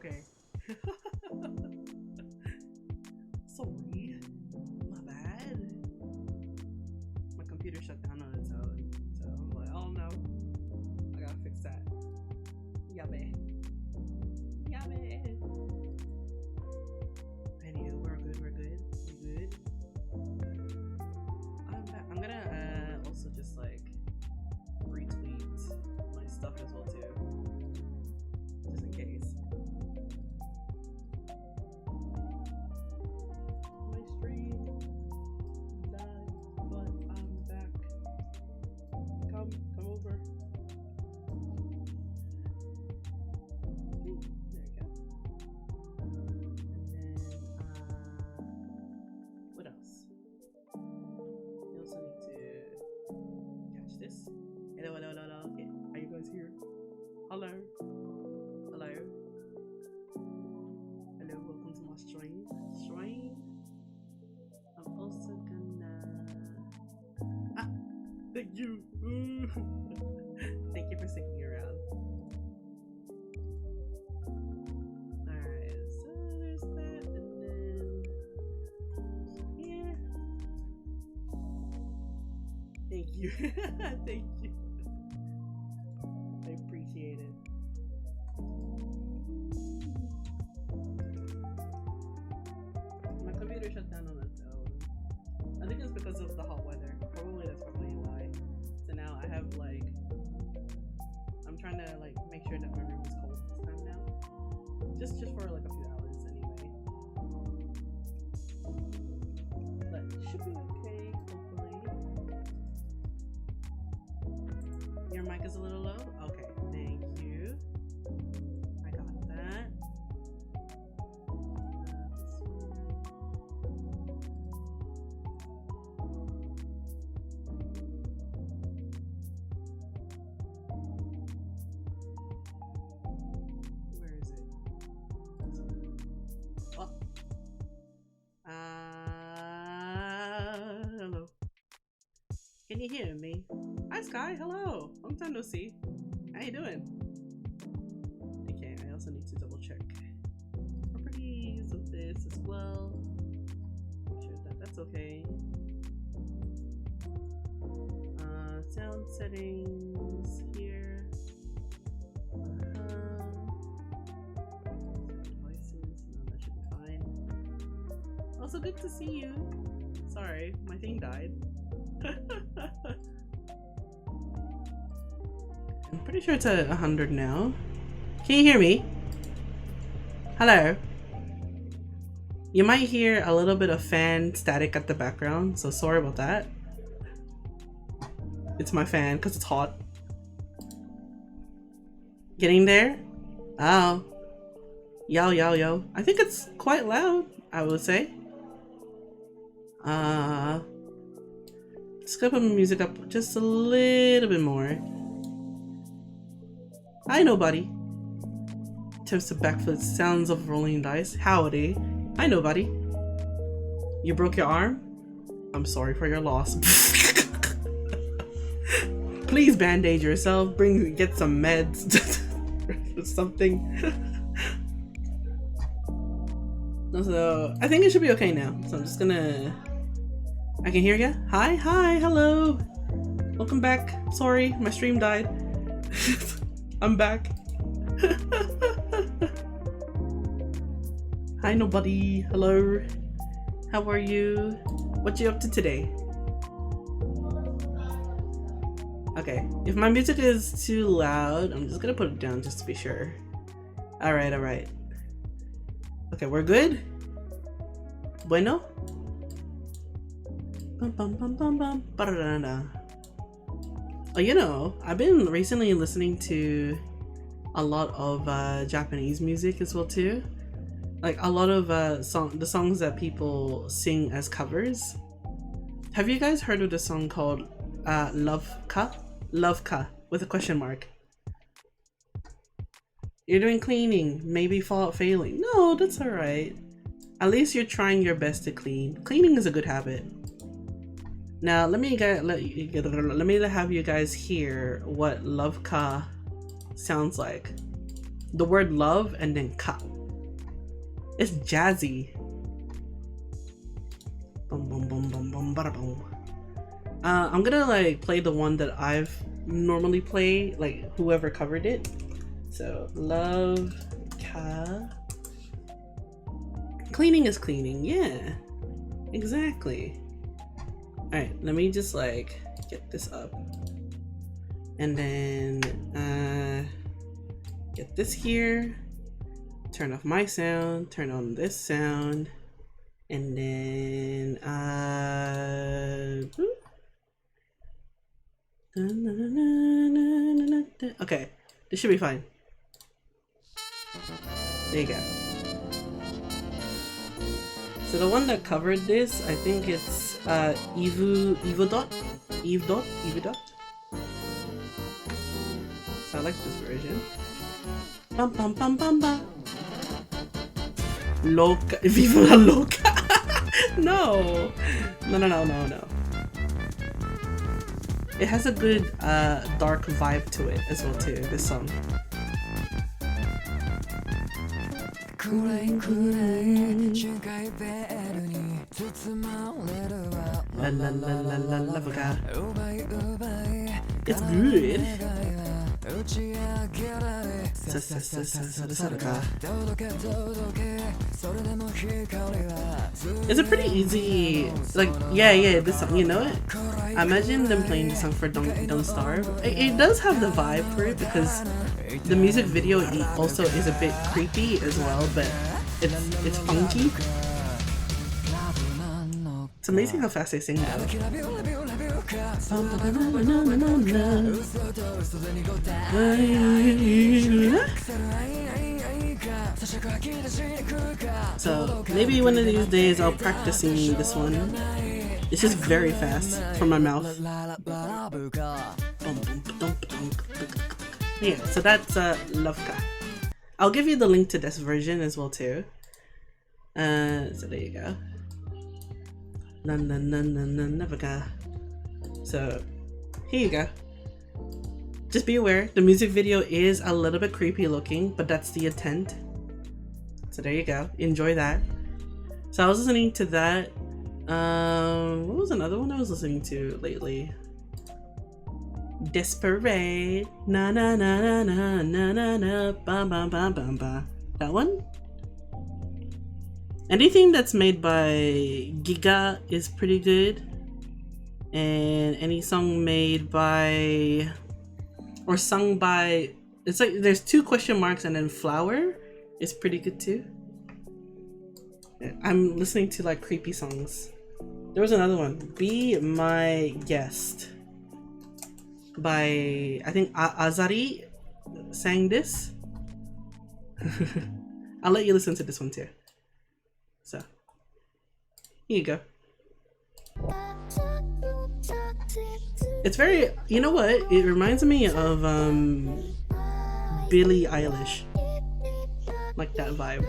Okay. Sorry. My bad. My computer shut down on its own. So I'm like, oh no. I gotta fix that. Yabbe. Yabbe. Anywho, we're good. We good. I'm back. I'm gonna also just like retweet my stuff as well too. Just in case. My stream died, but I'm back. Come over. Ooh, there you go. And then, what else? You also need to catch this. Hello. Okay. Are you guys here? Hello. Welcome to my stream. I'm also gonna thank you. Thank you for sticking around. Alright, so there's that, and then here. Thank you. Thank you. I appreciate it. My computer shut down on its own. I think it's because of the hot weather. That's probably why. So now I have like, I'm trying to like make sure that my room is cold this time now. Just for like a few hours anyway. But it should be okay, hopefully. Your mic is a little low? Okay, thank you. I got that. Where is it? Oh. Hello. Can you hear me? Hi Sky, hello. Long time no see. How you doing? Okay, I also need to double check properties of this as well. Make sure that that's okay. Sound settings here. Devices, no, that should be fine. Also good to see you. Sorry, my thing died. I'm pretty sure it's at 100 now. Can you hear me? Hello. You might hear a little bit of fan static at the background, so sorry about that. It's my fan because it's hot. Getting there? Oh. Yo. I think it's quite loud, I would say. Just gonna put my music up just a little bit more. Hi, nobody. Tips of backflips, sounds of rolling dice. Howdy. Hi, nobody. You broke your arm? I'm sorry for your loss. Please band-aid yourself. Get some meds. Something. So I think it should be okay now. So I'm just gonna. I can hear ya. Hi, hello. Welcome back. Sorry, my stream died. I'm back. Hi, nobody. Hello. How are you? What you up to today? Okay, if my music is too loud, I'm just gonna put it down just to be sure. Alright. Okay, we're good? Bueno? Oh, you know, I've been recently listening to a lot of Japanese music as well too. Like a lot of the songs that people sing as covers. Have you guys heard of the song called Love Ka with a question mark? You're doing cleaning, maybe failing. No, that's alright. At least you're trying your best to clean. Cleaning is a good habit. Now let me have you guys hear what Love Ka sounds like. the word love and then ka. It's jazzy. Boom, boom, boom, boom, boom, bada boom. I'm gonna like play the one that I've normally play, like whoever covered it. So love ka. Cleaning is cleaning, yeah, exactly. All right, let me just like get this up, and then get this here. Turn off my sound. Turn on this sound, and then okay, this should be fine. There you go. So the one that covered this, I think it's Eve Dot. So I like this version. Bum bum bum bum bum. Loca, Viva la Loca. No. It has a good dark vibe to it as well too. This song. La la la la la la la. It's good. It's a pretty easy, like, yeah, this song, you know it? I imagine them playing the song for Don't Starve. It does have the vibe for it because the music video also is a bit creepy as well, but it's funky. It's amazing how fast they sing though. So maybe one of these days I'll practice singing this one. It's just very fast from my mouth. Yeah, so that's Lovka. I'll give you the link to this version as well too. So there you go. So here you go. Just be aware, the music video is a little bit creepy looking, but that's the intent. So there you go. Enjoy that. So I was listening to that. What was another one I was listening to lately? Desperate. Na na na na na na na ba ba ba ba ba. That one? Anything that's made by Giga is pretty good. And any song made by or sung by, it's like there's 2 question marks and then Flower is pretty good too. I'm listening to like creepy songs. There was another one, Be My Guest by, I think Azari sang this. I'll let you listen to this one too. So here you go. It's very, you know what? It reminds me of Billie Eilish. Like that vibe.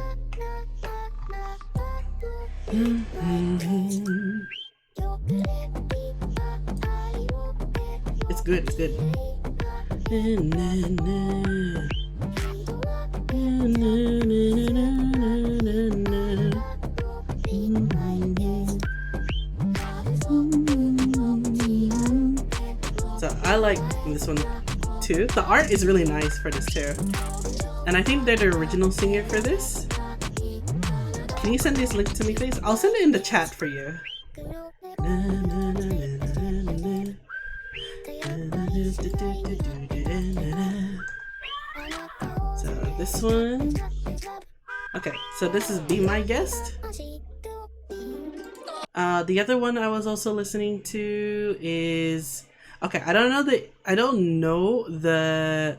It's good, it's good. So I like this one too. The art is really nice for this too. And I think they're the original singer for this. Can you send this link to me please? I'll send it in the chat for you. So this one. Okay, so this is Be My Guest. The other one I was also listening to is, okay, I don't know the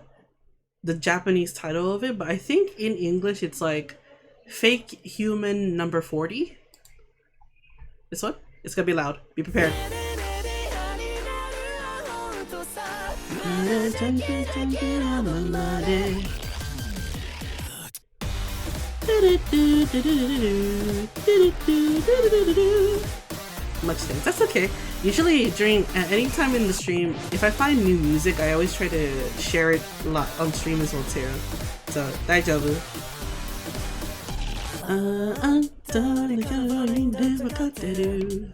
Japanese title of it, but I think in English it's like Fake Human Number 40. This one? It's gonna be loud. Be prepared. Much things. That's okay. Usually during any time in the stream, if I find new music, I always try to share it a lot on stream as well too. So So, 大丈夫。あんたに分かってる。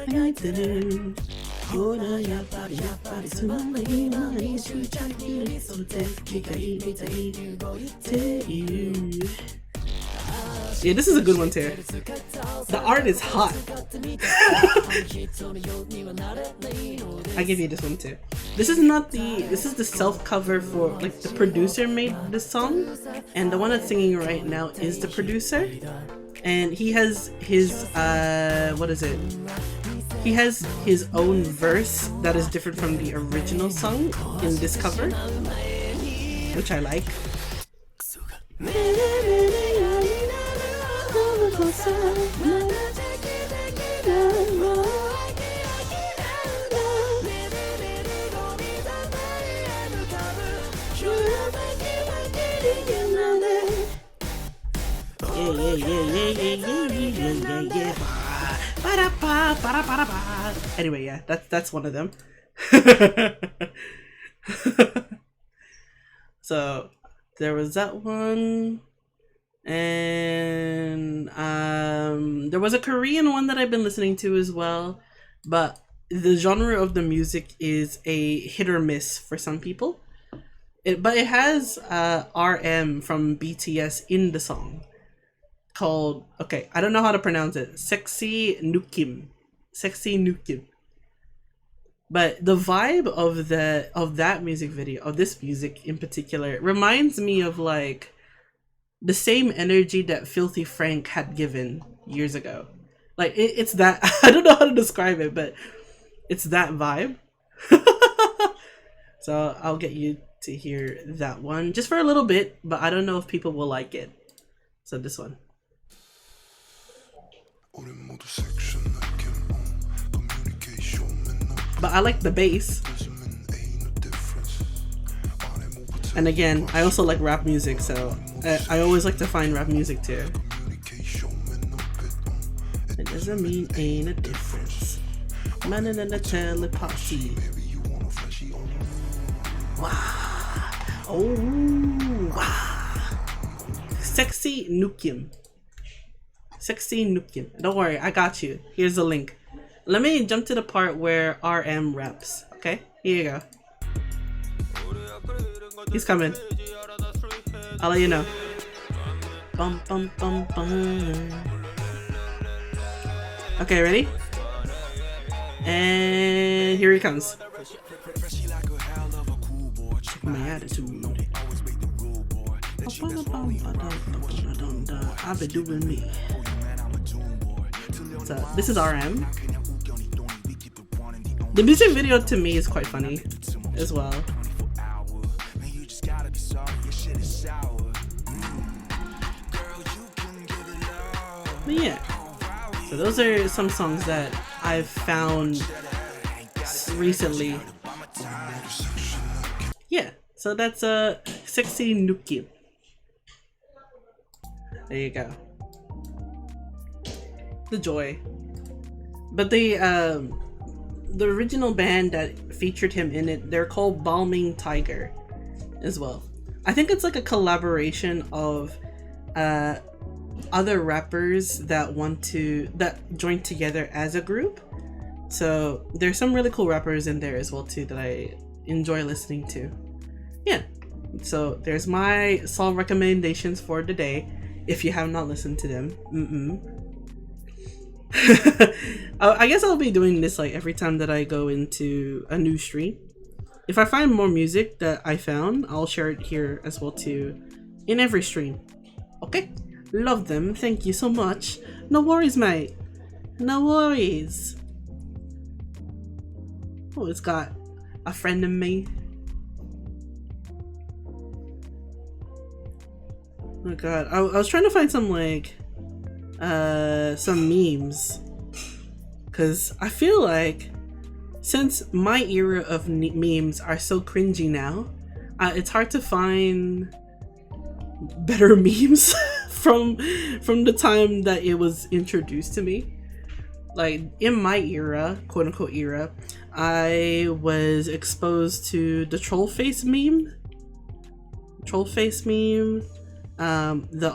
描いてる。ほらやっぱりつまんない毎日チャキリと敵がいるっていう。Yeah, this is a good one too. The art is hot. I give you this one too. This is the self cover for, like, the producer made this song, and the one that's singing right now is the producer, and he has his he has his own verse that is different from the original song in this cover, which I like. Anyway, yeah, that's one of them. So there was that one, and there was a Korean one that I've been listening to as well, but the genre of the music is a hit or miss for some people. But it has RM from BTS in the song, called, okay, I don't know how to pronounce it, Sexy Nukim. But the vibe of that music video, of this music in particular, reminds me of like the same energy that Filthy Frank had given years ago. Like it's that I don't know how to describe it, but it's that vibe. So I'll get you to hear that one just for a little bit, but I don't know if people will like it. So this one. But I like the bass. And again, I also like rap music, so I always like to find rap music too. It doesn't mean ain't a difference. Man in the telepathy. Wow. Oh, wow. Sexy Nukim. Don't worry, I got you. Here's the link. Let me jump to the part where RM raps. Okay, here you go. He's coming. I'll let you know. Bum bum bum bum. Okay, ready? And here he comes. My attitude. I've been doing me. So this is RM. The music video to me is quite funny as well. But yeah, so those are some songs that I've found recently. Yeah, so that's Sexy Nuki. There you go. The joy. But the original band that featured him in it, they're called Balming Tiger as well. I think it's like a collaboration of other rappers that join together as a group. So there's some really cool rappers in there as well too that I enjoy listening to. Yeah, so there's my song recommendations for today if you have not listened to them. I guess I'll be doing this like every time that I go into a new stream. If I find more music that I found, I'll share it here as well too in every stream. Okay, love them, thank you so much. No worries, mate, no worries. Oh, it's got a friend in me. Oh god, I was trying to find some like some memes, because I feel like since my era of memes are so cringy now, it's hard to find better memes from the time that it was introduced to me. Like in my era, quote unquote era, I was exposed to the troll face meme. The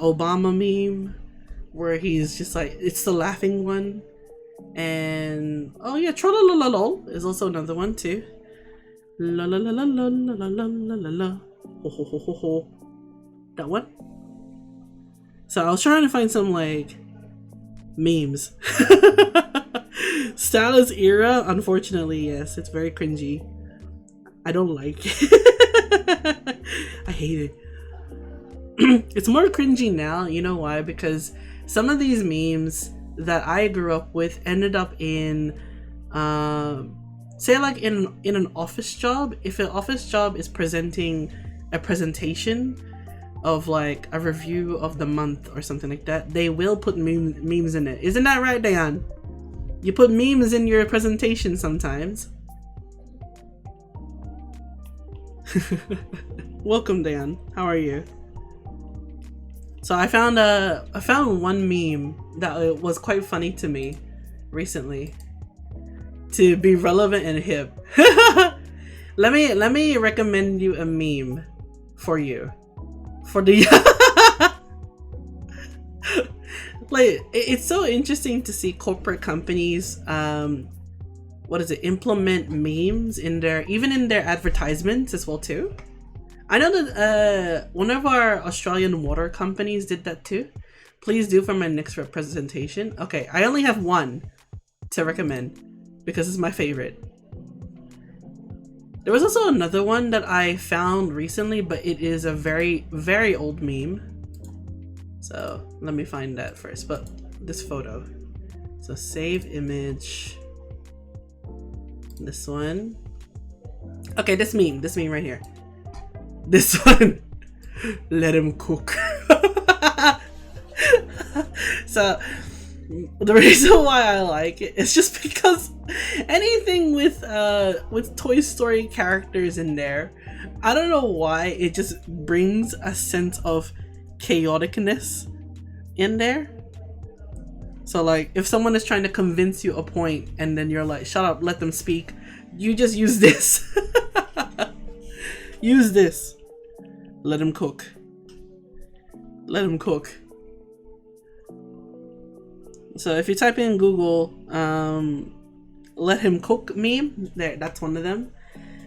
Obama meme, where he's just like, it's the laughing one. And oh yeah, trollololol is also another one too. La la la la la la la la la la. Ho ho ho ho ho. That one. So I was trying to find some like memes. Stalus era, unfortunately, yes, it's very cringy. I don't like it. I hate it. It's more cringy now, you know why? Because some of these memes that I grew up with ended up in say like in an office job. If an office job is presenting a presentation of like a review of the month or something like that, they will put memes in it. Isn't that right, Diane? You put memes in your presentation sometimes. Welcome, Dan. How are you? So I found one meme that was quite funny to me recently, to be relevant and hip. let me recommend you a meme for you, for the like, it's so interesting to see corporate companies implement memes in their advertisements as well too. I know that one of our Australian water companies did that too. Please do for my next representation. Okay, I only have one to recommend because it's my favorite. There was also another one that I found recently, but it is a very, very old meme. So let me find that first. But this photo. So save image. This one. Okay, this meme right here. This one. Let him cook. So the reason why I like it is just because anything with Toy Story characters in there, I don't know why, it just brings a sense of chaoticness in there. So like, if someone is trying to convince you a point and then you're like, shut up, let them speak, you just use this. Use this. Let him cook. Let him cook. So if you type in Google, let him cook meme, there, that's one of them.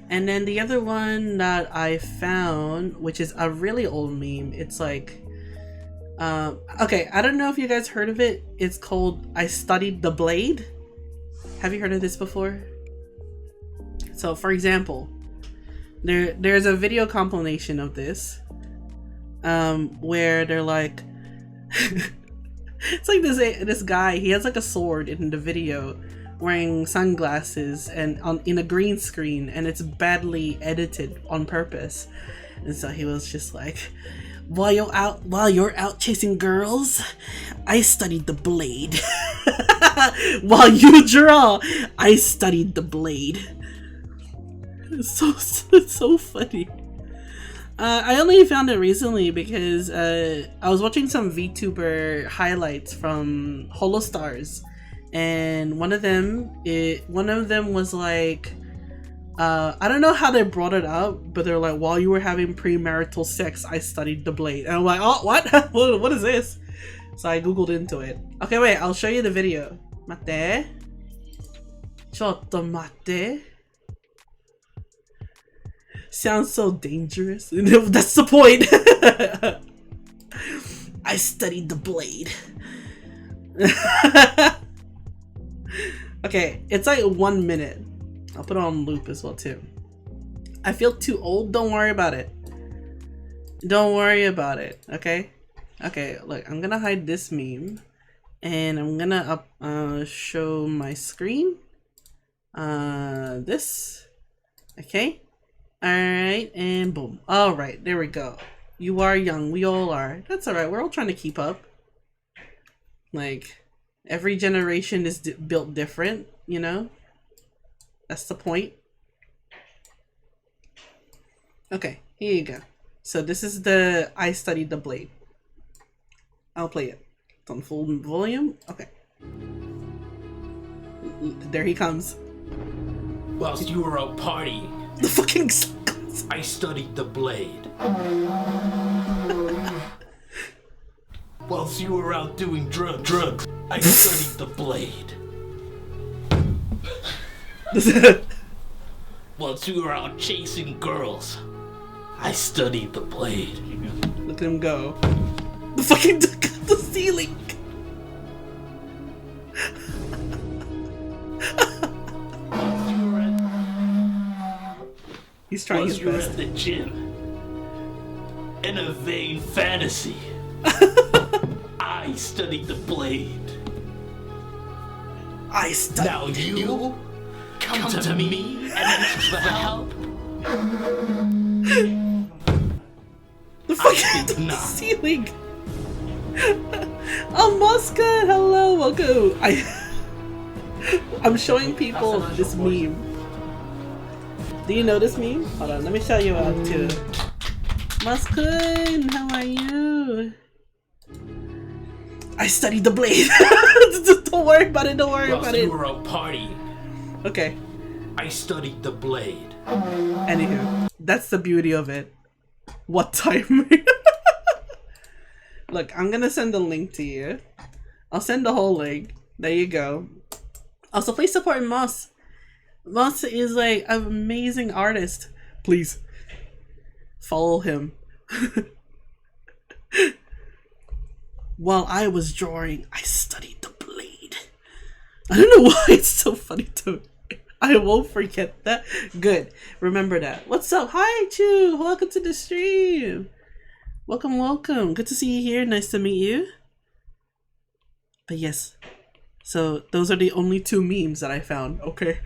And then the other one that I found, which is a really old meme, it's like, okay, I don't know if you guys heard of it. It's called I Studied the Blade. Have you heard of this before? So for example, there's a video compilation of this, where they're like, it's like this guy, he has like a sword in the video, wearing sunglasses and in a green screen, and it's badly edited on purpose. And so he was just like, while you're out chasing girls, I studied the blade. While you draw, I studied the blade. It's so funny. I only found it recently because I was watching some VTuber highlights from Holostars, and one of them was like, I don't know how they brought it up, but they're like, while you were having premarital sex, I studied the blade. And I'm like, oh, what? What is this? So I googled into it. Okay, wait, I'll show you the video. Mate. Chotto mate. Sounds so dangerous. That's the point. I studied the blade. Okay, it's like 1 minute. I'll put it on loop as well too. I feel too old. Don't worry about it. Don't worry about it. Okay. Okay. Look, I'm gonna hide this meme, and I'm gonna show my screen. This. Okay. Alright, and boom. Alright, there we go. You are young. We all are. That's alright. We're all trying to keep up. Like, every generation is built different, you know? That's the point. Okay, here you go. So this is the I Studied the Blade. I'll play it. It's on full volume. Okay. There he comes. Whilst you were out partying, The fucking I studied the blade. Whilst you were out doing drugs, I studied the blade. Whilst you were out chasing girls, I studied the blade. Look at him go. The fucking duck at the ceiling. He's trying his Whilst you were best. at the gym, in a vain fantasy, I studied the blade. I studied. Now you come to me and ask for help. The fucking at the not. ceiling. Oh, Mosca, hello, welcome. I'm showing people this meme. Do you know this meme? Hold on, let me show you out too. Mosca, how are you? I studied the blade. Don't worry about it. Don't worry about it. You were out partying. Okay. I studied the blade. Anywho, that's the beauty of it. What time? Look, I'm gonna send a link to you. I'll send the whole link. There you go. Also, please support Moss. Moss is like an amazing artist. Please follow him. While I was drawing, I studied the blade. I don't know why it's so funny to me. I won't forget that. Good. Remember that. What's up? Hi, Chu. Welcome to the stream. Welcome, welcome. Good to see you here. Nice to meet you. But yes. So those are the only 2 memes that I found. Okay.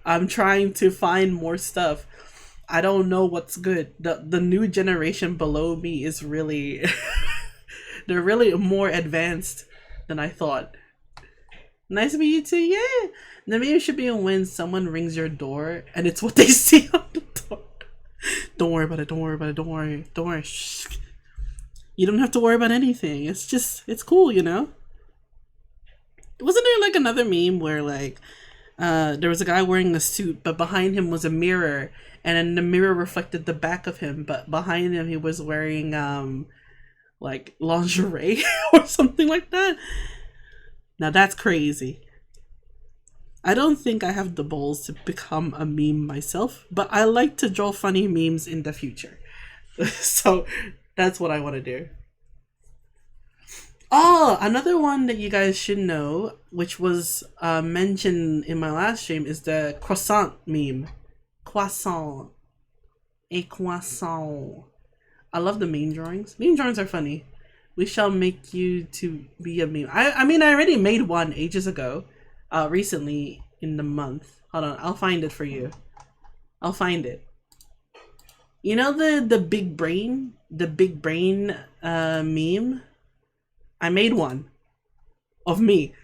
I'm trying to find more stuff. I don't know what's good. The new generation below me is really... They're really more advanced than I thought. Nice to meet you too. Yeah. The meme should be when someone rings your door and it's what they see on the door. Don't worry about it. Don't worry about it. Don't worry. Don't worry. Shh. You don't have to worry about anything. It's just, it's cool, you know? Wasn't there like another meme where like there was a guy wearing a suit, but behind him was a mirror, and then the mirror reflected the back of him, but behind him he was wearing like lingerie or something like that? Now that's crazy. I don't think I have the balls to become a meme myself, but I like to draw funny memes in the future. So that's what I want to do. Oh, another one that you guys should know, which was mentioned in my last stream, is the croissant meme. Croissant. A croissant. I love the meme drawings. Meme drawings are funny. We shall make you to be a meme. I mean, I already made one ages ago. Recently in the month. Hold on, I'll find it for you. I'll find it. You know the big brain? The big brain meme? I made one. Of me.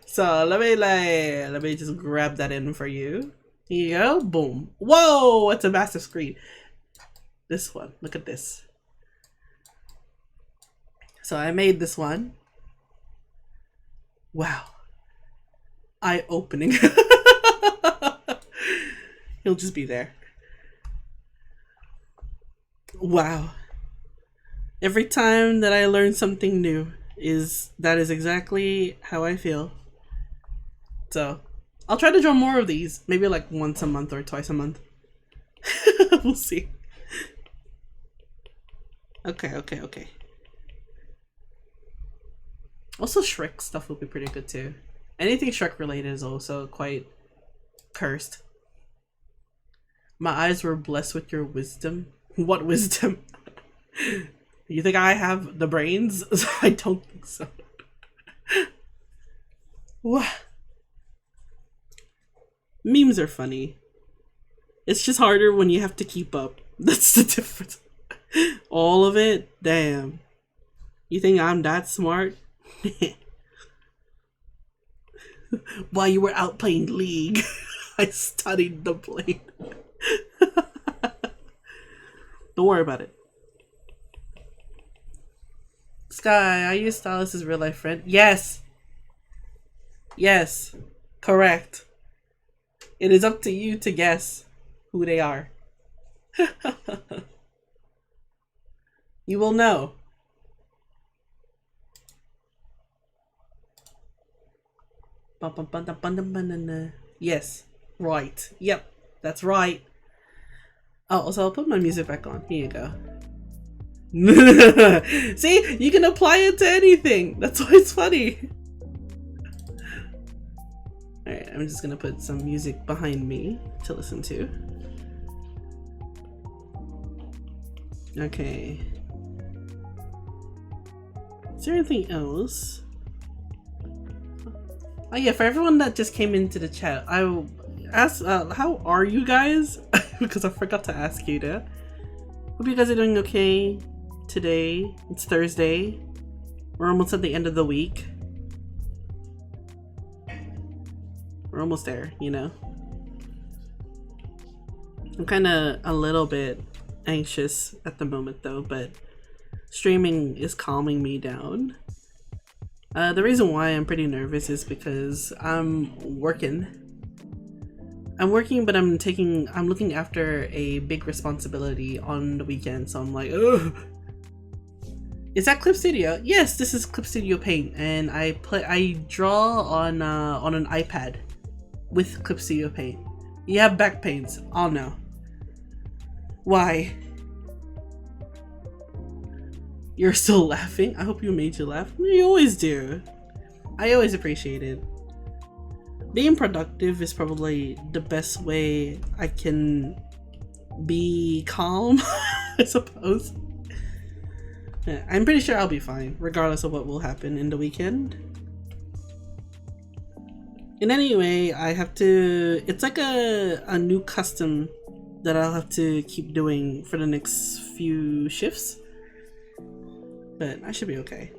So let me just grab that in for you. Here you go. Boom. Whoa! It's a massive screen. This one. Look at this. So I made this one. Wow. Eye-opening. He'll just be there. Wow. Every time that I learn something new, that is exactly how I feel. So I'll try to draw more of these. Maybe like once a month or twice a month. We'll see. Okay. Also, Shrek stuff will be pretty good too. Anything Shrek related is also quite cursed. My eyes were blessed with your wisdom. What wisdom? You think I have the brains? I don't think so. What? Memes are funny. It's just harder when you have to keep up. That's the difference. All of it? Damn. You think I'm that smart? While you were out playing League, I studied the blade. Don't worry about it. Sky, are you Stalus' real life friend? Yes. Yes. Correct. It is up to you to guess who they are. You will know. Yes. Right. Yep. That's right. Oh, so I'll put my music back on. Here you go. See? You can apply it to anything. That's why it's funny. Alright, I'm just gonna put some music behind me to listen to. Okay. Is there anything else? Oh yeah, for everyone that just came into the chat, I asked, how are you guys? Because I forgot to ask you that. Hope you guys are doing okay today. It's Thursday. We're almost at the end of the week. We're almost there, you know? I'm kind of a little bit anxious at the moment though, but streaming is calming me down. The reason why I'm pretty nervous is because I'm working, but I'm looking after a big responsibility on the weekend, so I'm like, ugh. Is that Clip Studio? Yes, this is Clip Studio Paint, and I draw on an iPad with Clip Studio Paint. You have back pains. Oh no. Why? You're still laughing? I hope you made you laugh. You always do. I always appreciate it. Being productive is probably the best way I can be calm, I suppose. Yeah, I'm pretty sure I'll be fine, regardless of what will happen in the weekend. And anyway, I have to, it's like a new custom that I'll have to keep doing for the next few shifts. But I should be okay.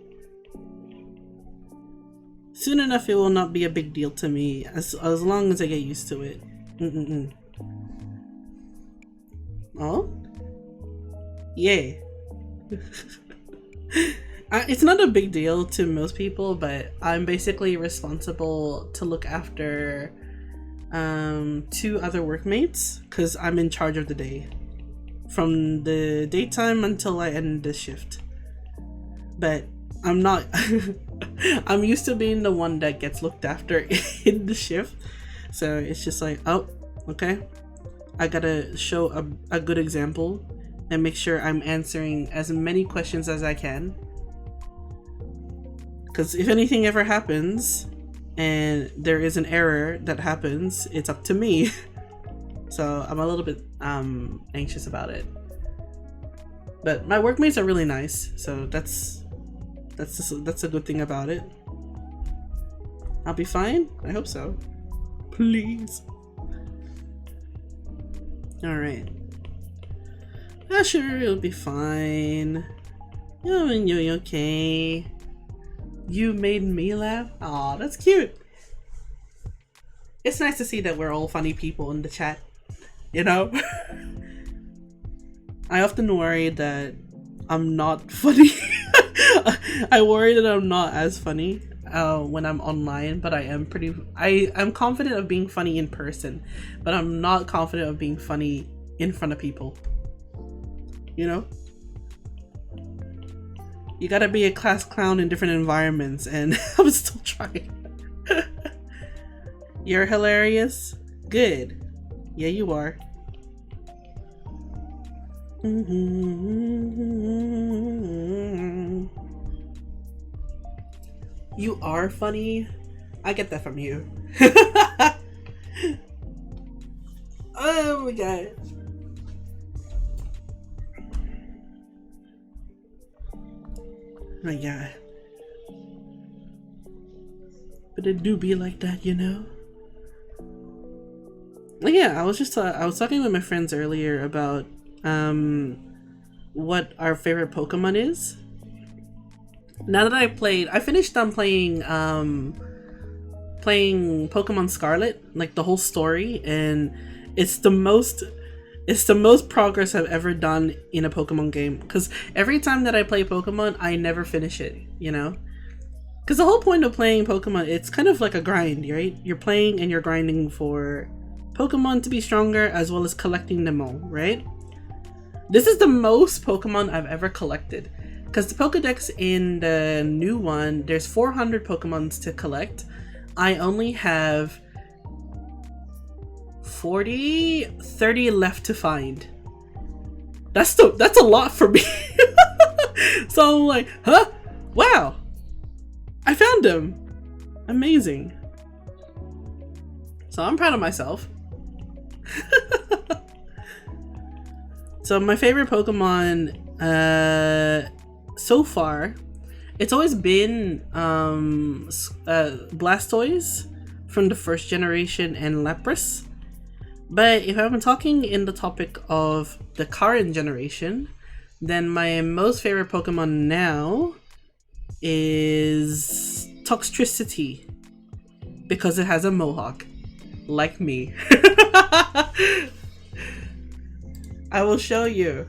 Soon enough, it will not be a big deal to me as long as I get used to it. Oh? Yay. It's not a big deal to most people, but I'm basically responsible to look after 2 other workmates because I'm in charge of the day from the daytime until I end the shift. But I'm not I'm used to being the one that gets looked after in the shift, so it's just like, oh, okay, I gotta show a good example and make sure I'm answering as many questions as I can, because if anything ever happens and there is an error that happens, it's up to me. So I'm a little bit anxious about it, but my workmates are really nice, so that's a good thing about it. I'll be fine. I hope so. Please. Alright. Yeah, sure, it'll be fine. You're okay. You made me laugh? Aw, that's cute. It's nice to see that we're all funny people in the chat. You know? I often worry that I'm not funny. I worry that I'm not as funny when I'm online, but I'm confident of being funny in person, but I'm not confident of being funny in front of people. You know? You gotta be a class clown in different environments, and I'm still trying. You're hilarious? Good. Yeah, you are. You are funny? I get that from you. Oh my god. My god. But it do be like that, you know? Yeah, I was talking with my friends earlier about what our favorite Pokemon is. Now that I finished playing Pokemon Scarlet, like the whole story, and it's the most progress I've ever done in a Pokemon game, because every time that I play Pokemon, I never finish it, you know? Because the whole point of playing Pokemon, it's kind of like a grind, right? You're playing and you're grinding for Pokemon to be stronger as well as collecting them all, right? This is the most Pokemon I've ever collected. Because the Pokedex in the new one, there's 400 Pokemons to collect. I only have 30 left to find. That's a lot for me. So I'm like, huh? Wow. I found him. Amazing. So I'm proud of myself. So my favorite Pokemon so far, it's always been Blastoise from the first generation and Lapras. But if I'm talking in the topic of the current generation, then my most favorite Pokemon now is Toxtricity, because it has a mohawk, like me. I will show you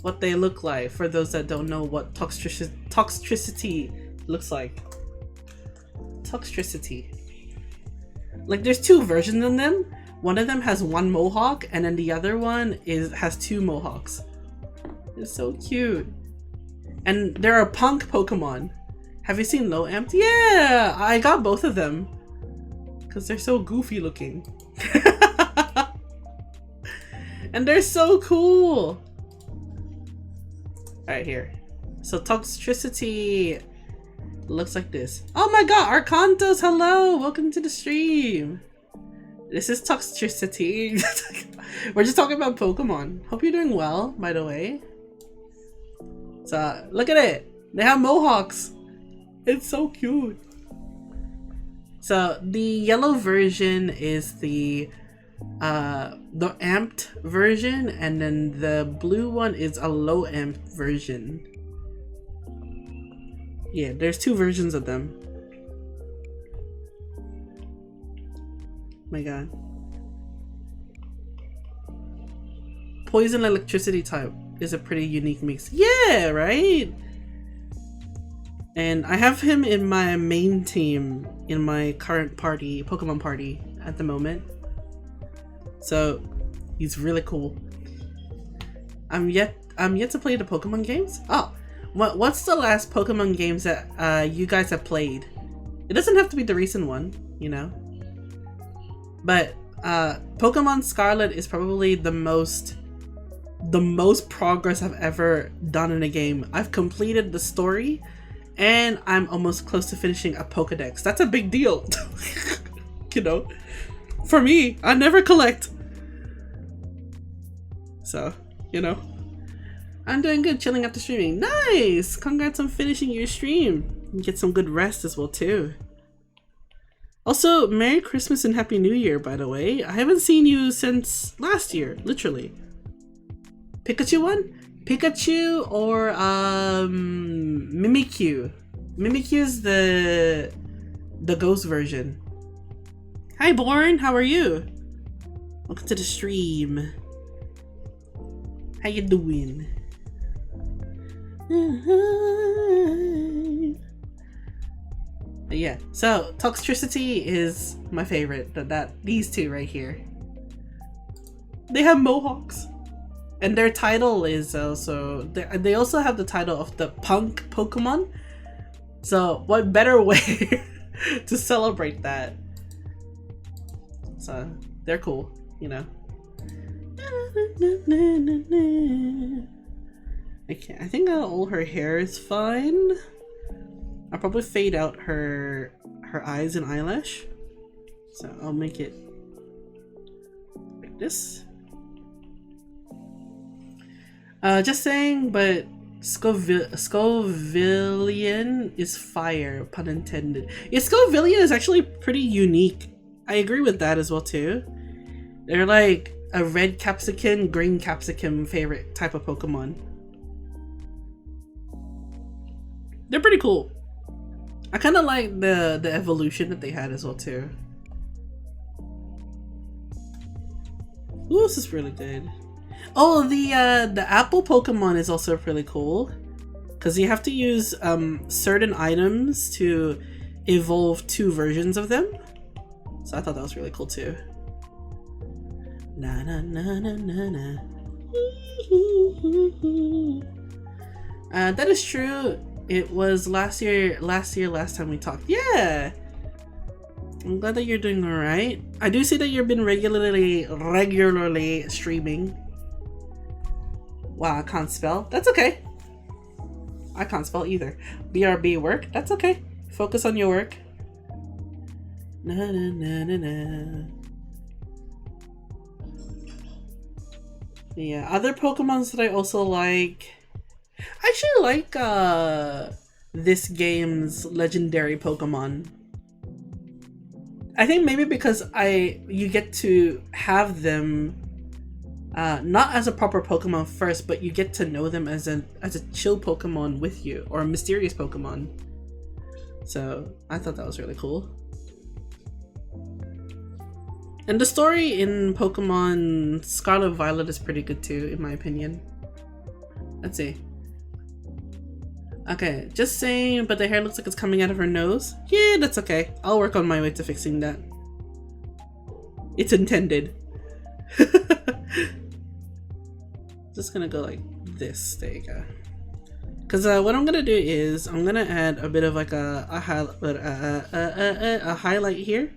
what they look like for those that don't know what Toxtricity looks like. Toxtricity. Like, there's two versions of them. One of them has one mohawk, and then the other one has two mohawks. It's so cute. And there are punk Pokemon. Have you seen Low Amped? Yeah, I got both of them because they're so goofy looking. And they're so cool. Alright, here. So Toxtricity looks like this. Oh my god, Arcantos, hello! Welcome to the stream. This is Toxtricity. We're just talking about Pokemon. Hope you're doing well, by the way. So, look at it. They have mohawks. It's so cute. So, the yellow version is the amped version, and then the blue one is a low amped version. Yeah, there's two versions of them. My god. Poison electricity type is a pretty unique mix. Yeah, right? And I have him in my main team in my current party, Pokemon party at the moment. So he's really cool. I'm yet to play the Pokemon games. Oh, what's the last Pokemon games that you guys have played? It doesn't have to be the recent one, you know. But Pokemon Scarlet is probably the most progress I've ever done in a game. I've completed the story, and I'm almost close to finishing a Pokedex. That's a big deal. You know, for me, I never collect. So, you know, I'm doing good, chilling after streaming. Nice! Congrats on finishing your stream. You get some good rest as well too. Also, Merry Christmas and Happy New Year, by the way. I haven't seen you since last year, literally. Pikachu one? Pikachu or Mimikyu. Mimikyu's the ghost version. Hi Born, how are you? Welcome to the stream. How you doing? But yeah, so Toxtricity is my favorite. These two right here. They have mohawks. And their title is also, they also have the title of the punk Pokemon. So what better way to celebrate that? So they're cool, you know. Okay, I think all her hair is fine. I'll probably fade out her eyes and eyelash. So I'll make it like this. Just saying, but Scovillian is fire, pun intended. Yeah, Scovillian is actually pretty unique. I agree with that as well too. They're like a red capsicum, green capsicum favorite type of Pokemon. They're pretty cool. I kind of like the evolution that they had as well too. Ooh, this is really good. Oh, the apple Pokemon is also really cool. because you have to use certain items to evolve 2 versions of them. So I thought that was really cool too. Na na na na na na. That is true. It was last time we talked. Yeah. I'm glad that you're doing alright. I do see that you've been regularly streaming. Wow, I can't spell. That's okay. I can't spell either. BRB work. That's okay. Focus on your work. Na na na na na. Yeah, other Pokemons that I also like. I actually like this game's legendary Pokemon. I think maybe because you get to have them not as a proper Pokemon first, but you get to know them as a chill Pokemon with you, or a mysterious Pokemon. So I thought that was really cool. And the story in Pokemon Scarlet Violet is pretty good too, in my opinion. Let's see. Okay, just saying, but the hair looks like it's coming out of her nose. Yeah, that's okay. I'll work on my way to fixing that. It's intended. Just gonna go like this. There you go. Because what I'm gonna do is I'm gonna add a bit of like a highlight here,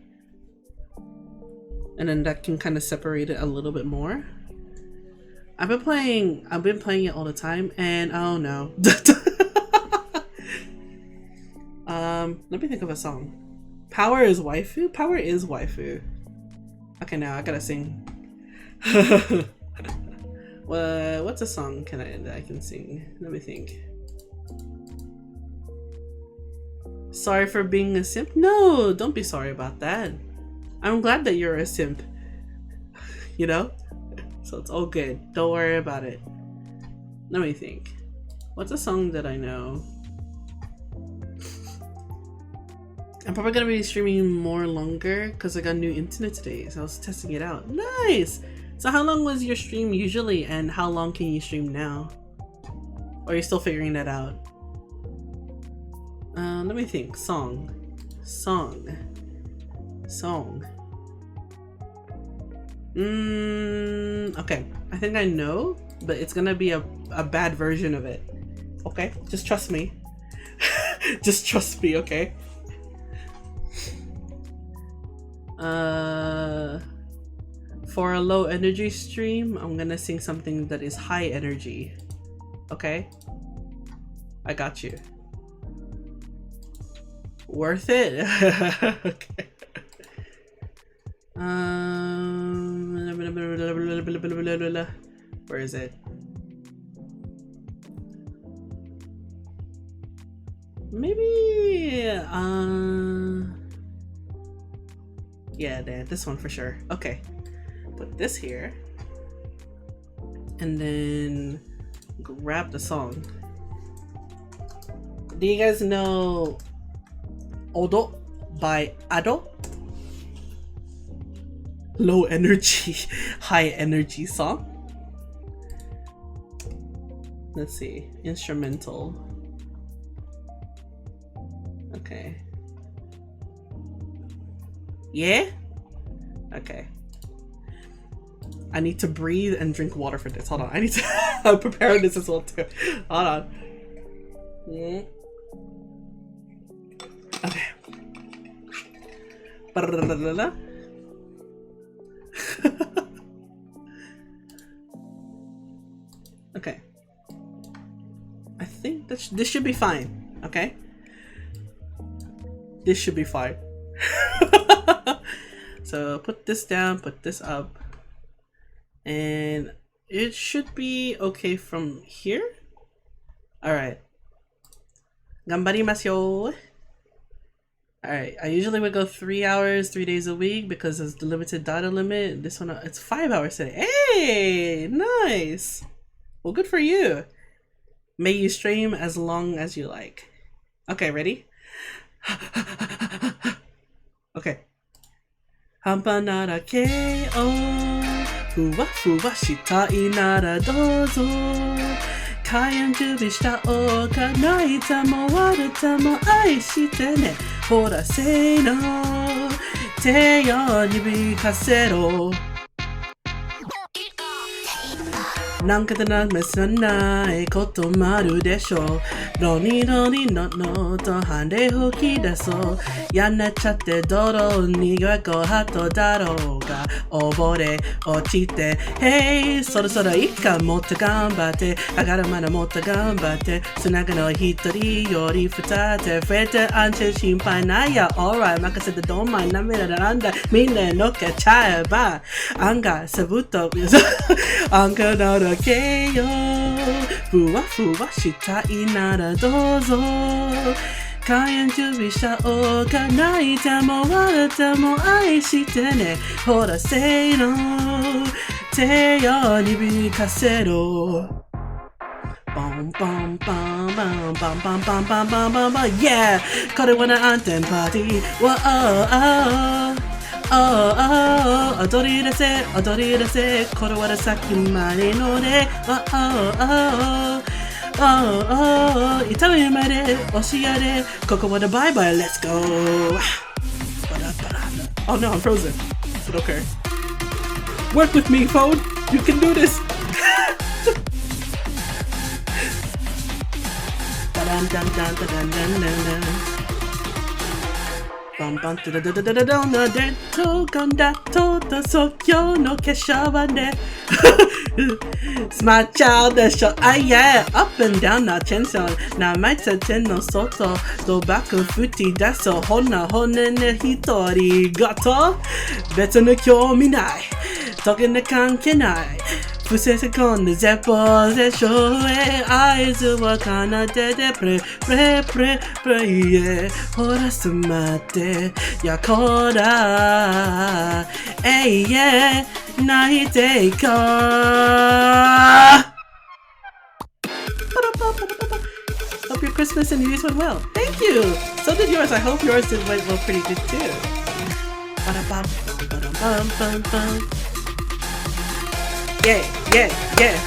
and then that can kind of separate it a little bit more. I've been playing it all the time, and oh no. Let me think of a song. Power is waifu? Power is waifu. Okay, now I gotta sing. Well, what's a song that I can sing? Let me think. Sorry for being a simp? No, don't be sorry about that. I'm glad that you're a simp. You know? So it's all good. Don't worry about it. Let me think. What's a song that I know? I'm probably gonna be streaming more longer because I got new internet today, so I was testing it out. Nice! So how long was your stream usually, and how long can you stream now? Or are you still figuring that out? Let me think. Song. Okay. I think I know, but it's gonna be a bad version of it. Okay? Just trust me. Just trust me, okay? For a low energy stream, I'm gonna sing something that is high energy. Okay? I got you. Worth it? Okay. Where is it? Maybe yeah, this one for sure. Okay. Put this here. And then grab the song. Do you guys know Odo by Ado? Low energy, high energy song. Let's see. Instrumental. Okay. Yeah? Okay. I need to breathe and drink water for this. Hold on. I need to I'm preparing this as well too. Hold on. Yeah. Okay. Okay. I think this should be fine. Okay. This should be fine. So put this down, put this up, and it should be okay from here. All right. Gambarimasu. All right. I usually would go 3 hours, 3 days a week because it's the limited data limit. This one, it's 5 hours today. Hey, nice. Well, good for you. May you stream as long as you like. Okay, ready? Okay. Hampanara ko fuwa fuwa shitai nara dozo 開運準備したおか泣いたも笑ったも愛してねほらせーの手を指かせろなんかでなんめさないこともあるでしょうロニロニノノとハンデ吹き出そうやんなっちゃって泥にがごはとだろうが溺れ落ちて Hey そろそろいいかもっと頑張って上がるまでもっと頑張ってつながの一人より二手増えて安心心配ないや Alright 任せてどんまい涙でなんだみんな乗っけちゃえば案外せぶと案外なだけよふわふわしたいならどうぞ開運準備したおか泣いても笑っても愛してねほらせーの手を指かせろバンバンバンバンバンバンバンバンバンバンバン Yeah これはなアンテンパーティー 踊り出せ踊り出せこれは先までので痛みまで教えでここまでバイバイ Let's go Oh no I'm frozen but okay Work with me phone You can do this dun dun dun dun dun dunバンバントゥダダダダダダダでとかんだとと即興の化粧版でスマッチャーでしょあいや Up and down なテンション名前つての外ドバック吹き出そうほな骨ね一人ごと別に興味ない時に関係ない不正セコンドゼポゼショーへ合図は奏でてプレプレプレプレイへほらすまってやこらえいえ泣いていこう Hope your Christmas and New Year's went well. Thank you. So did yours. I hope yours went well pretty good too. Yeah, yeah, yeah.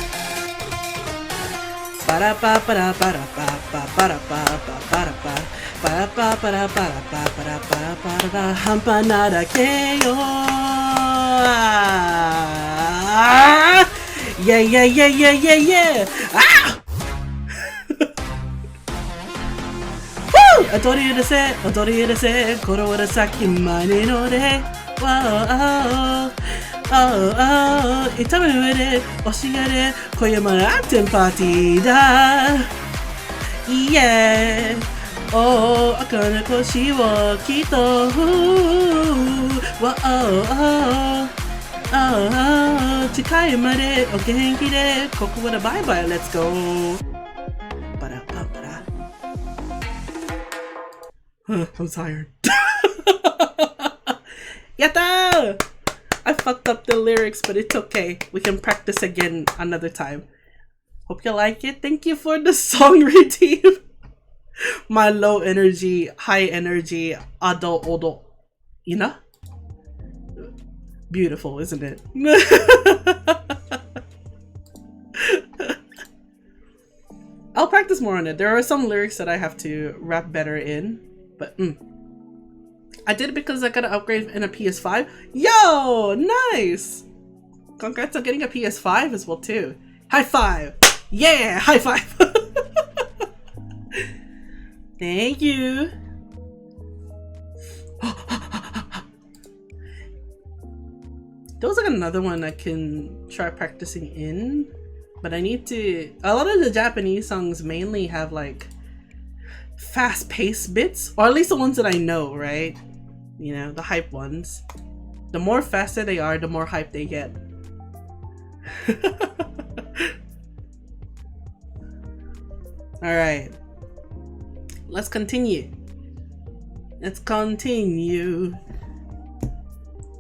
Para pa para para pa pa para pa pa para pa para pa para para pa para para para hampanada que yo. Yeah, yeah, yeah, yeah, yeah, yeah. Ah! Woo! Adori de se, koro wa saki mane no de. Wow.痛み上で教えで今夜までアンテンパーティーだ Yeah 赤な腰をきっと近いまでお元気でここまでバイバイ Let's go パラパパラI'm tired やったーI fucked up the lyrics, but it's okay. We can practice again another time. Hope you like it. Thank you for the song redeem. My low energy, high energy, adult. You know? Beautiful, isn't it? I'll practice more on it. There are some lyrics that I have to rap better in, but I did it because I got an upgrade in a PS5. Yo, nice! Congrats on getting a PS5 as well too. High five! Yeah, high five! Thank you. There was like another one I can try practicing in, but I need to. A lot of the Japanese songs mainly have like fast-paced bits, or at least the ones that I know, right? You know, the hype ones. The more faster they are, the more hype they get. Alright. Let's continue.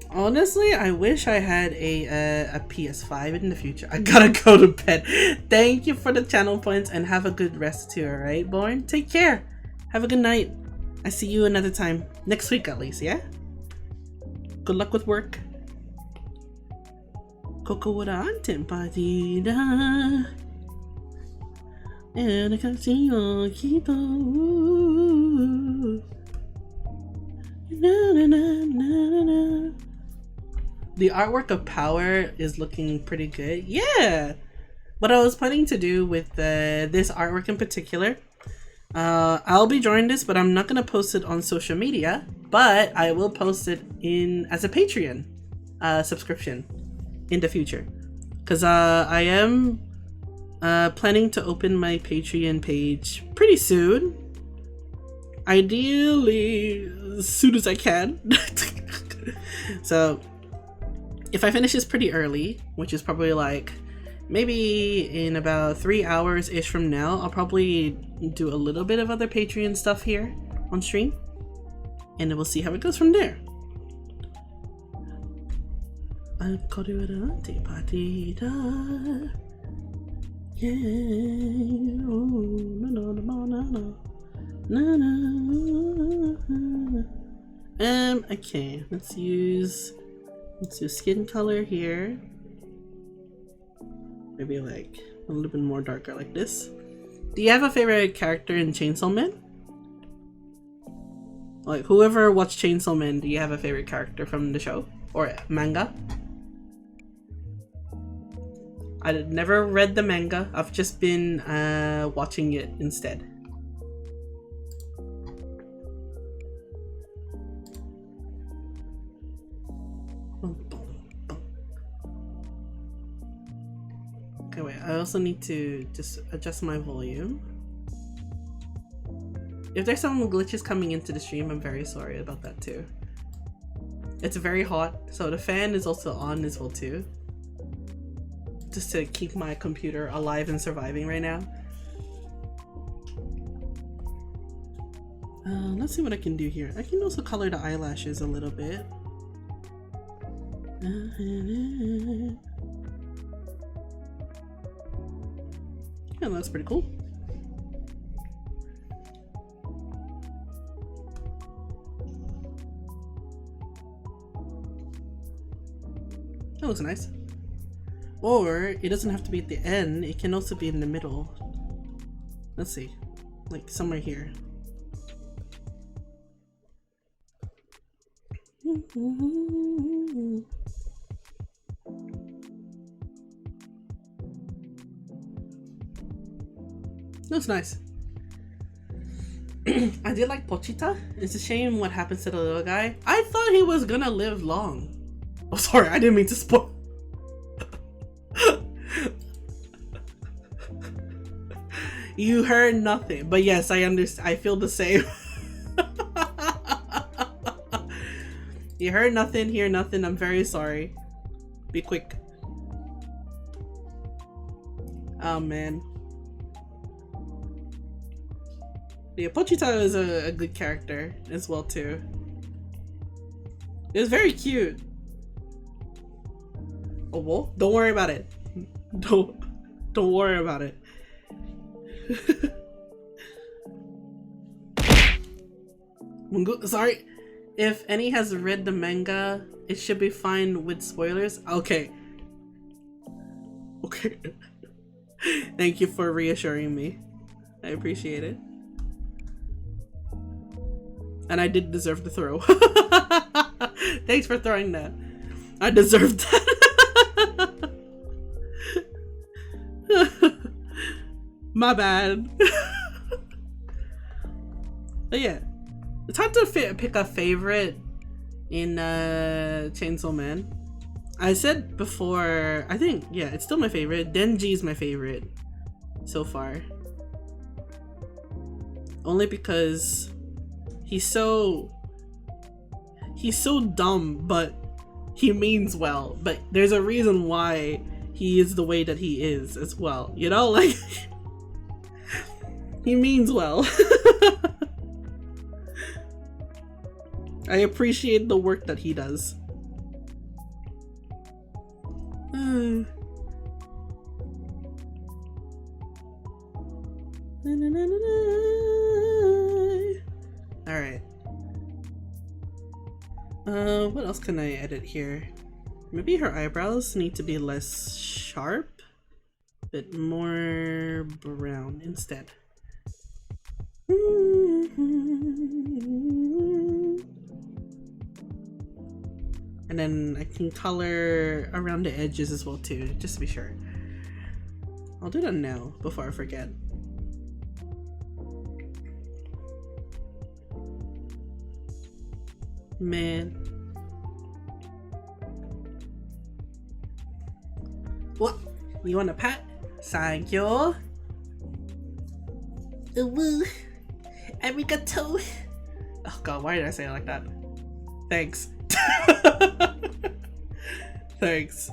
Honestly, I wish I had a PS5 in the future. I gotta go to bed. Thank you for the channel points and have a good rest too, alright, Born? Take care. Have a good night. I see you another time. Next week at least, yeah? Good luck with work. Koko wa anten party da. And I can see your keto. Na, na, na, na, na. The artwork of Power is looking pretty good. Yeah! What I was planning to do with this artwork in particular, I'll be drawing this, but I'm not going to post it on social media, but I will post it in as a Patreon subscription in the future. Because I am planning to open my Patreon page pretty soon. Ideally, as soon as I can. So, if I finish this pretty early, which is probably like maybe in about 3 hours ish from now, I'll probably do a little bit of other Patreon stuff here on stream, and then we'll see how it goes from there. Okay, let's use skin color here. Maybe like a little bit more darker like this. Do you have a favorite character in Chainsaw Man? Like, whoever watched Chainsaw Man, do you have a favorite character from the show or manga? I never read the manga. I've just been watching it instead. Okay, wait, I also need to just adjust my volume. If there's some glitches coming into the stream, I'm very sorry about that too. It's very hot, so the fan is also on as well too. Just to keep my computer alive and surviving right now. Let's see what I can do here. I can also color the eyelashes a little bit. Yeah, that's pretty cool. That looks nice. Or it doesn't have to be at the end, it can also be in the middle. Let's see, like somewhere here. Looks nice. I did like Pochita. It's a shame what happens to the little guy. I thought he was gonna live long. Oh, sorry, I didn't mean to spoil. You heard nothing, but yes, I understand. I feel the same. You heard nothing, hear nothing. I'm very sorry. Be quick. Oh man. Yeah, Pochita is a good character as well too. It was very cute. Oh well, don't worry about it. Don't worry about it. Sorry, if any has read the manga, it should be fine with spoilers. Okay. Okay. Thank you for reassuring me. I appreciate it. And I did deserve the throw. Thanks for throwing that. I deserved that. My bad. But yeah, it's hard to pick a favorite in Chainsaw Man. I said before, I think, yeah, it's still my favorite. Denji is my favorite so far. Only because he's so dumb, but he means well. But there's a reason why he is the way that he is as well. You know, like he means well. I appreciate the work that he does. Alright. What else can I edit here? Maybe her eyebrows need to be less sharp. bit more brown instead. And then I can color around the edges as well too, just to be sure. I'll do that now before I forget. Man. What? You want a pat? Thank you. Ooh, arigato. Oh god, why did I say it like that? Thanks. Thanks.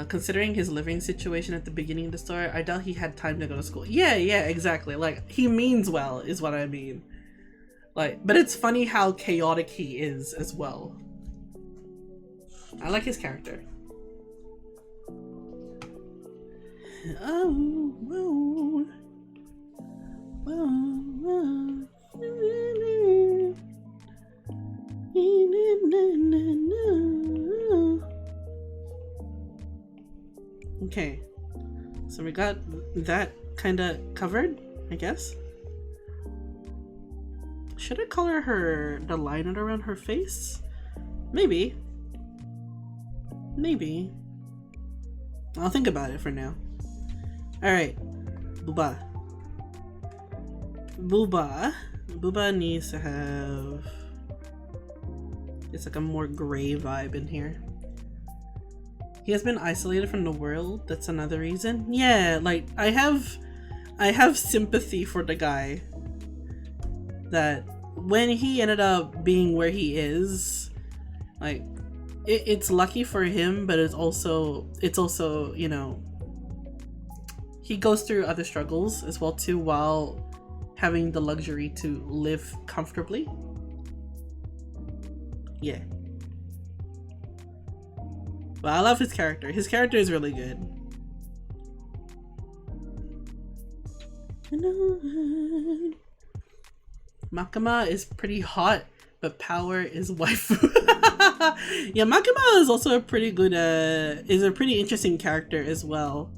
Considering his living situation at the beginning of the story, I doubt he had time to go to school. Yeah, exactly. Like, he means well, is what I mean. Like, but it's funny how chaotic he is as well. I like his character. Oh, whoa. Whoa, okay, so we got that kind of covered, I guess. Should I color her the line around her face? Maybe. I'll think about it for now. Alright, Booba needs to have, it's like a more gray vibe in here. He has been isolated from the world. That's another reason. Yeah, like I have sympathy for the guy. That when he ended up being where he is, like it's lucky for him, but it's also you know, he goes through other struggles as well too while having the luxury to live comfortably. Yeah. But I love his character. His character is really good. Makima is pretty hot, but power is waifu. Yeah, Makima is also a pretty good, is a pretty interesting character as well.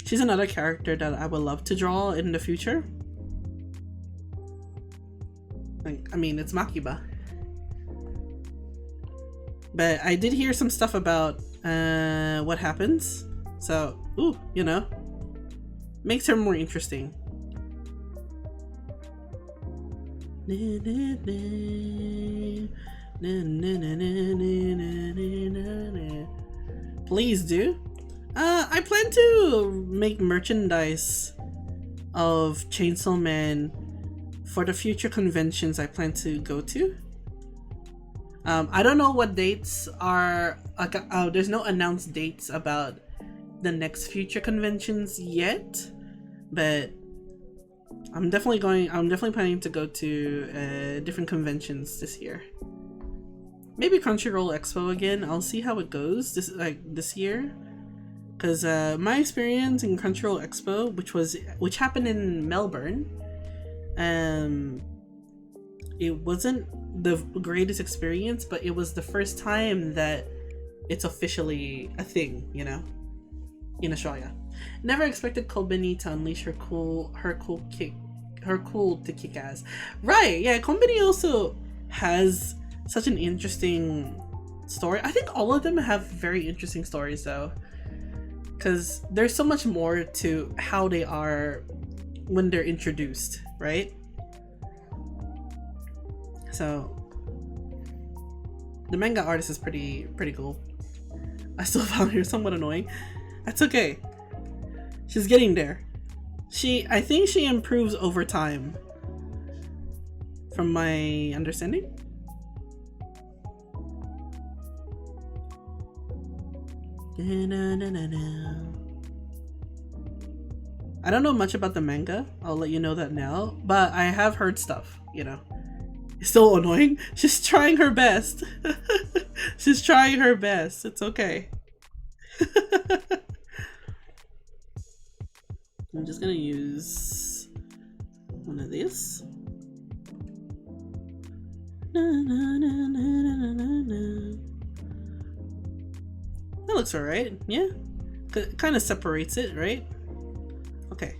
She's another character that I would love to draw in the future. Like, I mean, it's Makima. But I did hear some stuff about what happens. So, ooh, you know, makes her more interesting. Please do. I plan to make merchandise of Chainsaw Man for the future conventions I plan to go to. I don't know what dates are. There's no announced dates about the next future conventions yet, but I'm definitely planning to go to different conventions this year. Maybe Crunchyroll Expo again. I'll see how it goes this year, because my experience in Crunchyroll Expo, which happened in Melbourne, it wasn't the greatest experience, but it was the first time that it's officially a thing, you know, in Australia. Never expected Konbini to unleash her cool to kick ass. Right, yeah, Konbini also has such an interesting story. I think all of them have very interesting stories though, because there's so much more to how they are when they're introduced, right? So the manga artist is pretty cool. I still found her somewhat annoying. That's okay. She's getting there. I think she improves over time, from my understanding. I don't know much about the manga. I'll let you know that now, but I have heard stuff, you know. It's still annoying. She's trying her best. She's trying her best. It's okay. I'm just gonna use one of these. That looks alright. Yeah. Kind of separates it, right? Okay.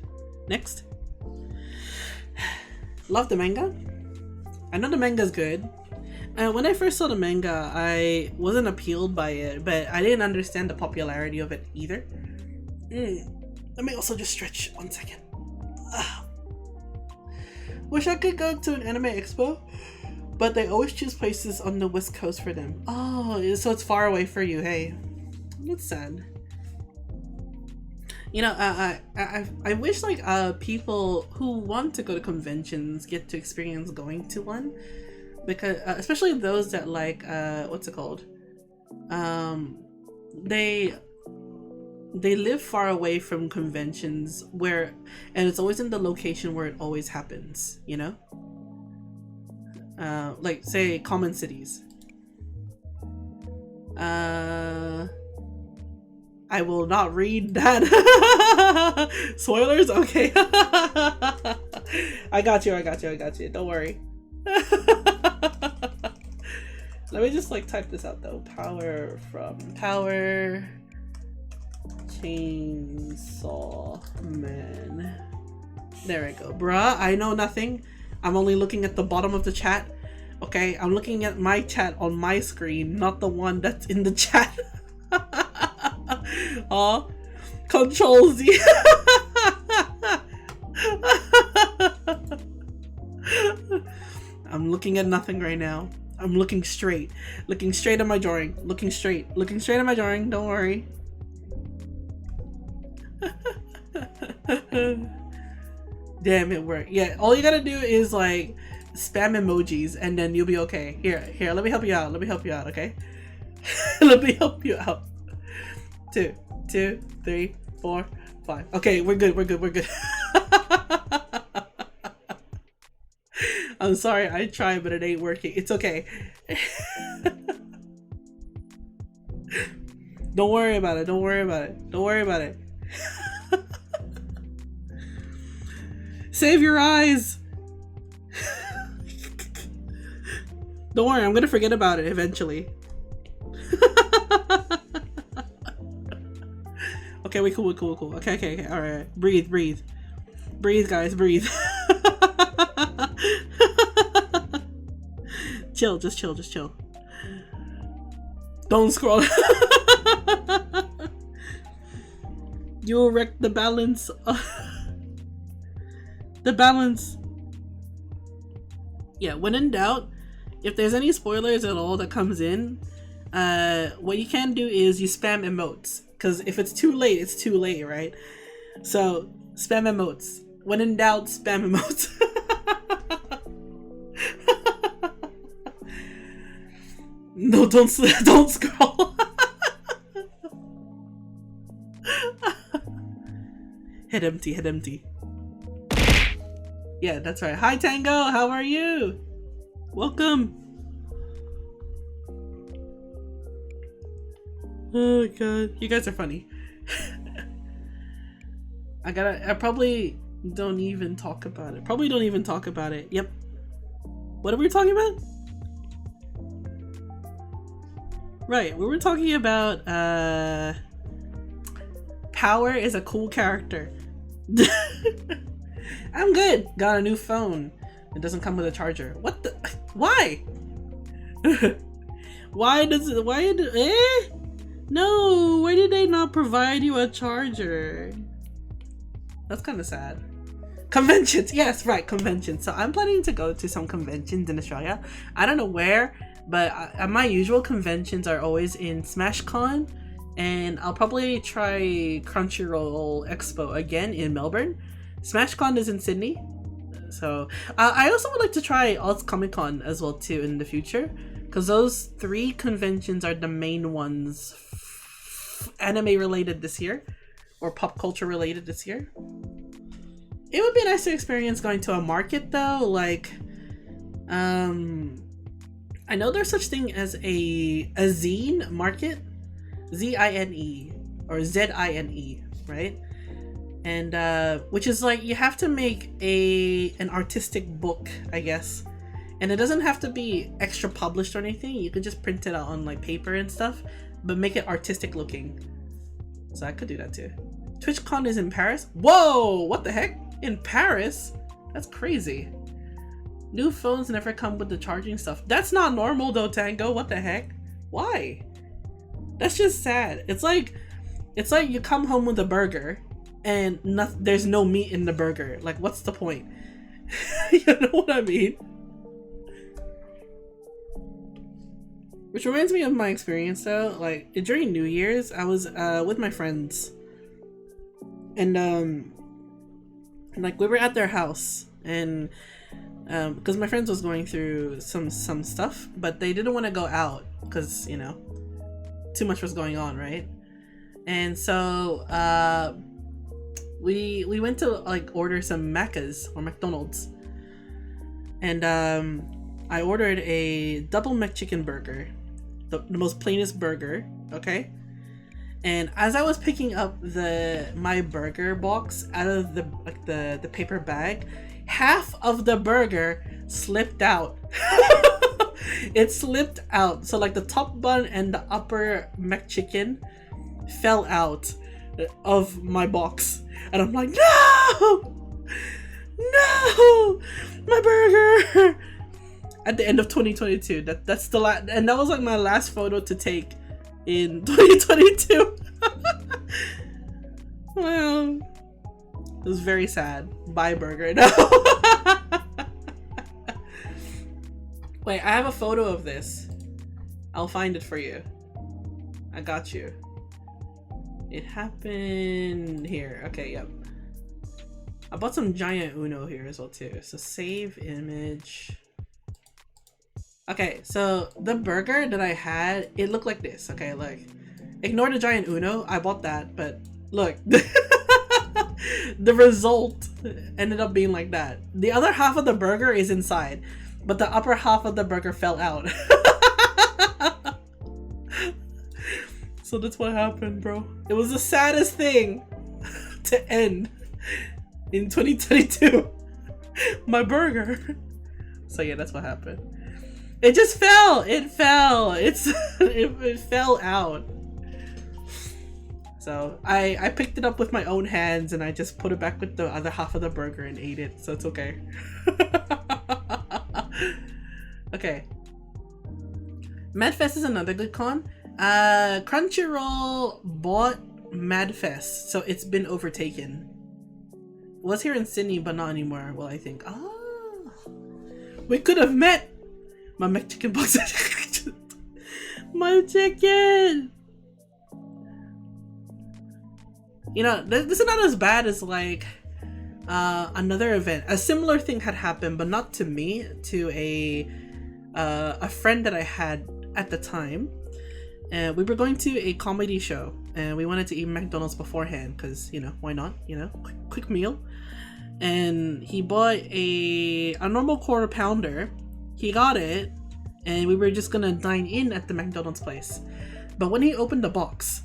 Next. Love the manga. I know the manga's good. When I first saw the manga, I wasn't appealed by it, but I didn't understand the popularity of it either. Let me also just stretch 1 second. Wish I could go to an anime expo, but they always choose places on the West Coast for them. Oh, so it's far away for you. Hey, that's sad. You know, I wish like people who want to go to conventions get to experience going to one, because especially those that like what's it called? They live far away from conventions and it's always in the location where it always happens, you know? Like say common cities. I will not read that. Spoilers? Okay. I got you. Don't worry. Let me just like type this out though. Power Chainsaw Man. There we go. Bruh, I know nothing. I'm only looking at the bottom of the chat. Okay, I'm looking at my chat on my screen, not the one that's in the chat. Control Z. I'm looking at nothing right now. I'm looking straight at my drawing. Looking straight at my drawing. Don't worry. Damn, it worked. Yeah, all you gotta do is like spam emojis and then you'll be okay. Here, let me help you out. Okay? Let me help you out. 2, 3, 4, 5. Okay, we're good. I'm sorry, I tried, but it ain't working. It's okay. Don't worry about it. Save your eyes. Don't worry, I'm gonna forget about it eventually. Okay, we cool. Okay. All right. Breathe, guys. Breathe. Chill. Just chill. Don't scroll. You'll wreck the balance. The balance. Yeah, when in doubt, if there's any spoilers at all that comes in, what you can do is you spam emotes. Because if it's too late, it's too late, right? So, spam emotes. When in doubt, spam emotes. No, don't scroll. Head empty. Yeah, that's right. Hi, Tango. How are you? Welcome. Oh god, you guys are funny. I probably don't even talk about it. Yep. What are we talking about? Right, we were talking about Power is a cool character. I'm good. Got a new phone. It doesn't come with a charger. What the? Why? No, why did they not provide you a charger? That's kind of sad. Conventions, yes, right, conventions. So I'm planning to go to some conventions in Australia. I don't know where, but my usual conventions are always in SmashCon, and I'll probably try Crunchyroll Expo again in Melbourne. SmashCon is in Sydney, so I also would like to try Alt Comic Con as well too in the future, because those 3 conventions are the main ones anime related this year, or pop culture related this year. It would be nice to experience going to a market though, like I know there's such thing as a zine market, Z-I-N-E or Z-I-N-E, right? And which is like you have to make an artistic book, I guess, and it doesn't have to be extra published or anything. You can just print it out on like paper and stuff, but make it artistic looking. So I could do that too. TwitchCon is in Paris. Whoa, what the heck? In Paris? That's crazy. New phones never come with the charging stuff. That's not normal though, Tango. What the heck? Why? That's just sad. It's like you come home with a burger and there's no meat in the burger. Like, what's the point? You know what I mean? Which reminds me of my experience though. Like, during New Year's, I was with my friends, and like we were at their house, and because my friends was going through some stuff, but they didn't want to go out because, you know, too much was going on, right? And so we went to like order some Macca's or McDonald's, and I ordered a double McChicken burger, the most plainest burger, okay? And as I was picking up my burger box out of the paper bag, half of the burger slipped out. It slipped out. So like the top bun and the upper McChicken fell out of my box. And I'm like, no! No! My burger! At the end of 2022. That's the last, and that was like my last photo to take in 2022. Well, it was very sad. Bye, burger. No. Wait, I have a photo of this. I'll find it for you. I got you. It happened here. Okay, yep. I bought some giant Uno here as well too. So save image. Okay, so the burger that I had, it looked like this. Okay, like, ignore the giant Uno. I bought that, but look. The result ended up being like that. The other half of the burger is inside, but the upper half of the burger fell out. So that's what happened, bro. It was the saddest thing to end in 2022. My burger. So yeah, that's what happened. It just fell. It fell. It fell out. So I picked it up with my own hands and I just put it back with the other half of the burger and ate it. So it's okay. Okay. Madfest is another good con. Crunchyroll bought Madfest, so it's been overtaken. It was here in Sydney, but not anymore. Well, I think. Oh, we could have met. My McChicken box. My chicken. You know, this is not as bad as like another event. A similar thing had happened, but not to me, to a friend that I had at the time. And we were going to a comedy show, and we wanted to eat McDonald's beforehand because, you know, why not? You know, quick meal. And he bought a normal quarter pounder. He got it, and we were just gonna dine in at the McDonald's place. But when he opened the box,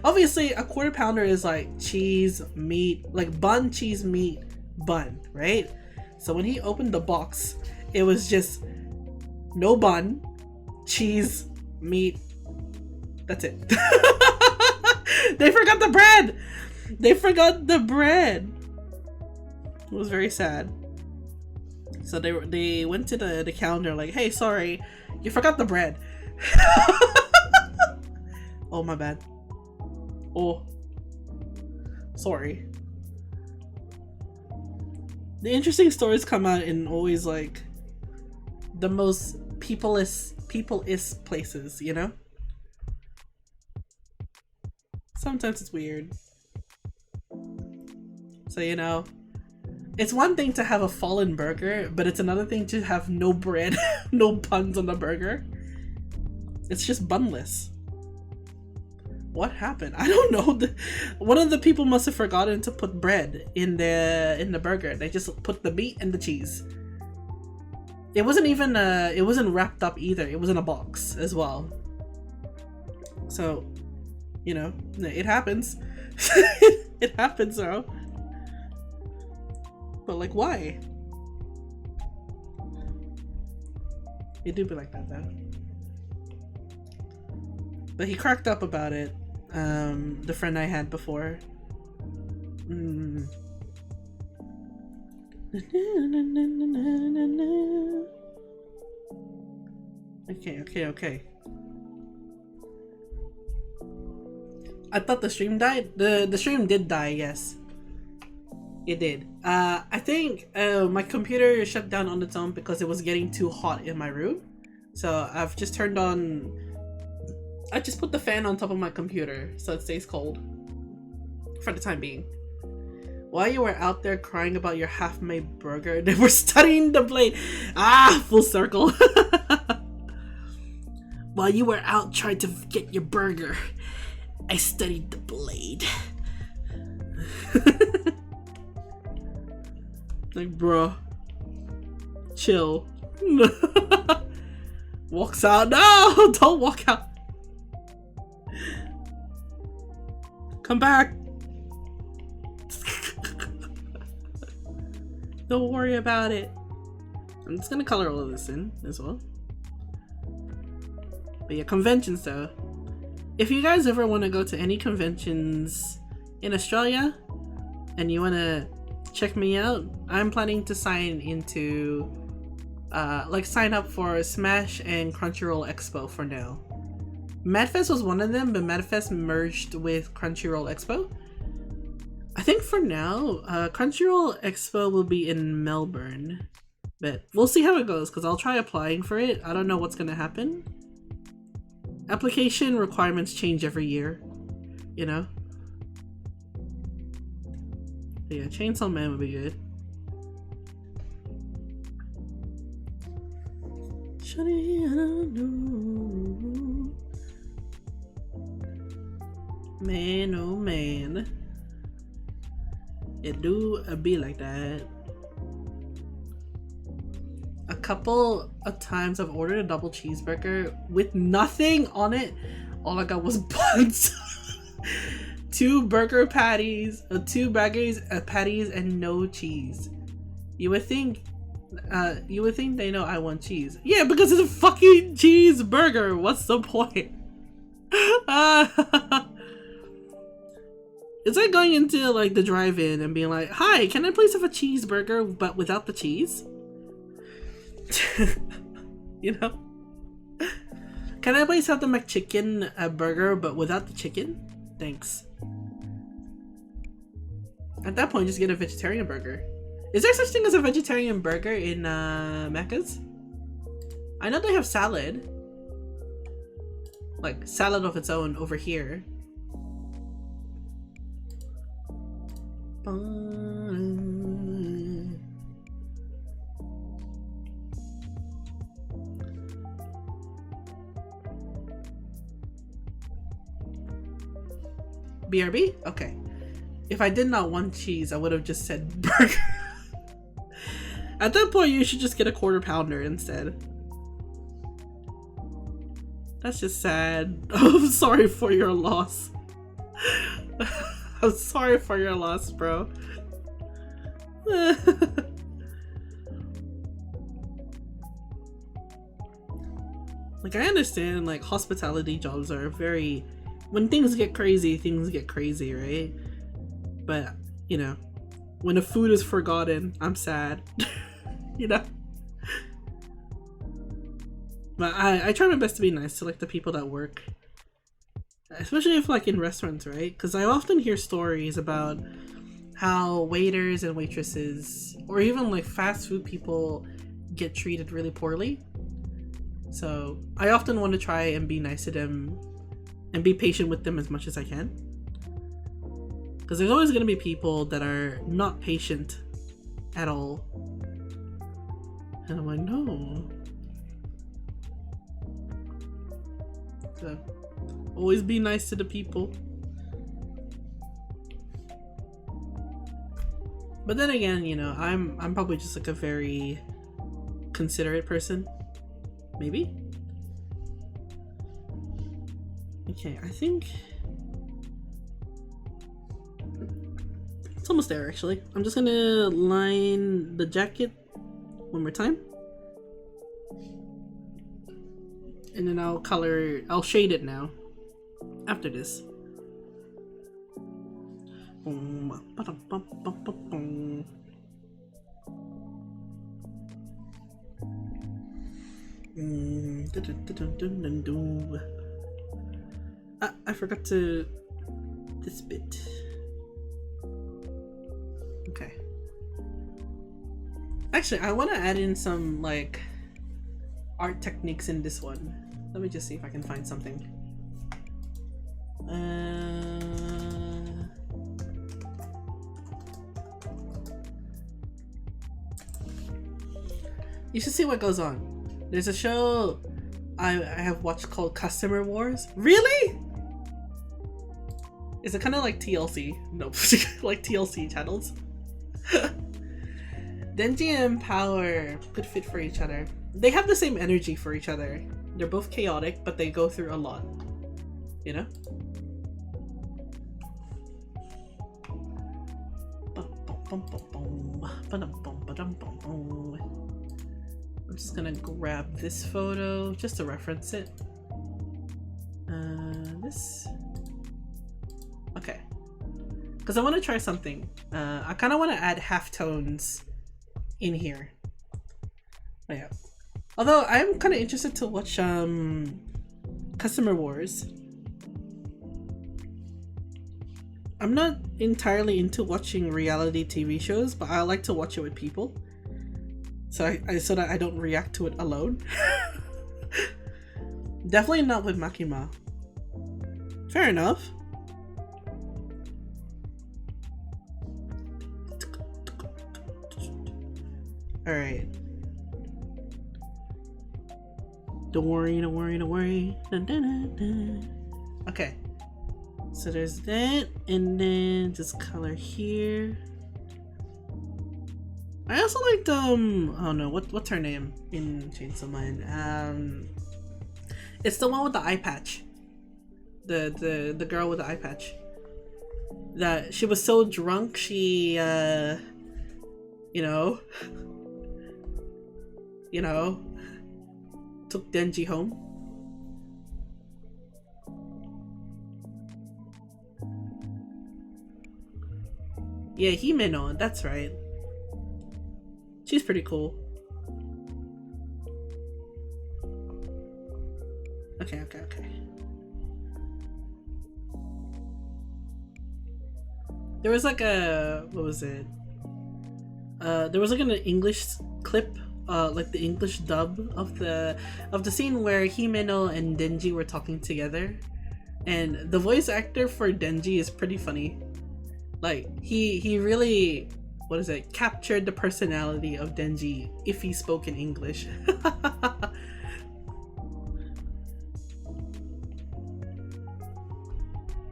obviously a quarter pounder is like cheese, meat, like bun, cheese, meat, bun, right? So when he opened the box, it was just no bun, cheese, meat. That's it. They forgot the bread. They forgot the bread. It was very sad. So they went to the counter like, hey, sorry, you forgot the bread. Oh, my bad. Oh, sorry. The interesting stories come out in always like the most people-ist places, you know? Sometimes it's weird. So, you know, it's one thing to have a fallen burger, but it's another thing to have no bread, no buns on the burger. It's just bunless. What happened? I don't know. One of the people must have forgotten to put bread in the burger. They just put the meat and the cheese. It wasn't even it wasn't wrapped up either. It was in a box as well. So, you know, it happens. It happens, though. But like, why? It do be like that, though. But he cracked up about it. The friend I had before. Okay. I thought the stream died. The stream did die, yes. It did. I think my computer shut down on its own because it was getting too hot in my room. So I've just turned on... I just put the fan on top of my computer so it stays cold. For the time being. While you were out there crying about your half-made burger, they were studying the blade. Ah, full circle. While you were out trying to get your burger, I studied the blade. Like, bro, chill. Walks out. No, don't walk out. Come back. Don't worry about it. I'm just gonna color all of this in as well. But yeah, conventions though. If you guys ever want to go to any conventions in Australia and you want to check me out, I'm planning to sign into sign up for Smash and Crunchyroll Expo for now. Madfest was one of them, but Madfest merged with Crunchyroll Expo. I think for now, Crunchyroll Expo will be in Melbourne, but we'll see how it goes because I'll try applying for it. I don't know what's gonna happen. Application requirements change every year, you know? But yeah, Chainsaw Man would be good. Shawty, I don't know. Man, oh man. It do be like that. A couple of times I've ordered a double cheeseburger with nothing on it. All I got was buns. 2 burger patties, 2 burgers, patties, and no cheese. You would think they know I want cheese. Yeah, because it's a fucking cheeseburger. What's the point? It's like going into like the drive-in and being like, "Hi, can I please have a cheeseburger but without the cheese?" You know? Can I please have the McChicken burger but without the chicken? Thanks. At that point, just get a vegetarian burger. Is there such thing as a vegetarian burger in Macca's? I know they have salad. Like salad of its own over here. BRB? Okay. If I did not want cheese, I would have just said burger. At that point, you should just get a quarter pounder instead. That's just sad. I'm sorry for your loss. I'm sorry for your loss, bro. Like, I understand, like, hospitality jobs are very... When things get crazy, right? But, you know, when the food is forgotten, I'm sad. You know? But I try my best to be nice to, like, the people that work. Especially if, like, in restaurants, right? Because I often hear stories about how waiters and waitresses, or even, like, fast food people get treated really poorly. So, I often want to try and be nice to them and be patient with them as much as I can. Because there's always going to be people that are not patient at all. And I'm like, no. So, always be nice to the people. But then again, you know, I'm probably just like a very considerate person. Maybe? Okay, I think it's almost there actually. I'm just gonna line the jacket one more time. And then I'll shade it now. after this. I forgot to this bit. Okay. Actually, I want to add in some like art techniques in this one. Let me just see if I can find something. You should see what goes on. There's a show I have watched called Customer Wars. Really? Is it kind of like TLC? Nope. Like TLC channels. Denji and Power could fit for each other. They have the same energy for each other. They're both chaotic, but they go through a lot. You know? I'm just gonna grab this photo just to reference it. This. Okay. Because I want to try something. I kind of want to add halftones in here. Oh, yeah. Although I'm kind of interested to watch Customer Wars. I'm not entirely into watching reality TV shows, but I like to watch it with people. So so that I don't react to it alone. Definitely not with Makima. Fair enough. Alright. Don't worry, don't worry, don't worry. Dun, dun, dun, dun. Okay. So there's that, and then just color here. I also liked oh no, what's her name in Chainsaw Man? It's the one with the eye patch. The girl with the eye patch. That she was so drunk she you know took Denji home. Yeah, Himeno, that's right. She's pretty cool. Okay. There was like a, what was it? There was like an English clip, like the English dub of the scene where Himeno and Denji were talking together, and the voice actor for Denji is pretty funny. Like he really, what is it, captured the personality of Denji if he spoke in English.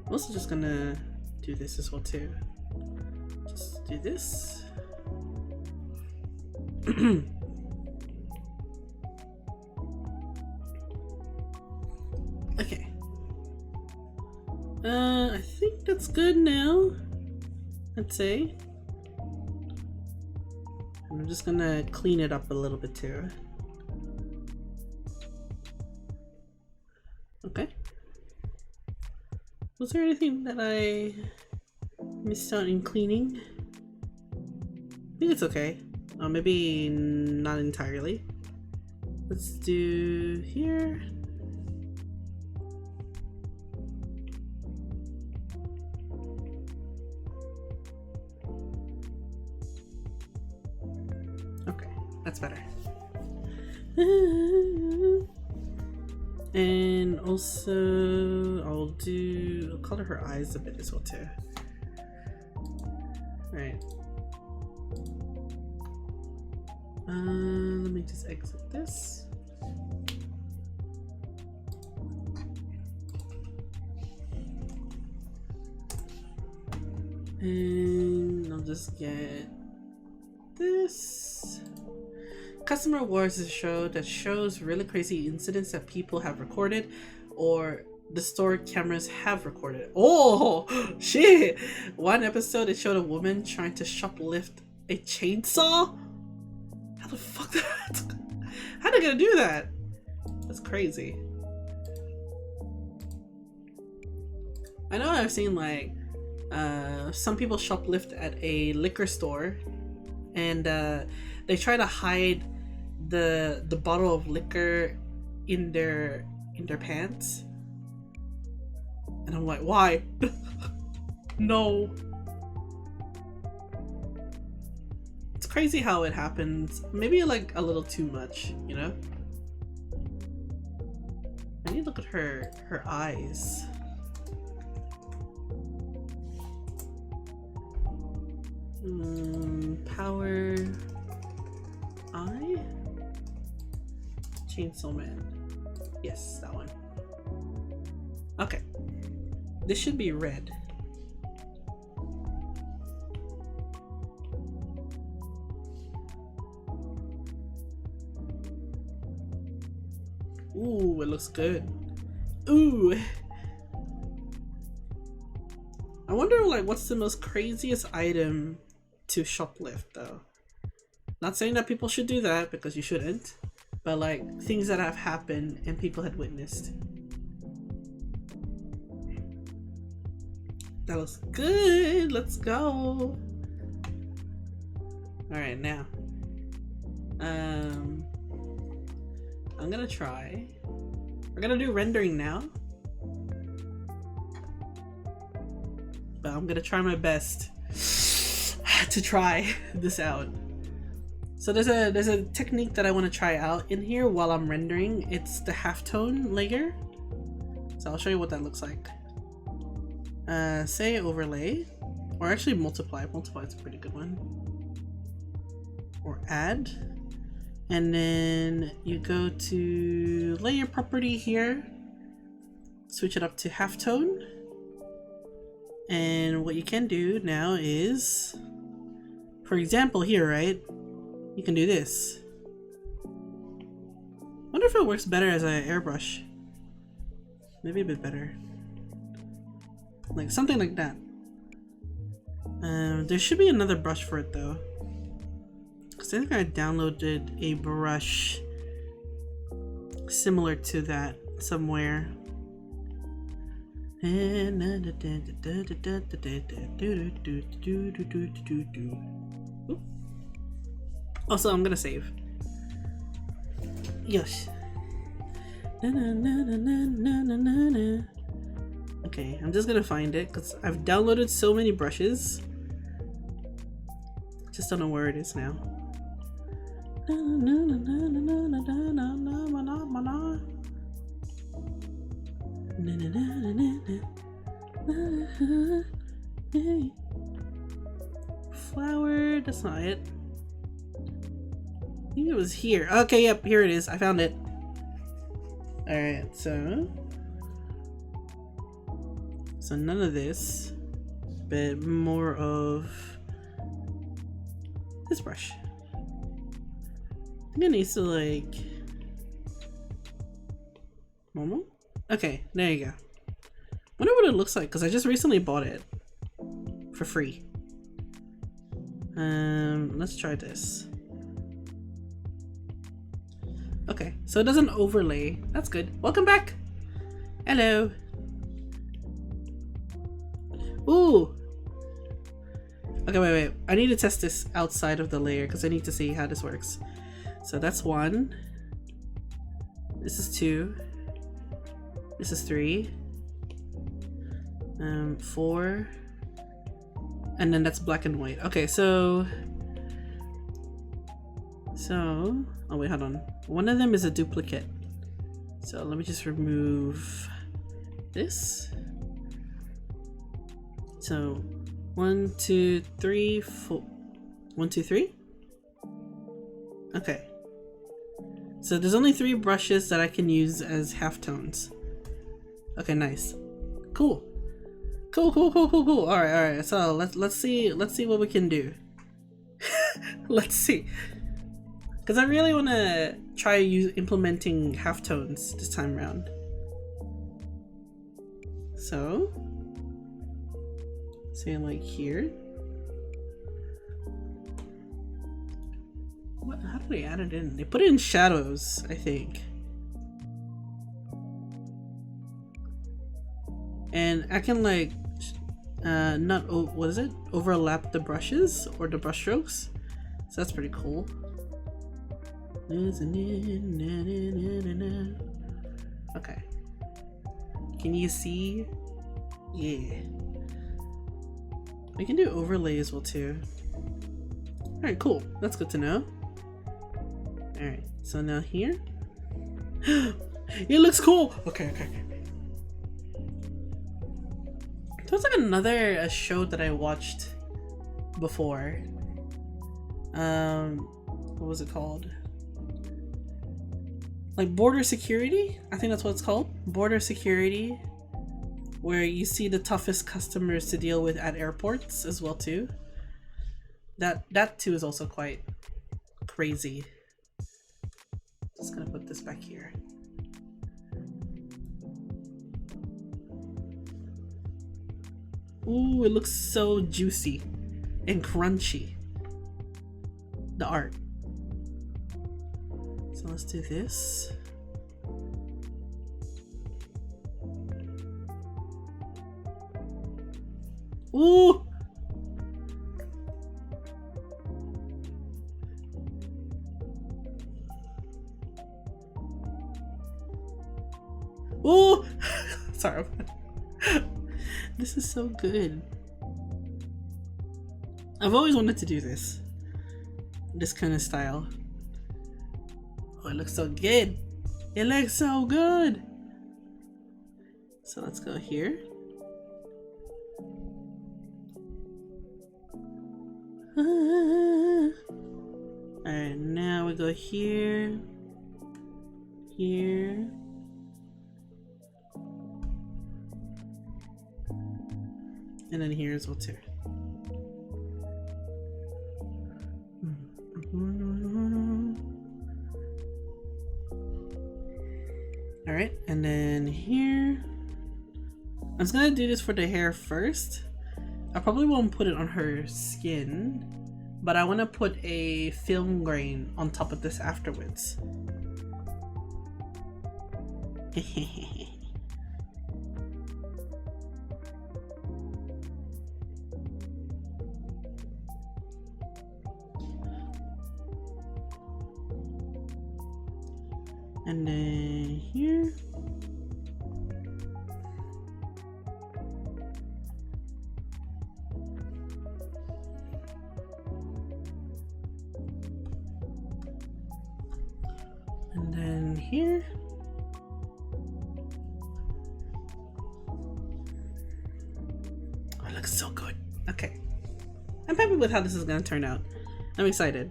I'm also just gonna do this as well too. Just do this. Okay. I think that's good now. I'd say. I'm just gonna clean it up a little bit too. Okay. Was there anything that I missed out in cleaning? I think it's okay. Maybe not entirely. Let's do here. Okay, that's better. And also I'll color her eyes a bit as well too. Alright. Let me just exit this. And I'll just get this. Customer Wars is a show that shows really crazy incidents that people have recorded or the store cameras have recorded. Oh shit! One episode it showed a woman trying to shoplift a chainsaw. How the fuck that? How they gonna do that? That's crazy. I know I've seen like some people shoplift at a liquor store, and they try to hide the bottle of liquor in their pants, and I'm like, why? No. It's crazy how it happens. Maybe like a little too much, you know? I need to look at her eyes. Power eye? Chainsaw Man. Yes, that one. Okay. This should be red. Ooh, it looks good. Ooh. I wonder like what's the most craziest item to shoplift though. Not saying that people should do that because you shouldn't, but like things that have happened and people had witnessed. That looks good. Let's go. All right, now. I'm gonna try. We're gonna do rendering now, but I'm gonna try my best to try this out. So there's a technique that I want to try out in here while I'm rendering. It's the halftone layer. So I'll show you what that looks like. Say overlay, or actually multiply. Multiply is a pretty good one. Or add, and then you go to layer property here, switch it up to halftone, and what you can do now is, for example here, right, you can do this. Wonder if it works better as an airbrush. Maybe a bit better, like something like that. There should be another brush for it though, because I think I downloaded a brush similar to that somewhere. Also, I'm gonna save. Yes. Okay, I'm just gonna find it because I've downloaded so many brushes. Just don't know where it is now. Flower, that's not it. I think it was here. Okay, yep, here it is. I found it. Alright, so none of this, but more of this brush. I'm gonna need to like normal. Okay, there you go. Wonder what it looks like because I just recently bought it for free. Let's try this. Okay, so it doesn't overlay. That's good. Welcome back. Hello. Ooh. Okay, wait. I need to test this outside of the layer because I need to see how this works. So that's 1. This is 2. This is 3. 4. And then that's black and white. Okay, so oh wait, hold on. One of them is a duplicate. So let me just remove this. So 1, 2, 3, 4. 1, 2, 3. Okay. So there's only 3 brushes that I can use as halftones. Okay, nice. Cool. Cool. All right. So let's see what we can do. Let's see. Because I really want to try implementing halftones this time around. So, say like here. What? How do they add it in? They put it in shadows, I think. and I can like not what is it, overlap the brushes or the brush strokes, so that's pretty cool. Okay, can you see? Yeah, we can do overlay as well too. All right, cool, that's good to know. All right, so now here it looks cool. Okay. There was like another show that I watched before. What was it called? Like Border Security? I think that's what it's called. Border Security, where you see the toughest customers to deal with at airports as well too. That too is also quite crazy. Just gonna put this back here. Ooh, it looks so juicy and crunchy. The art. So let's do this. Ooh! Ooh! Sorry. This is so good. I've always wanted to do this kind of style. Oh, it looks so good. It looks so good. So let's go here. Alright, now we go here, here, and then here as well too. Alright, and then here. I'm just gonna do this for the hair first. I probably won't put it on her skin, but I want to put a film grain on top of this afterwards. And then here. And then here. Oh, it looks so good. Okay. I'm happy with how this is gonna turn out. I'm excited.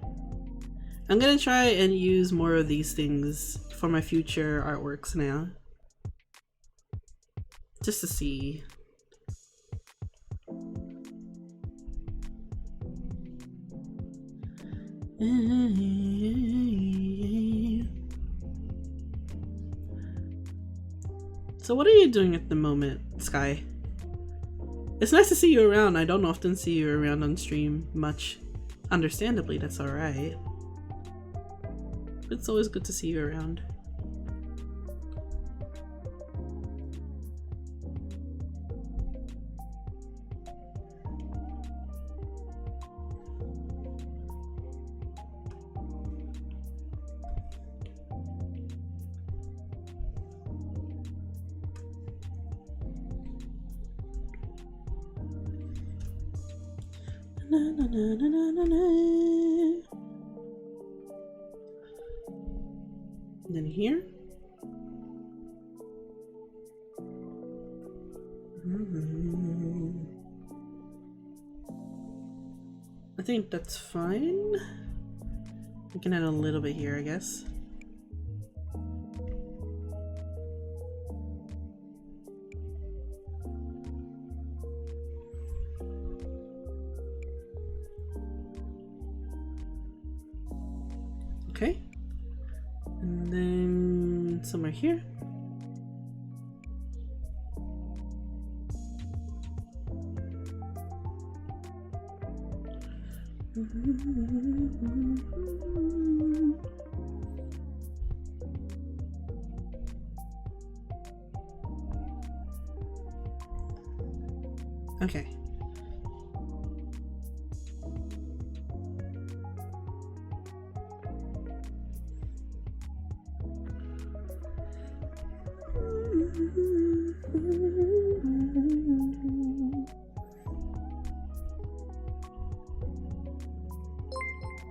I'm gonna try and use more of these things for my future artworks now. Just to see. So what are you doing at the moment, Sky? It's nice to see you around. I don't often see you around on stream much. Understandably, that's alright. It's always good to see you around. Na, na, na, na, na, na. And then here. I think that's fine. We can add a little bit here, I guess. Okay. And then somewhere here. Okay.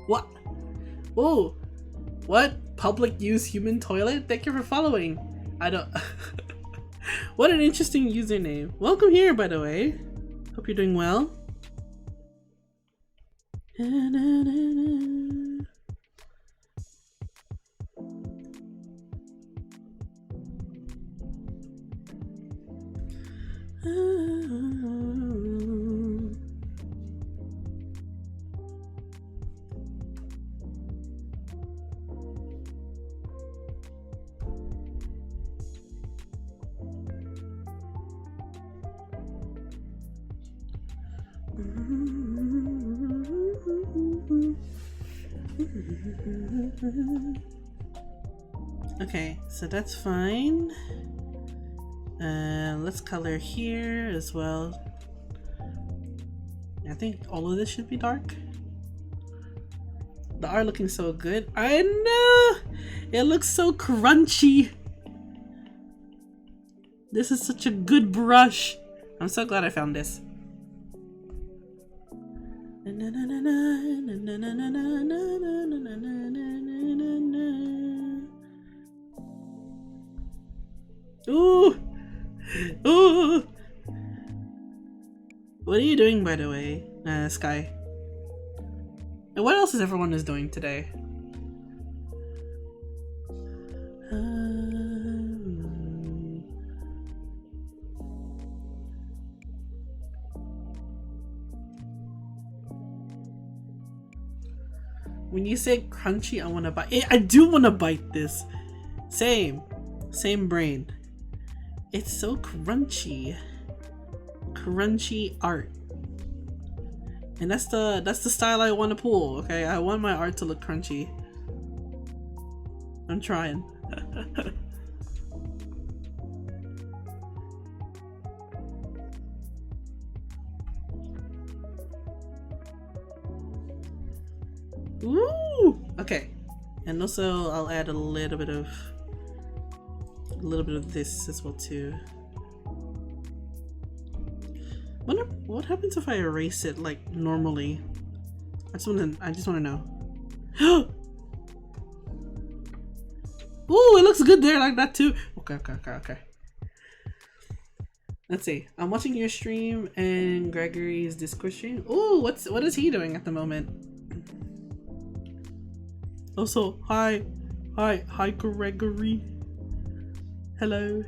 What? Oh, what? Public use human toilet? Thank you for following. I don't. What an interesting username. Welcome here, by the way. Hope you're doing well. Okay, so that's fine. Let's color here as well. I think all of this should be dark. The art looking so good. I know! It looks so crunchy. This is such a good brush. I'm so glad I found this. Ooh! Ooh! What are you doing, by the way, Sky? And what else is everyone doing today? When you say crunchy, I want to bite. I do want to bite this. Same brain. It's so crunchy. Crunchy art. And that's the style I want to pull, okay? I want my art to look crunchy. I'm trying. Woo! Okay. And also I'll add a little bit of this as well too. Wonder what happens if I erase it like normally. I just wanna know. Ooh, it looks good there like that too. Okay. Let's see. I'm watching your stream and Gregory's Discord stream. Ooh, what is he doing at the moment? Also, hi Gregory. Hello.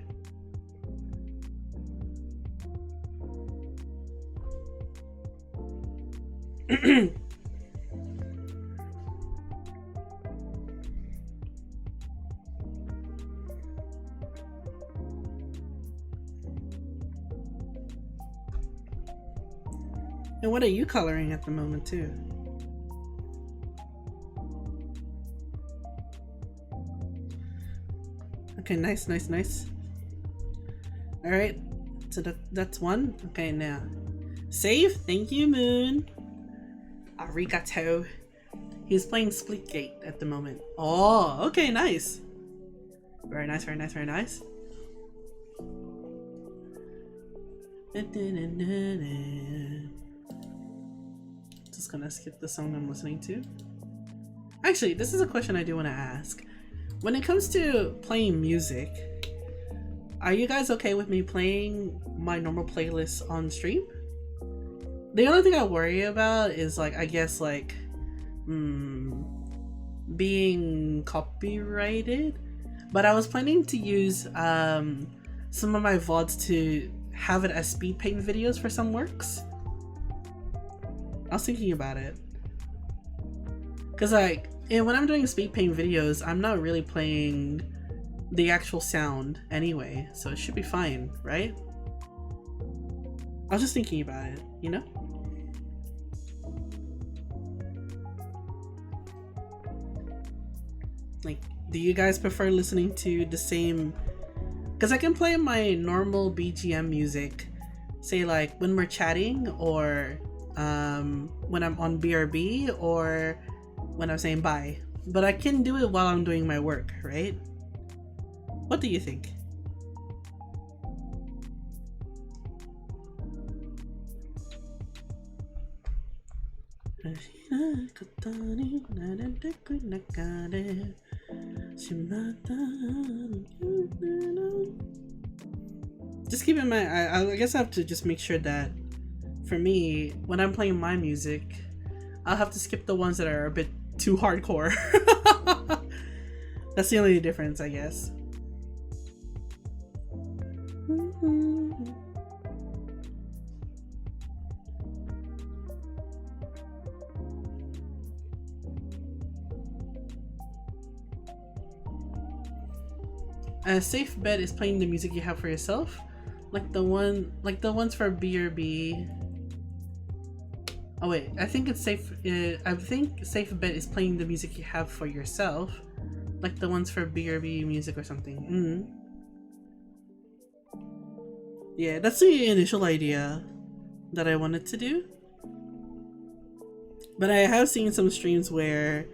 And what are you coloring at the moment too? Okay, nice. Alright, so that's one. Okay, now. Save! Thank you, Moon! Arigato. He's playing Splitgate at the moment. Oh, okay, nice. Very nice. Just gonna skip the song I'm listening to. Actually, this is a question I do want to ask. When it comes to playing music, are you guys okay with me playing my normal playlist on stream? The only thing I worry about is like, I guess like, being copyrighted. But I was planning to use some of my VODs to have it as speed paint videos for some works. I was thinking about it. Cause like, and when I'm doing speed paint videos, I'm not really playing the actual sound anyway, so it should be fine, right? I was just thinking about it, you know? Like, do you guys prefer listening to the same? Because I can play my normal BGM music say like when we're chatting, or when I'm on BRB, or when I'm saying bye. But I can do it while I'm doing my work, right? What do you think? Just keep in mind, I guess I have to just make sure that for me, when I'm playing my music, I'll have to skip the ones that are a bit too hardcore. That's the only difference, I guess. A safe bet is playing the music you have for yourself, like the ones for BRB. Oh wait, I think it's safe. I think safe bet is playing the music you have for yourself, like the ones for BRB music or something. Yeah, that's the initial idea that I wanted to do. But I have seen some streams where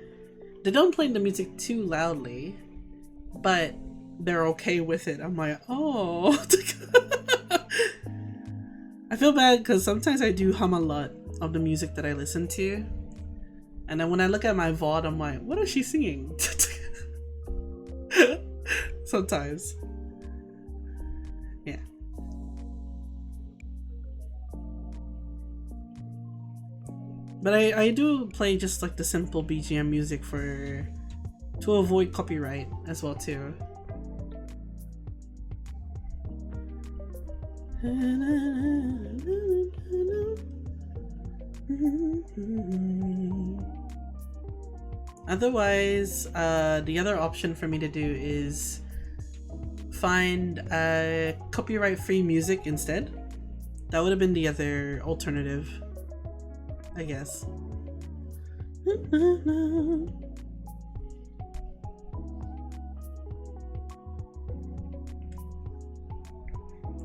they don't play the music too loudly, but they're okay with it. I'm like, oh. I feel bad because sometimes I do hum a lot of the music that I listen to, and then when I look at my VOD, I'm like, what is she singing? Sometimes. Yeah. But I do play just like the simple BGM music to avoid copyright as well too. Otherwise, the other option for me to do is find copyright-free music instead. That would have been the other alternative, I guess.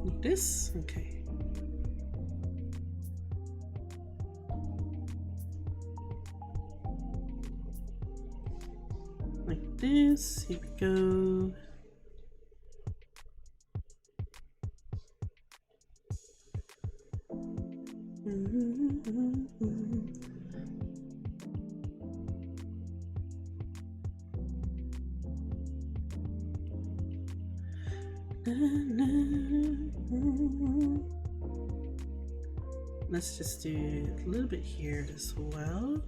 Like this? Okay. Like this. Here we go. Let's just do a little bit here as well.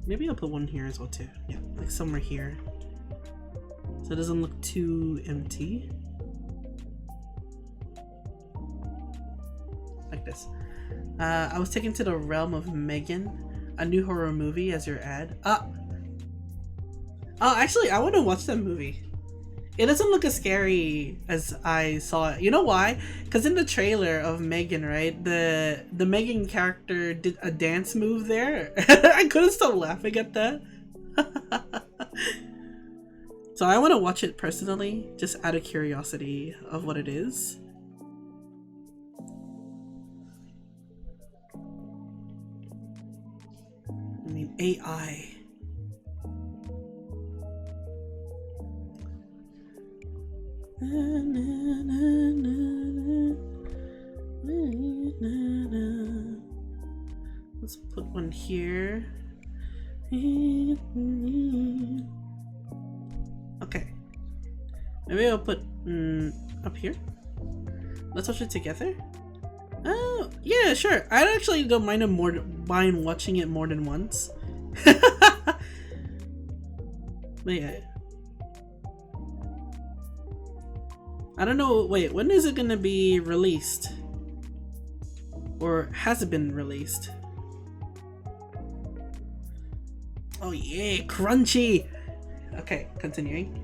Maybe I'll put one here as well too. Yeah, like somewhere here, so it doesn't look too empty. Like this. I was taken to the realm of Megan, a new horror movie as your ad. Oh, actually, I want to watch that movie. It doesn't look as scary as I saw it. You know why? Because in the trailer of Megan, right, the Megan character did a dance move there. I couldn't stop laughing at that. So I want to watch it personally, just out of curiosity of what it is. I mean, AI. Let's put one here. Okay. Maybe I'll put up here. Let's watch it together. Oh, yeah, sure. I actually don't mind watching it more than once. But yeah. I don't know, wait, when is it gonna be released? Or has it been released? Oh yeah, crunchy! Okay, continuing.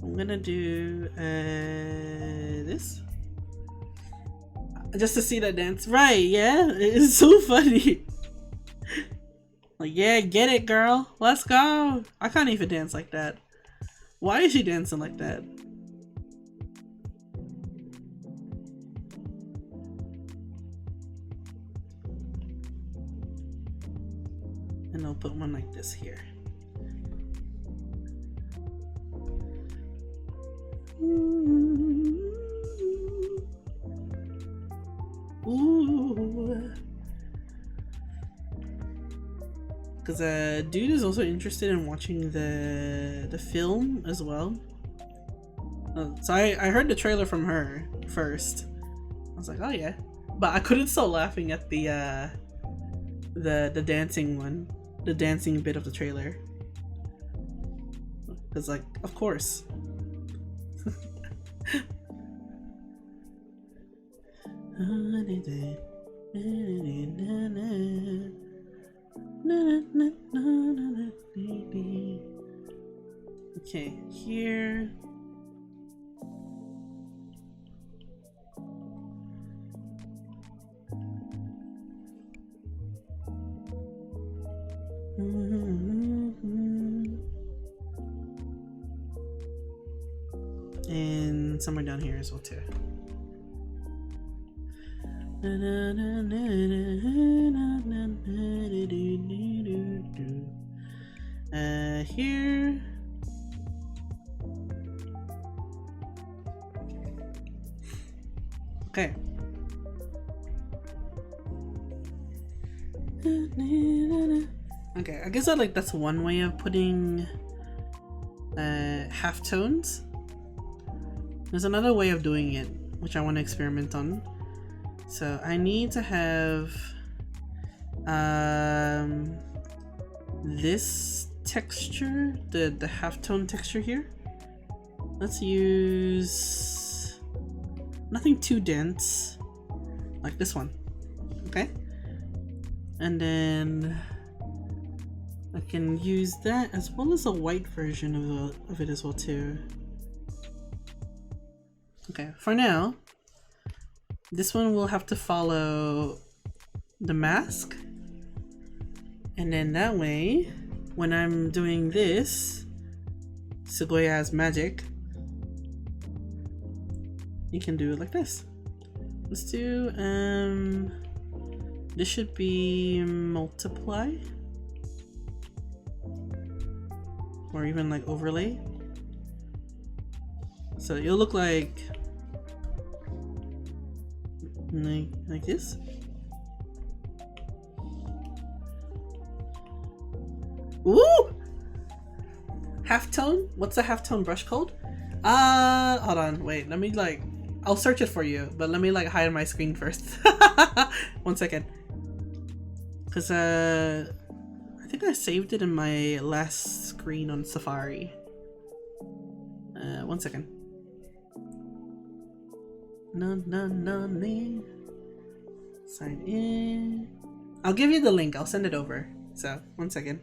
I'm gonna do this. Just to see that dance. Right, yeah? It's so funny. Like, yeah, get it, girl. Let's go. I can't even dance like that. Why is she dancing like that? And I'll put one like this here. Ooh. Because dude is also interested in watching the film as well. So I heard the trailer from her first. I was like, oh yeah, but I couldn't stop laughing at the dancing one, the dancing bit of the trailer. Because like, of course. Okay, here. And somewhere down here as well too. Here. Okay. Okay, I guess that's one way of putting half tones. There's another way of doing it, which I want to experiment on. So I need to have this texture, the halftone texture here. Let's use nothing too dense, like this one. Okay, and then I can use that as well as a white version of it as well too. Okay, for now, this one will have to follow the mask, and then that way, when I'm doing this, Sugoya's magic, you can do it like this. Let's do, this should be multiply, or even like overlay. So it'll look like this. Ooh! Halftone? What's the halftone brush called? Hold on, wait, let me I'll search it for you, but let me hide my screen first. 1 second. Cause I think I saved it in my last screen on Safari. 1 second. No. Sign in. I'll give you the link. I'll send it over. So 1 second.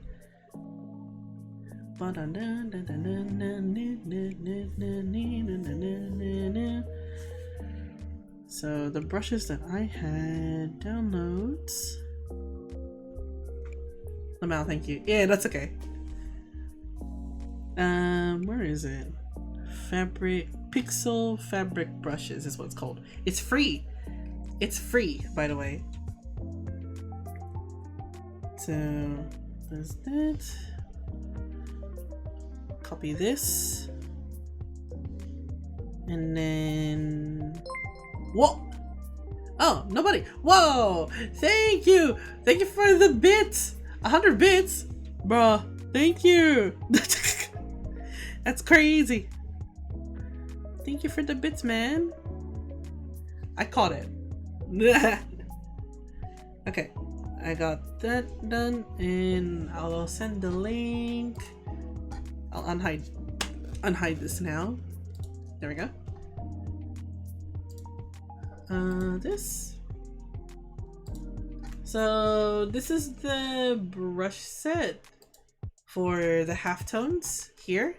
So the brushes that I had, downloads. Lamau, thank you. Yeah, that's okay. Where is it? Pixel fabric brushes is what it's called. It's free. It's free, by the way. So there's that. Copy this. And then whoa! Oh, nobody! Whoa! Thank you! Thank you for the bits! 100 bits! Bruh, thank you! That's crazy! Thank you for the bits, man. I caught it. Okay, I got that done, and I'll send the link. I'll unhide this now. There we go. This. So this is the brush set for the halftones here.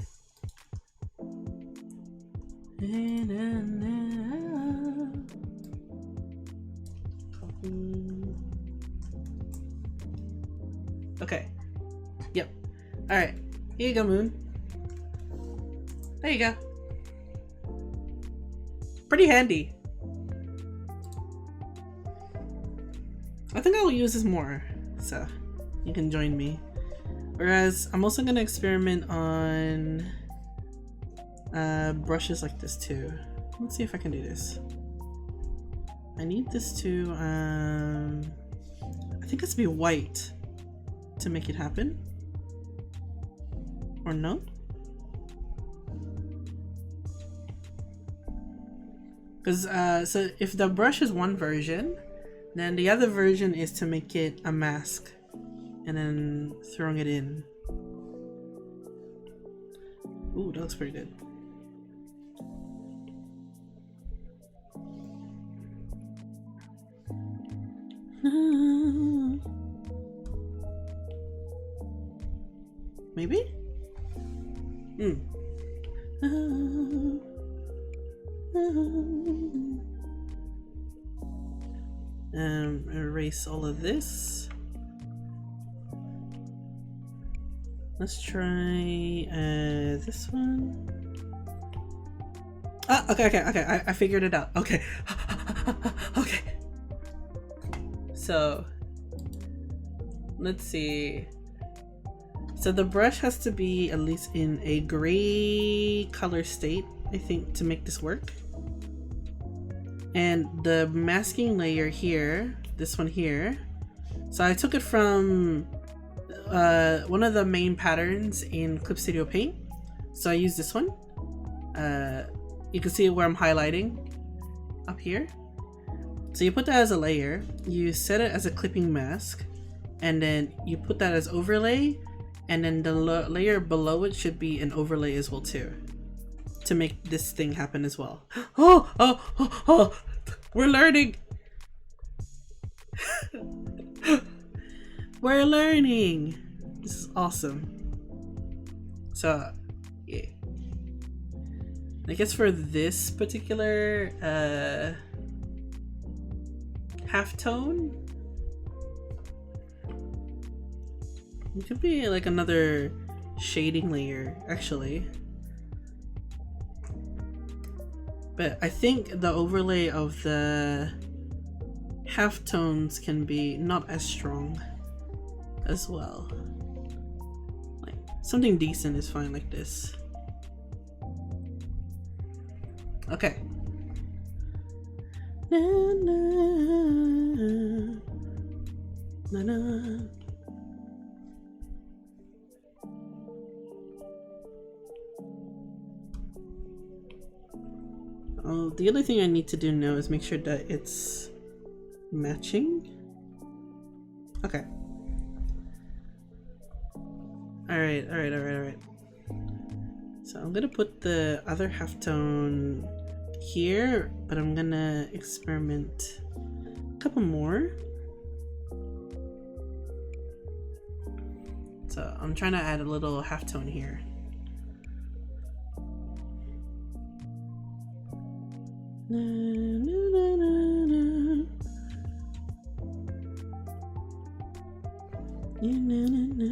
Okay. Yep. Alright. Here you go, Moon. There you go. Pretty handy. I think I'll use this more, so you can join me. Whereas I'm also gonna experiment on brushes like this too. Let's see if I can do this. I need this to I think it has to be white to make it happen. Or no? Because so if the brush is one version, then the other version is to make it a mask and then throwing it in. Ooh, that looks pretty good. Maybe? Erase all of this. Let's try this one. Ah, okay. I figured it out. Okay. Okay. So let's see. So the brush has to be at least in a gray color state, I think, to make this work. And the masking layer here, this one here. So I took it from one of the main patterns in Clip Studio Paint. So I use this one. You can see where I'm highlighting up here. So you put that as a layer, you set it as a clipping mask, and then you put that as overlay, and then the layer below it should be an overlay as well too, to make this thing happen as well. Oh, we're learning. We're learning. This is awesome. So yeah, I guess for this particular halftone, it could be like another shading layer actually, but I think the overlay of the halftones can be not as strong as well. Like something decent is fine like this. Okay. Na, na, na, na. Oh, the other thing I need to do now is make sure that it's matching. Okay. Alright. So I'm gonna put the other halftone here, but I'm gonna experiment a couple more. So I'm trying to add a little halftone here. Na, na, na, na, na. Na, na, na, na,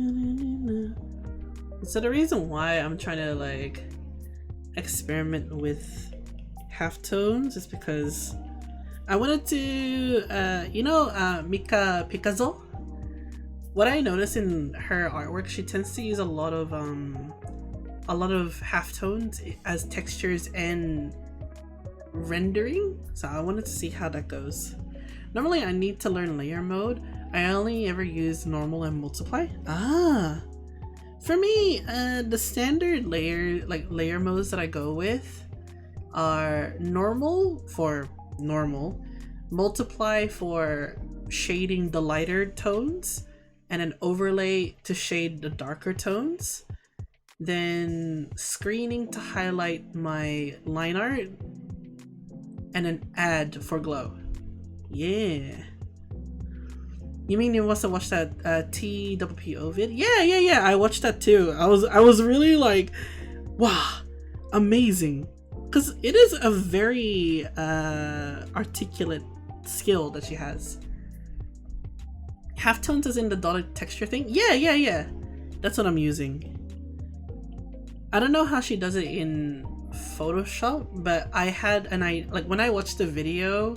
na. So the reason why I'm trying to like experiment with halftones is because I wanted to, Mika Picasso. What I noticed in her artwork, she tends to use a lot of halftones as textures and rendering. So I wanted to see how that goes. Normally I need to learn layer mode. I only ever use normal and multiply. For me, the standard layer modes that I go with are normal for normal, multiply for shading the lighter tones, and an overlay to shade the darker tones, then screening to highlight my line art, and an add for glow. Yeah. You mean you must have watched that TPPO vid? Yeah. I watched that too. I was really like, wow, amazing. Because it is a very articulate skill that she has. Halftones is in the dotted texture thing? Yeah. That's what I'm using. I don't know how she does it in Photoshop, but I had like when I watched the video,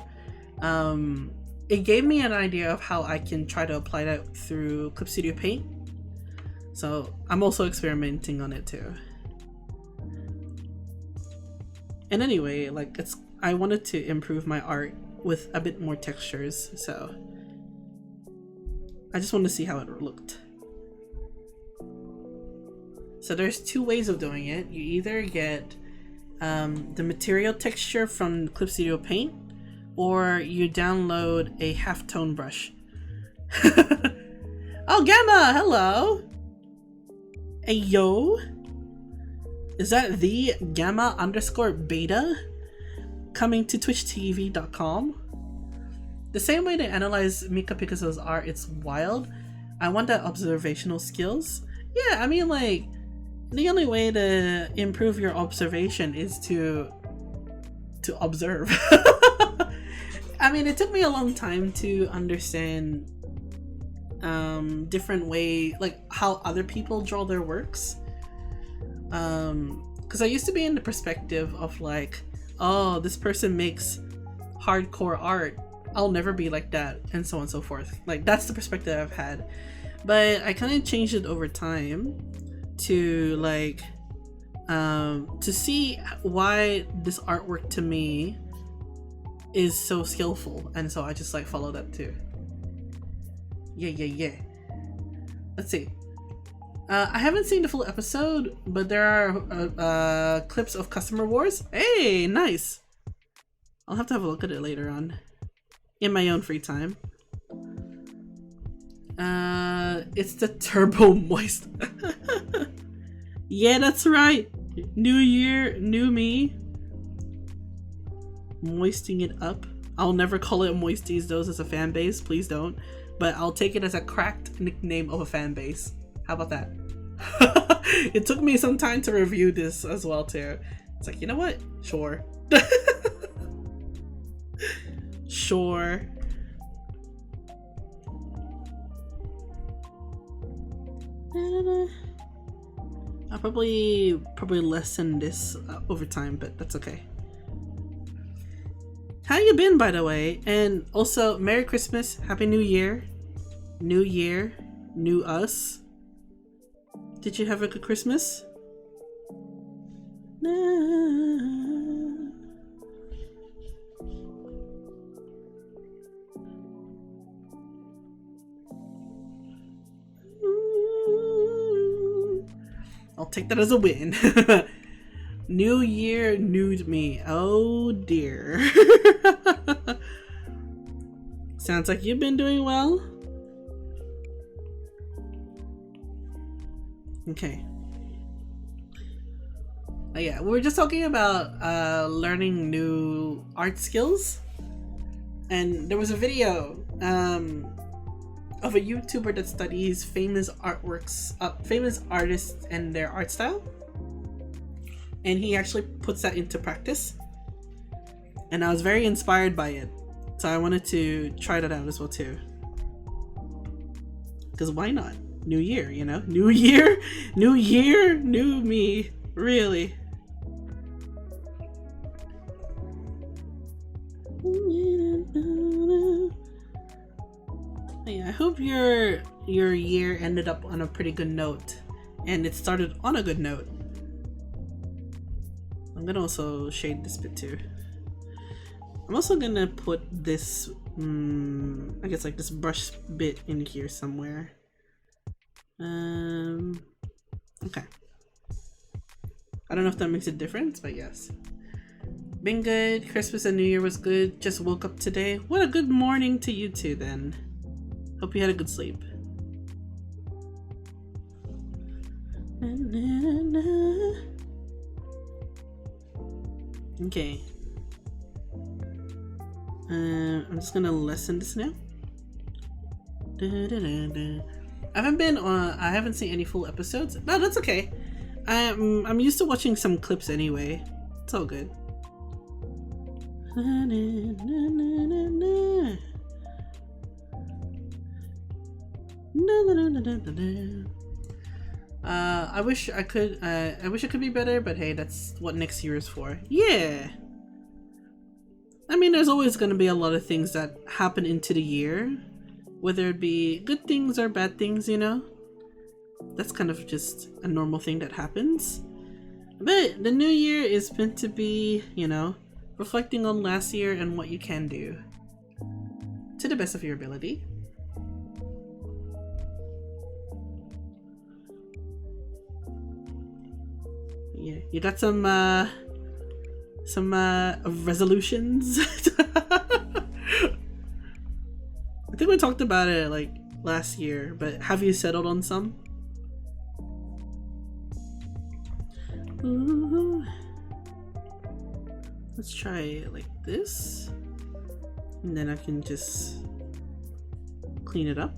it gave me an idea of how I can try to apply that through Clip Studio Paint. So I'm also experimenting on it too. And anyway, like I wanted to improve my art with a bit more textures, so I just wanted to see how it looked. So there's two ways of doing it. You either get the material texture from Clip Studio Paint, or you download a halftone brush. Oh, Gamma, hello. Hey, yo. Is that the Gamma_beta coming to twitchtv.com? The same way to analyze Mika Picasso's art, it's wild. I want that observational skills. Yeah, I mean, like, the only way to improve your observation is to observe. I mean, it took me a long time to understand different way, like how other people draw their works. Because I used to be in the perspective of like, oh, this person makes hardcore art, I'll never be like that, and so on and so forth. Like, that's the perspective I've had. But I kind of changed it over time to like to see why this artwork to me is so skillful, and so I just like follow that too. Yeah. Let's see. I haven't seen the full episode, but there are clips of Customer Wars. Hey, nice. I'll have to have a look at it later on in my own free time. It's the Turbo Moist. Yeah, that's right. New year, new me. Moisting it up. I'll never call it Moisties those as a fan base, please don't. But I'll take it as a cracked nickname of a fan base. How about that? It took me some time to review this as well too. It's like, you know what? Sure. Sure. I'll probably lessen this over time, but that's okay. How you been, by the way? And also, Merry Christmas, Happy New Year. New year, new us. Did you have a good Christmas? I'll take that as a win. New year, new me. Oh dear. Sounds like you've been doing well. Okay. Yeah, we were just talking about learning new art skills, and there was a video of a YouTuber that studies famous artworks, famous artists and their art style, and he actually puts that into practice, and I was very inspired by it, so I wanted to try that out as well too, because why not? New year, you know? New year, new me. Really. Yeah, I hope your year ended up on a pretty good note, and it started on a good note. I'm gonna also shade this bit too. I'm also gonna put this, I guess like this brush bit in here somewhere. Okay. I don't know if that makes a difference, but yes. Been good. Christmas and New Year was good. Just woke up today. What a good morning to you two then. Hope you had a good sleep. Okay. I'm just gonna lessen this now. I haven't seen any full episodes. No, that's okay. I'm used to watching some clips anyway. It's all good. I wish I could. I wish it could be better, but hey, that's what next year is for. Yeah. I mean, there's always going to be a lot of things that happen into the year, whether it be good things or bad things. You know, that's kind of just a normal thing that happens. But the new year is meant to be, you know, reflecting on last year and what you can do to the best of your ability. Yeah, you got some resolutions. I think we talked about it like last year, but have you settled on some? Ooh. Let's try it like this, and then I can just clean it up.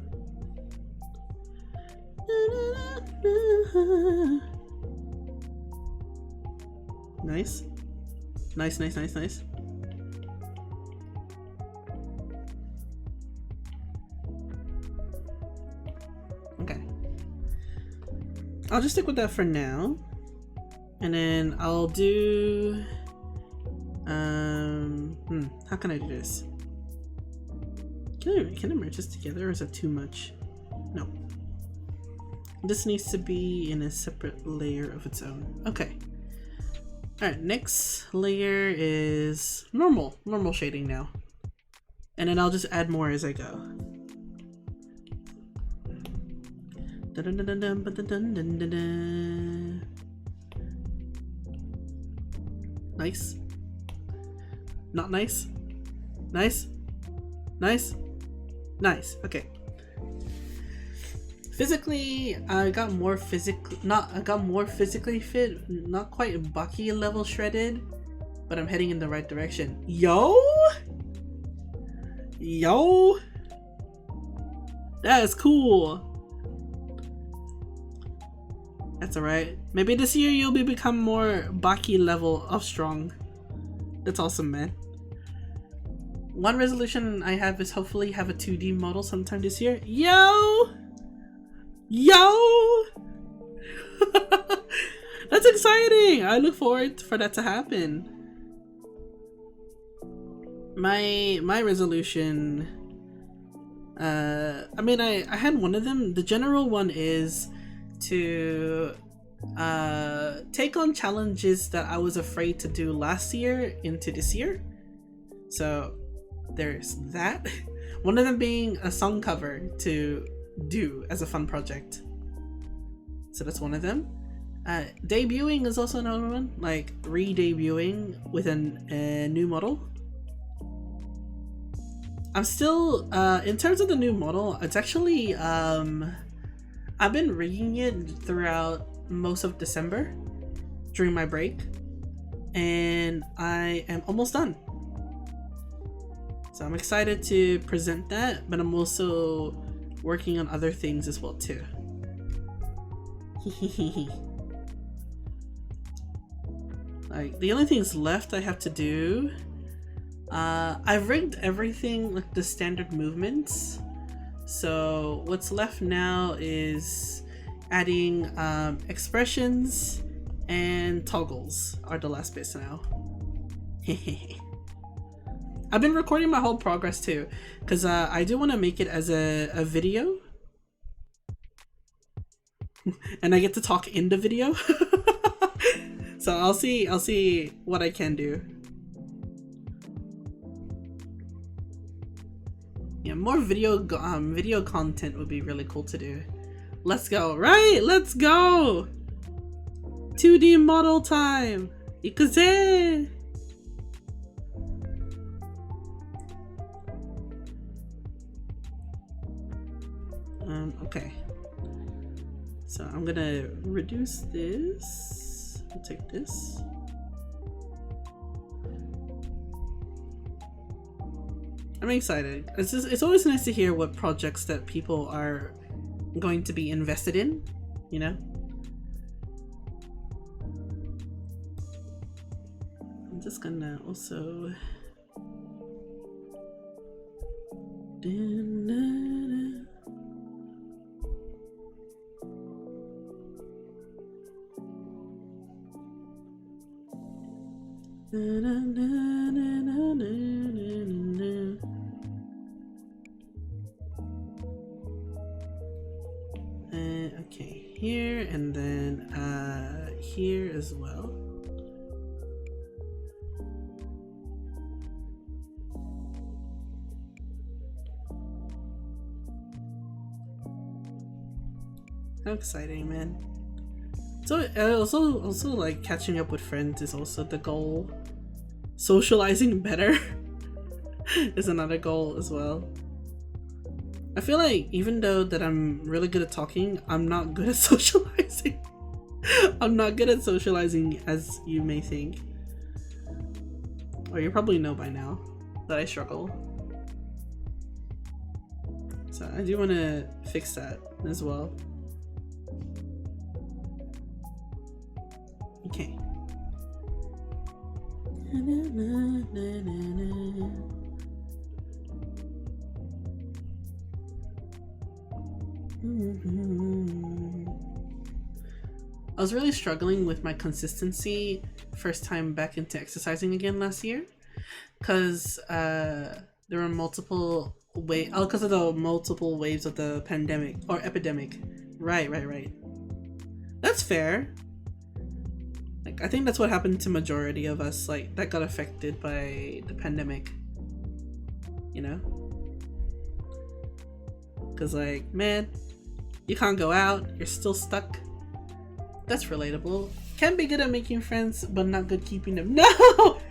Nice. Nice, nice, nice, nice. Okay. I'll just stick with that for now. And then I'll do... how can I do this? Can I merge this together, or is it too much? No. This needs to be in a separate layer of its own. Okay. Alright, next layer is normal shading now. And then I'll just add more as I go. Nice. Not nice. Nice. Nice. Nice. Okay. Physically, I got more physically fit, not quite Bucky level shredded, but I'm heading in the right direction. Yo! That is cool. That's alright. Maybe this year you'll become more Bucky level of strong. That's awesome, man. One resolution I have is hopefully have a 2D model sometime this year. Yo! That's exciting! I look forward for that to happen. My resolution, I mean, I had one of them. The general one is to take on challenges that I was afraid to do last year into this year. So there's that. One of them being a song cover to do as a fun project. So that's one of them. Debuting is also another one, like re-debuting with a new model. I'm still in terms of the new model, it's actually I've been rigging it throughout most of December during my break, and I am almost done. So I'm excited to present that, but I'm also working on other things as well too. Like the only things left I have to do, I've rigged everything like the standard movements. So what's left now is adding expressions and toggles are the last bits now. I've been recording my whole progress too, because I do want to make it as a video. And I get to talk in the video. So I'll see what I can do. Yeah, more video content would be really cool to do. Let's go, right? Let's go! 2D model time! Ikuze! Okay. So I'm gonna reduce this. I'll take this. I'm excited. It's always nice to hear what projects that people are going to be invested in, you know? I'm just gonna also Okay, here and then here as well. How exciting, man. So also like catching up with friends is also the goal. Socializing better is another goal as well. I feel like even though that I'm really good at talking, I'm not good at socializing. I'm not good at socializing as you may think. Or you probably know by now that I struggle. So I do want to fix that as well. Okay. I was really struggling with my consistency first time back into exercising again last year, because there were multiple because of the multiple waves of the pandemic or epidemic. Right. That's fair. Like, I think that's what happened to majority of us, like, that got affected by the pandemic, you know? Because, like, man, you can't go out, you're still stuck. That's relatable. Can be good at making friends, but not good keeping them. No!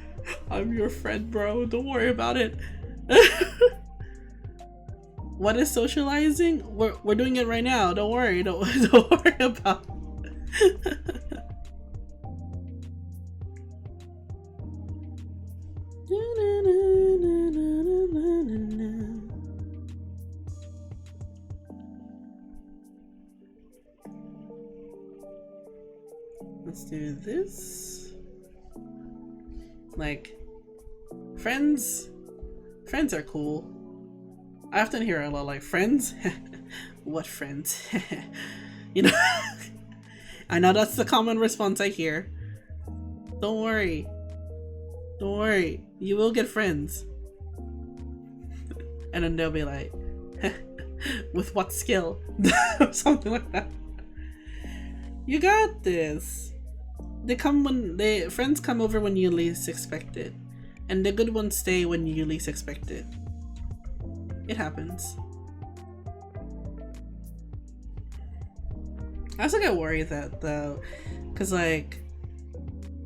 I'm your friend, bro. Don't worry about it. What is socializing? We're doing it right now. Don't worry. Don't worry about it. Let's do this. Like, friends are cool. I often hear a lot like, friends? What friends? You know? I know that's the common response I hear. Don't worry, you will get friends. And then they'll be like, with what skill? Something like that. You got this. Friends come over when you least expect it, and the good ones stay when you least expect it. It happens. I also get worried that though, because like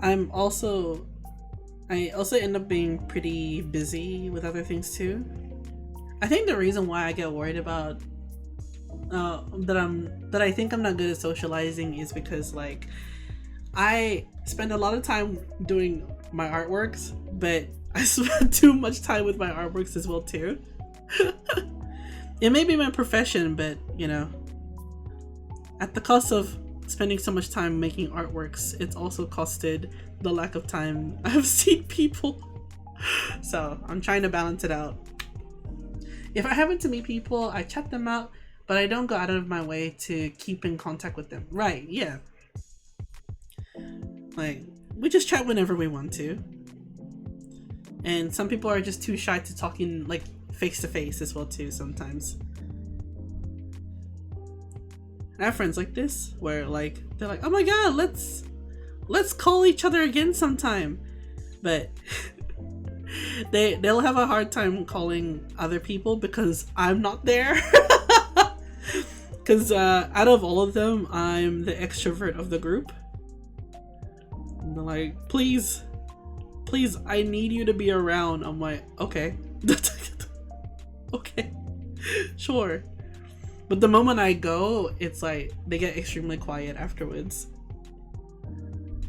I also end up being pretty busy with other things too. I think the reason why I get worried about that I think I'm not good at socializing is because like I spend a lot of time doing my artworks, but I spend too much time with my artworks as well too. It may be my profession, but you know, at the cost of spending so much time making artworks, it's also costed the lack of time I've seen people. So I'm trying to balance it out. If I happen to meet people, I check them out, but I don't go out of my way to keep in contact with them. Right, yeah. Like, we just chat whenever we want to. And some people are just too shy to talking like face to face as well too sometimes. I have friends like this where like they're like, oh my god, let's call each other again sometime. But they'll have a hard time calling other people because I'm not there. Because out of all of them, I'm the extrovert of the group. And they're like, please, I need you to be around. I'm like, okay. Okay, sure. But the moment I go, it's like they get extremely quiet afterwards.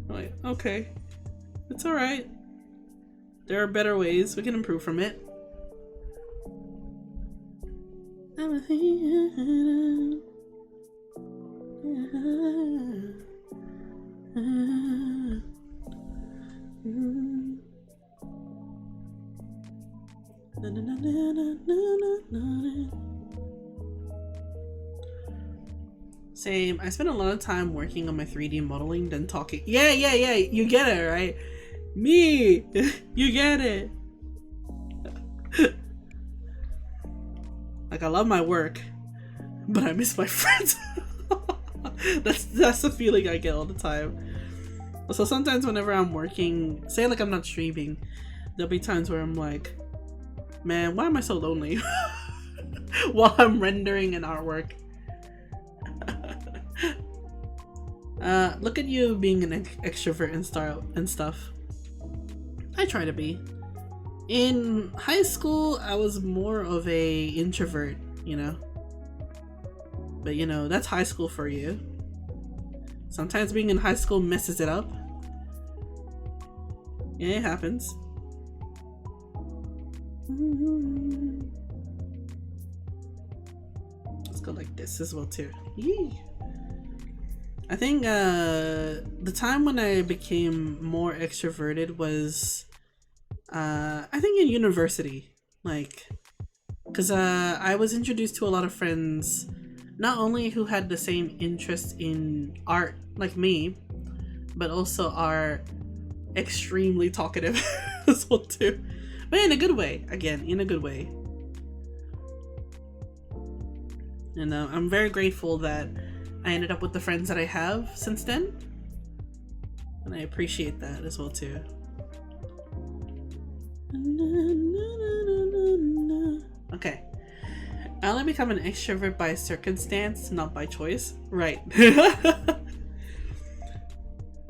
I'm like, okay, it's all right. There are better ways. We can improve from it. Same. I spend a lot of time working on my 3D modeling than talking. Yeah, you get it, right? Me! You get it! Like, I love my work, but I miss my friends. That's the feeling I get all the time. So sometimes whenever I'm working, say like I'm not streaming, there'll be times where I'm like, man, why am I so lonely? While I'm rendering an artwork. Look at you being an extrovert and stuff. I try to be. In high school, I was more of a introvert, you know. But you know, that's high school for you. Sometimes being in high school messes it up. Yeah, it happens. Let's go like this as well too. Yee. I think the time when I became more extroverted was I think in university, like, because I was introduced to a lot of friends, not only who had the same interest in art like me, but also are extremely talkative as well too, but in a good way. Again, in a good way. And I'm very grateful that I ended up with the friends that I have since then, and I appreciate that as well too. Okay. I only become an extrovert by circumstance, not by choice. Right.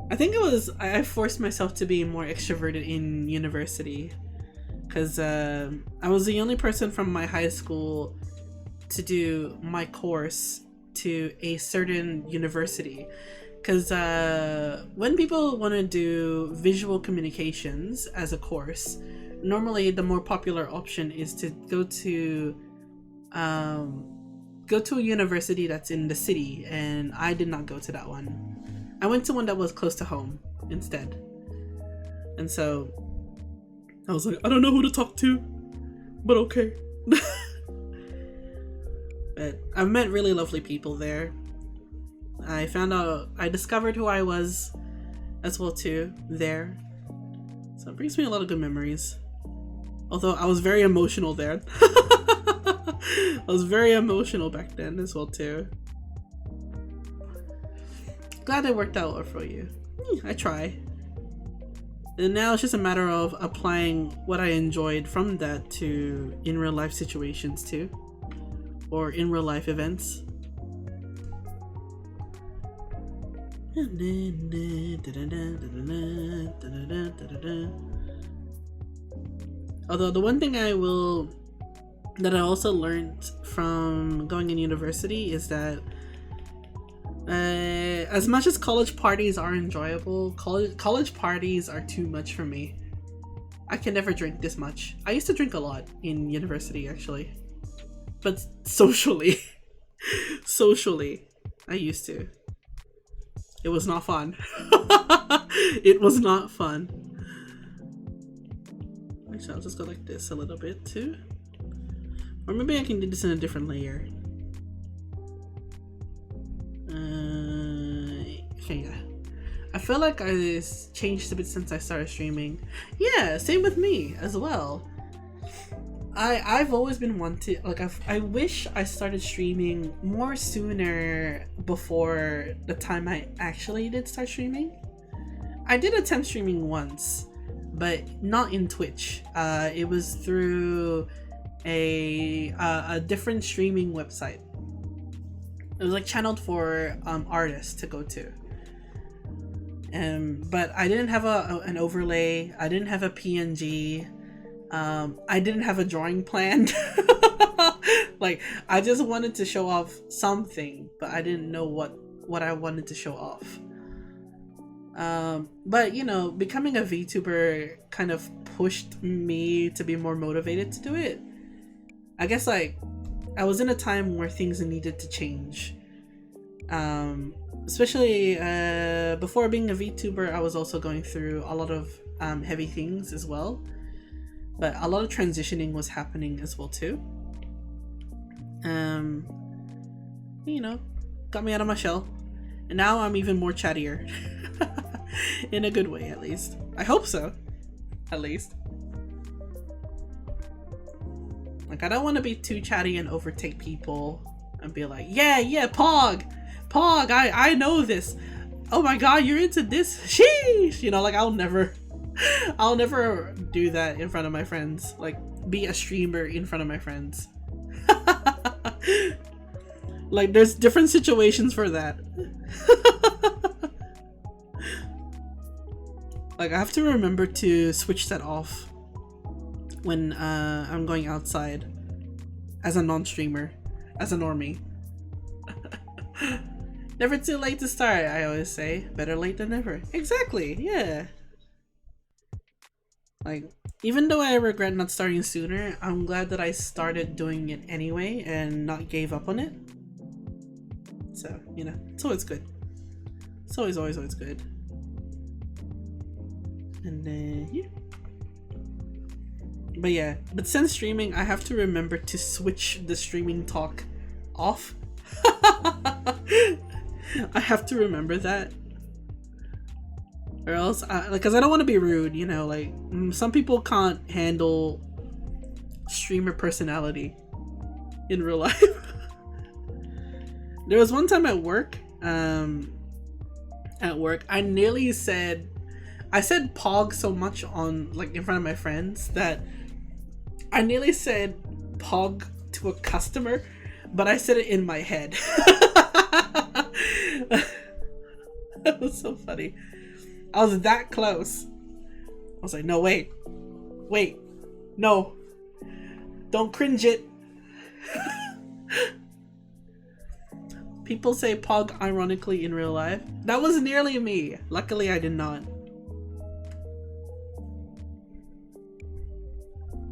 I think I forced myself to be more extroverted in university, because I was the only person from my high school to do my course to a certain university. Because when people want to do visual communications as a course, normally the more popular option is to go to a university that's in the city, and I did not go to that one. I went to one that was close to home instead. And so I was like, I don't know who to talk to, but okay. But I've met really lovely people there. I discovered who I was as well too there. So it brings me a lot of good memories. Although I was very emotional there. I was very emotional back then as well too. Glad it worked out for you. I try. And now it's just a matter of applying what I enjoyed from that to in real life situations too. Or in real life events. Although the one thing that I also learned from going in university is that as much as college parties are enjoyable, college parties are too much for me. I can never drink this much. I used to drink a lot in university actually, but socially I used to. It was not fun. It was not fun. Actually, I'll just go like this a little bit too. Or maybe I can do this in a different layer. Okay, yeah. I feel like I changed a bit since I started streaming. Yeah, same with me as well. I've always been wanting, like, I wish I started streaming more sooner before the time I actually did start streaming. I did attempt streaming once, but not in Twitch. It was through a different streaming website. It was like channeled for artists to go to. But I didn't have an overlay. I didn't have a PNG. I didn't have a drawing planned. Like, I just wanted to show off something, but I didn't know what I wanted to show off. But you know, becoming a VTuber kind of pushed me to be more motivated to do it. I guess, like, I was in a time where things needed to change. Especially before being a VTuber, I was also going through a lot of heavy things as well. But a lot of transitioning was happening as well too. You know, got me out of my shell. And now I'm even more chattier. In a good way, at least. I hope so. At least. Like, I don't want to be too chatty and overtake people and be like, yeah, Pog, I know this. Oh my god, you're into this? Sheesh! You know, like, I'll never do that in front of my friends. Like, be a streamer in front of my friends. Like, there's different situations for that. Like, I have to remember to switch that off when I'm going outside as a non-streamer, as a normie. Never too late to start, I always say. Better late than never. Exactly, yeah. Like, even though I regret not starting sooner, I'm glad that I started doing it anyway and not gave up on it. So, you know, it's always good. It's always good. And yeah. But since streaming, I have to remember to switch the streaming talk off. I have to remember that. Or else, because I don't want to be rude, you know, like, some people can't handle streamer personality in real life. There was one time at work, I said Pog so much on, like, in front of my friends that I nearly said Pog to a customer, but I said it in my head. That was so funny. I was that close. I was like, no, wait, no, don't cringe it. People say Pog ironically in real life. That was nearly me. Luckily, I did not.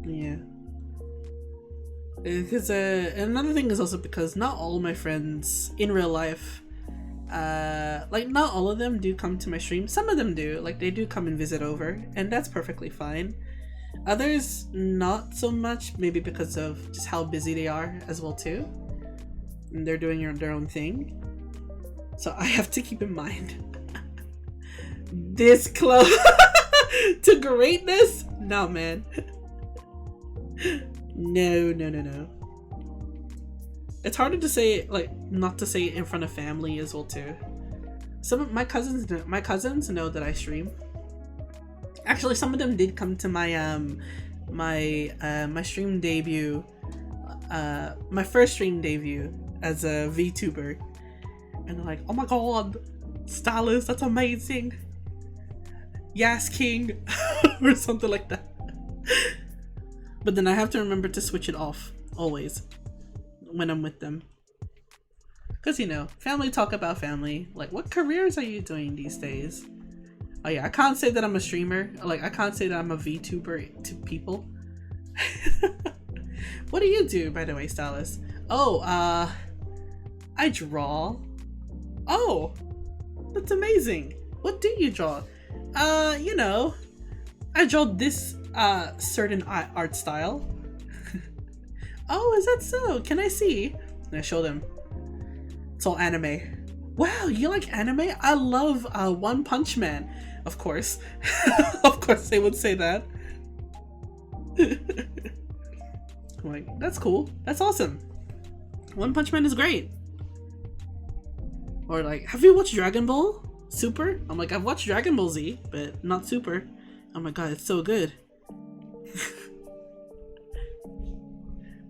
Yeah. Because another thing is also because not all my friends in real life, like, not all of them do come to my stream. Some of them do. Like, they do come and visit over, and that's perfectly fine. Others, not so much, maybe because of just how busy they are as well too. And they're doing their own thing. So I have to keep in mind. This close to greatness? No, man. No. It's harder to say, like, not to say it in front of family as well too. Some of my cousins know that I stream. Actually, some of them did come to my my stream debut, my first stream debut as a VTuber, and they're like, "Oh my god, Stalus, that's amazing! Yes, King," or something like that. But then I have to remember to switch it off always when I'm with them, because, you know, family talk about family. Like, what careers are you doing these days? Oh yeah, I can't say that I'm a streamer. Like, I can't say that I'm a VTuber to people. What do you do, by the way, Stalus? Oh, I draw. Oh, that's amazing. What do you draw? You know, I draw this certain art style. Oh, is that so? Can I see? And I show them. It's all anime. Wow, you like anime? I love One Punch Man. Of course. Of course they would say that. I'm like, that's cool. That's awesome. One Punch Man is great. Or like, have you watched Dragon Ball Super? I'm like, I've watched Dragon Ball Z, but not Super. Oh my god, it's so good.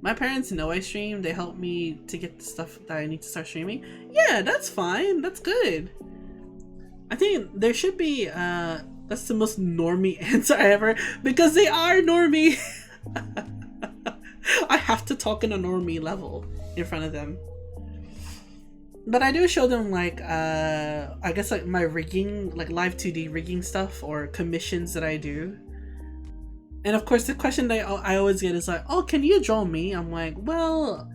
My parents know I stream. They help me to get the stuff that I need to start streaming. Yeah, that's fine. That's good. I think there should be, that's the most normie answer ever, because they are normie. I have to talk in a normie level in front of them. But I do show them, like, I guess, like, my rigging, like live 2D rigging stuff or commissions that I do. And of course the question that I always get is like, oh, can you draw me? I'm like, well,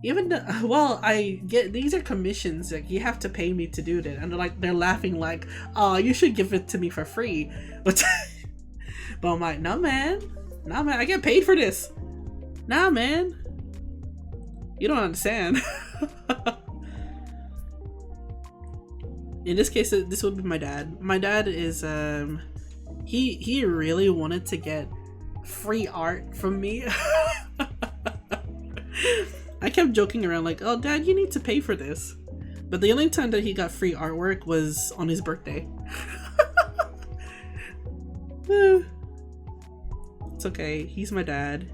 I get, these are commissions, like, you have to pay me to do that. And they're laughing like, oh, you should give it to me for free. But I'm like, no man, I get paid for this. Nah man, you don't understand. In this case, this would be my dad. My dad is he really wanted to get free art from me. I kept joking around like, oh dad, you need to pay for this. But the only time that he got free artwork was on his birthday. It's okay, he's my dad.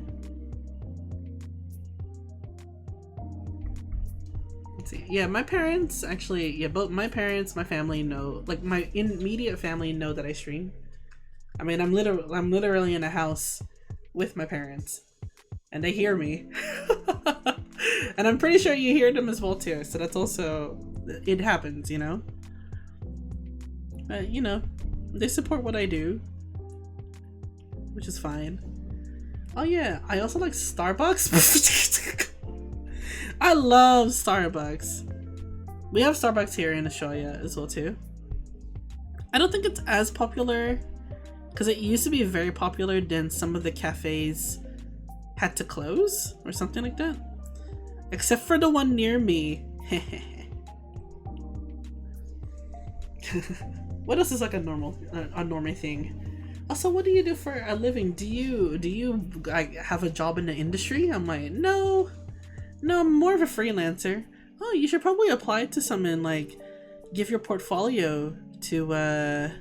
Let's see. Yeah, my parents actually, yeah, both my parents, my family know, like my immediate family know that I stream. I mean, I'm literally in a house with my parents and they hear me. And I'm pretty sure you hear them as well too, so that's also, it happens, you know? You know, they support what I do, which is fine. Oh yeah, I also like Starbucks. I love Starbucks. We have Starbucks here in Australia as well too. I don't think it's as popular because it used to be very popular, then some of the cafes had to close or something like that. Except for the one near me. What else is like a normie thing? Also, what do you do for a living? Do you like have a job in the industry? I'm like, no, I'm more of a freelancer. Oh, you should probably apply to some and like give your portfolio to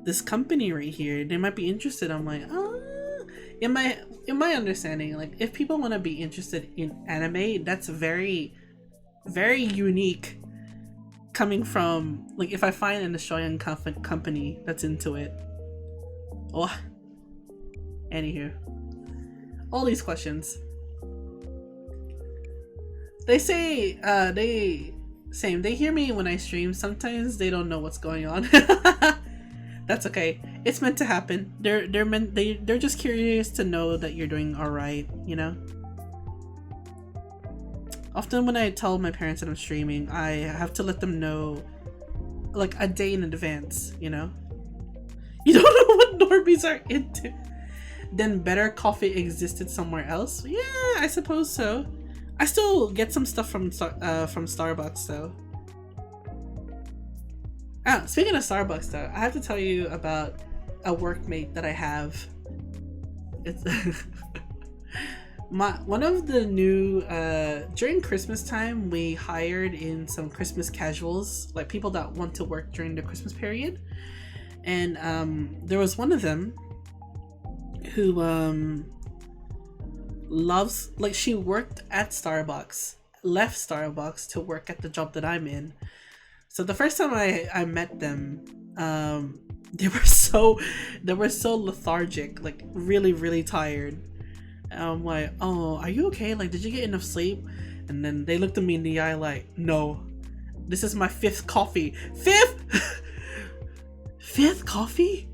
this company right here. They might be interested. I'm like, oh. In my understanding, like if people want to be interested in anime, that's very, very unique. Coming from like if I find an Australian company that's into it. Oh, anywho, all these questions. They say they hear me when I stream. Sometimes they don't know what's going on. That's okay. It's meant to happen. They're just curious to know that you're doing all right, you know? Often when I tell my parents that I'm streaming, I have to let them know like a day in advance, you know? You don't know what normies are into. Then better coffee existed somewhere else? Yeah, I suppose so. I still get some stuff from Starbucks though. Speaking of Starbucks though, I have to tell you about a workmate that I have. It's one of the new during Christmas time we hired in some Christmas casuals, like people that want to work during the Christmas period. And there was one of them who loves, like she worked at Starbucks, left Starbucks to work at the job that I'm in. So the first time I met them, they were so lethargic, like really, really tired. And I'm like, oh, are you okay? Like, did you get enough sleep? And then they looked at me in the eye like, no, this is my 5th coffee. 5th coffee?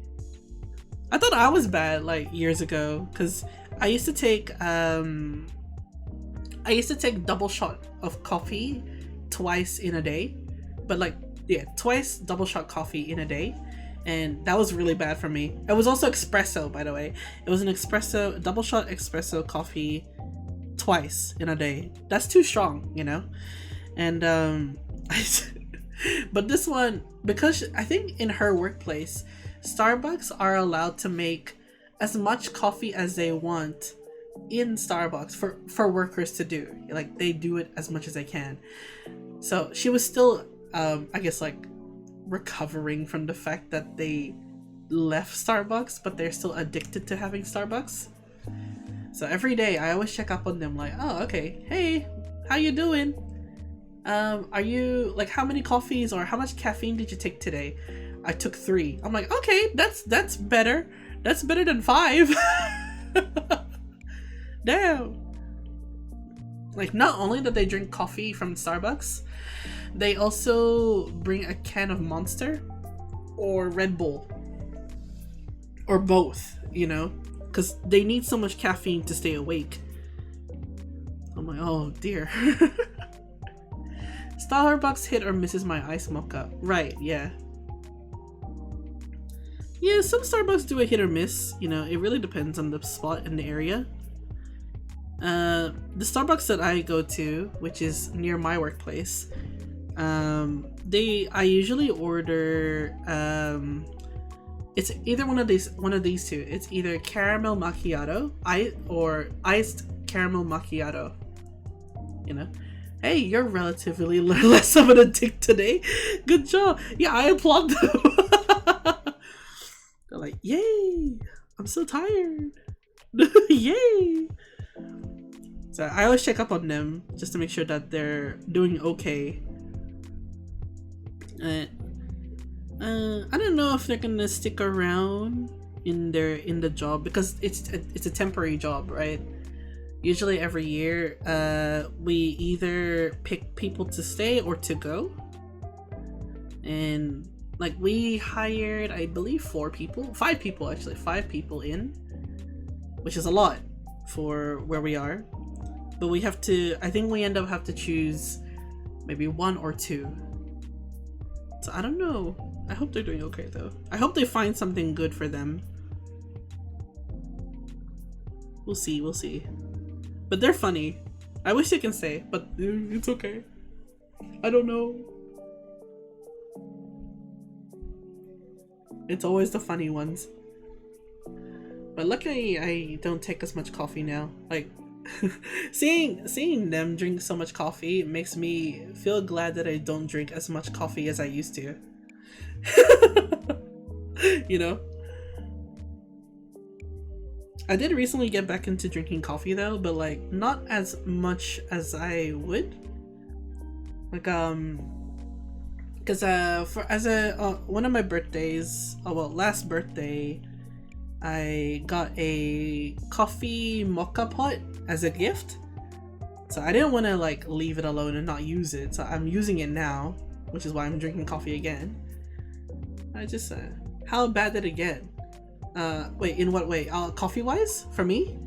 I thought I was bad like years ago because I used to take double shot of coffee twice in a day. But like, yeah, twice double shot coffee in a day, and that was really bad for me. It was also espresso, by the way. It was an espresso, double shot espresso coffee twice in a day. That's too strong, you know? And but this one, because I think in her workplace, Starbucks are allowed to make as much coffee as they want in Starbucks for workers to do. Like, they do it as much as they can. So she was still I guess like recovering from the fact that they left Starbucks, but they're still addicted to having Starbucks. So every day I always check up on them like, oh, okay, hey, how you doing? Are you like, how many coffees or how much caffeine did you take today? I took 3. I'm like, okay, that's better. That's better than 5. Damn. Like, not only did they drink coffee from Starbucks, they also bring a can of Monster or Red Bull or both, you know, because they need so much caffeine to stay awake. I'm like, oh dear. Starbucks hit or misses my ice mocha. Right, yeah. Yeah, some Starbucks do a hit or miss, you know, it really depends on the spot in the area. The Starbucks that I go to, which is near my workplace, I usually order it's either one of these two. It's either caramel macchiato, or iced caramel macchiato. You know, hey, you're relatively less of an addict today. Good job. Yeah, I applaud them. They're like, yay! I'm so tired. Yay! So I always check up on them just to make sure that they're doing okay. I don't know if they're gonna stick around in the job, because it's a temporary job, right? Usually every year, we either pick people to stay or to go. And like, we hired, I believe, 5 people in, which is a lot for where we are. But I think we end up have to choose maybe 1 or 2. So I don't know. I hope they're doing okay though. I hope they find something good for them. We'll see. But they're funny. I wish they can stay, but it's okay. I don't know. It's always the funny ones. But luckily I don't take as much coffee now. Like, seeing them drink so much coffee makes me feel glad that I don't drink as much coffee as I used to. You know? I did recently get back into drinking coffee though, but like not as much as I would. Like because one of my birthdays, last birthday, I got a coffee mocha pot as a gift. So I didn't want to like leave it alone and not use it. So I'm using it now, which is why I'm drinking coffee again. I just how bad did it get? Wait, in what way? Coffee wise, for me?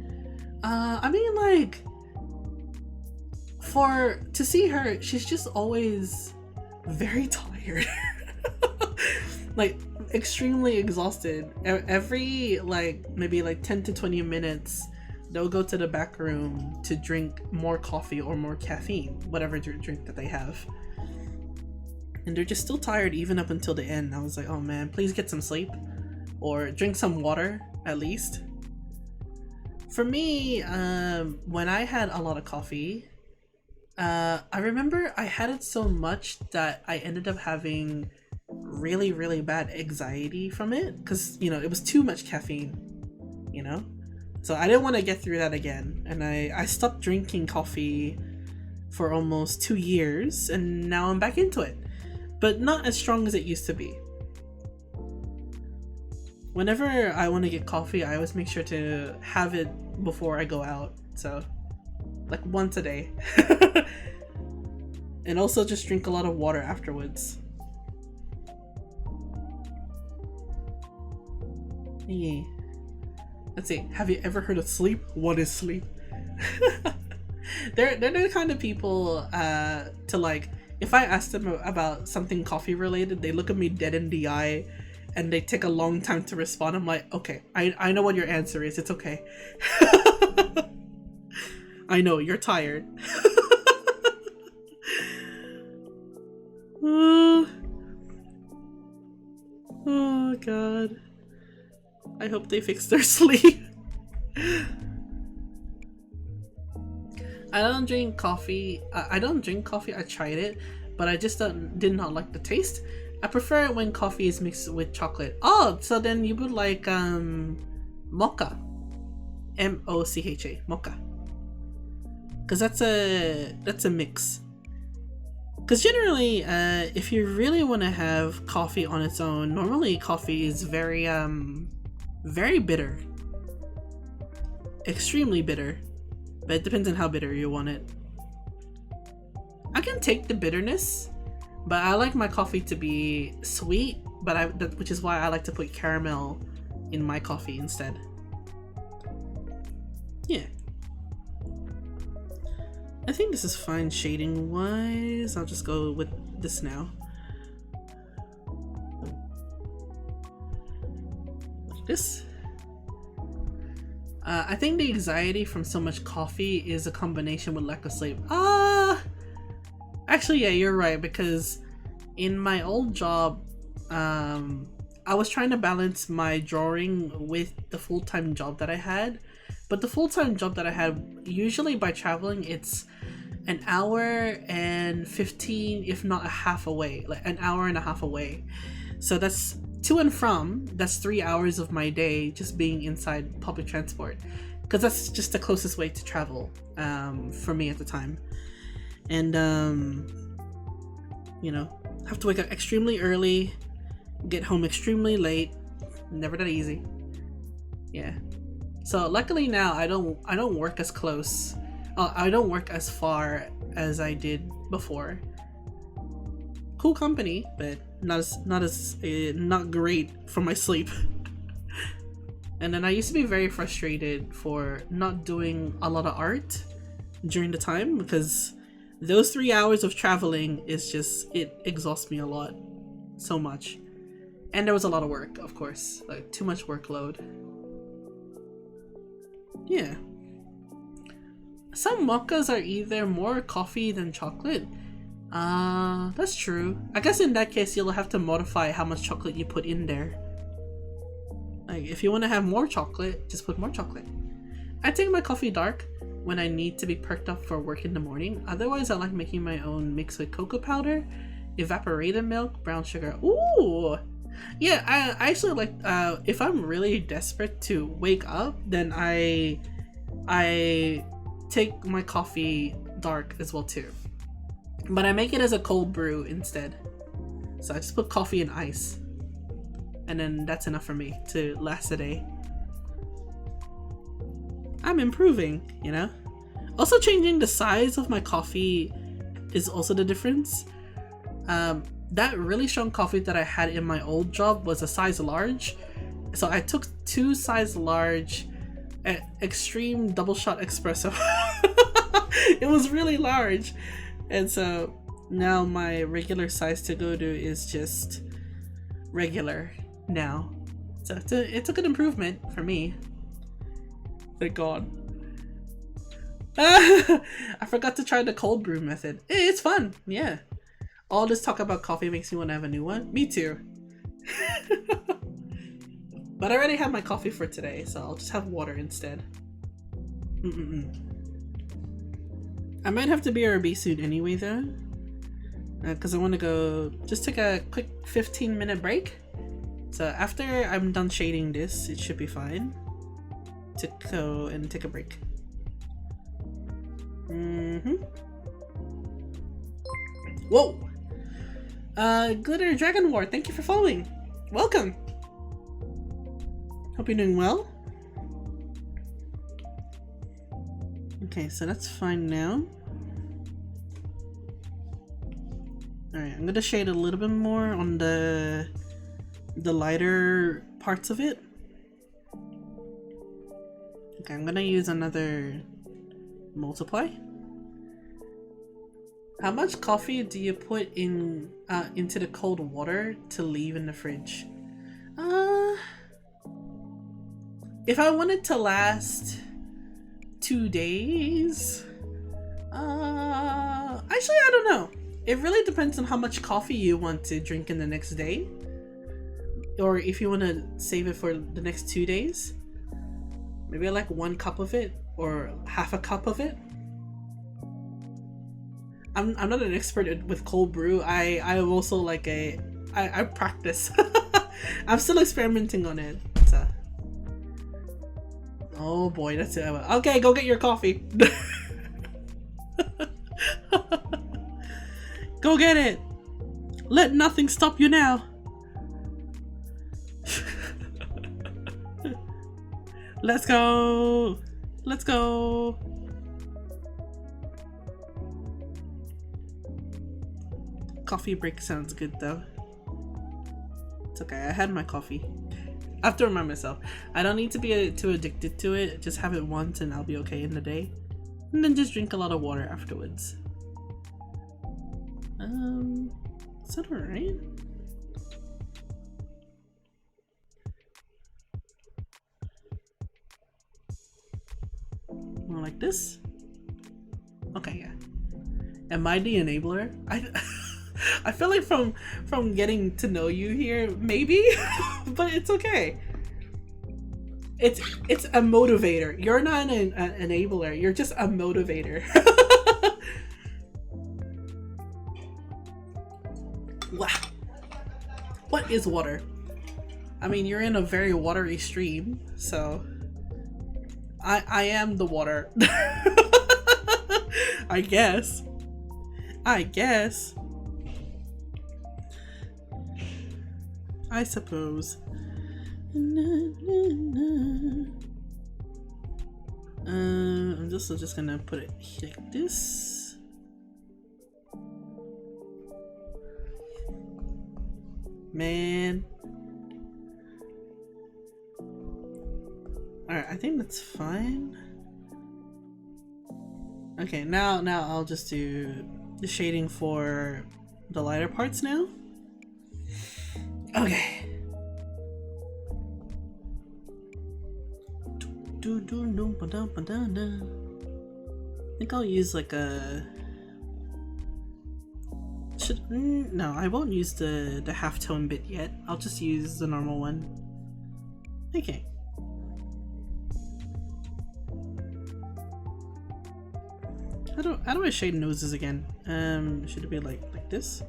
I mean, like, to see her, she's just always very tired. Like, extremely exhausted. Every, like, maybe like 10 to 20 minutes, they'll go to the back room to drink more coffee or more caffeine, whatever drink that they have. And they're just still tired even up until the end. I was like, oh man, please get some sleep. Or drink some water, at least. For me, when I had a lot of coffee, I remember I had it so much that I ended up having really, really bad anxiety from it. Because, you know, it was too much caffeine, you know? So I didn't want to get through that again. And I stopped drinking coffee for almost 2 years, and now I'm back into it. But not as strong as it used to be. Whenever I want to get coffee, I always make sure to have it before I go out. So, like once a day. And also just drink a lot of water afterwards. Yeah. Let's see. Have you ever heard of sleep? What is sleep? They're the kind of people to like, if I ask them about something coffee related, they look at me dead in the eye and they take a long time to respond. I'm like, okay, I know what your answer is. It's okay. I know, you're tired. Oh god. I hope they fix their sleep. I don't drink coffee. I tried it, but I just did not like the taste. I prefer it when coffee is mixed with chocolate. Oh, so then you would like mocha. M-O-C-H-A. Mocha. Because that's a mix. Because generally, if you really want to have coffee on its own, normally coffee is very bitter. Extremely bitter. But it depends on how bitter you want it. I can take the bitterness, but I like my coffee to be sweet, which is why I like to put caramel in my coffee instead. Yeah. I think this is fine shading wise. I'll just go with this now. Like this. I think the anxiety from so much coffee is a combination with lack of sleep. Actually, yeah, you're right, because in my old job, I was trying to balance my drawing with the full-time job that I had. But the full-time job that I had, usually by traveling, it's an hour and 15, if not a half away, like an hour and a half away. So that's to and from, that's 3 hours of my day just being inside public transport. Because that's just the closest way to travel for me at the time. And, you know, have to wake up extremely early, get home extremely late. Never that easy. Yeah. So luckily now I don't work as close. I don't work as far as I did before. Cool company, but not great for my sleep. And then I used to be very frustrated for not doing a lot of art during the time, because those 3 hours of traveling is just, it exhausts me a lot, so much. And there was a lot of work, of course, like too much workload. Yeah. Some mochas are either more coffee than chocolate. That's true. I guess in that case you'll have to modify how much chocolate you put in there. Like, if you want to have more chocolate, just put more chocolate. I take my coffee dark when I need to be perked up for work in the morning. Otherwise, I like making my own mix with cocoa powder, evaporated milk, brown sugar. Ooh! Yeah, I actually like, if I'm really desperate to wake up, then I take my coffee dark as well too. But I make it as a cold brew instead. So I just put coffee and ice. And then that's enough for me to last a day. I'm improving, you know? Also, changing the size of my coffee is also the difference. That really strong coffee that I had in my old job was a size large. So I took 2 size large extreme double shot espresso. It was really large. And so now my regular size to go to is just regular now. So it's a good improvement for me. Thank God. I forgot to try the cold brew method. It's fun, yeah. All this talk about coffee makes me want to have a new one. Me too. But I already have my coffee for today, so I'll just have water instead. I might have to BRB soon anyway though. Because I want to go just take a quick 15-minute break. So after I'm done shading this, it should be fine to go and take a break. Whoa! Glitter Dragon War, thank you for following. Welcome! Hope you're doing well. Okay, so that's fine now. Alright, I'm gonna shade a little bit more on the lighter parts of it. Okay, I'm gonna use another multiply. How much coffee do you put in into the cold water to leave in the fridge? If I want it to last 2 days, actually I don't know. It really depends on how much coffee you want to drink in the next day, or if you want to save it for the next 2 days. Maybe I like 1 cup of it or half a cup of it. I'm not an expert with cold brew. I'm also like I practice. I'm still experimenting on it. So. Oh boy, that's it. Okay, go get your coffee. Go get it. Let nothing stop you now. Let's go. Let's go. Coffee break sounds good though. It's okay, I had my coffee. I have to remind myself, I don't need to be too addicted to it. Just have it once and I'll be okay in the day. And then just drink a lot of water afterwards. Is that alright? More like this? Okay, yeah. Am I the enabler? I feel like from getting to know you here, maybe, but it's okay. It's a motivator. You're not an enabler. You're just a motivator. Wow. What is water? I mean, you're in a very watery stream, so I am the water. I guess. I suppose. I'm just gonna put it like this. Man. Alright, I think that's fine. Okay, now I'll just do the shading for the lighter parts now. Okay. I think I'll use like a... No, I won't use the halftone bit yet. I'll just use the normal one. Okay. How do I shade noses again? Should it be like this?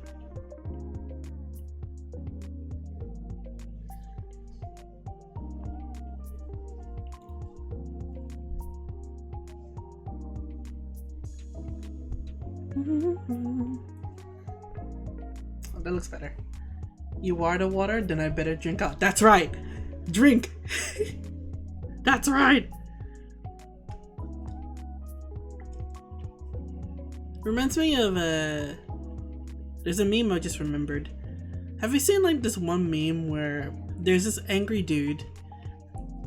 Oh, that looks better. You are the water, then I better drink out. That's right! Drink! That's right! Reminds me of there's a meme I just remembered. Have you seen like this one meme where there's this angry dude?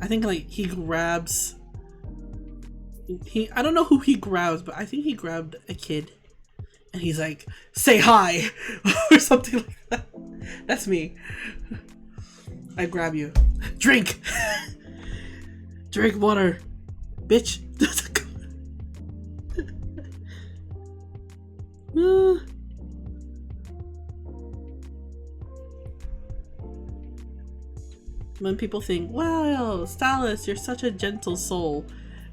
I think like he grabs... I don't know who he grabs, but I think he grabbed a kid. And he's like, say hi! Or something like that. That's me. I grab you. Drink! Drink water! Bitch! When people think, wow, Stalus, you're such a gentle soul,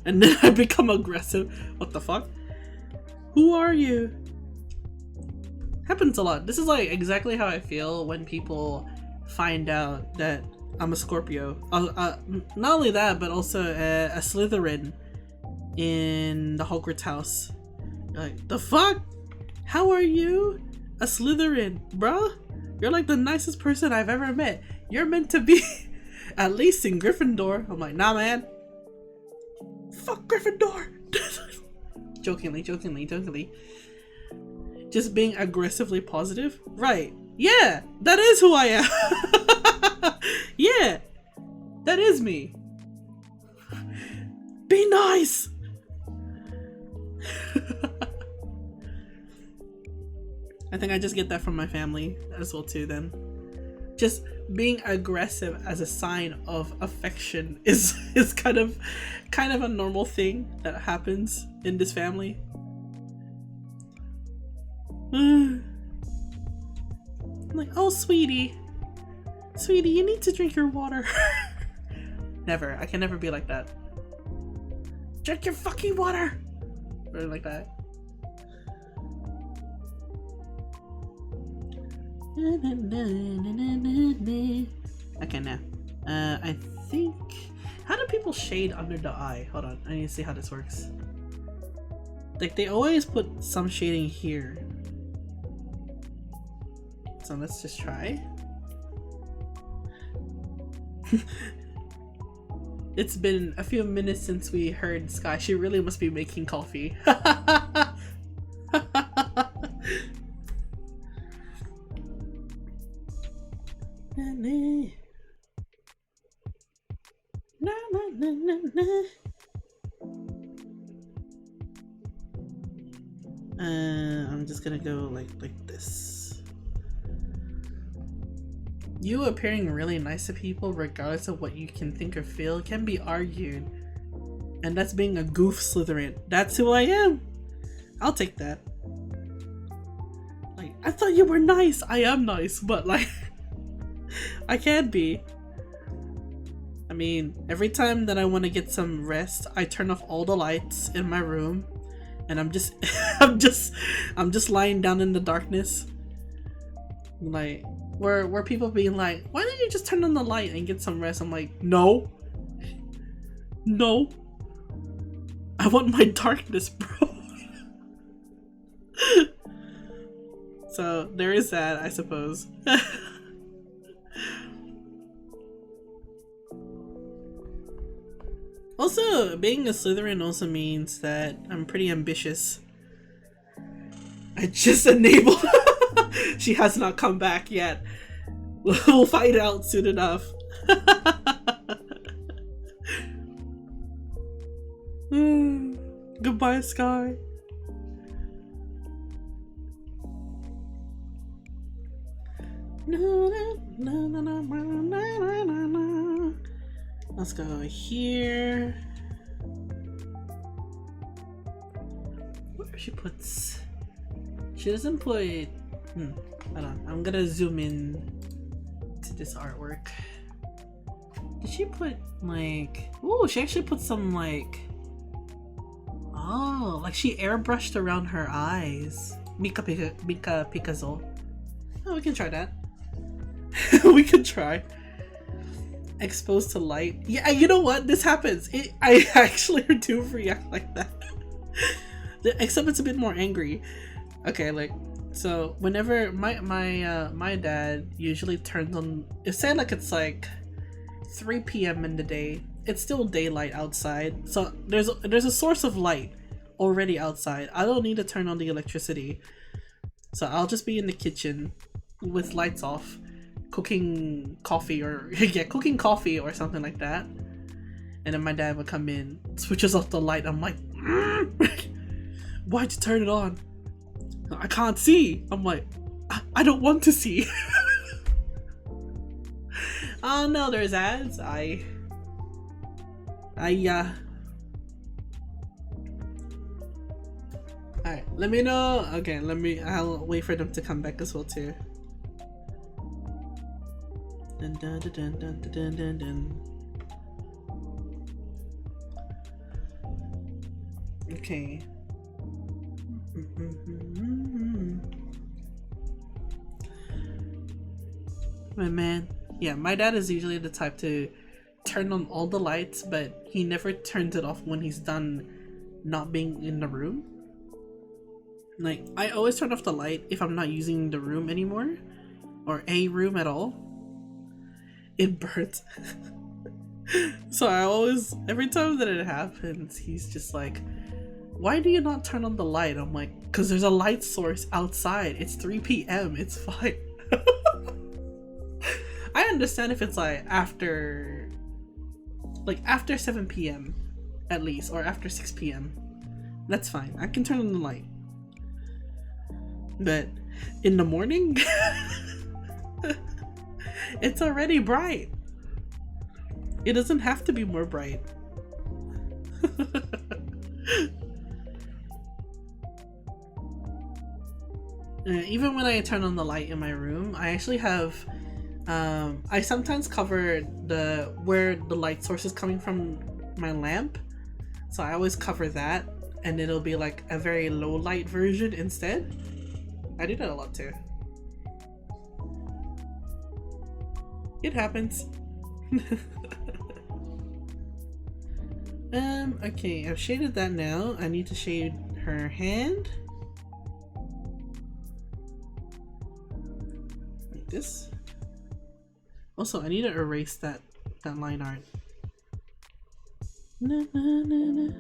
and then I become aggressive. What the fuck? Who are you? Happens a lot. This is like exactly how I feel when people find out that I'm a Scorpio. Not only that, but also a Slytherin in the Hogwarts house. You're like, the fuck? How are you a Slytherin, bruh? You're like the nicest person I've ever met. You're meant to be at least in Gryffindor. I'm like, nah, man. Fuck Gryffindor. Jokingly. Just being aggressively positive? Right. Yeah, that is who I am. Yeah, that is me. Be nice. I think I just get that from my family as well too then. Just being aggressive as a sign of affection is kind of a normal thing that happens in this family. I'm like, oh sweetie, you need to drink your water. Never. I can never be like that. Drink your fucking water. Or like that. Okay, now. I think... How do people shade under the eye? Hold on, I need to see how this works. Like, they always put some shading here. So let's just try. It's been a few minutes since we heard Sky. She really must be making coffee. I'm just gonna go like this. You appearing really nice to people regardless of what you can think or feel can be argued. And that's being a goof Slytherin. That's who I am. I'll take that. I thought you were nice. I am nice, but like, I can't be. I mean, every time that I want to get some rest, I turn off all the lights in my room, and I'm just, I'm just lying down in the darkness. Like, where people being like, why don't you just turn on the light and get some rest? I'm like, no, I want my darkness, bro. So there is that, I suppose. Also, being a Slytherin also means that I'm pretty ambitious. I just enabled. She has not come back yet. We'll find out soon enough. Goodbye, Sky. Let's go here. Where she puts... She doesn't put... hold on. I'm gonna zoom in to this artwork. Did she put like... Oh, she actually put some like... Oh, like she airbrushed around her eyes. Mika Picasso. Oh, we can try that. We can try. Exposed to light. Yeah, you know what? This happens. I actually do react like that. Except it's a bit more angry. Okay, like, so whenever my dad usually turns on, say like it's like 3 p.m. in the day, it's still daylight outside, so there's a source of light already outside. I don't need to turn on the electricity, so I'll just be in the kitchen with lights off, cooking coffee or cooking coffee or something like that, and then my dad would come in, switches off the light. I'm like, why'd you turn it on? I can't see. I'm like, I don't want to see. Oh no, there's ads. Alright, let me know. Okay, I'll wait for them to come back as well too. Dun, dun, dun, dun, dun, dun, dun, dun. Okay. My man. Yeah, my dad is usually the type to turn on all the lights, but he never turns it off when he's done not being in the room. Like, I always turn off the light if I'm not using the room anymore, or a room at all. It burns. So I always, every time that it happens, he's just like, why do you not turn on the light? I'm like, because there's a light source outside. It's 3 p.m. It's fine. I understand if it's like after 7 p.m. at least, or after 6 p.m. That's fine. I can turn on the light. But in the morning, it's already bright. It doesn't have to be more bright. Even when I turn on the light in my room, I actually have I sometimes cover where the light source is coming from my lamp, so I always cover that, and it'll be like a very low light version instead. I do that a lot too. It happens. Okay, I've shaded that now. I need to shade her hand. Like this. Also, I need to erase that line art. Na, na, na, na.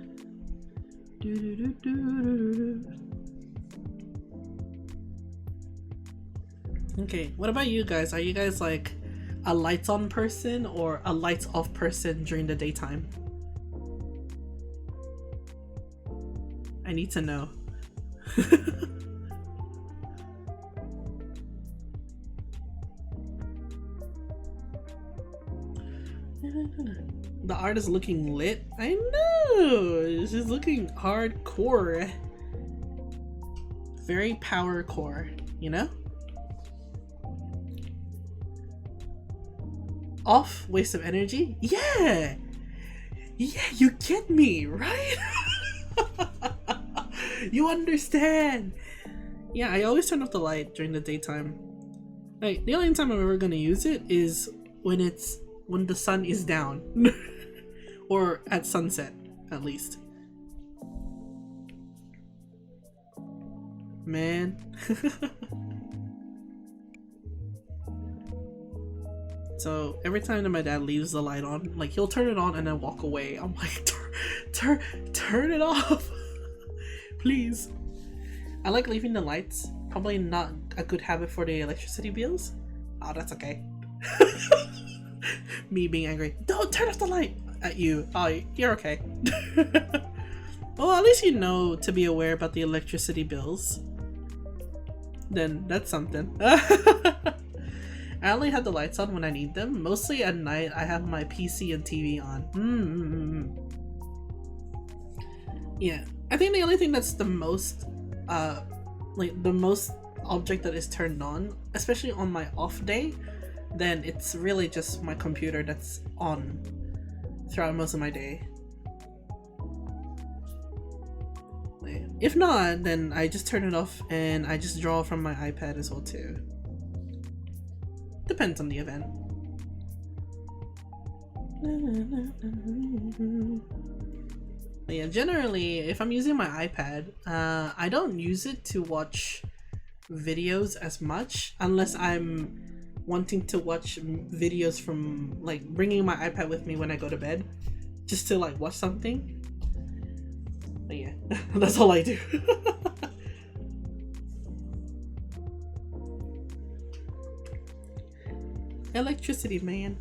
Do, do, do, do, do, do. Okay, what about you guys? Are you guys like a lights on person or a lights off person during the daytime? I need to know. The art is looking lit. I know! She's looking hardcore. Very power core, you know? off, waste of energy. Yeah, you get me, right? You understand. Yeah, I always turn off the light during the daytime. Like, the only time I'm ever gonna use it is when the sun is down. Or at sunset, at least. Man. So every time that my dad leaves the light on, like, he'll turn it on and then walk away. I'm like, turn it off. Please. I like leaving the lights. Probably not a good habit for the electricity bills. Oh, that's okay. Me being angry. Don't turn off the light at you. Oh, you're okay. Well, at least you know to be aware about the electricity bills. Then that's something. I only have the lights on when I need them. Mostly at night, I have my PC and TV on. Yeah, I think the only thing that's the most, like the most object that is turned on, especially on my off day, then it's really just my computer that's on throughout most of my day. If not, then I just turn it off and I just draw from my iPad as well too. Depends on the event. But yeah, generally, if I'm using my iPad, I don't use it to watch videos as much unless I'm wanting to watch videos from, like, bringing my iPad with me when I go to bed just to, like, watch something. But yeah, that's all I do. Electricity, man.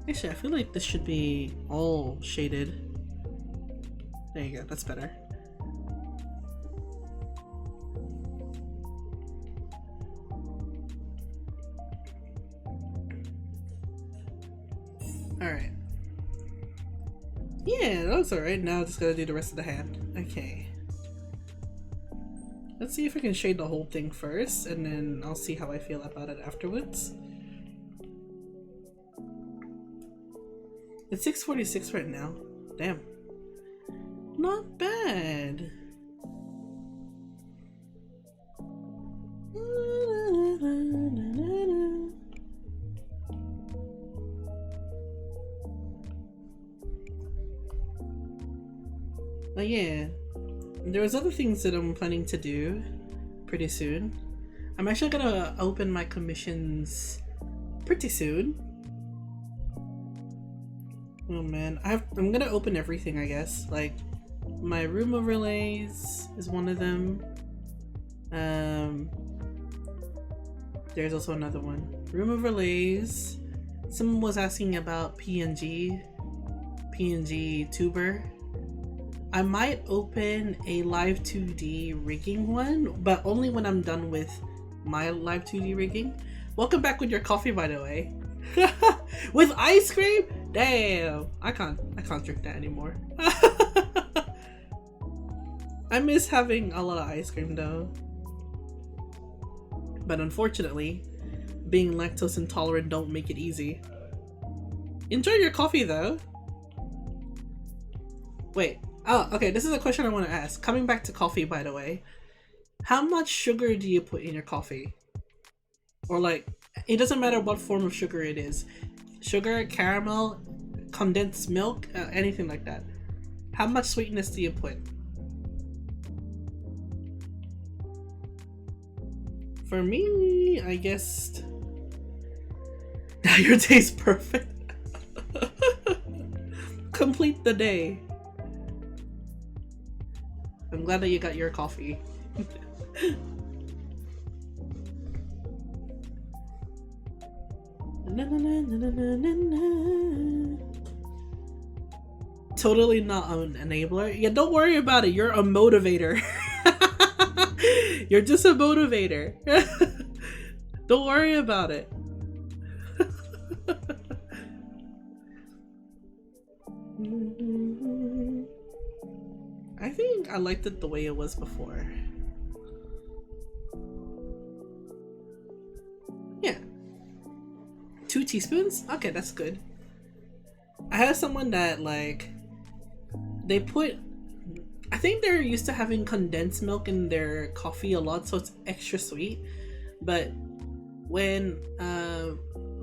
Actually, I feel like this should be all shaded. There you go, that's better. Alright. Yeah, that was alright. Now I just gotta do the rest of the hand. Okay. Let's see if I can shade the whole thing first, and then I'll see how I feel about it afterwards. It's 6:46 right now. Damn. Not bad. But yeah, there was other things that I'm planning to do pretty soon. I'm actually gonna open my commissions pretty soon. Oh man, I'm gonna open everything, I guess. Like, my room overlays is one of them. There's also another one. Room overlays. Someone was asking about PNG tuber. I might open a live 2D rigging one, but only when I'm done with my live 2D rigging. Welcome back with your coffee, by the way. With ice cream? Damn, I can't drink that anymore. I miss having a lot of ice cream though. But unfortunately, being lactose intolerant don't make it easy. Enjoy your coffee though. Wait. Oh, okay, this is a question I want to ask. Coming back to coffee, by the way. How much sugar do you put in your coffee? Or, like, it doesn't matter what form of sugar it is. Sugar, caramel, condensed milk, anything like that. How much sweetness do you put? For me, I guess... Now your day's perfect. Complete the day. I'm glad that you got your coffee. Totally not an enabler. Yeah, don't worry about it. You're a motivator. You're just a motivator. Don't worry about it. I think I liked it the way it was before. 2 teaspoons? Okay, that's good. I have someone that like they put, I think they're used to having condensed milk in their coffee a lot, so it's extra sweet. But when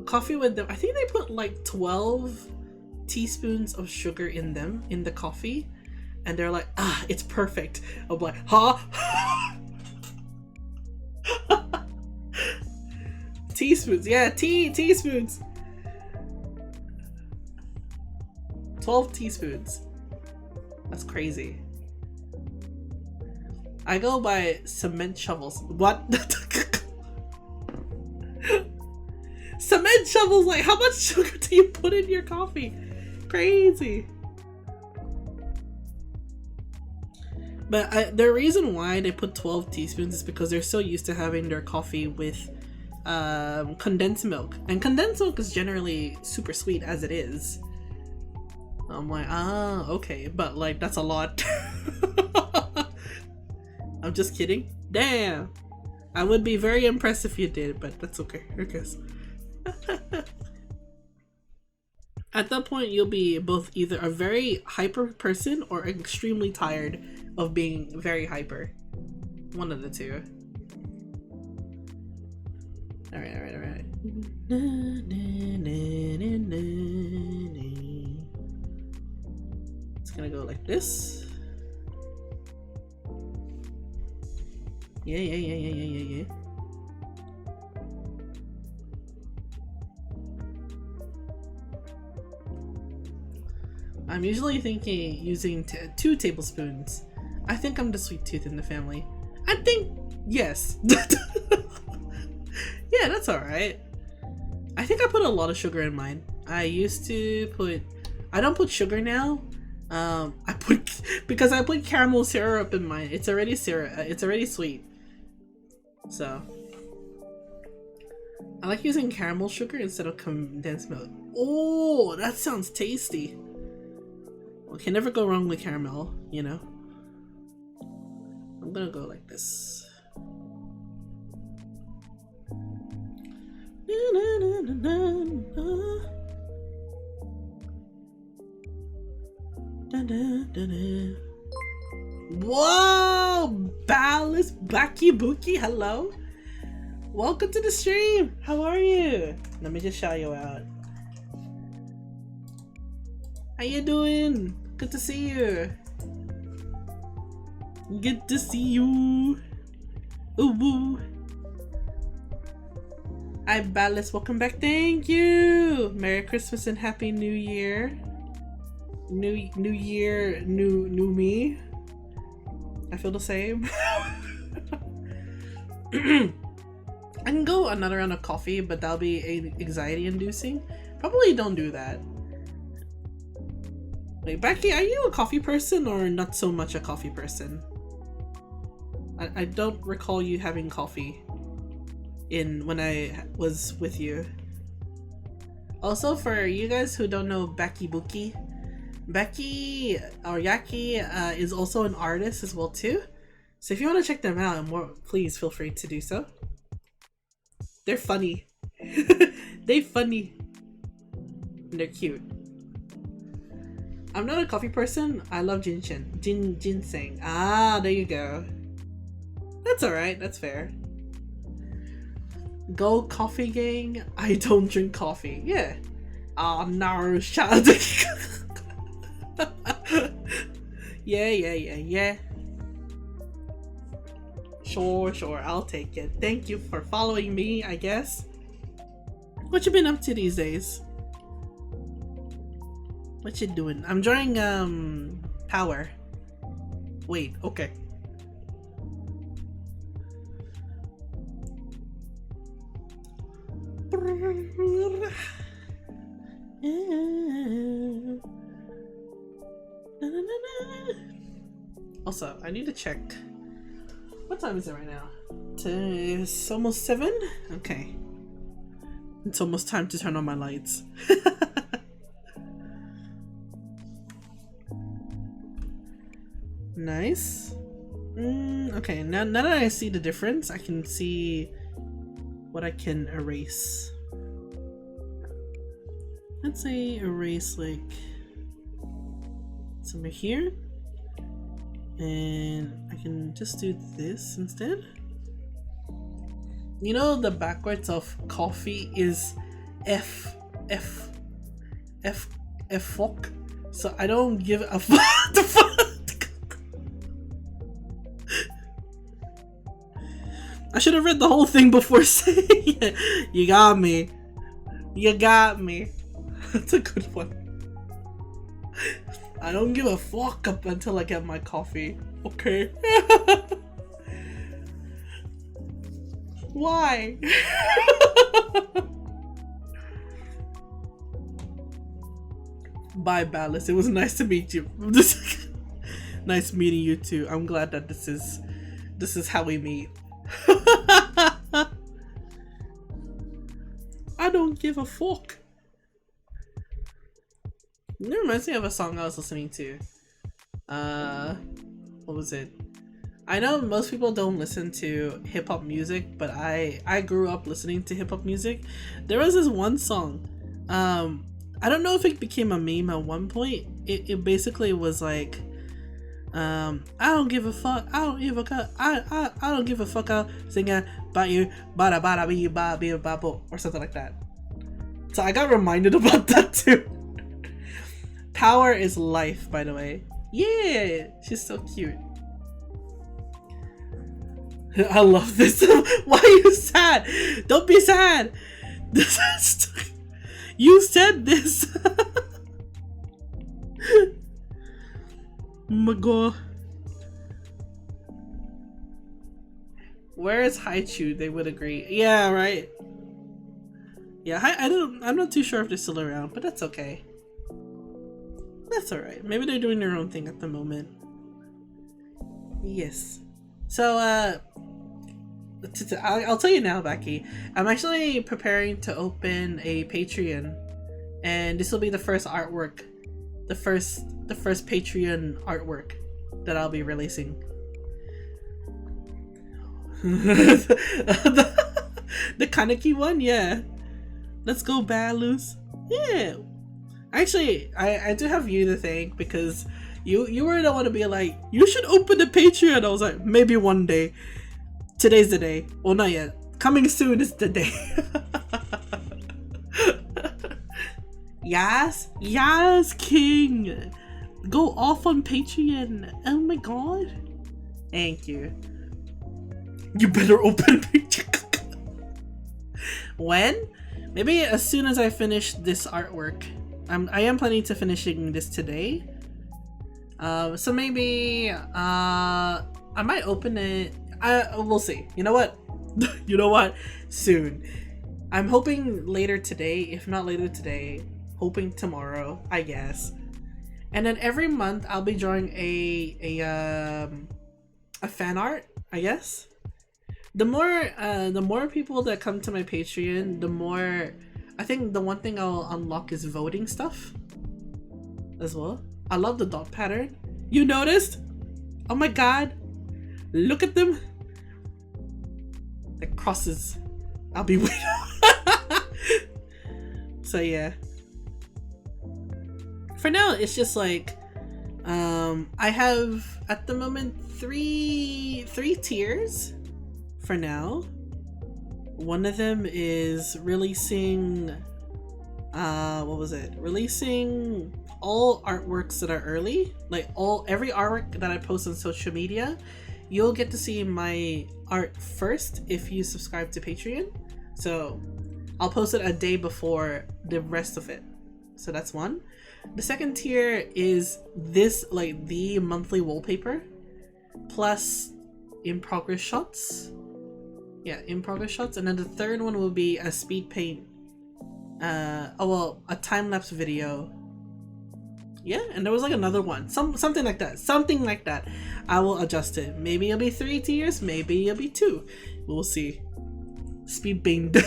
coffee with them, I think they put like 12 teaspoons of sugar in them in the coffee, and they're like, it's perfect. I'm like, huh? Teaspoons, yeah, teaspoons. 12 teaspoons. That's crazy. I go by cement shovels. What? Cement shovels? Like, how much sugar do you put in your coffee? Crazy. But the reason why they put 12 teaspoons is because they're so used to having their coffee with condensed milk. And condensed milk is generally super sweet as it is. I'm like, okay. But, like, that's a lot. I'm just kidding. Damn. I would be very impressed if you did, but that's okay, I guess. At that point, you'll be both either a very hyper person or extremely tired of being very hyper. One of the two. Alright. It's gonna go like this. Yeah. I'm usually thinking using 2 tablespoons. I think I'm the sweet tooth in the family. I think, yes. Yeah, that's alright. I think I put a lot of sugar in mine. I used to put, I don't put sugar now. Because I put caramel syrup in mine. It's already syrup. It's already sweet. So I like using caramel sugar instead of condensed milk. Oh, that sounds tasty. Well, can never go wrong with caramel, you know. I'm gonna go like this. Whoa! Stalus, Baki Buki, hello? Welcome to the stream! How are you? Let me just shout you out. How you doing? Good to see you. Good to see you. Ooh woo. Hi Ballas, welcome back. Thank you. Merry Christmas and Happy New Year. New year, new me. I feel the same. I can go another round of coffee, but that'll be anxiety inducing. Probably don't do that. Wait, Becky, are you a coffee person or not so much a coffee person? I don't recall you having coffee when I was with you. Also, for you guys who don't know Becky Buki, Becky or Yaki is also an artist as well too. So if you want to check them out and more, please feel free to do so. They're funny. They're funny. And they're cute. I'm not a coffee person. I love ginseng. Ah, there you go. That's alright. That's fair. Go coffee gang. I don't drink coffee. Yeah. Ah, no, shout. Yeah. Sure, I'll take it. Thank you for following me, I guess. What you been up to these days? What you doing? I'm drawing power. Wait, okay. Also, I need to check. What time is it right now? It's almost 7? Okay. It's almost time to turn on my lights. Nice. Okay, now that I see the difference, I can see what I can erase. let's say erase like somewhere here, and I can just do this instead. You know, the backwards of coffee is F fuck. So I don't give a fuck. The fuck. I should have read the whole thing before saying it. You got me. You got me. That's a good one. I don't give a fuck up until I get my coffee. Okay. Why? Bye, Ballas. It was nice to meet you. Nice meeting you too. I'm glad that this is how we meet. I don't give a fuck. It reminds me of a song I was listening to. What was it? I know most people don't listen to hip-hop music, but I grew up listening to hip-hop music. There was this one song. I don't know if it became a meme at one point. It basically was like, I don't give a fuck. I don't give a fuck. I don't give a fuck. Out singing about you, bada bada be ba be ba bo, or something like that. So I got reminded about that too. Power is life, by the way. Yeah, she's so cute. I love this. Why are you sad? Don't be sad. This is you said this. Oh my god. Where is Haichu? They would agree. Yeah, right. Yeah, I'm not too sure if they're still around, but that's okay. That's alright. Maybe they're doing their own thing at the moment. Yes. So, I'll tell you now, Becky. I'm actually preparing to open a Patreon, and this will be the first artwork, the first Patreon artwork that I'll be releasing. the Kaneki one, yeah. Let's go, Balus. Yeah. Actually, I do have you to thank, because you were the one to be like, you should open the Patreon. I was like, maybe one day. Today's the day. Well, not yet. Coming soon is the day. Yes, King. Go off on Patreon. Oh my god. Thank you. You better open Patreon. When? Maybe as soon as I finish this artwork. I am planning to finishing this today. So maybe I might open it. We'll see. You know what? You know what? Soon. I'm hoping later today. If not later today, hoping tomorrow, I guess. And then every month I'll be drawing a fan art, I guess. The more people that come to my Patreon, the more, I think the one thing I'll unlock is voting stuff as well. I love the dot pattern. You noticed? Oh my god. Look at them. The crosses. I'll be waiting. So yeah. For now, it's just like, I have at the moment three tiers for now. One of them is releasing, what was it? Releasing all artworks that are early, like every artwork that I post on social media. You'll get to see my art first if you subscribe to Patreon. So I'll post it a day before the rest of it. So that's one. The second tier is this, like the monthly wallpaper plus in progress shots. Yeah, in progress shots. And then the third one will be a speed paint, a time-lapse video. Yeah, and there was like another one, something like that. I will adjust it. Maybe it'll be 3 tiers, maybe it'll be 2. We'll see. Speed paint.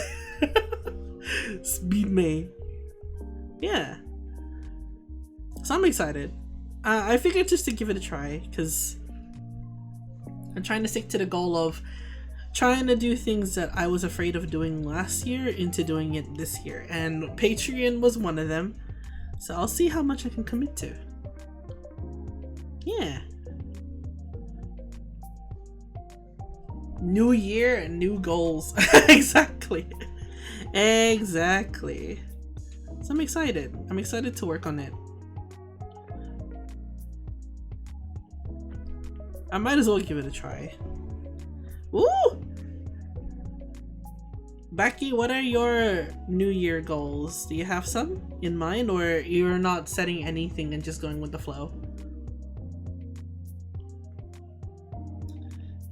Speed main. Yeah. So I'm excited. I figured just to give it a try, because I'm trying to stick to the goal of trying to do things that I was afraid of doing last year into doing it this year, and Patreon was one of them. So I'll see how much I can commit to. Yeah. New year, new goals. Exactly. Exactly. So I'm excited. I'm excited to work on it. I might as well give it a try. Woo! Becky, what are your New Year goals? Do you have some in mind, or you're not setting anything and just going with the flow?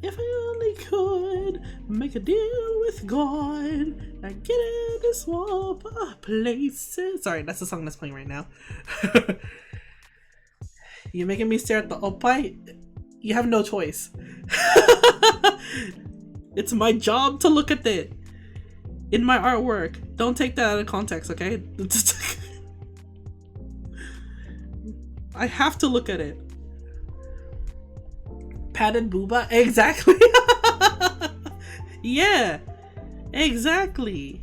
If I only could make a deal with God, I'd get in to swap places. Sorry, that's the song that's playing right now. You're making me stare at the oppai? You have no choice. It's my job to look at it in my artwork. Don't take that out of context, okay? I have to look at it. Padded booba? Exactly. Yeah, exactly.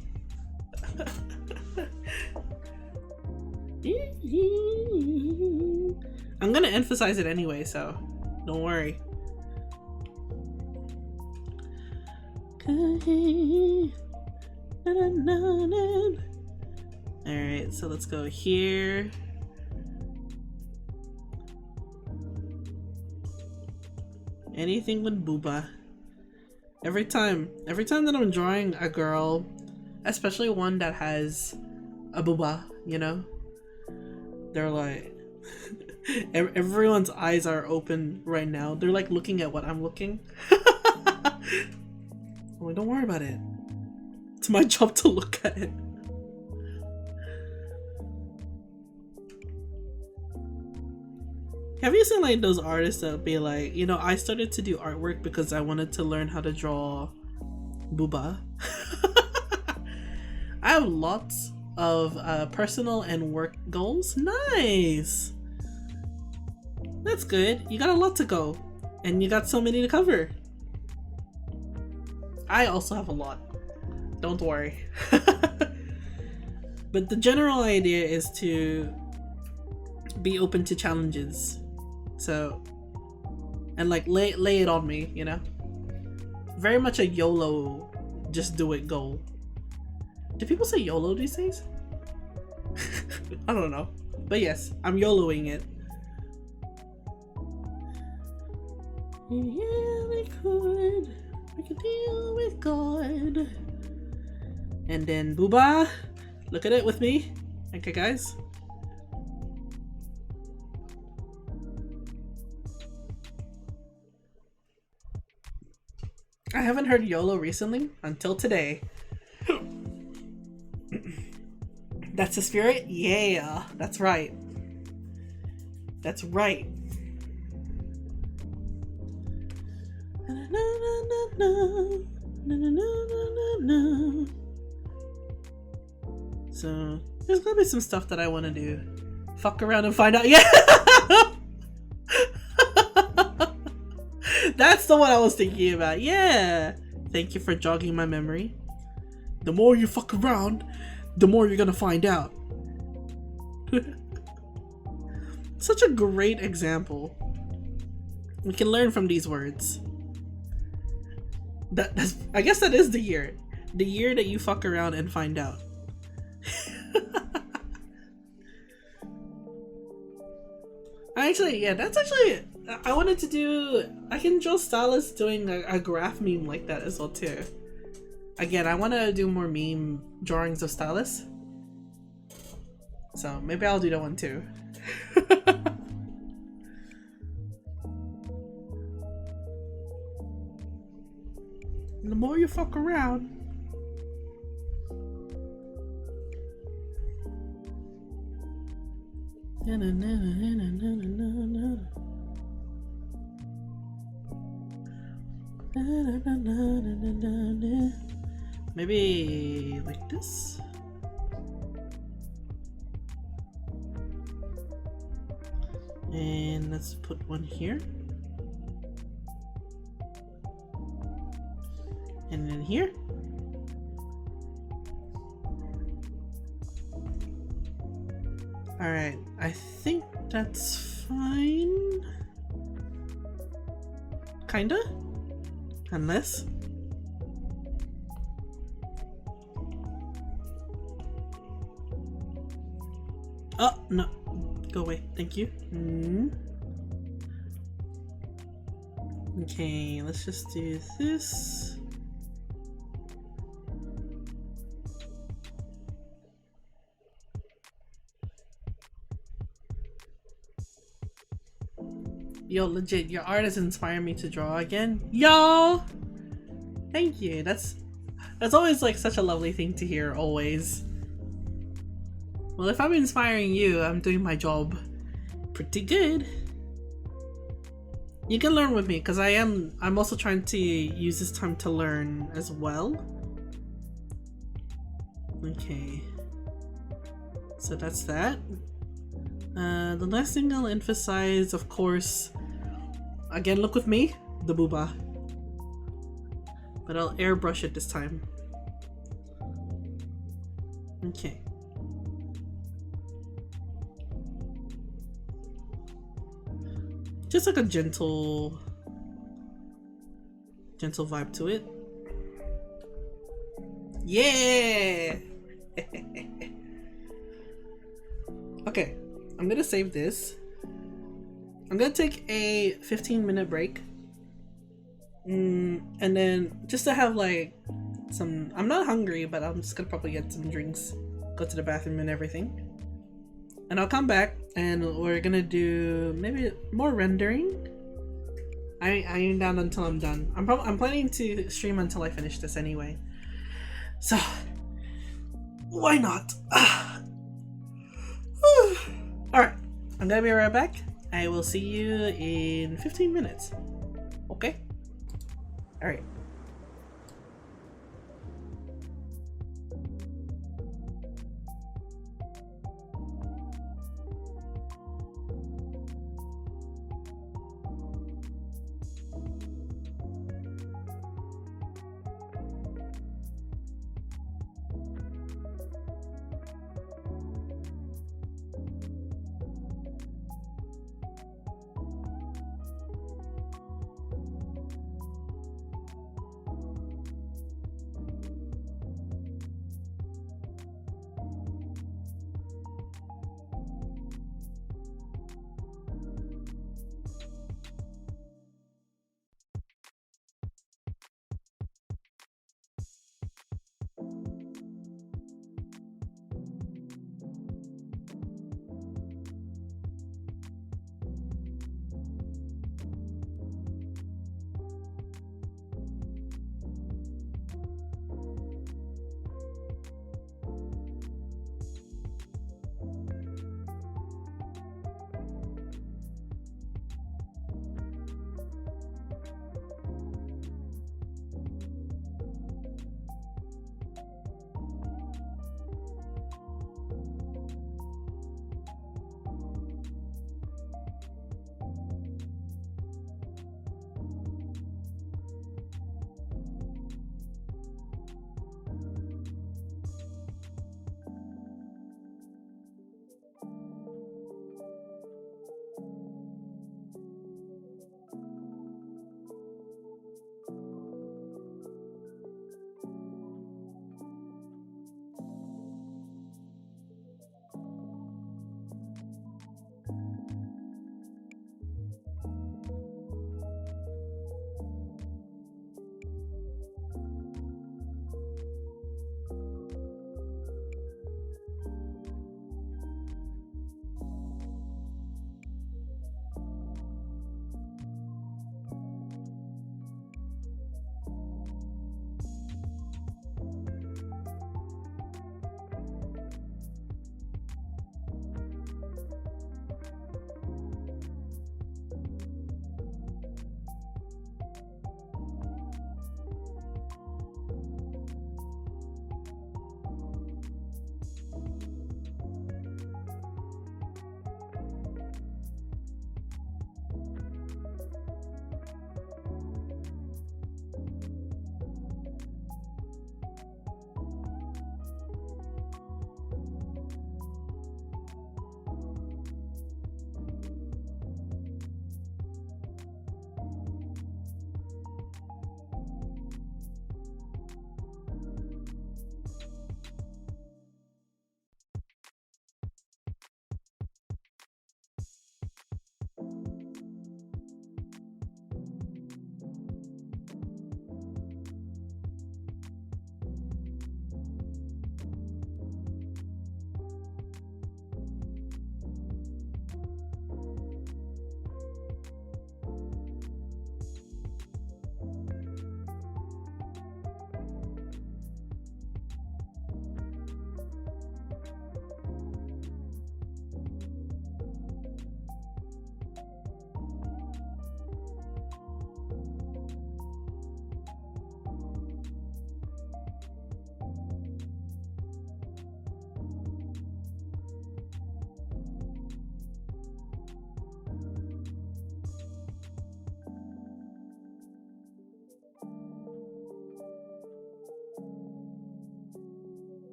I'm gonna emphasize it anyway, so don't worry. Alright, so let's go here. Anything with booba. Every time that I'm drawing a girl, especially one that has a booba, you know, they're like everyone's eyes are open right now. They're like looking at what I'm looking. I'm like, don't worry about it. It's my job to look at it. Have you seen like those artists that be like, you know, I started to do artwork because I wanted to learn how to draw booba. I have lots of personal and work goals. Nice. That's good. You got a lot to go, and you got so many to cover. I also have a lot. Don't worry. But the general idea is to be open to challenges. So, and like lay it on me, you know? Very much a YOLO, just do it goal. Do people say YOLO these days? I don't know. But yes, I'm YOLOing it. Yeah, we could make a deal with God. And then booba, look at it with me. Okay, guys. I haven't heard YOLO recently until today. That's the spirit? Yeah, that's right. That's right. So there's gonna be some stuff that I want to do. Fuck around and find out. Yeah. That's the one I was thinking about. Yeah. Thank you for jogging my memory. The more you fuck around, the more you're gonna find out. Such a great example. We can learn from these words. That's, I guess that is the year. The year that you fuck around and find out. That's actually, I wanted to do, I can draw Stalus doing a graph meme like that as well too. Again, I want to do more meme drawings of Stalus. So maybe I'll do that one too. The more you fuck around, maybe like this. And let's put one here. And then here. Alright, I think that's fine. Kinda? Unless. Oh, no. Go away. Thank you. Okay, let's just do this. Yo, legit, your art has inspired me to draw again. Yo! Thank you. That's always like such a lovely thing to hear, always. Well, if I'm inspiring you, I'm doing my job pretty good. You can learn with me, because I'm also trying to use this time to learn as well. Okay. So that's that. The last thing I'll emphasize, of course, again, look with me, the booba. But I'll airbrush it this time. Okay. Just like a gentle vibe to it. Yeah! Okay, I'm gonna save this. I'm gonna take a 15-minute break. And then just to have like some, I'm not hungry, but I'm just gonna probably get some drinks, go to the bathroom and everything. And I'll come back and we're gonna do maybe more rendering. I ain't down until I'm done. I'm planning to stream until I finish this anyway. So why not? Alright, I'm gonna be right back. I will see you in 15 minutes. Okay? Alright.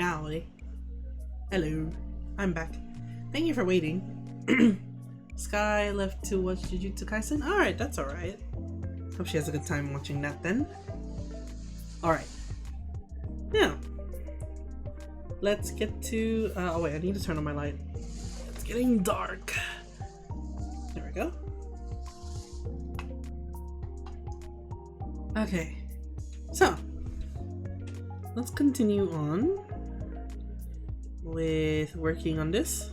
Howdy. Hello. I'm back. Thank you for waiting. Sky left to watch Jujutsu Kaisen? Alright, that's alright. Hope she has a good time watching that then. Alright. Now, let's get to... oh wait, I need to turn on my light. It's getting dark. There we go. Okay. So, let's continue on with working on this.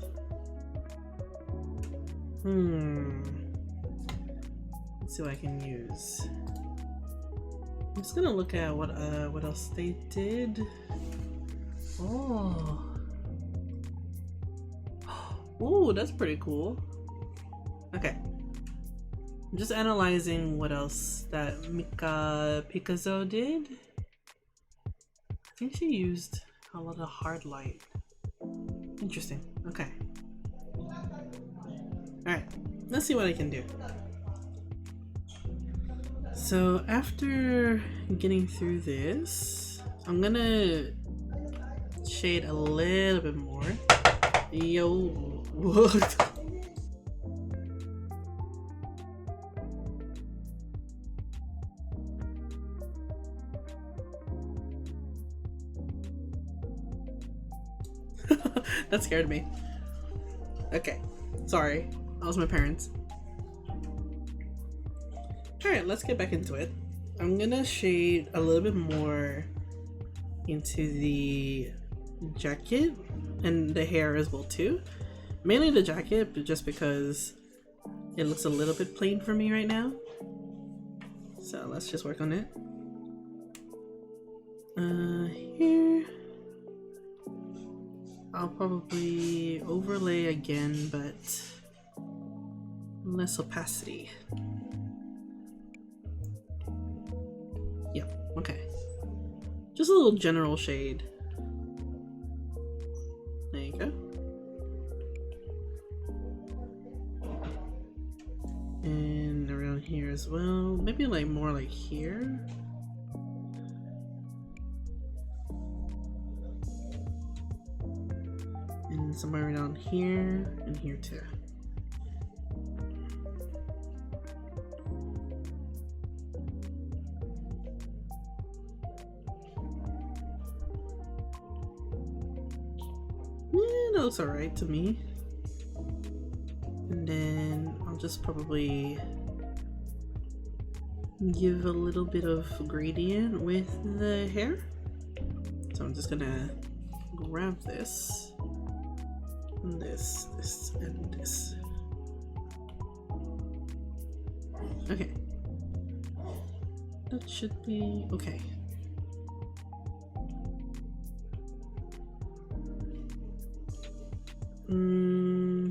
Let's see what I can use. I'm just gonna look at what else they did. Oh, ooh, that's pretty cool. Okay, I'm just analyzing what else that Mika Picasso did. I think she used a lot of hard light. Interesting. Okay. Alright, let's see what I can do. So after getting through this, I'm gonna shade a little bit more. Yo, what? That scared me. Okay, sorry. That was my parents. Alright, let's get back into it. I'm gonna shade a little bit more into the jacket and the hair as well too. Mainly the jacket, but just because it looks a little bit plain for me right now. So let's just work on it. Here. I'll probably overlay again, but less opacity. Yep, okay. Just a little general shade. There you go. And around here as well. Maybe like more like here. And somewhere around here and here too. That looks alright to me. And then I'll just probably give a little bit of gradient with the hair. So I'm just gonna grab this, and this, and this. Okay. That should be okay.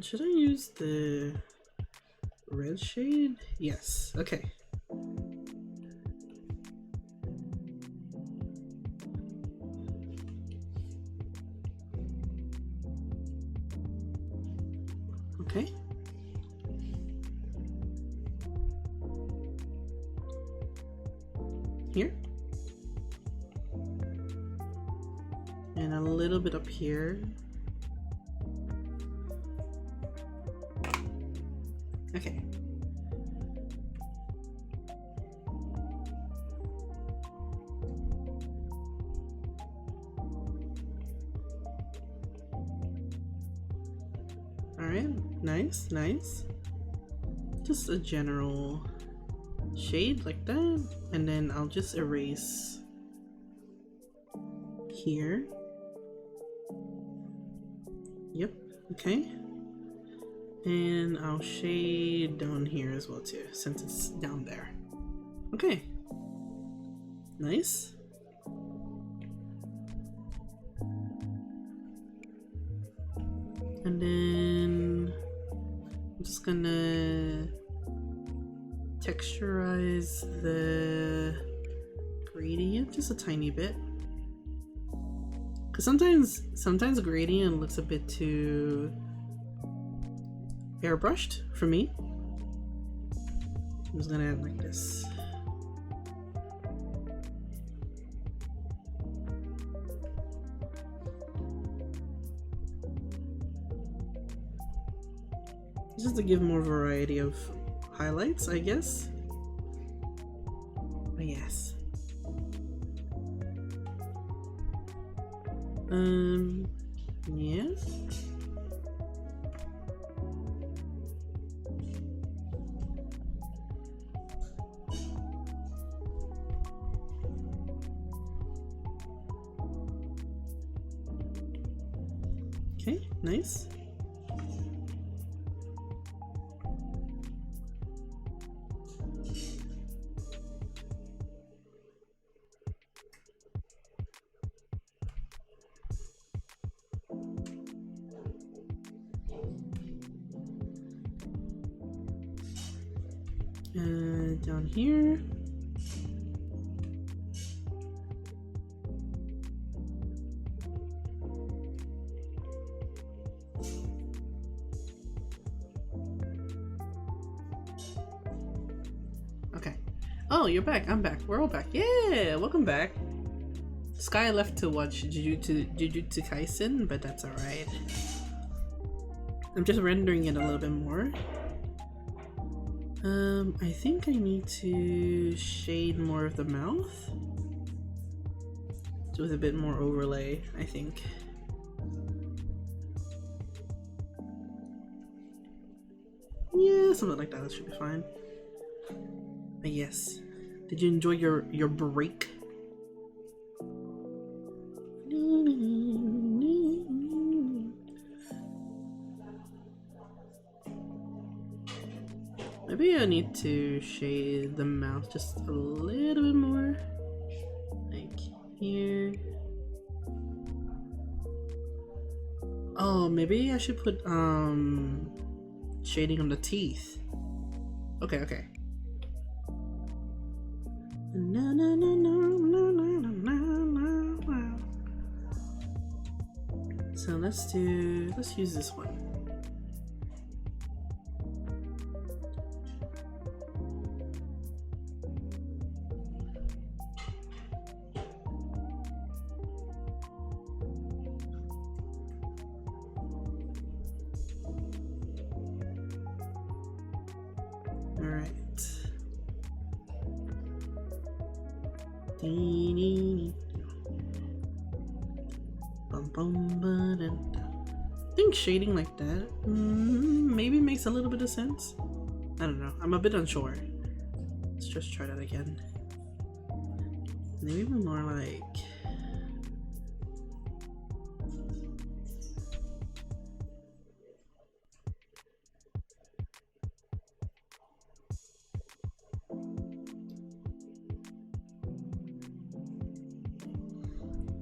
Should I use the red shade? Yes, okay. Okay. Here. And a little bit up here. Okay. Alright, nice, nice. Just a general shade like that, and then I'll just erase here. Yep, okay. And I'll shade down here as well too, since it's down there. Okay. Nice. And then I'm just gonna texturize the gradient just a tiny bit. Cause sometimes gradient looks a bit too airbrushed for me. I'm just gonna add like this. just to give more variety of highlights, I guess. But yes. Yes. Okay, nice. Down here. Okay. Oh, you're back. I'm back. We're all back. Yeah, welcome back. Sky left to watch Jujutsu Kaisen, but that's alright. I'm just rendering it a little bit more. I think I need to shade more of the mouth. With a bit more overlay, I think. Yeah, something like that should be fine. But yes. Did you enjoy your break? Maybe I need to shade the mouth just a little bit more. Like here. Oh, maybe I should put shading on the teeth. Okay, okay. So let's use this one. I think shading like that maybe makes a little bit of sense. I don't know. I'm a bit unsure. Let's just try that again. Maybe more like...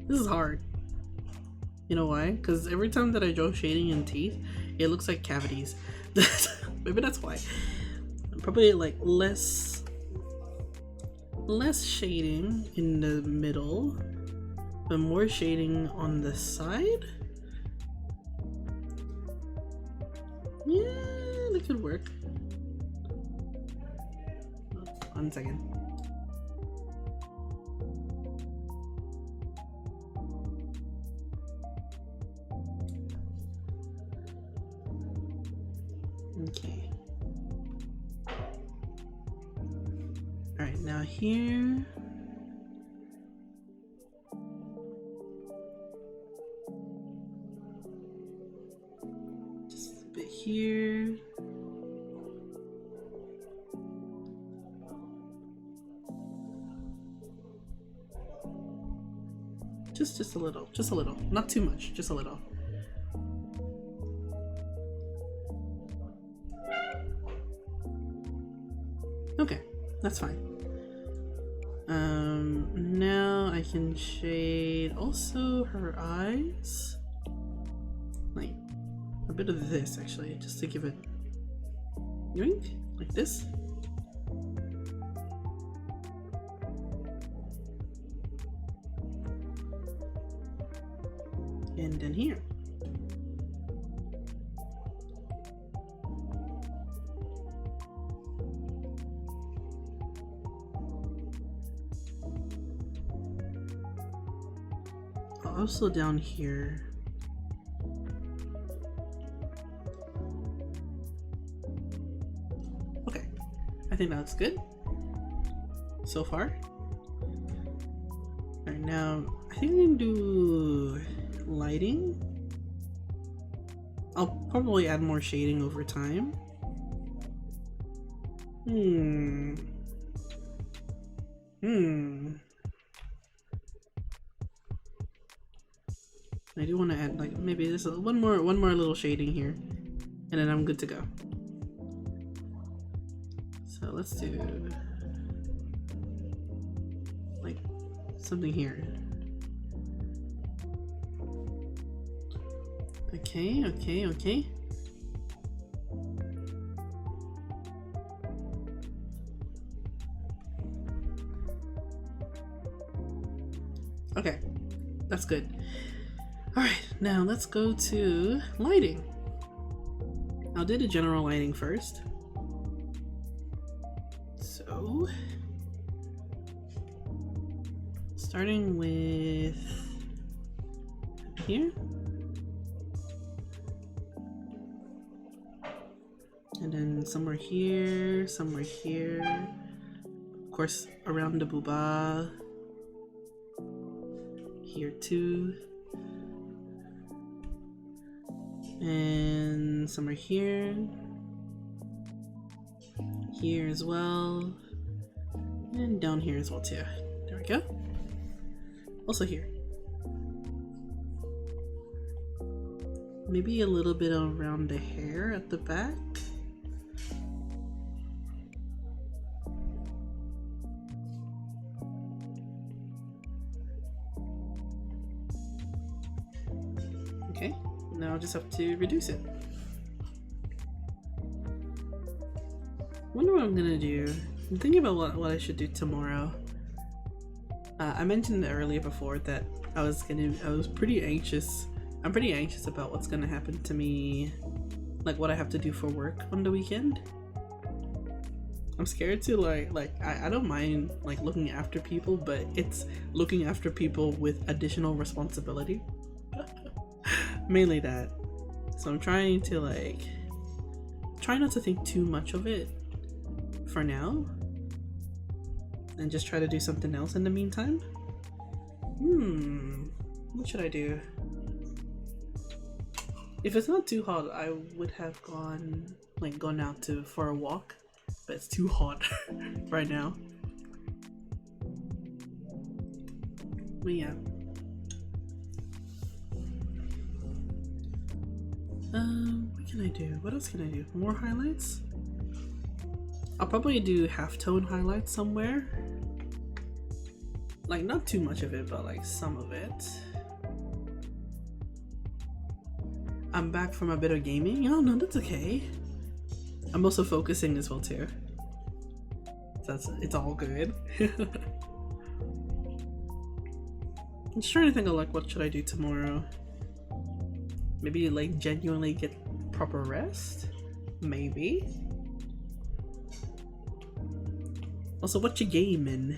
This is hard. You know why? Because every time that I draw shading in teeth, it looks like cavities. Maybe that's why. Probably like less shading in the middle, but more shading on the side. Yeah, that could work. 1 second. Okay. Alright, now here. Just a bit here. Just a little. Not too much, just a little. Okay, that's fine. Now I can shade also her eyes. Like a bit of this actually, just to give it yoink, like this. And then here. Also down here. I think that looks good so far. Alright, now I think we can do lighting. I'll probably add more shading over time. I do want to add like maybe this one more little shading here, and then I'm good to go. So let's do like something here. Okay. Okay, that's good. Alright, now let's go to lighting. I'll do the general lighting first. So, starting with here. And then somewhere here, of course around the booba, here too, and somewhere here as well, and down here as well too. There we go. Also here. Maybe a little bit around the hair at the back. Okay, now I'll just have to reduce it. Wonder what I'm gonna do. I'm thinking about what I should do tomorrow. I mentioned earlier before that I was pretty anxious. I'm pretty anxious about what's gonna happen to me, like what I have to do for work on the weekend. I'm scared to I don't mind like looking after people, but it's looking after people with additional responsibility. Mainly that. So I'm trying to try not to think too much of it for now, and just try to do something else in the meantime. What should I do? If it's not too hot, I would have gone out for a walk, but it's too hot right now. But yeah. What can I do? What else can I do? More highlights? I'll probably do halftone highlights somewhere. Like not too much of it, but like some of it. I'm back from a bit of gaming. Oh no, that's okay. I'm also focusing as well too. So it's all good. I'm just trying to think of what should I do tomorrow. Maybe genuinely get proper rest? Maybe. Also, what you gaming?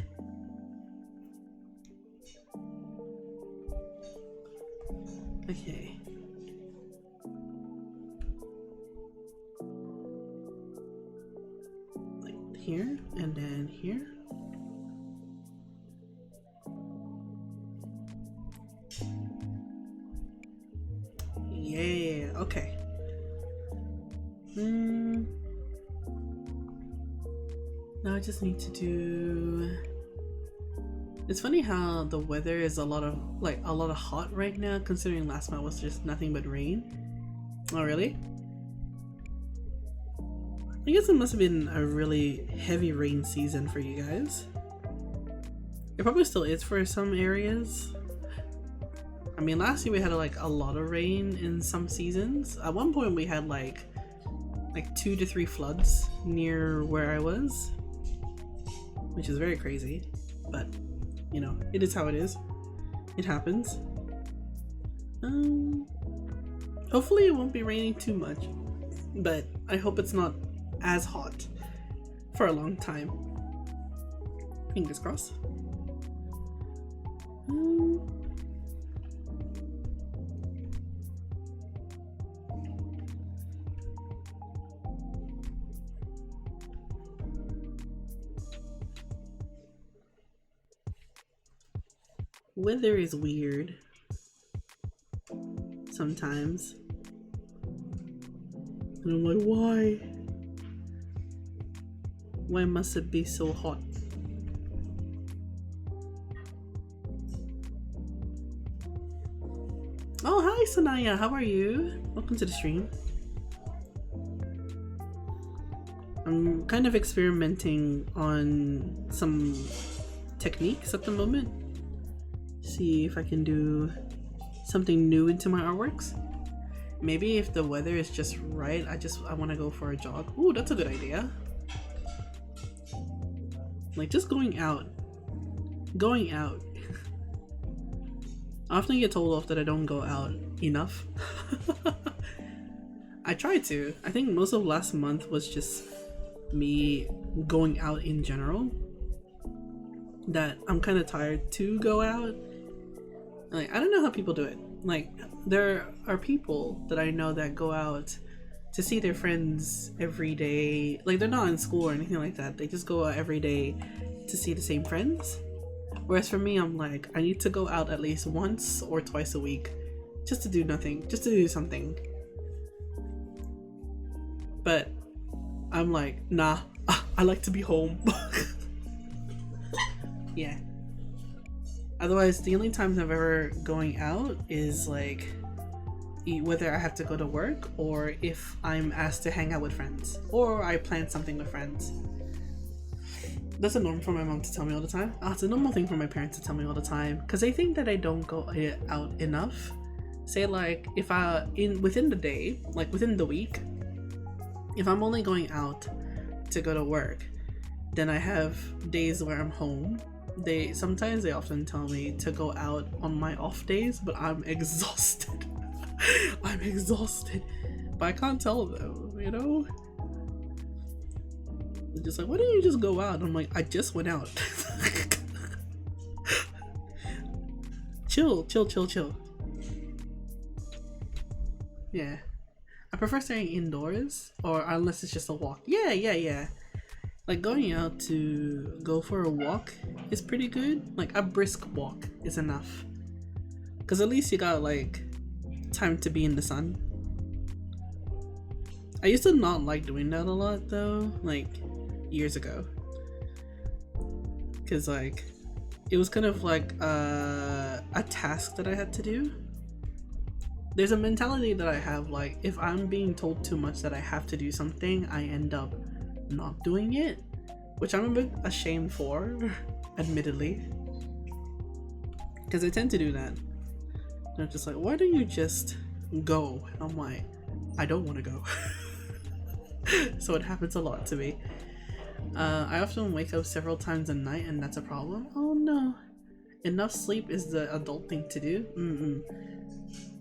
Okay. Like here, and then here. Yeah, okay. Now I just need to do... It's funny how the weather is a lot of hot right now, considering last month was just nothing but rain. Oh really? I guess it must have been a really heavy rain season for you guys. It probably still is for some areas. I mean, last year we had a lot of rain in some seasons. At one point we had like 2 to 3 floods near where I was, which is very crazy, but you know, it is how it is. It happens. Hopefully it won't be raining too much, but I hope it's not as hot for a long time. Fingers crossed. Weather is weird sometimes. And I'm like, why? Why must it be so hot? Oh, hi Sanaya, how are you? Welcome to the stream. I'm kind of experimenting on some techniques at the moment. See if I can do something new into my artworks. Maybe if the weather is just right, I want to go for a jog. Ooh, that's a good idea. Like just going out. Going out. I often get told off that I don't go out enough. I try to. I think most of last month was just me going out in general. That I'm kind of tired to go out. Like, I don't know how people do it. Like, there are people that I know that go out to see their friends every day. Like, they're not in school or anything like that. They just go out every day to see the same friends. Whereas for me, I'm like, I need to go out at least once or twice a week just to do nothing, just to do something. But I'm like, nah, I like to be home. Yeah. Otherwise, the only times I've ever going out is like whether I have to go to work or if I'm asked to hang out with friends or I plan something with friends. That's a norm for my mom to tell me all the time. It's a normal thing for my parents to tell me all the time because they think that I don't go out enough. Say like if within the day, like within the week, if I'm only going out to go to work, then I have days where I'm home. They often tell me to go out on my off days, but I'm exhausted. I'm exhausted, but I can't tell them, you know. They're just like, why don't you just go out? And I'm like, I just went out. Chill. Yeah, I prefer staying indoors, or unless it's just a walk. Yeah. Like going out to go for a walk is pretty good. Like a brisk walk is enough. Cause at least you got like time to be in the sun. I used to not like doing that a lot though, like years ago. Cause like it was kind of like a task that I had to do. There's a mentality that I have, like if I'm being told too much that I have to do something, I end up not doing it, which I'm a bit ashamed for, admittedly, because I tend to do that. They're just like, why don't you just go? And I'm like, I don't want to go. So it happens a lot to me. I often wake up several times a night, and that's a problem. Oh no, enough sleep is the adult thing to do.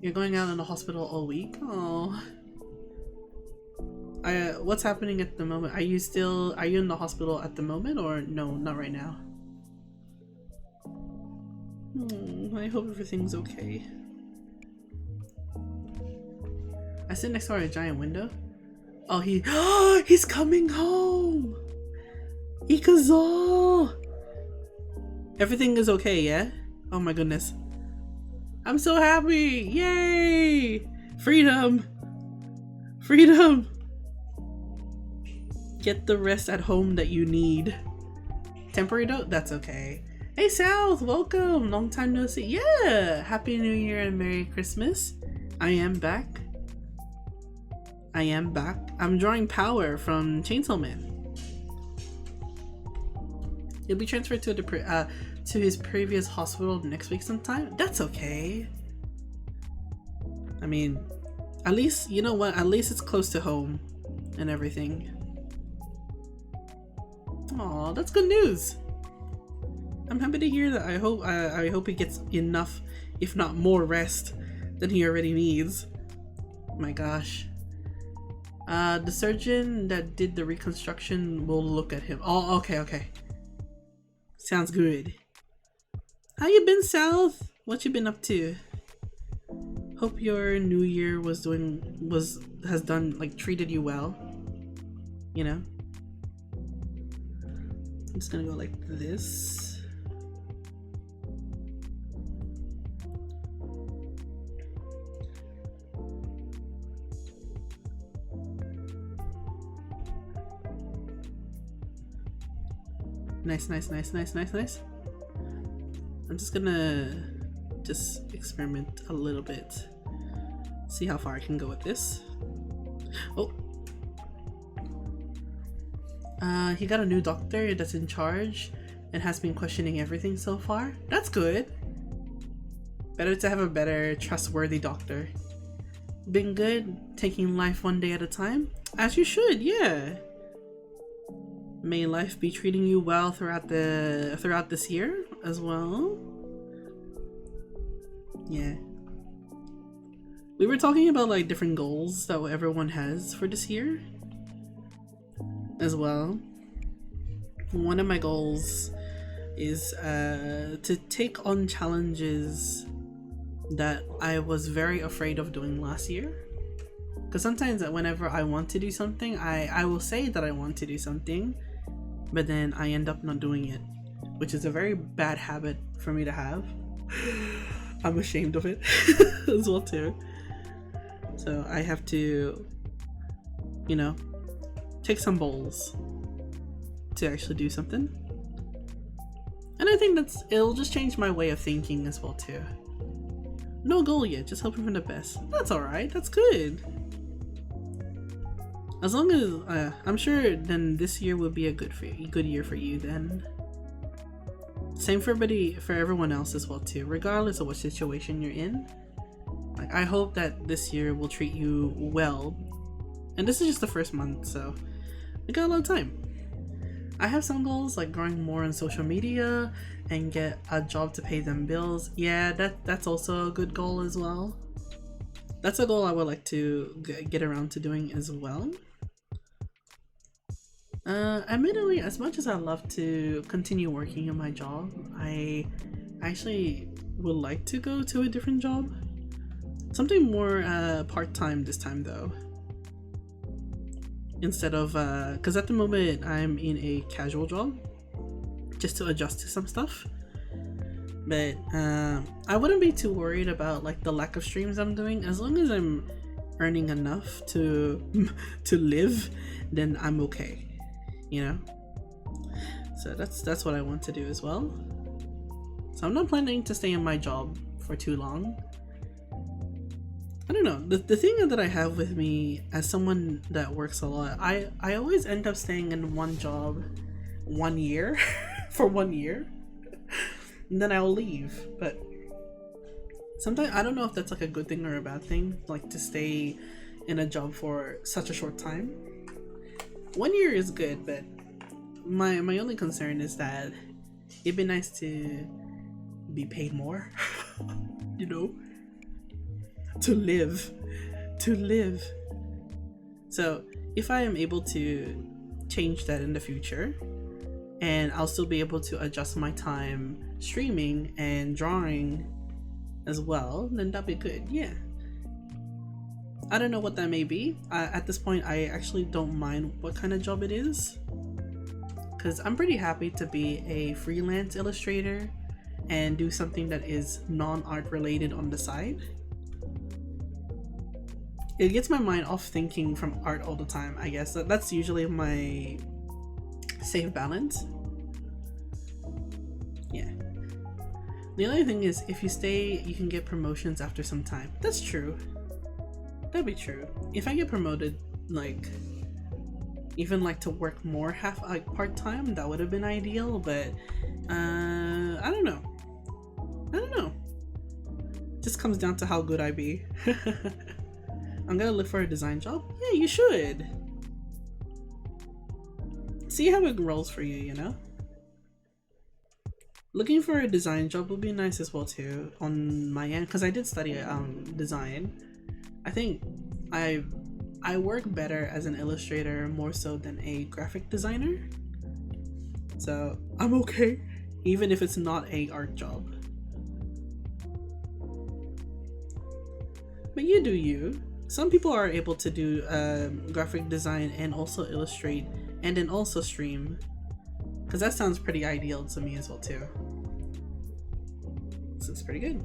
You're going out in the hospital all week. Oh. What's happening at the moment? Are you in the hospital at the moment, or no, not right now? I hope everything's okay. I sit next to a giant window. Oh, he's coming home! Ikazo! Everything is okay, yeah? Oh my goodness. I'm so happy! Yay! Freedom! Freedom! Get the rest at home that you need. Temporary though? That's okay. Hey South, welcome! Long time no see. Yeah! Happy New Year and Merry Christmas. I am back. I'm drawing Power from Chainsaw Man. He'll be transferred to his previous hospital next week sometime. That's okay. I mean, at least, you know what? At least it's close to home and everything. Aw, that's good news. I'm happy to hear that. I hope he gets enough, if not more, rest than he already needs. Oh my gosh. The surgeon that did the reconstruction will look at him. Oh, okay. Sounds good. How you been, South? What you been up to? Hope your new year treated you well. You know? I'm just gonna go like this. Nice. I'm just gonna experiment a little bit. See how far I can go with this. Oh. He got a new doctor that's in charge and has been questioning everything so far. That's good. Better to have a better, trustworthy doctor. Been good, taking life one day at a time. As you should, yeah. May life be treating you well throughout this year as well. Yeah. We were talking about like different goals that everyone has for this year as well. One of my goals is to take on challenges that I was very afraid of doing last year. Because sometimes whenever I want to do something, I will say that I want to do something, but then I end up not doing it, which is a very bad habit for me to have. I'm ashamed of it as well too. So I have to, you know, take some balls to actually do something. And I think it'll just change my way of thinking as well too. No goal yet, just hoping for the best. That's alright, that's good. As long as, I'm sure then this year will be a good year for you then. Same for everyone else as well too, regardless of what situation you're in. Like, I hope that this year will treat you well. And this is just the first month, so we got a lot of time. I have some goals like growing more on social media and get a job to pay them bills. Yeah, that's also a good goal as well. That's a goal I would like to get around to doing as well. Admittedly, as much as I love to continue working in my job, I actually would like to go to a different job. Something more part-time this time though. Instead of, because at the moment I'm in a casual job just to adjust to some stuff. But I wouldn't be too worried about like the lack of streams I'm doing. As long as I'm earning enough to live, then I'm okay, you know. So that's what I want to do as well. So I'm not planning to stay in my job for too long. I don't know, the thing that I have with me as someone that works a lot, I always end up staying in one job 1 year for 1 year and then I'll leave. But sometimes I don't know if that's like a good thing or a bad thing, like to stay in a job for such a short time. 1 year is good, but my only concern is that it'd be nice to be paid more. You know, to live. So if I am able to change that in the future and I'll still be able to adjust my time streaming and drawing as well, then that'd be good. Yeah, I don't know what that may be. At this point I actually don't mind what kind of job it is, because I'm pretty happy to be a freelance illustrator and do something that is non-art related on the side. It gets my mind off thinking from art all the time, I guess. That's usually my safe balance. Yeah. The only thing is, if you stay, you can get promotions after some time. That's true. That'd be true. If I get promoted, like, even like to work more part-time, that would have been ideal, but I don't know. Just comes down to how good I be. I'm gonna look for a design job. Yeah, you should. See how it rolls for you, you know? Looking for a design job would be nice as well too on my end, because I did study design. I think I work better as an illustrator more so than a graphic designer. So I'm okay, even if it's not a art job. But you do you. Some people are able to do graphic design and also illustrate and then also stream, because that sounds pretty ideal to me as well too. This looks pretty good.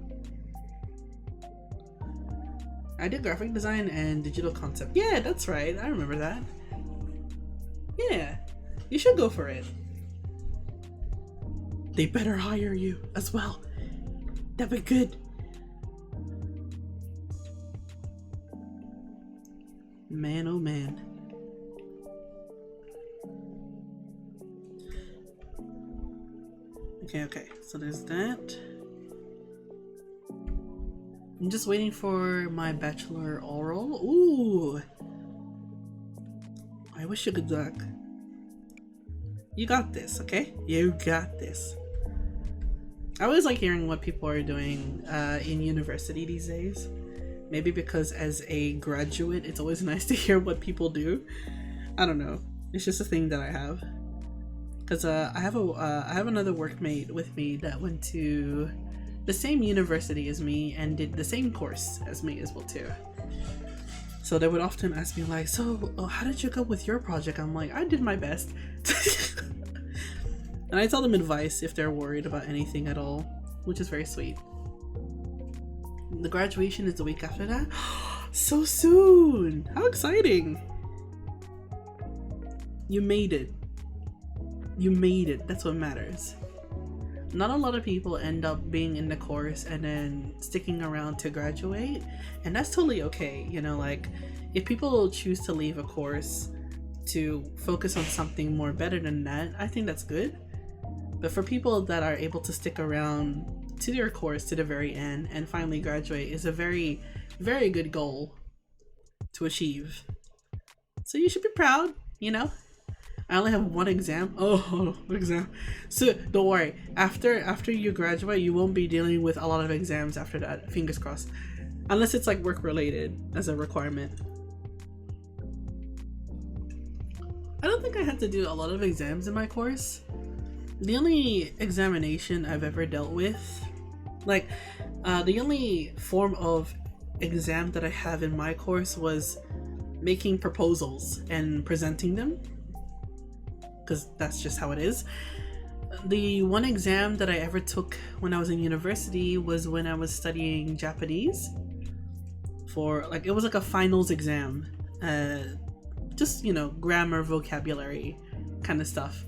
I did graphic design and digital concept. Yeah, that's right. I remember that. Yeah, you should go for it. they better hire you as well. That'd be good. Man, oh man. Okay, so there's that. I'm just waiting for my bachelor oral. Ooh! I wish you good luck. You got this, okay? You got this. I always like hearing what people are doing in university these days. Maybe because as a graduate, it's always nice to hear what people do. I don't know. It's just a thing that I have. Because I have another workmate with me that went to the same university as me and did the same course as me as well too. So they would often ask me like, so how did you go with your project? I'm like, I did my best. And I tell them advice if they're worried about anything at all, which is very sweet. The graduation is the week after that. So soon! How exciting! You made it. You made it. That's what matters. Not a lot of people end up being in the course and then sticking around to graduate, and that's totally okay. You know, like if people choose to leave a course to focus on something more better than that, I think that's good. But for people that are able to stick around to their course to the very end and finally graduate is a very, very good goal to achieve. So you should be proud, you know? I only have one exam. Oh, exam. So don't worry. After you graduate, you won't be dealing with a lot of exams after that. Fingers crossed. Unless it's like work related as a requirement. I don't think I had to do a lot of exams in my course. The only examination I've ever dealt with, like, the only form of exam that I have in my course was making proposals and presenting them. Because that's just how it is. The one exam that I ever took when I was in university was when I was studying Japanese. For like, it was like a finals exam. Just, you know, grammar, vocabulary kind of stuff.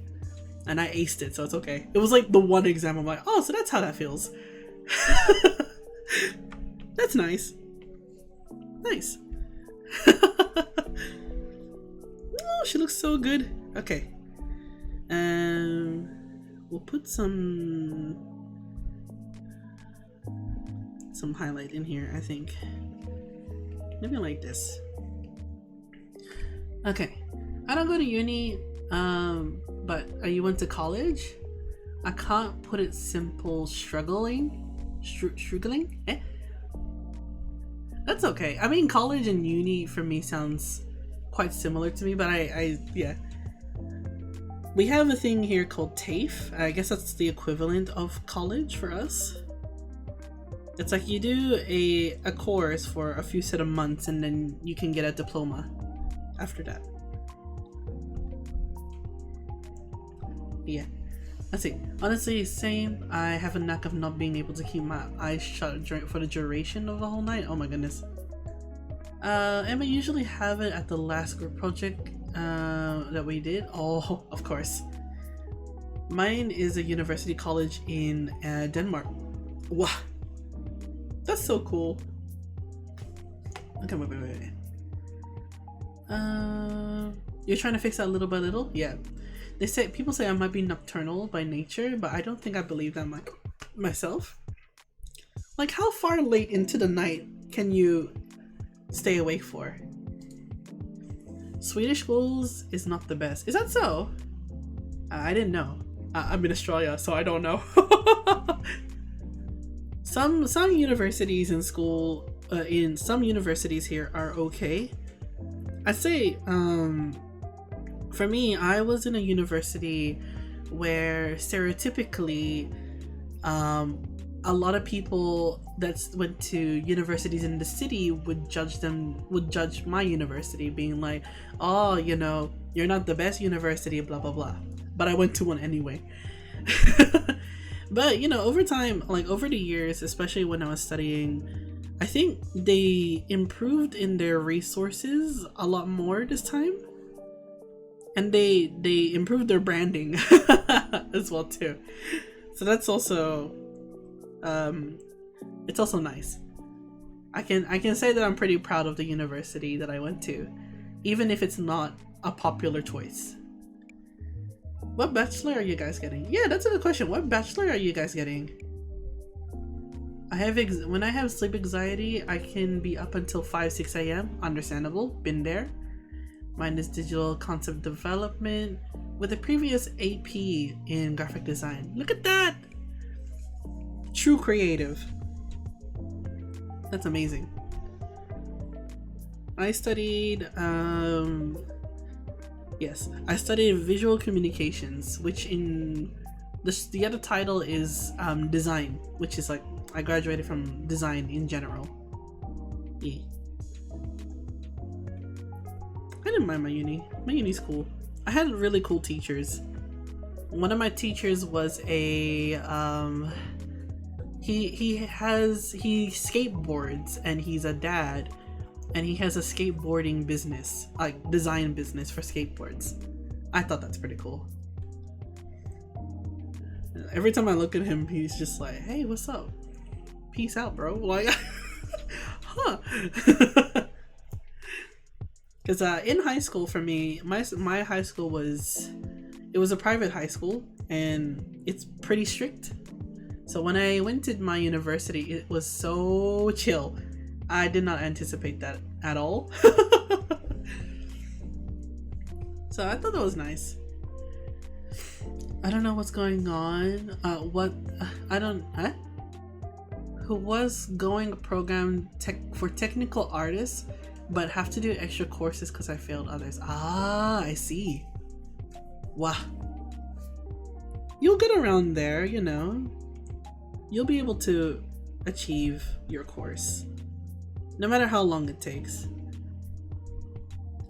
And I aced it, so it's okay. It was like the one exam I'm like, oh, so that's how that feels. That's nice. Nice. Oh, she looks so good. Okay. We'll put some highlight in here, I think. Maybe like this. Okay. I don't go to uni, but you went to college? I can't put it simple. Struggling? Eh? That's okay. I mean, college and uni for me sounds quite similar to me, but yeah. We have a thing here called TAFE. I guess that's the equivalent of college for us. It's like you do a course for a few set of months and then you can get a diploma after that. Yeah. Let's see. Honestly, same. I have a knack of not being able to keep my eyes shut for the duration of the whole night. Oh my goodness. And we usually have it at the last group project that we did. Oh, of course. Mine is a university college in Denmark. Wow. That's so cool. Okay, wait. You're trying to fix that little by little? Yeah. People say I might be nocturnal by nature, but I don't think I believe that myself. Like, how far late into the night can you stay awake for? Swedish schools is not the best. Is that so? I didn't know. I'm in Australia, so I don't know. Some universities in school, in some universities here are okay. I'd say, for me, I was in a university where stereotypically, a lot of people that went to universities in the city would judge my university, being like, oh, you know, you're not the best university, blah blah blah. But I went to one anyway. But you know, over time, like over the years, especially when I was studying, I think they improved in their resources a lot more this time. And they improved their branding as well too. So that's also it's also nice. I can say that I'm pretty proud of the university that I went to, even if it's not a popular choice. What bachelor are you guys getting? Yeah, that's a good question. What bachelor are you guys getting? When I have sleep anxiety, I can be up until 5-6 a.m. Understandable, been there. Mine is digital concept development with a previous AP in graphic design. Look at that! True creative. That's amazing. I studied I studied visual communications, which in the other title is design, which is like I graduated from design in general. Yeah. I didn't mind my uni. My uni's cool. I had really cool teachers. One of my teachers was a he skateboards and he's a dad, and he has a skateboarding business, like design business for skateboards. I thought that's pretty cool. Every time I look at him, he's just like, "Hey, what's up? Peace out, bro." Like, huh? Because in high school, for me, my high school was a private high school, and it's pretty strict. So when I went to my university, it was so chill. I did not anticipate that at all. So I thought that was nice. I don't know what's going on. Who was going a program for technical artists, but have to do extra courses because I failed others. Ah, I see. Wow. You'll get around there, you know. You'll be able to achieve your course, no matter how long it takes.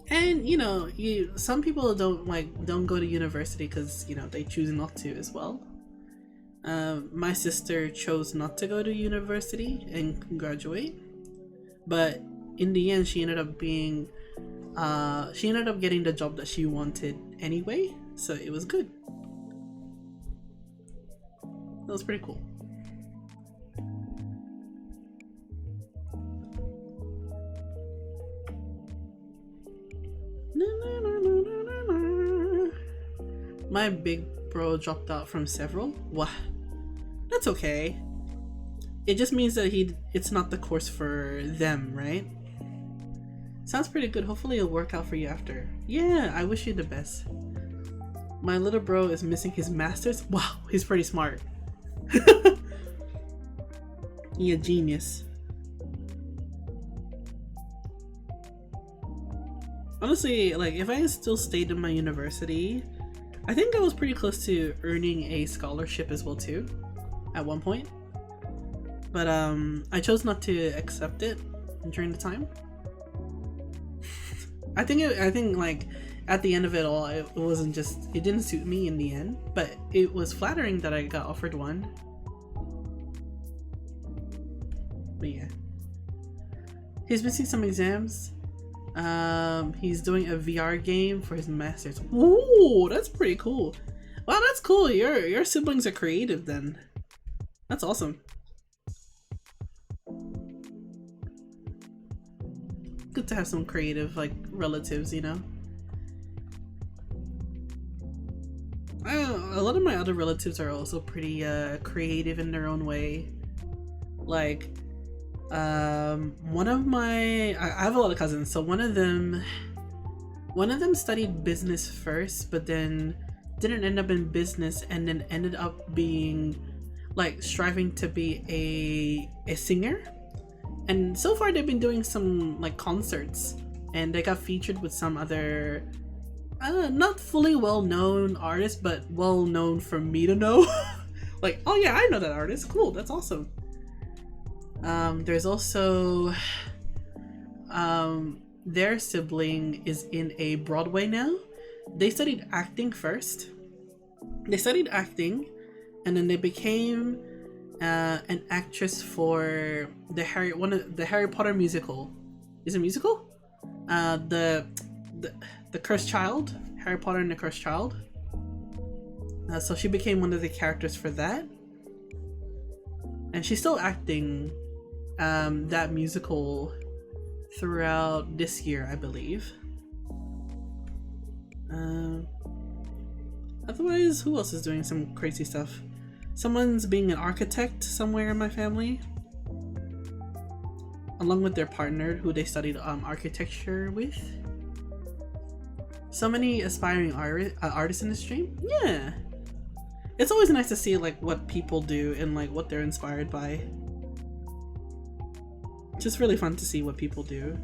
And you know, some people don't go to university because they choose not to as well. My sister chose not to go to university and graduate, but in the end, she ended up getting the job that she wanted anyway. So it was good. That was pretty cool. My big bro dropped out from several. What? That's okay. It just means that it's not the course for them, right? Sounds pretty good. Hopefully it'll work out for you after. Yeah, I wish you the best. My little bro is missing his master's. Wow, he's pretty smart. He a genius. Honestly, like if I had still stayed in my university, I think I was pretty close to earning a scholarship as well too, at one point. But I chose not to accept it during the time. I think like at the end of it all, it didn't suit me in the end, but it was flattering that I got offered one. But yeah, he's missing some exams. He's doing a VR game for his master's. Ooh, that's pretty cool. Wow, that's cool. Your siblings are creative then. That's awesome. Good to have some creative relatives, a lot of my other relatives are also pretty creative in their own way. Like one of my I have a lot of cousins, so one of them studied business first, but then didn't end up in business, and then ended up being striving to be a singer. And so far they've been doing some concerts, and they got featured with some other not fully well-known artists, but well-known for me to know. Oh yeah, I know that artist. Cool, that's awesome. There's also their sibling is in a Broadway now. They studied acting first. They studied acting, and then they became an actress for the Harry Potter musical. Is it a musical? The Cursed Child, Harry Potter and the Cursed Child. So she became one of the characters for that. and she's still acting that musical throughout this year, I believe. Otherwise, who else is doing some crazy stuff? Someone's being an architect somewhere in my family, along with their partner who they studied architecture with. So many aspiring artists in the stream. Yeah, it's always nice to see like what people do and like what they're inspired by. Just really fun to see what people do.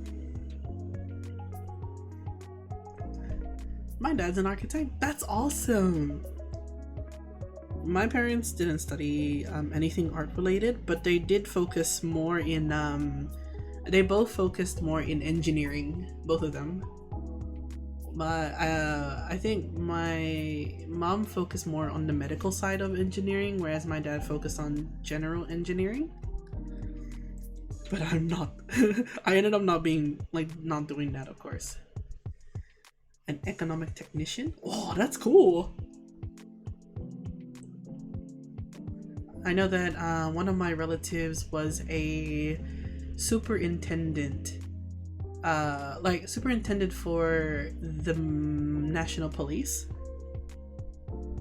My dad's an architect. That's awesome. My parents didn't study anything art related, but they did focus more in they both focused more in engineering, both of them. I think my mom focused more on the medical side of engineering, whereas my dad focused on general engineering. But I'm not. I ended up not doing that, of course. An economic technician? Oh, that's cool. I know that one of my relatives was a superintendent. Superintendent for the national police.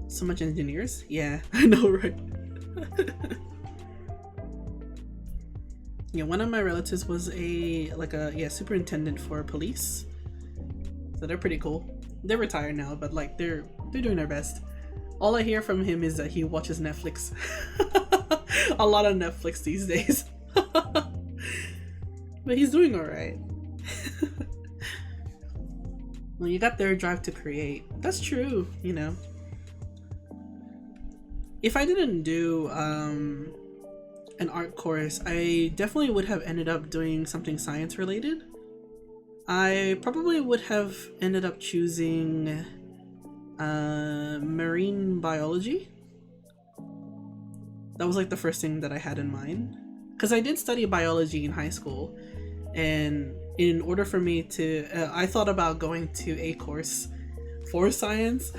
So much engineers. Yeah, I know, right? Yeah, one of my relatives was a superintendent for police. So they're pretty cool. They're retired now, but like they're doing their best. All I hear from him is that he watches Netflix. A lot of Netflix these days. But he's doing alright. Well, you got their drive to create. That's true, you know. If I didn't do an art course, I definitely would have ended up doing something science related. I probably would have ended up choosing marine biology. That was like the first thing that I had in mind, because I did study biology in high school, and in order for me to I thought about going to a course for science.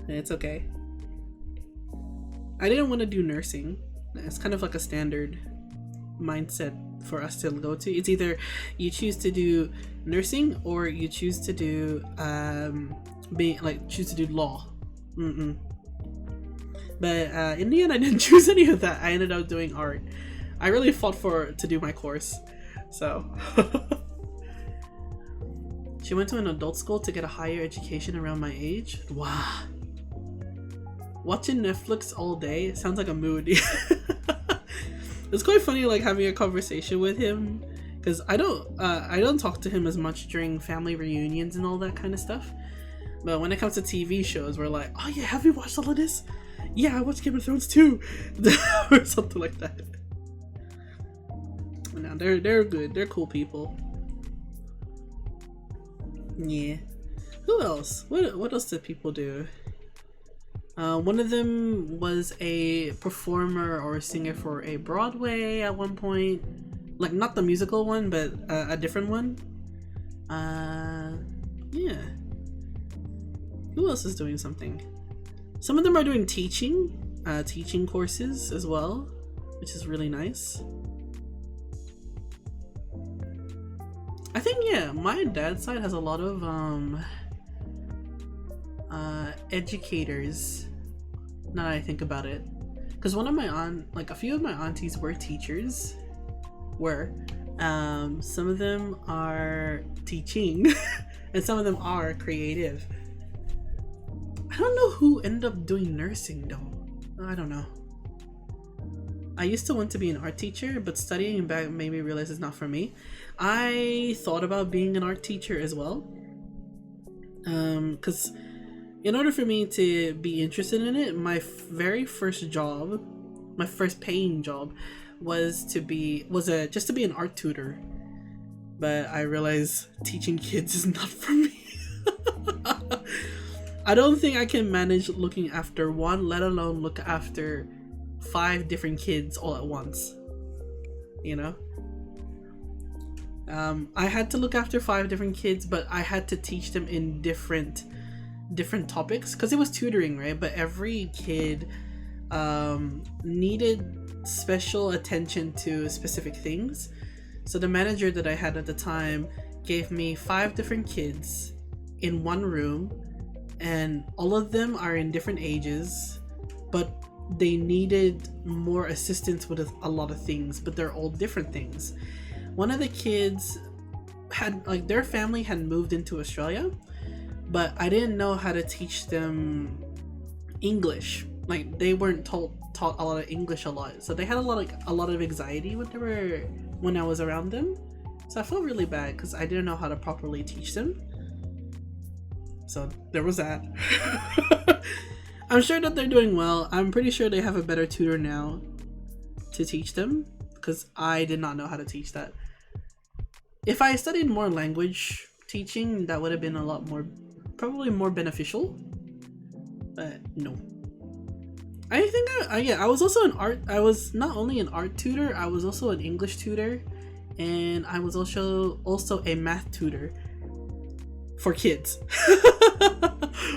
It's okay. I didn't want to do nursing. It's kind of like a standard mindset for us to go to. It's either you choose to do nursing or you choose to do choose to do law. But in the end, I didn't choose any of that. I ended up doing art. I really fought to do my course. So she went to an adult school to get a higher education around my age. Wow. Watching Netflix all day sounds like a mood. It's quite funny, like having a conversation with him, because I don't talk to him as much during family reunions and all that kind of stuff. But when it comes to TV shows, we're like, oh yeah, have you watched all of this? Yeah, I watched Game of Thrones too, or something like that. No, they're good. They're cool people. Yeah. Who else? What else did people do? One of them was a performer or a singer for a Broadway at one point. Like, not the musical one, but a different one. Yeah. Who else is doing something? Some of them are doing teaching courses as well, which is really nice. I think, yeah, my dad's side has a lot of educators, now that I think about it, because a few of my aunties were teachers. Some of them are teaching and some of them are creative. I don't know who ended up doing nursing though. I don't know. I used to want to be an art teacher, but studying back made me realize it's not for me. I thought about being an art teacher as well, because in order for me to be interested in it, my very first job, my first paying job, was just to be an art tutor. But I realized teaching kids is not for me. I don't think I can manage looking after one, let alone look after 5 different kids all at once. You know? I had to look after 5 different kids, but I had to teach them in different topics, because it was tutoring, right? But every kid needed special attention to specific things. So the manager that I had at the time gave me 5 different kids in one room, and all of them are in different ages, but they needed more assistance with a lot of things, but they're all different things. One of the kids had, like, their family had moved into Australia, but I didn't know how to teach them English. Like, they weren't taught a lot of English a lot, so they had a lot of anxiety when I was around them. So I felt really bad because I didn't know how to properly teach them. So there was that. I'm sure that they're doing well. I'm pretty sure they have a better tutor now to teach them, because I did not know how to teach that. If I studied more language teaching, that would have been a lot more, probably more beneficial. But no. I think I was also an art. I was not only an art tutor, I was also an English tutor, and I was also a math tutor for kids.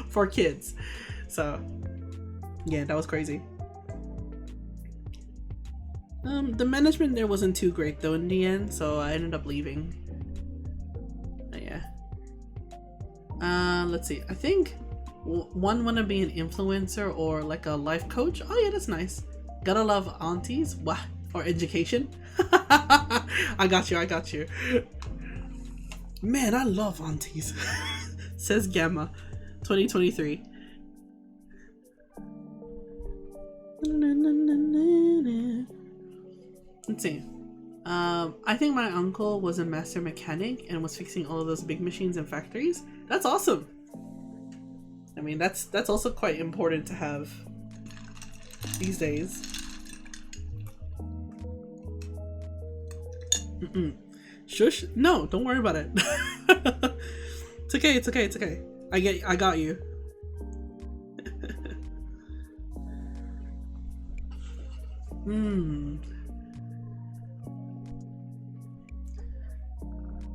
For kids. So yeah, that was crazy. The management there wasn't too great though in the end, so I ended up leaving. But yeah. Let's see. I think one wanna be an influencer or like a life coach. Oh yeah, that's nice. Gotta love aunties. What? Or education. I got you. Man, I love aunties. Says Gamma 2023. Let's see. I think my uncle was a master mechanic and was fixing all of those big machines in factories. That's awesome. I mean, that's also quite important to have these days. Shush. No, don't worry about it. It's okay. I got you.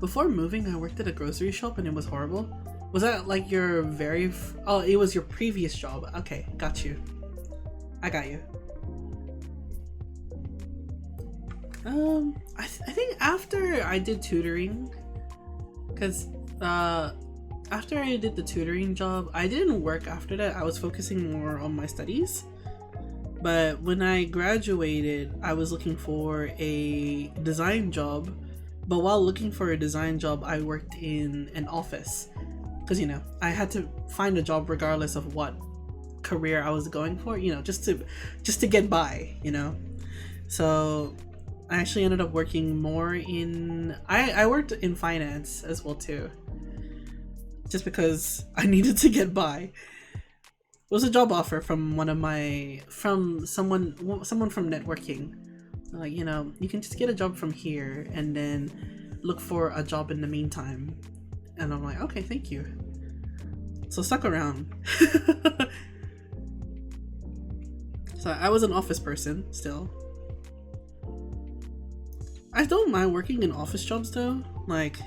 Before moving, I worked at a grocery shop and it was horrible. Was that like your oh, it was your previous job. Okay, got you. I got you. I think after I did tutoring, because after I did the tutoring job, I didn't work after that. I was focusing more on my studies. But when I graduated, I was looking for a design job. But while looking for a design job, I worked in an office. Because, you know, I had to find a job regardless of what career I was going for, you know, just to get by, you know. So I actually ended up working more in... I worked in finance as well, too. Just because I needed to get by. It was a job offer from someone from networking. Like, you know, you can just get a job from here and then look for a job in the meantime. And I'm like, okay, thank you. So stuck around. So I was an office person still. I don't mind working in office jobs though. Like,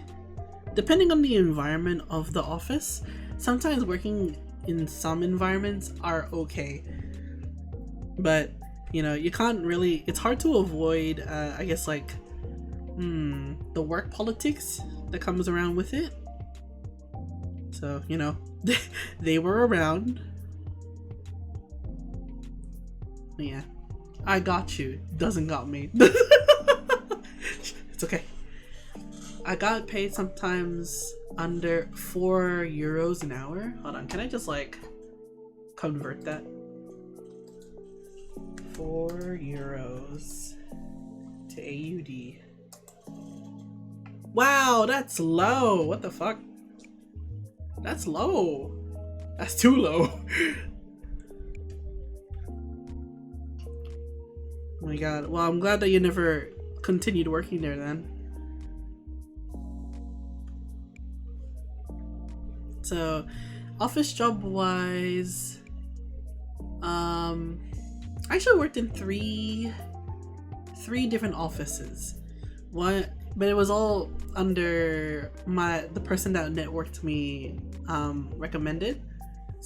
depending on the environment of the office, sometimes working in some environments are okay. But, you know, you can't really, it's hard to avoid, I guess, like, the work politics that comes around with it. So, you know, they were around. Yeah. I got you. Doesn't got me. It's okay. I got paid sometimes under €4 an hour. Hold on, can I just like convert that? €4 to AUD. Wow, that's low. What the fuck? That's low. That's too low. Oh my god. Well, I'm glad that you never continued working there then. So, office job wise, I actually worked in three different offices. One, but it was all under the person that networked me recommended.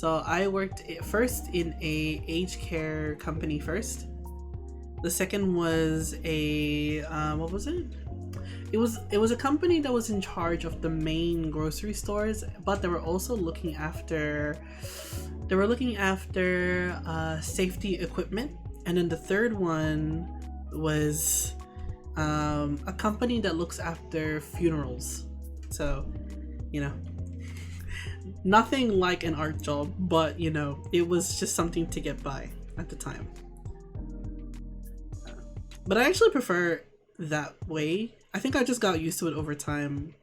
So I worked first in a aged care company first. The second was a what was it? It was a company that was in charge of the main grocery stores, but they were also looking after safety equipment. And then the third one was a company that looks after funerals. So, you know, nothing like an art job, but you know, it was just something to get by at the time. But I actually prefer that way. I think I just got used to it over time,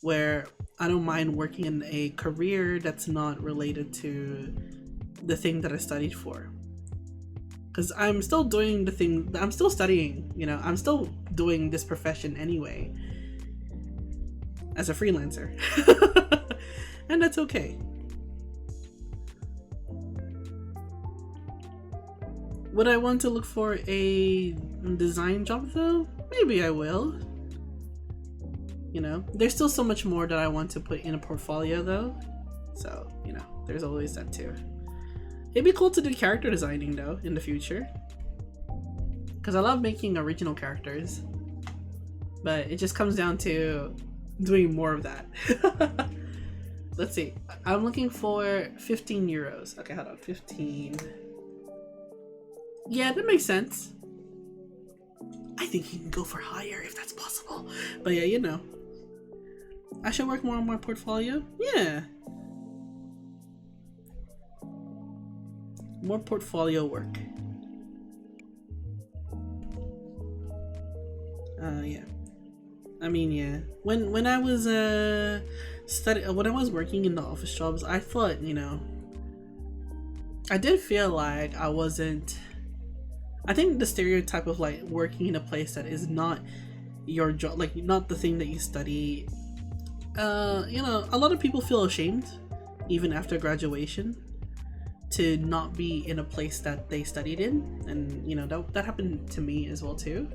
where I don't mind working in a career that's not related to the thing that I studied for. Because I'm still doing the thing, I'm still studying, you know, I'm still doing this profession anyway as a freelancer. And that's okay. Would I want to look for a design job though? Maybe I will. You know, there's still so much more that I want to put in a portfolio though. So, you know, there's always that too. It'd be cool to do character designing though in the future. Because I love making original characters. But it just comes down to doing more of that. Let's see. I'm looking for 15 euros. Okay, hold on. 15. Yeah, that makes sense. I think you can go for higher if that's possible. But yeah, you know. I should work more on my portfolio. Yeah. More portfolio work. Yeah. I mean, yeah. When I was when I was working in the office jobs, I thought, you know, I did feel like I wasn't. I think the stereotype of like working in a place that is not your job, like not the thing that you study. You know, a lot of people feel ashamed, even after graduation, to not be in a place that they studied in, and you know that happened to me as well too.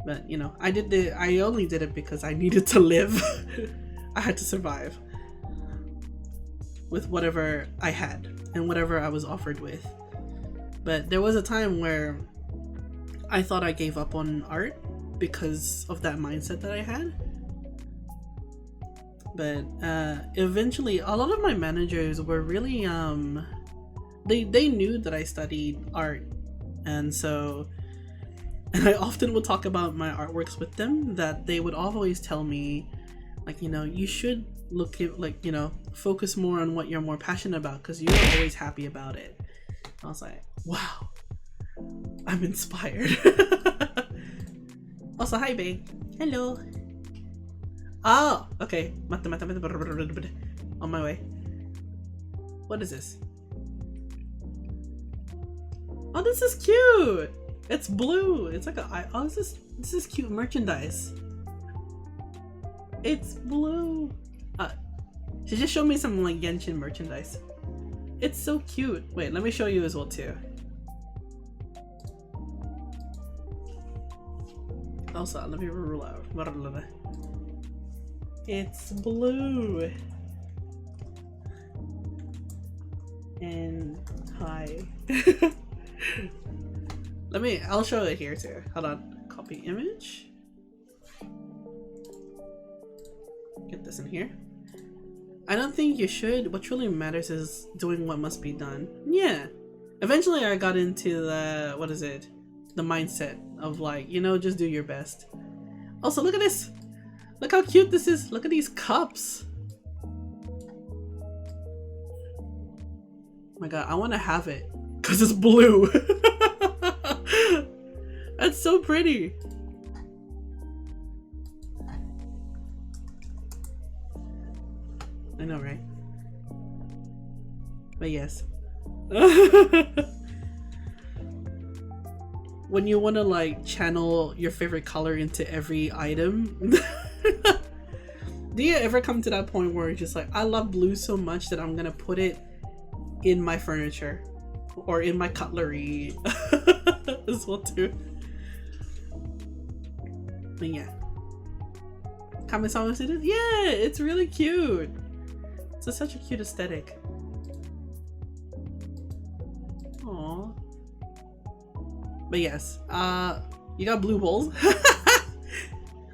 But you know, I only did it because I needed to live. I had to survive with whatever I had and whatever I was offered with. But there was a time where I thought I gave up on art because of that mindset that I had. But eventually a lot of my managers were really they knew that I studied art, and I often would talk about my artworks with them, that they would always tell me, like, you know, you should look at, like, you know, focus more on what you're more passionate about because you're always happy about it. I was like, wow, I'm inspired. Also, hi babe. Hello. Oh, okay. On my way. What is this? Oh, this is cute. It's blue. It's like a. Oh, this is cute merchandise. It's blue. She just showed me some like Genshin merchandise. It's so cute. Wait, let me show you as well too. Also, let me rule out. It's blue. And hi. I'll show it here too. Hold on. Copy image. Get this in here. I don't think you should. What really matters is doing what must be done. Yeah. Eventually I got into the, what is it? The mindset of like, you know, just do your best. Also, look at this. Look how cute this is. Look at these cups. Oh my god, I want to have it because it's blue. That's so pretty. I know, right? But yes. When you want to like channel your favorite color into every item. Do you ever come to that point where it's just like, I love blue so much that I'm gonna put it in my furniture or in my cutlery as well too? But yeah. Yeah, it's really cute. It's such a cute aesthetic. Aw. But yes, you got blue bowls.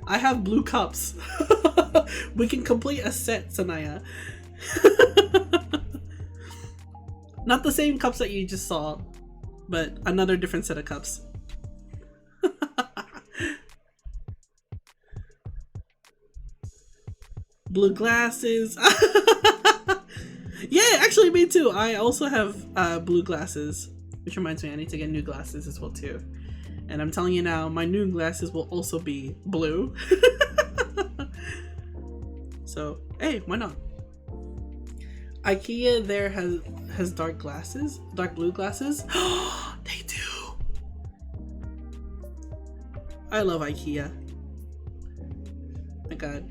I have blue cups. We can complete a set, Sanaya. Not the same cups that you just saw, but another different set of cups. Blue glasses. Yeah, actually me too. I also have blue glasses, which reminds me I need to get new glasses as well too. And I'm telling you now, my new glasses will also be blue. So hey, why not? IKEA there has dark glasses, dark blue glasses. They do. I love IKEA. My god.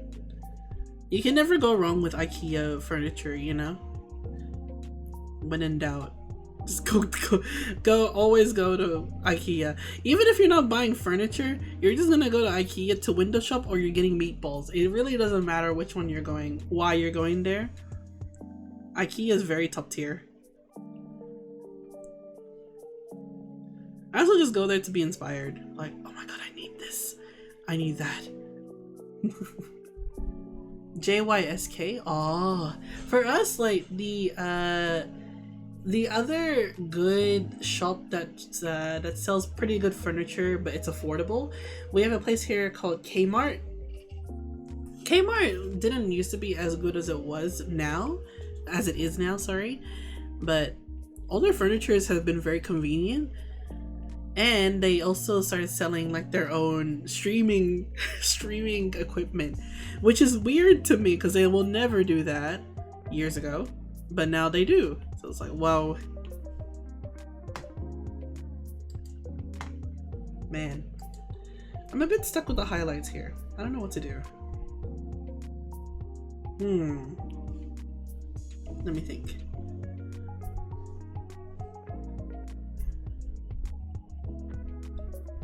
You can never go wrong with IKEA furniture, you know? When in doubt, just always go to IKEA. Even if you're not buying furniture, you're just gonna go to IKEA to window shop, or you're getting meatballs. It really doesn't matter which one you're going, why you're going there. IKEA is very top tier. I also just go there to be inspired. Like, oh my god, I need this. I need that. JYSK? Oh, for us, like the other good shop that sells pretty good furniture, but it's affordable. We have a place here called Kmart. Kmart didn't used to be as good as it is now, sorry, but all their furnitures have been very convenient. And they also started selling like their own streaming equipment, which is weird to me because they will never do that years ago, but now they do. So it's like, wow, man, I'm a bit stuck with the highlights here. I don't know what to do. Let me think.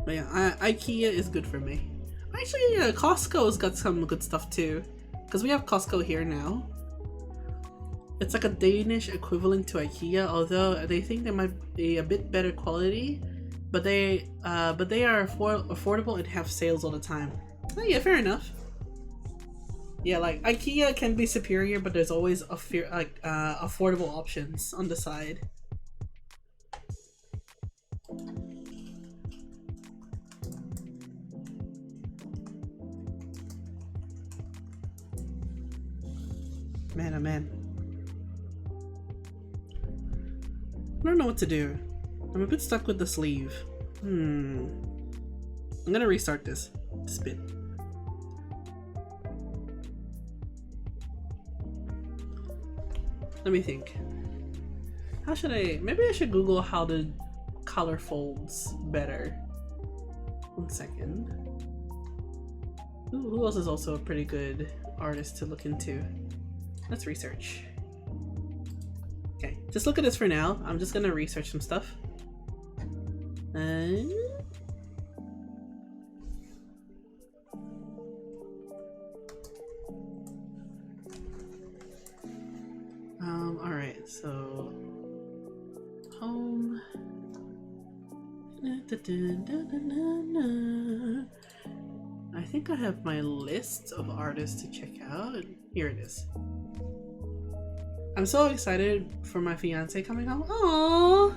But yeah, IKEA is good for me. Actually, yeah, Costco's got some good stuff too, because we have Costco here now. It's like a Danish equivalent to IKEA, although they think they might be a bit better quality, but they are affordable and have sales all the time. Oh, yeah, fair enough. Yeah, like IKEA can be superior, but there's always affordable options on the side. Man, oh man. I don't know what to do. I'm a bit stuck with the sleeve. I'm gonna restart this bit. Let me think. How should maybe I should Google how to color folds better. 1 second. Who else is also a pretty good artist to look into? Let's research. Okay, just look at this for now. I'm just gonna research some stuff. Alright, so home. I think I have my list of artists to check out. Here it is. I'm so excited for my fiance coming home. Aww!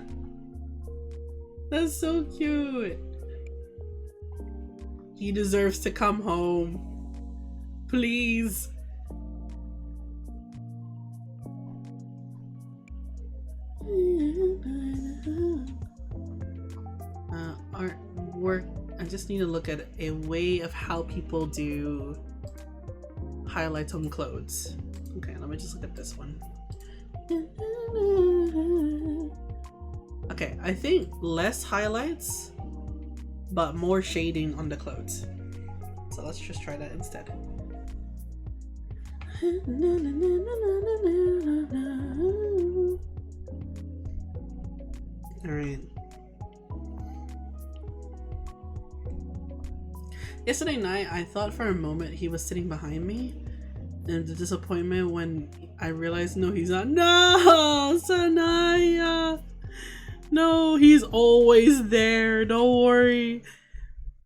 That's so cute. He deserves to come home. Please. Artwork. I just need to look at a way of how people do highlights on clothes. Okay, let me just look at this one. Okay, I think less highlights, but more shading on the clothes. So let's just try that instead. Alright. Yesterday night, I thought for a moment he was sitting behind me, and the disappointment when I realized no, he's not. No, Sanaya! No, he's always there. Don't worry.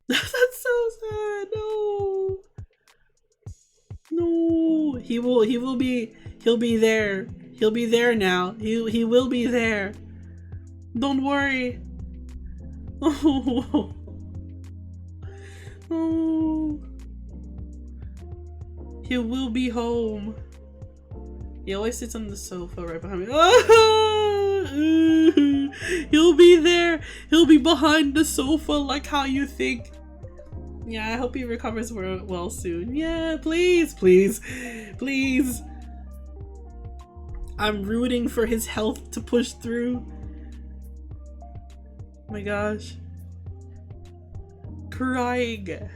That's so sad. No. No. He'll be there. He'll be there now. He will be there. Don't worry. Oh. Oh. He will be home. He always sits on the sofa right behind me. Ah! He'll be there. He'll be behind the sofa like how you think. Yeah, I hope he recovers well soon. Yeah, please, please, please. I'm rooting for his health to push through. Oh my gosh. Crying.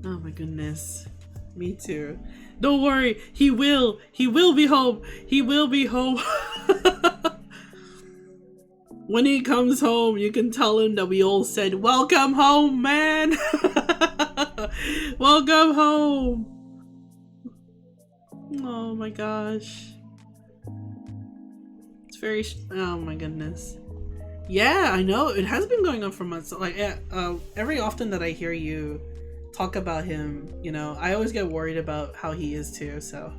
Oh my goodness. Me too. Don't worry, he will be home. He will be home. When he comes home, you can tell him that we all said, "Welcome home, man." Welcome home. Oh my gosh. It's very, oh my goodness. Yeah, I know. It has been going on for months. Like, every often that I hear you talk about him, you know, I always get worried about how he is too. So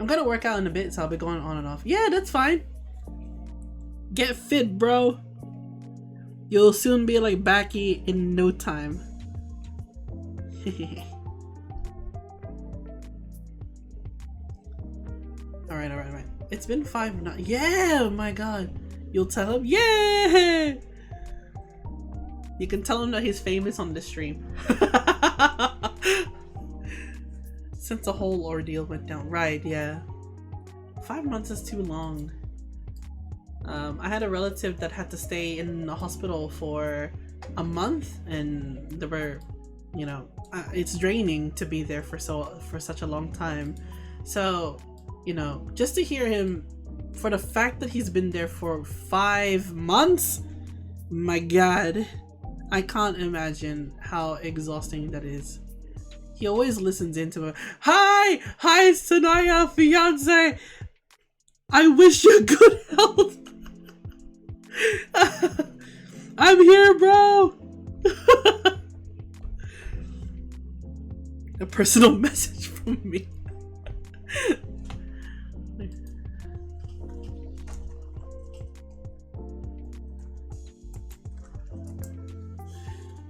I'm gonna work out in a bit, so I'll be going on and off. Yeah, that's fine. Get fit, bro. You'll soon be like Backy in no time. Alright, alright, alright. It's been 5 now. Yeah, oh my god. You'll tell him? Yeah! You can tell him that he's famous on the stream. Since the whole ordeal went down. Right, yeah. 5 months is too long. I had a relative that had to stay in the hospital for a month, and there were, you know, it's draining to be there for such a long time. So, you know, just to hear him, for the fact that he's been there for 5 months, my god, I can't imagine how exhausting that is. He always listens into it. Hi, Sanaya, fiance. I wish you good health. I'm here, bro. A personal message from me.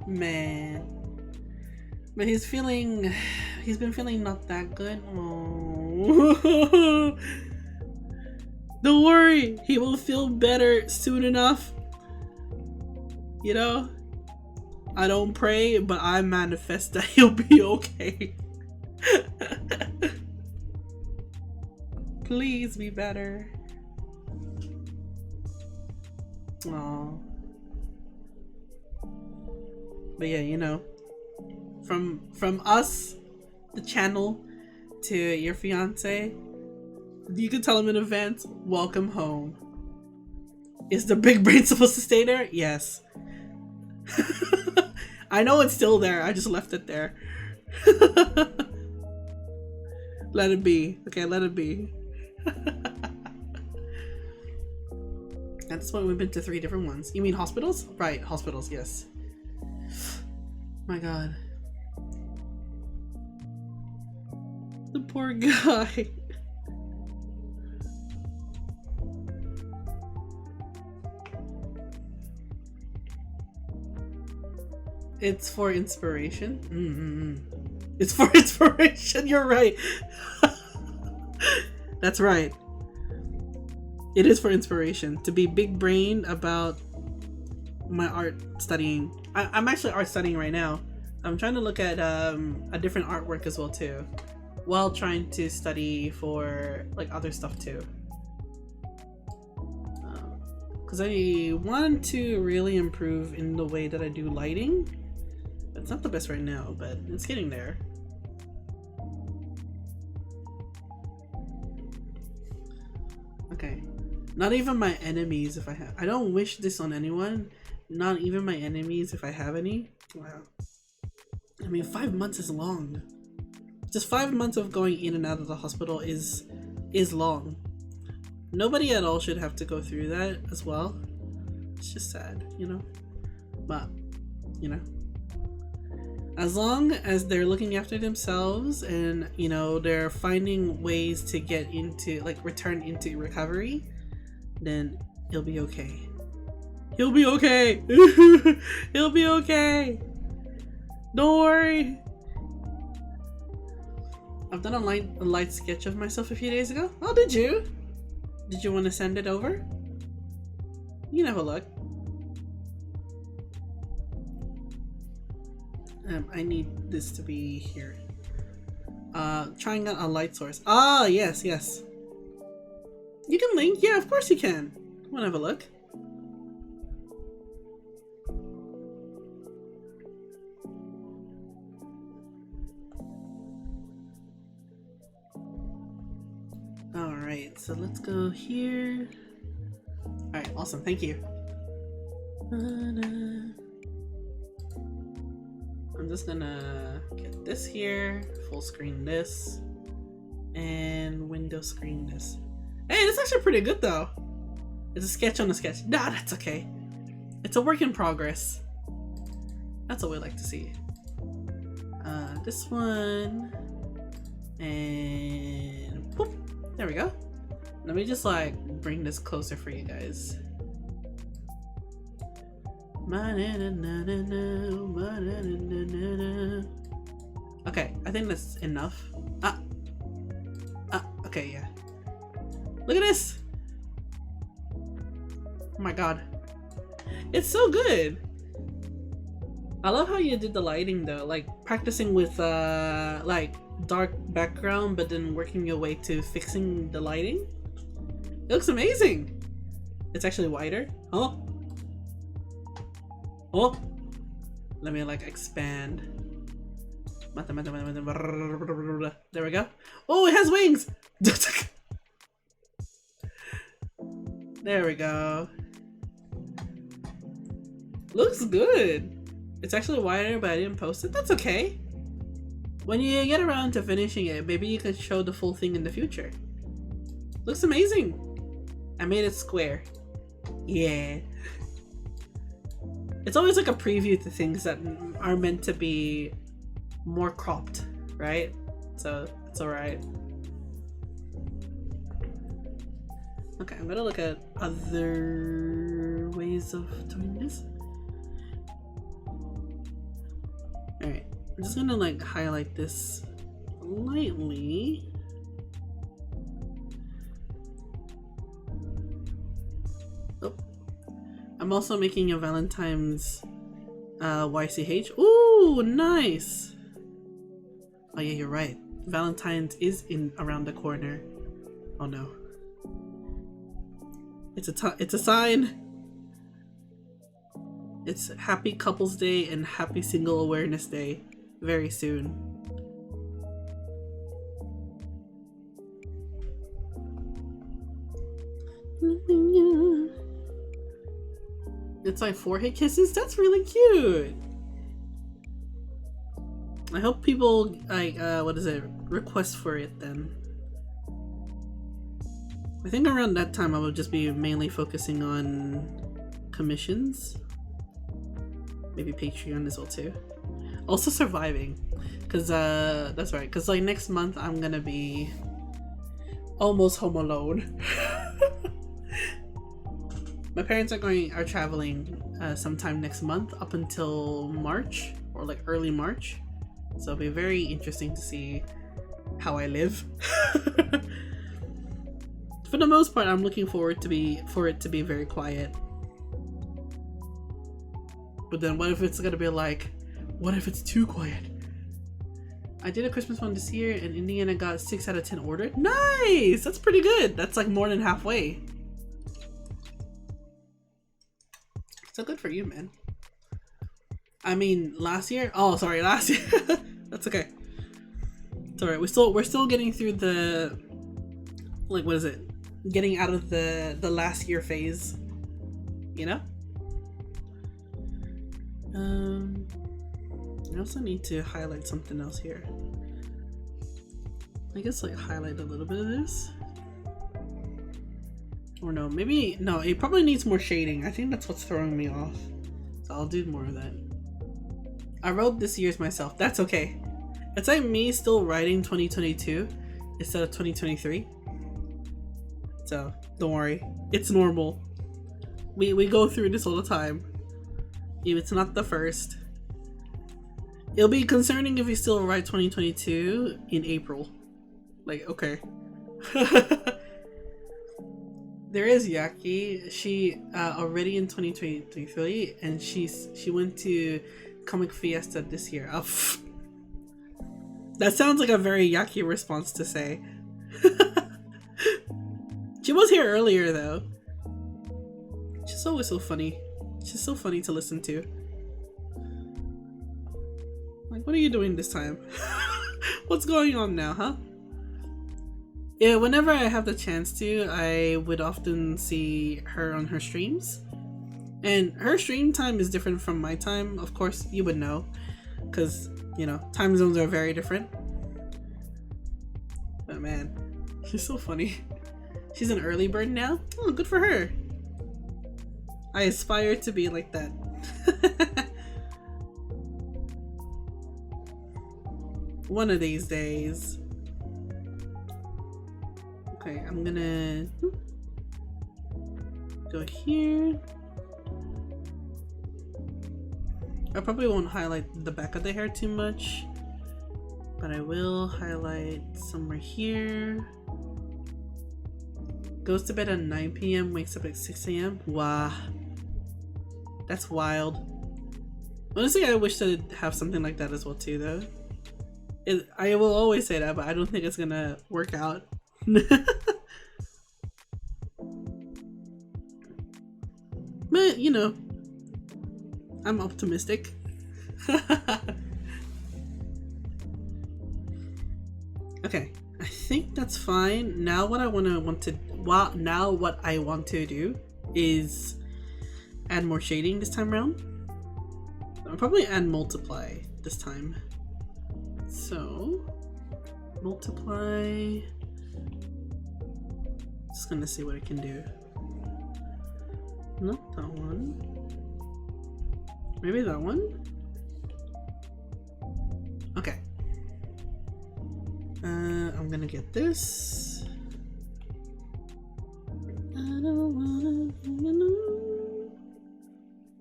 Man. But he's been feeling not that good. Oh. Don't worry, he will feel better soon enough. You know? I don't pray, but I manifest that he'll be okay. Please be better. Aww. But yeah, you know, from us, the channel, to your fiance, you can tell him in advance, welcome home. Is the big brain supposed to stay there? Yes. I know it's still there, I just left it there. Let it be. Okay, let it be. At this point, we've been to 3 different ones. You mean hospitals? Right, hospitals, yes. My god. The poor guy. It's for inspiration. It's for inspiration, you're right. That's right. It is for inspiration. To be big brain about my art studying. I'm actually art studying right now. I'm trying to look at a different artwork as well too, while trying to study for like other stuff too. Because I want to really improve in the way that I do lighting. It's not the best right now, but it's getting there. Okay. Not even my enemies if I have. I don't wish this on anyone. Not even my enemies if I have any. Wow. I mean, 5 months is long. Just 5 months of going in and out of the hospital is long. Nobody at all should have to go through that as well. It's just sad, you know? But, you know, as long as they're looking after themselves and, you know, they're finding ways to get into, like, return into recovery, then he'll be okay. He'll be okay. He'll be okay. Don't worry. I've done a light sketch of myself a few days ago. Oh, did you? Did you want to send it over? You can have a look. I need this to be here. Trying out a light source. Ah, yes. You can link. Yeah, of course you can. Wanna have a look? Alright, so let's go here. Alright, awesome, thank you. I'm just gonna get this here, full screen this, and window screen this. Hey, that's actually pretty good though. It's a sketch on a sketch. Nah, that's okay. It's a work in progress. That's what we like to see. This one, and boop. There we go. Let me just like bring this closer for you guys. Okay, I think that's enough. Okay, yeah. Look at this! Oh my god. It's so good! I love how you did the lighting though, like practicing with like dark background but then working your way to fixing the lighting. It looks amazing! It's actually wider. Oh! Oh! Let me like expand. There we go. Oh, it has wings! There we go. Looks good. It's actually wider, but I didn't post it. That's okay. When you get around to finishing it, maybe you can show the full thing in the future. Looks amazing. I made it square. Yeah. It's always like a preview to things that are meant to be more cropped, right? So it's alright. Okay, I'm gonna look at other ways of doing this. Alright, I'm just gonna like highlight this lightly. Oh. I'm also making a Valentine's YCH. Ooh, nice! Oh yeah, you're right. Valentine's is around the corner. Oh no. It's a sign. It's Happy Couples Day and Happy Single Awareness Day very soon. It's like forehead kisses. That's really cute. I hope people like what is it? Request for it then. I think around that time I will just be mainly focusing on commissions. Maybe Patreon as well too. Also surviving. Cause that's right, cause like next month I'm gonna be almost home alone. My parents are traveling sometime next month up until March or like early March. So it'll be very interesting to see how I live. For the most part, I'm looking forward for it to be very quiet. But then what if it's gonna be like, what if it's too quiet? I did a Christmas one this year and Indiana got 6 out of 10 ordered. Nice! That's pretty good. That's like more than halfway. So good for you, man. I mean, last year? Oh, sorry, last year. That's okay. It's alright. We're still getting through the, like, what is it? Getting out of the last year phase, you know? I also need to highlight something else here. I guess like highlight a little bit of this. Or no, maybe, no, it probably needs more shading. I think that's what's throwing me off. So I'll do more of that. I wrote this year's myself. That's okay. It's like me still writing 2022 instead of 2023. So don't worry. It's normal. We go through this all the time. If it's not the first. It'll be concerning if you still write 2022 in April. Like, okay. There is Yaki. She already in 2023, and she went to Comic Fiesta this year. Oh, that sounds like a very Yaki response to say. She was here earlier though. She's always so funny. She's so funny to listen to. Like, what are you doing this time? What's going on now, huh? Yeah, whenever I have the chance to, I would often see her on her streams. And her stream time is different from my time. Of course, you would know. Because, you know, time zones are very different. But man, she's so funny. She's an early bird now? Oh, good for her. I aspire to be like that. One of these days. Okay, I'm gonna go here. I probably won't highlight the back of the hair too much, but I will highlight somewhere here. Goes to bed at 9 p.m, wakes up at 6 a.m. Wow. That's wild. Honestly, I wish to have something like that as well too though. I will always say that, but I don't think it's gonna work out. But, you know, I'm optimistic. Okay, I think that's fine. Now what I want to do is add more shading this time around. I'll probably add multiply this time. So, multiply. Just gonna see what I can do. Not that one. Maybe that one? Okay. I'm gonna get this.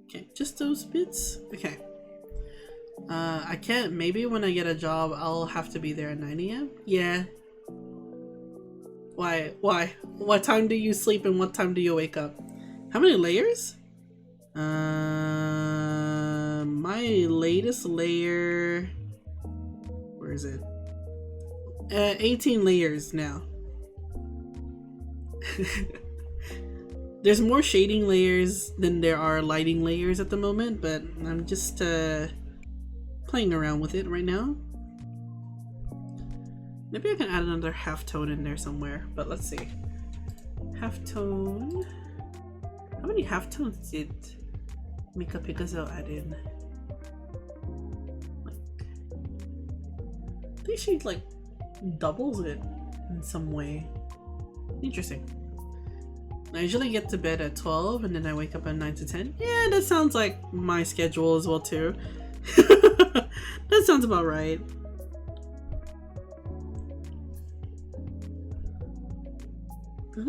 Okay, just those bits. Okay. I can't. Maybe when I get a job, I'll have to be there at 9 a.m. Yeah. Why? Why? What time do you sleep and what time do you wake up? How many layers? My latest layer. Where is it? 18 layers now. There's more shading layers than there are lighting layers at the moment, but I'm just playing around with it right now. Maybe I can add another halftone in there somewhere, but let's see. Halftone. How many halftones did Mika Picasso add in? Like, I think she like doubles it in some way. Interesting. I usually get to bed at 12 and then I wake up at 9 to 10. Yeah, that sounds like my schedule as well too. That sounds about right. Alright,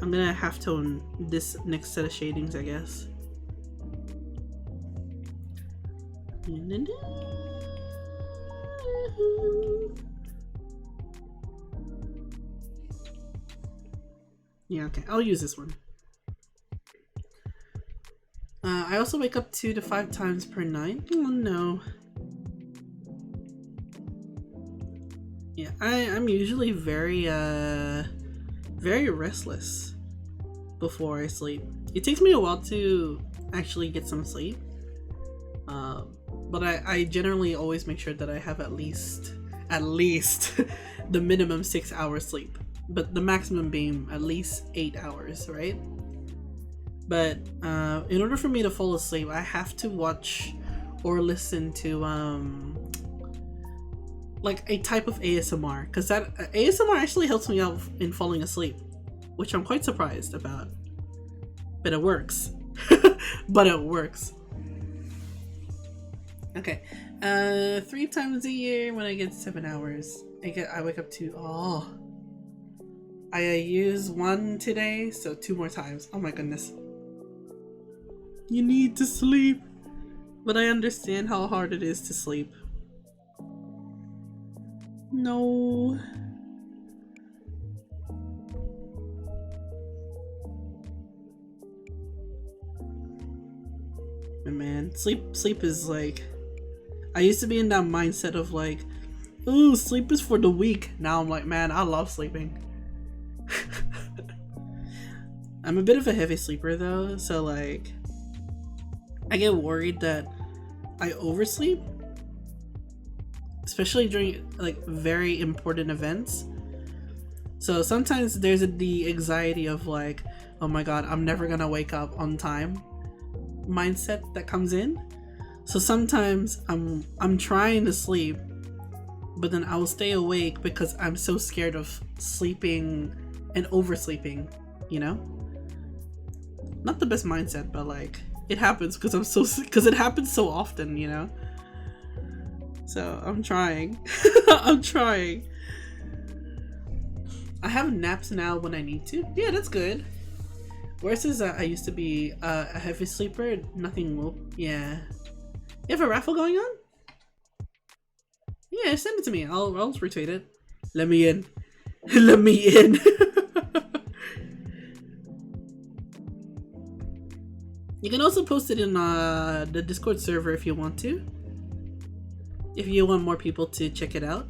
I'm gonna halftone this next set of shadings, I guess. Yeah, okay, I'll use this one. I also wake up 2 to 5 times per night. Oh no. Yeah, I'm usually very restless before I sleep. It takes me a while to actually get some sleep. But I generally always make sure that I have at least the minimum 6 hours sleep. But the maximum being at least 8 hours, right? But in order for me to fall asleep, I have to watch or listen to like a type of ASMR, because that ASMR actually helps me out in falling asleep, which I'm quite surprised about. But it works. But it works. Okay. 3 times a year when I get 7 hours. I wake up to I use 1 today, so 2 more times. Oh my goodness. You need to sleep. But I understand how hard it is to sleep. No. Man, sleep is like, I used to be in that mindset of like, ooh, sleep is for the weak. Now I'm like, man, I love sleeping. I'm a bit of a heavy sleeper though, so like I get worried that I oversleep, especially during like very important events. So sometimes there's the anxiety of like, oh my god, I'm never gonna wake up on time mindset that comes in. So sometimes I'm trying to sleep, but then I will stay awake because I'm so scared of sleeping and oversleeping, you know? Not the best mindset, but like it happens because it happens so often, you know? So I'm trying. I'm trying. I have naps now when I need to. Yeah, that's good. Versus I used to be a heavy sleeper. Nothing will. Yeah. You have a raffle going on? Yeah, send it to me. I'll retweet it. Let me in. Let me in. You can also post it in the Discord server if you want to. If you want more people to check it out.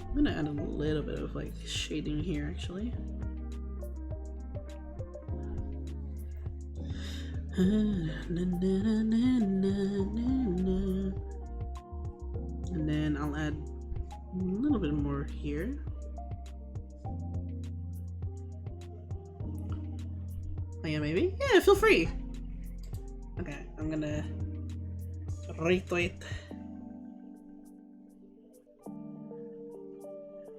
I'm gonna add a little bit of like shading here actually. And then I'll add a little bit more here. Oh yeah, maybe? Yeah, feel free. Okay, I'm gonna retweet.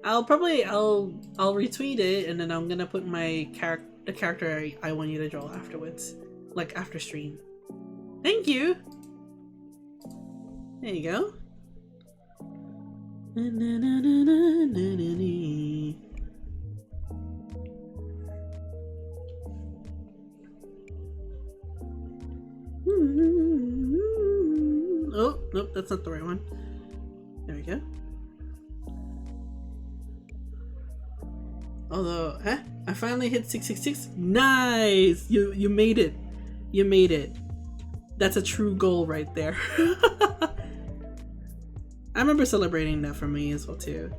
I'll retweet it, and then I'm gonna put my the character I want you to draw afterwards, like after stream. Thank you. There you go. Oh, nope, that's not the right one. There we go. Although, I finally hit 666. Nice! You made it. You made it. That's a true goal right there. I remember celebrating that for me as well too.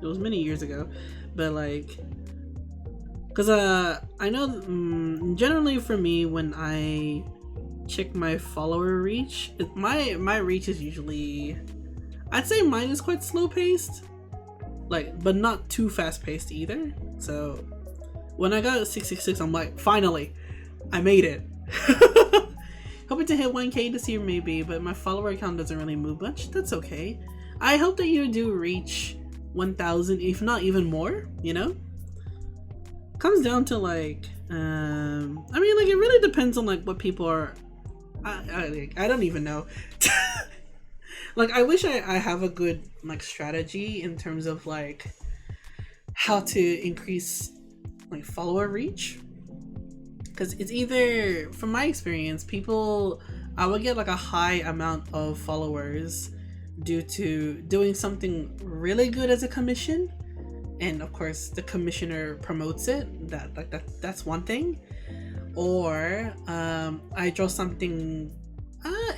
It was many years ago, but like, cause I know generally for me when I check my follower reach, my reach is usually, I'd say mine is quite slow paced. Like, but not too fast paced either. So when I got 666, I'm like, finally, I made it. Hoping to hit 1K this year maybe, but my follower count doesn't really move much. That's okay. I hope that you do reach 1,000, if not even more, you know? Comes down to like, I mean, like it really depends on like what people are, I don't even know. Like, I wish I have a good like strategy in terms of like how to increase like follower reach, because it's either, from my experience, I would get like a high amount of followers due to doing something really good as a commission, and of course the commissioner promotes it. That's one thing. Or I draw something.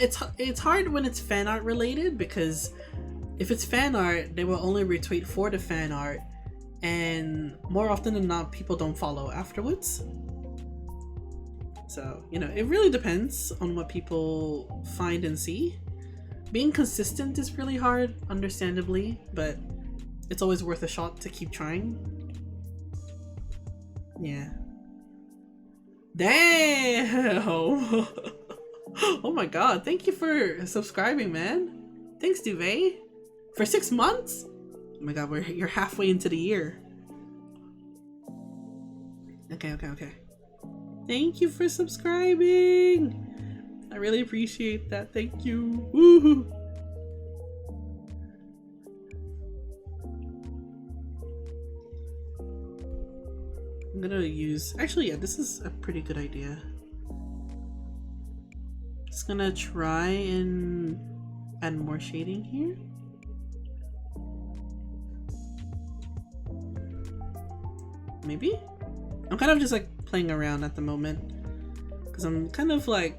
It's hard when it's fan art related, because if it's fan art, they will only retweet for the fan art, and more often than not, people don't follow afterwards. So, you know, it really depends on what people find and see. Being consistent is really hard, understandably, but it's always worth a shot to keep trying. Yeah. Damn! Oh my god, thank you for subscribing, man. Thanks, Duvet. For 6 months? Oh my god, you're halfway into the year. Okay. Thank you for subscribing. I really appreciate that. Thank you. Woohoo! I'm gonna use, actually, yeah, this is a pretty good idea. Just gonna try and add more shading here. Maybe? I'm kind of just like playing around at the moment because I'm kind of like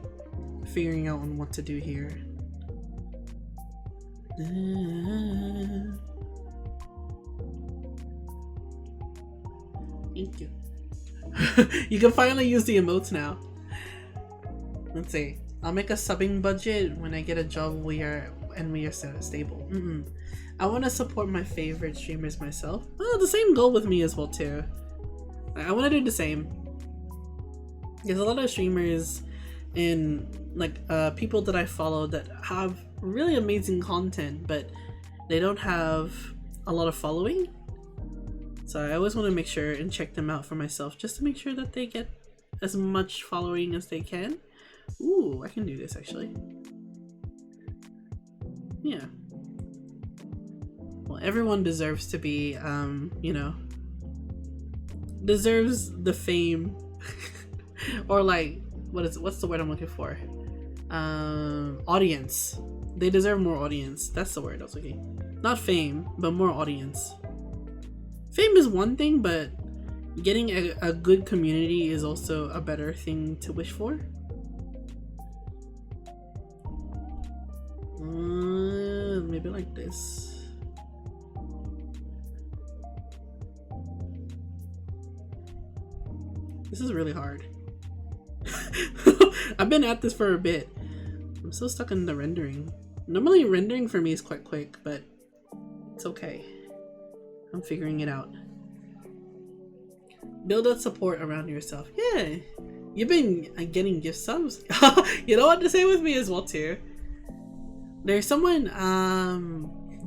figuring out on what to do here. Thank you. You can finally use the emotes now. Let's see. I'll make a subbing budget when I get a job we are stable. I want to support my favorite streamers myself. Oh, the same goal with me as well too. I want to do the same. There's a lot of streamers and like people that I follow that have really amazing content, but they don't have a lot of following. So I always want to make sure and check them out for myself just to make sure that they get as much following as they can. Ooh, I can do this actually. Yeah. Well, everyone deserves to be, you know, deserves the fame or like, what's the word I'm looking for? Audience. They deserve more audience. That's the word I was looking. Not fame, but more audience. Fame is one thing, but getting a good community is also a better thing to wish for. Maybe like this. This is really hard. I've been at this for a bit. I'm still stuck in the rendering. Normally rendering for me is quite quick, but it's okay. I'm figuring it out. Build that support around yourself. Yeah. You've been getting gift subs. You know what to say with me as well too. There's someone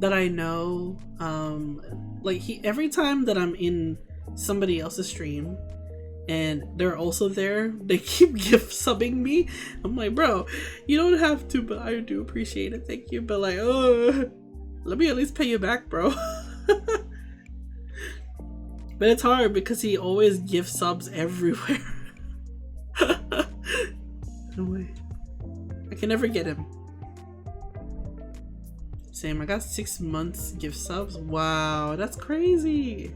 that I know, like every time that I'm in somebody else's stream and they're also there, they keep gift subbing me. I'm like, bro, you don't have to, but I do appreciate it. Thank you. But like, oh, let me at least pay you back, bro. But it's hard because he always gift subs everywhere. No way. I can never get him. Same, I got 6 months gift subs. Wow, that's crazy.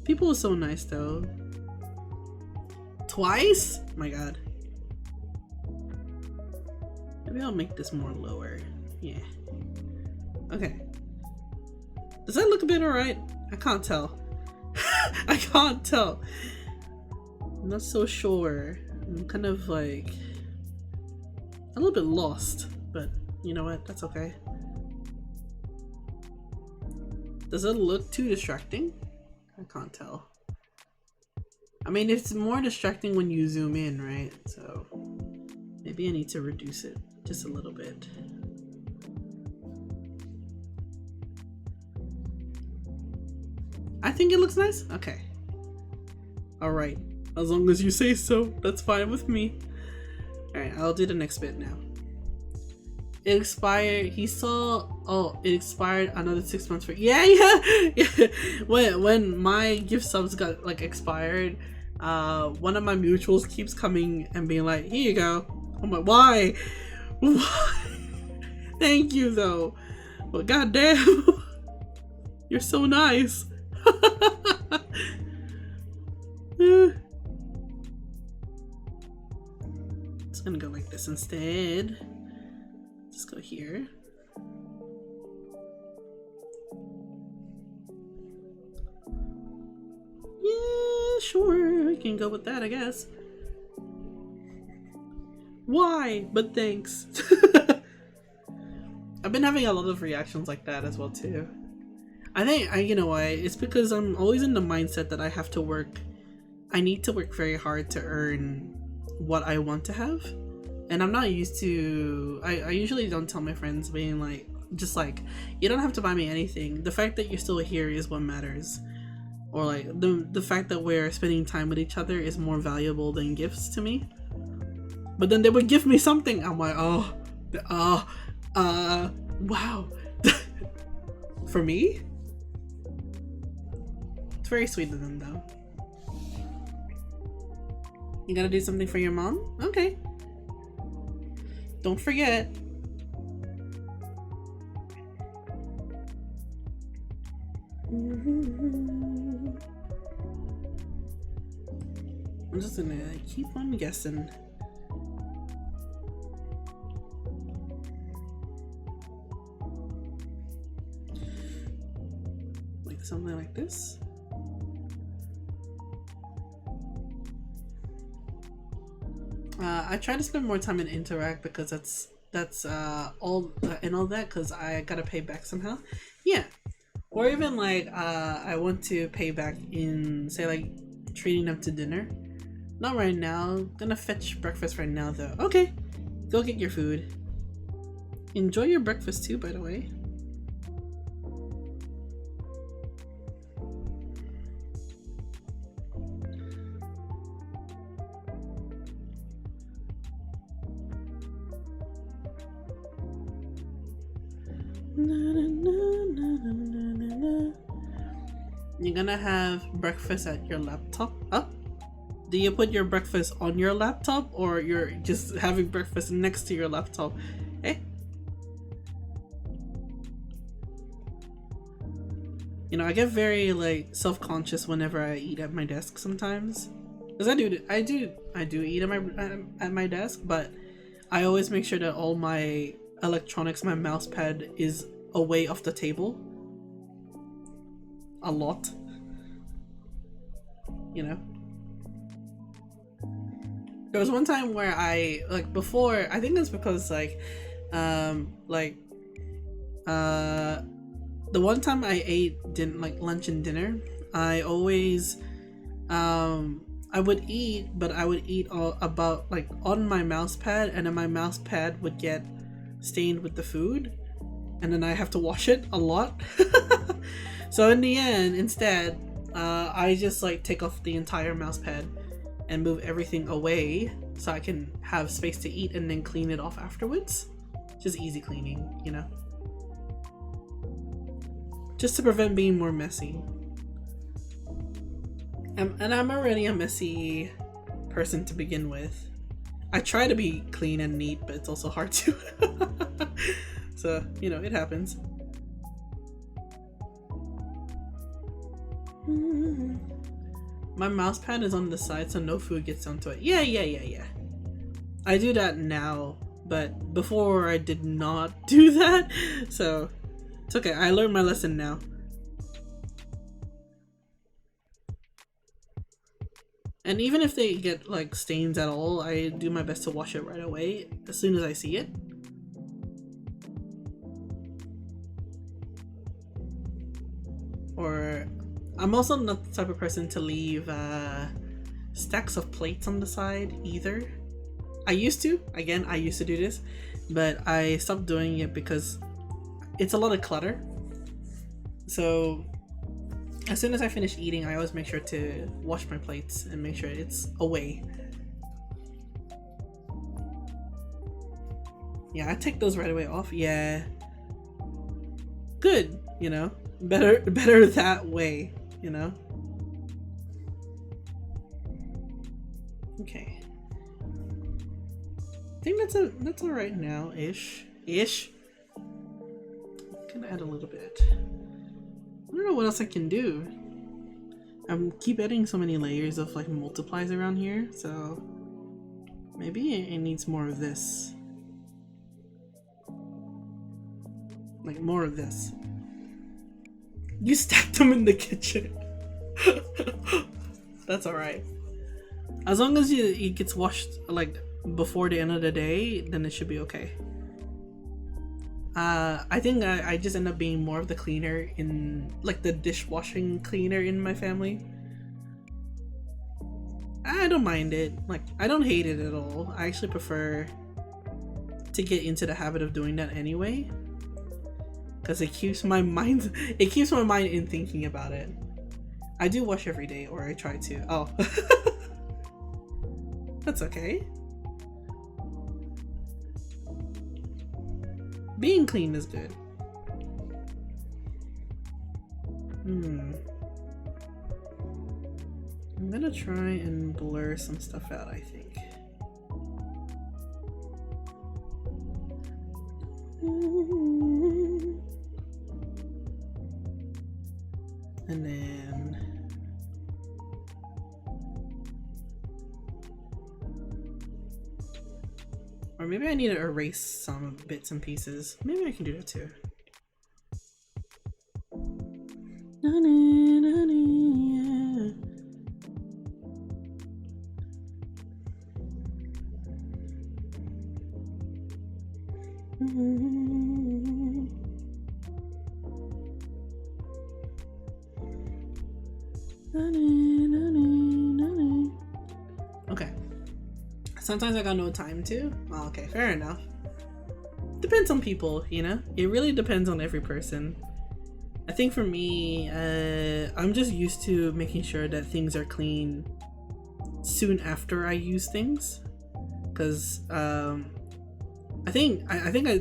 People are so nice though. Twice? My god. Maybe I'll make this more lower. Yeah. Okay. Does that look a bit alright? I can't tell. I can't tell. I'm not so sure. I'm kind of like a little bit lost, but you know what? That's okay. Does it look too distracting? I can't tell. I mean, it's more distracting when you zoom in, right? So maybe I need to reduce it just a little bit. I think it looks nice. Okay. Alright. As long as you say so, that's fine with me. Alright, I'll do the next bit now. It expired. He saw. Oh, it expired another 6 months for. Yeah. When my gift subs got like expired, one of my mutuals keeps coming and being like, "Here you go." I'm like, "Why? Why?" Thank you though. But goddamn, you're so nice. It's gonna go like this instead. Just go here. Yeah, sure, we can go with that, I guess. Why? But thanks. I've been having a lot of reactions like that as well too. I think you know why? It's because I'm always in the mindset that I have to work. I need to work very hard to earn what I want to have, and I'm not used to. I usually don't tell my friends, being like, just like, you don't have to buy me anything. The fact that you're still here is what matters, or like the fact that we're spending time with each other is more valuable than gifts to me. But then they would give me something. I'm like, wow. For me, it's very sweet of them though. You gotta do something for your mom? Okay. Don't forget. I'm just gonna keep on guessing. Like something like this. I try to spend more time in Interact because that's all that, because I gotta pay back somehow. Yeah. Or even like I want to pay back in, say, like treating them to dinner. Not right now. Gonna fetch breakfast right now though. Okay. Go get your food. Enjoy your breakfast too, by the way. You're gonna have breakfast at your laptop? Up? Do you put your breakfast on your laptop, or you're just having breakfast next to your laptop? Eh? You know, I get very like self-conscious whenever I eat at my desk sometimes, because I do eat at my desk, but I always make sure that all my electronics, my mouse pad, is away off the table. A lot. You know? There was one time where I, like, before, I think that's because, like, the one time I ate lunch and dinner, I always, I would eat, but I would eat about, like, on my mouse pad, and then my mouse pad would get stained with the food, and then I have to wash it a lot. So in the end, instead, I just like take off the entire mouse pad and move everything away so I can have space to eat, and then clean it off afterwards. Just easy cleaning, you know? Just to prevent being more messy. And I'm already a messy person to begin with. I try to be clean and neat, but it's also hard to. So, you know, it happens. My mouse pad is on the side so no food gets onto it. Yeah. I do that now, but before I did not do that. So, it's okay. I learned my lesson now. And even if they get like stains at all, I do my best to wash it right away as soon as I see it. Or I'm also not the type of person to leave stacks of plates on the side either. I used to do this, but I stopped doing it because it's a lot of clutter. So as soon as I finish eating, I always make sure to wash my plates and make sure it's away. Yeah, I take those right away off. Yeah. Good, you know? Better that way, you know? Okay. I think that's alright now, ish. Gonna add a little bit. I don't know what else I can do. I keep adding so many layers of like multiplies around here, so maybe it needs more of this. Like more of this. You stacked them in the kitchen. That's alright. As long as it gets washed like before the end of the day, then it should be okay. I think I just end up being more of the cleaner in, like, the dishwashing cleaner in my family. I don't mind it. Like, I don't hate it at all. I actually prefer to get into the habit of doing that anyway, because it keeps my mind in thinking about it. I do wash every day, or I try to. Oh. That's okay. Being clean is good. I'm gonna try and blur some stuff out, I think. And then or maybe I need to erase some bits and pieces. Maybe I can do that too. Okay. Sometimes I got no time to. Oh, okay, fair enough. Depends on people, you know? It really depends on every person. I think for me, I'm just used to making sure that things are clean soon after I use things. Because I think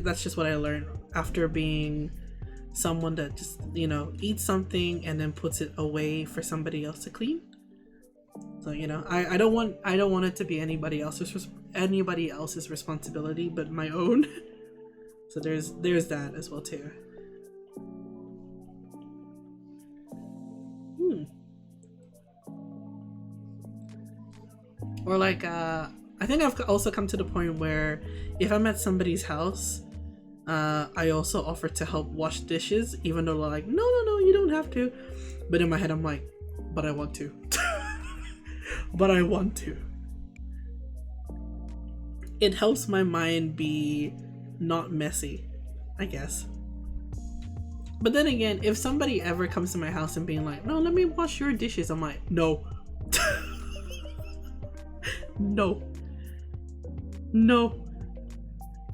that's just what I learned after being someone that just, you know, eats something and then puts it away for somebody else to clean. So, you know, I don't want it to be anybody else's responsibility but my own. So there's that as well too. Or like I think I've also come to the point where if I'm at somebody's house, I also offer to help wash dishes, even though they're like, no, you don't have to. But in my head I'm like, but I want to. But I want to. It helps my mind be not messy, I guess. But then again, if somebody ever comes to my house and being like, no, let me wash your dishes, I'm like, no. No.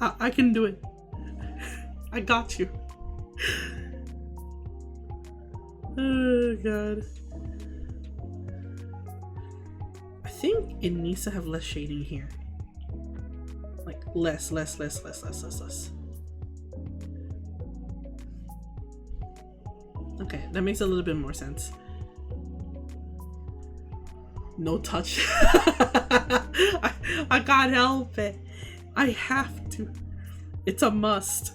I can do it. I got you. Oh god. I think it needs to have less shading here. Like less. Okay, that makes a little bit more sense. No touch. I can't help it. I have to. It's a must.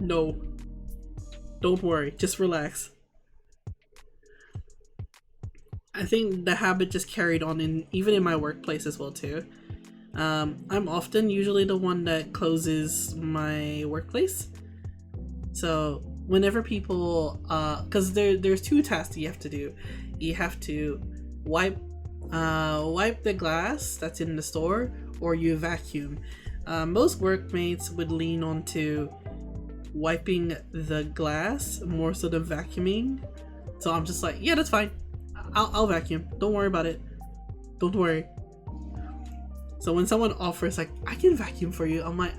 No. Don't worry. Just relax. I think the habit just carried on even in my workplace as well too. I'm often usually the one that closes my workplace. So whenever people, because there's two tasks you have to do. You have to wipe the glass that's in the store, or you vacuum. Most workmates would lean on to wiping the glass more so than vacuuming. So I'm just like, yeah, that's fine. I'll vacuum. Don't worry about it. Don't worry. So when someone offers like, I can vacuum for you, I'm like,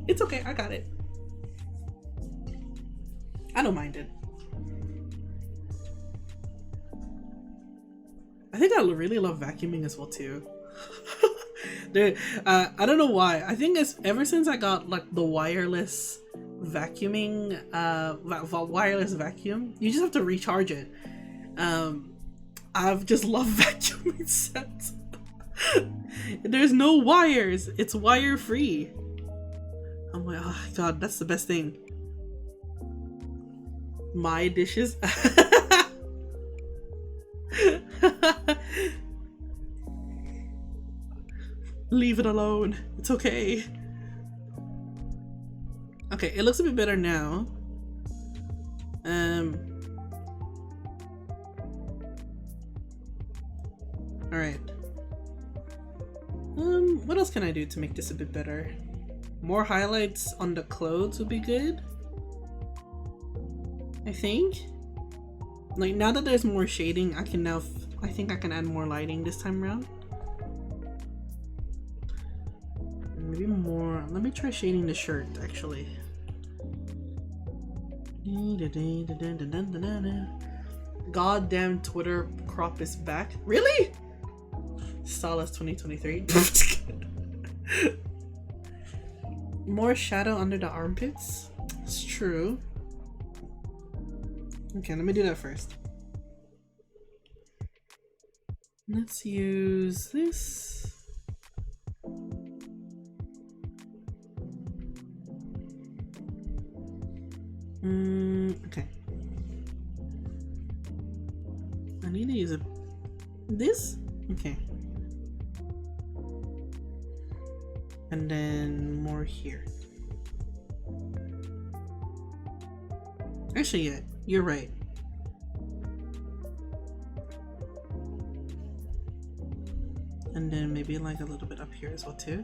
it's okay, I got it. I don't mind it. I think I really love vacuuming as well too. I don't know why. I think it's ever since I got like the wireless vacuuming, wireless vacuum. You just have to recharge it. I've just loved vacuuming since. There's no wires. It's wire free. I'm like, oh god, that's the best thing. My dishes. Leave it alone. It's okay. Okay, it looks a bit better now. Alright. What else can I do to make this a bit better? More highlights on the clothes would be good, I think. Like, now that there's more shading, I can now I think I can add more lighting this time around. Maybe more. Let me try shading the shirt actually. Goddamn Twitter crop is back. Really? Stalus 2023. More shadow under the armpits. It's true. Okay, let me do that first. Let's use this. Okay. I need to use this? Okay. And then more here. Actually, yeah, you're right. And then maybe like a little bit up here as well too.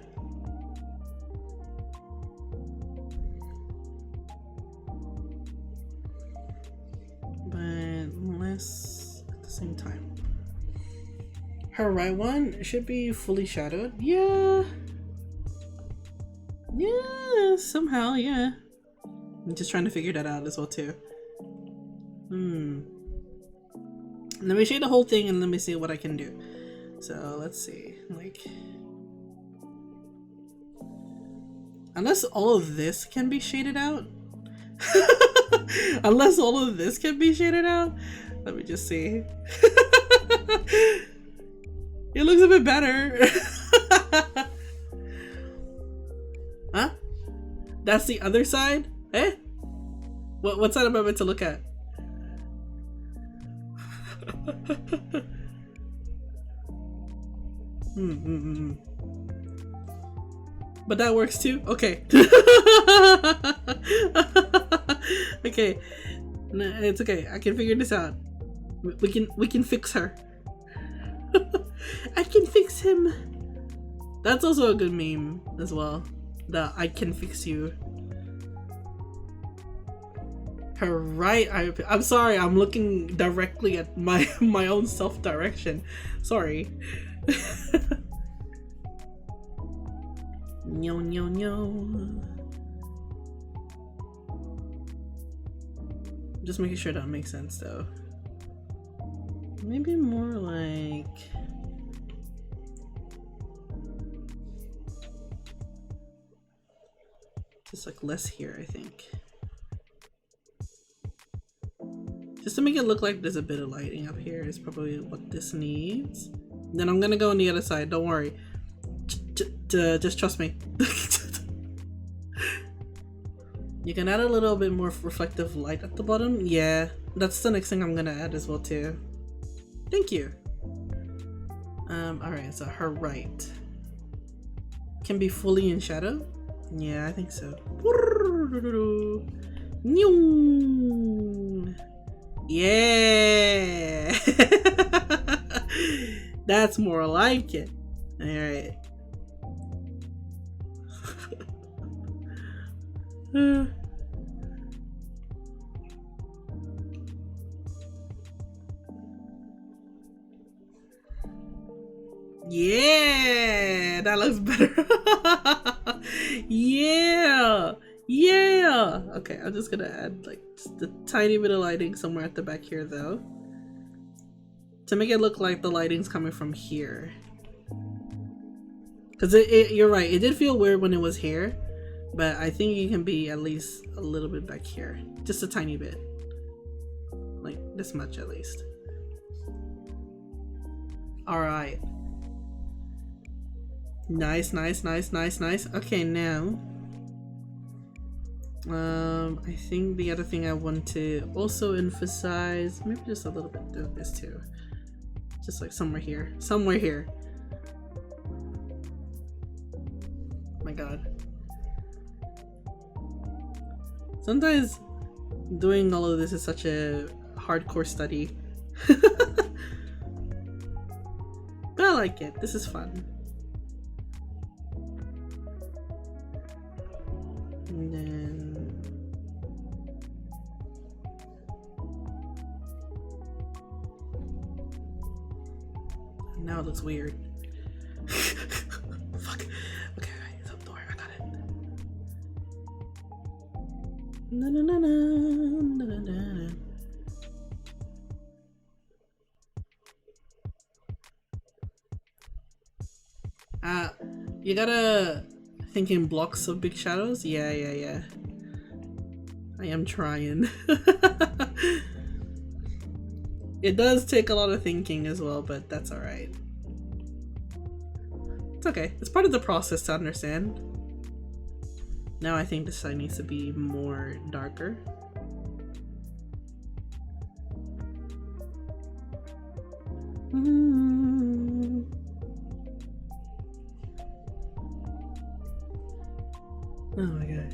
But less at the same time. Her right one should be fully shadowed. Yeah. Yeah, somehow, yeah. I'm just trying to figure that out as well too. Let me shade the whole thing and let me see what I can do. So let's see, like, unless all of this can be shaded out. Unless all of this can be shaded out. Let me just see. It looks a bit better. Huh? That's the other side? Eh? What side am I meant to look at? But that works too? Okay. Okay. No, it's okay. I can figure this out. We can fix her. I can fix him. That's also a good meme as well. The I can fix you. Her right eye. I'm sorry, I'm looking directly at my own self-direction. Sorry. No, no, no. Just making sure that makes sense though. Maybe more like just like less here, I think. Just to make it look like there's a bit of lighting up here is probably what this needs. Then I'm gonna go on the other side, don't worry. Just trust me. You can add a little bit more reflective light at the bottom. Yeah, that's the next thing I'm gonna add as well too. Thank you. Alright, so her right can be fully in shadow. Yeah, I think so. Yeah. That's more like it. Alright. Yeah, that looks better. Yeah, yeah. Okay, I'm just gonna add like just a tiny bit of lighting somewhere at the back here though, to make it look like the lighting's coming from here. Cause you're right, it did feel weird when it was here, but I think it can be at least a little bit back here, just a tiny bit, like this much at least. All right. Nice, nice, nice, nice, nice. Okay, now I think the other thing I want to also emphasize, maybe just a little bit of this too, just like somewhere here, somewhere here. Oh my god, sometimes doing all of this is such a hardcore study. But I like it. This is fun. And then now it looks weird. Fuck. Okay, don't worry, I got it. Na na na na na na na. You gotta think in blocks of big shadows? Yeah. I am trying. It does take a lot of thinking as well, but that's alright. It's okay. It's part of the process to understand. Now I think this side needs to be more darker. Oh my god.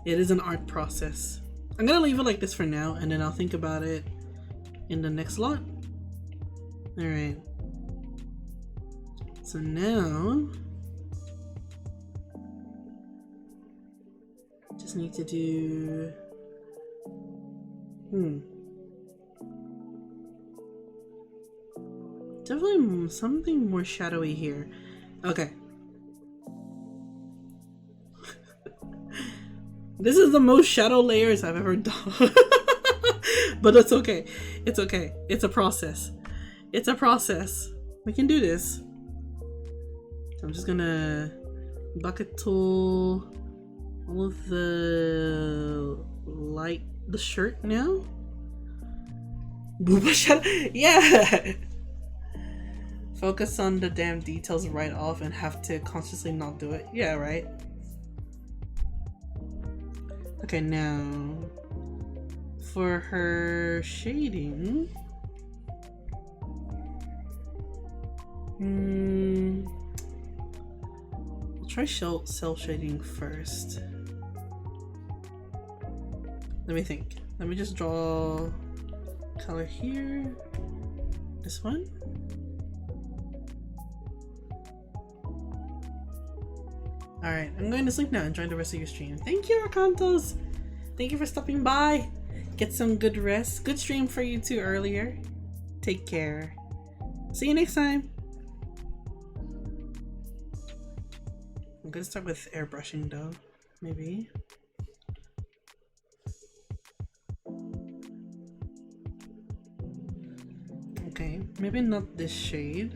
It is an art process. I'm gonna leave it like this for now, and then I'll think about it in the next lot. Alright. So now just need to do definitely something more shadowy here. Okay. This is the most shadow layers I've ever done. But it's okay. It's okay. It's a process. It's a process. We can do this. So I'm just gonna bucket tool all of the light, the shirt now. Booba shadow. Yeah! Focus on the damn details right off and have to consciously not do it. Yeah, right? Okay, now for her shading, I'll try cell shading first. Let me think. Let me just draw color here. This one. Alright, I'm going to sleep now. Enjoy the rest of your stream. Thank you, Arcantos! Thank you for stopping by. Get some good rest. Good stream for you too earlier. Take care. See you next time. I'm gonna start with airbrushing though. Maybe. Okay, maybe not this shade.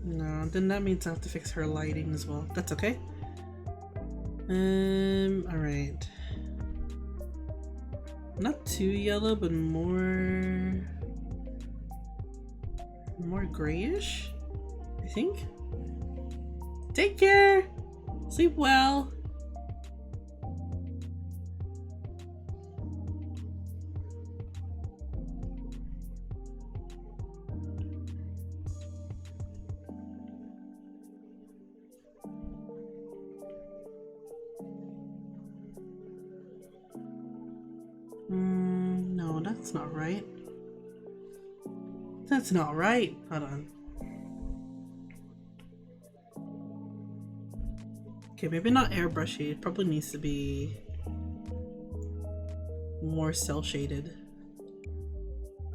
No, then that means I have to fix her lighting as well. That's okay. Alright. Not too yellow, but more grayish, I think. Take care! Sleep well! No, that's not right. That's not right. Hold on. Okay, maybe not airbrushy. It probably needs to be more cell shaded.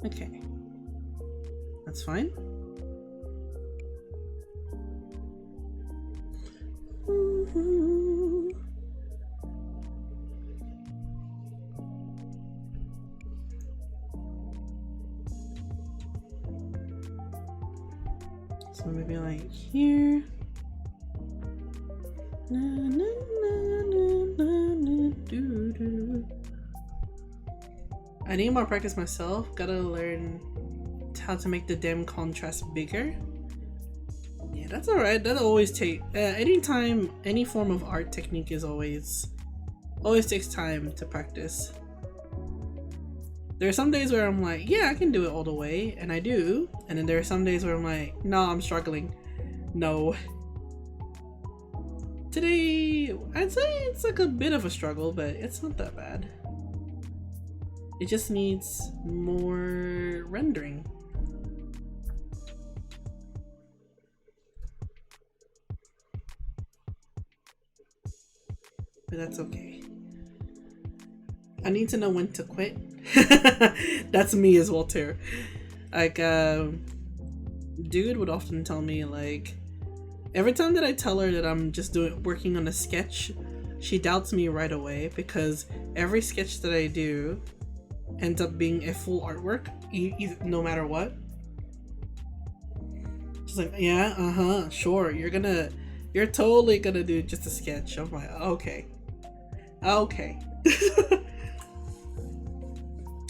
Okay. That's fine. So maybe like here. Na, na, na, na, na, doo, doo. I need more practice myself. Gotta learn how to make the dim contrast bigger. Yeah, that's alright. That'll always take anytime any form of art technique is always takes time to practice. There are some days where I'm like, yeah, I can do it all the way, and I do. And then there are some days where I'm like, no, I'm struggling. No. Today, I'd say it's like a bit of a struggle, but it's not that bad. It just needs more rendering. But that's okay. I need to know when to quit. That's me as well too. Like, dude would often tell me, like, every time that I tell her that I'm just working on a sketch, she doubts me right away, because every sketch that I do ends up being a full artwork, no matter what. She's like, yeah, sure, you're totally gonna do just a sketch. I'm like, okay.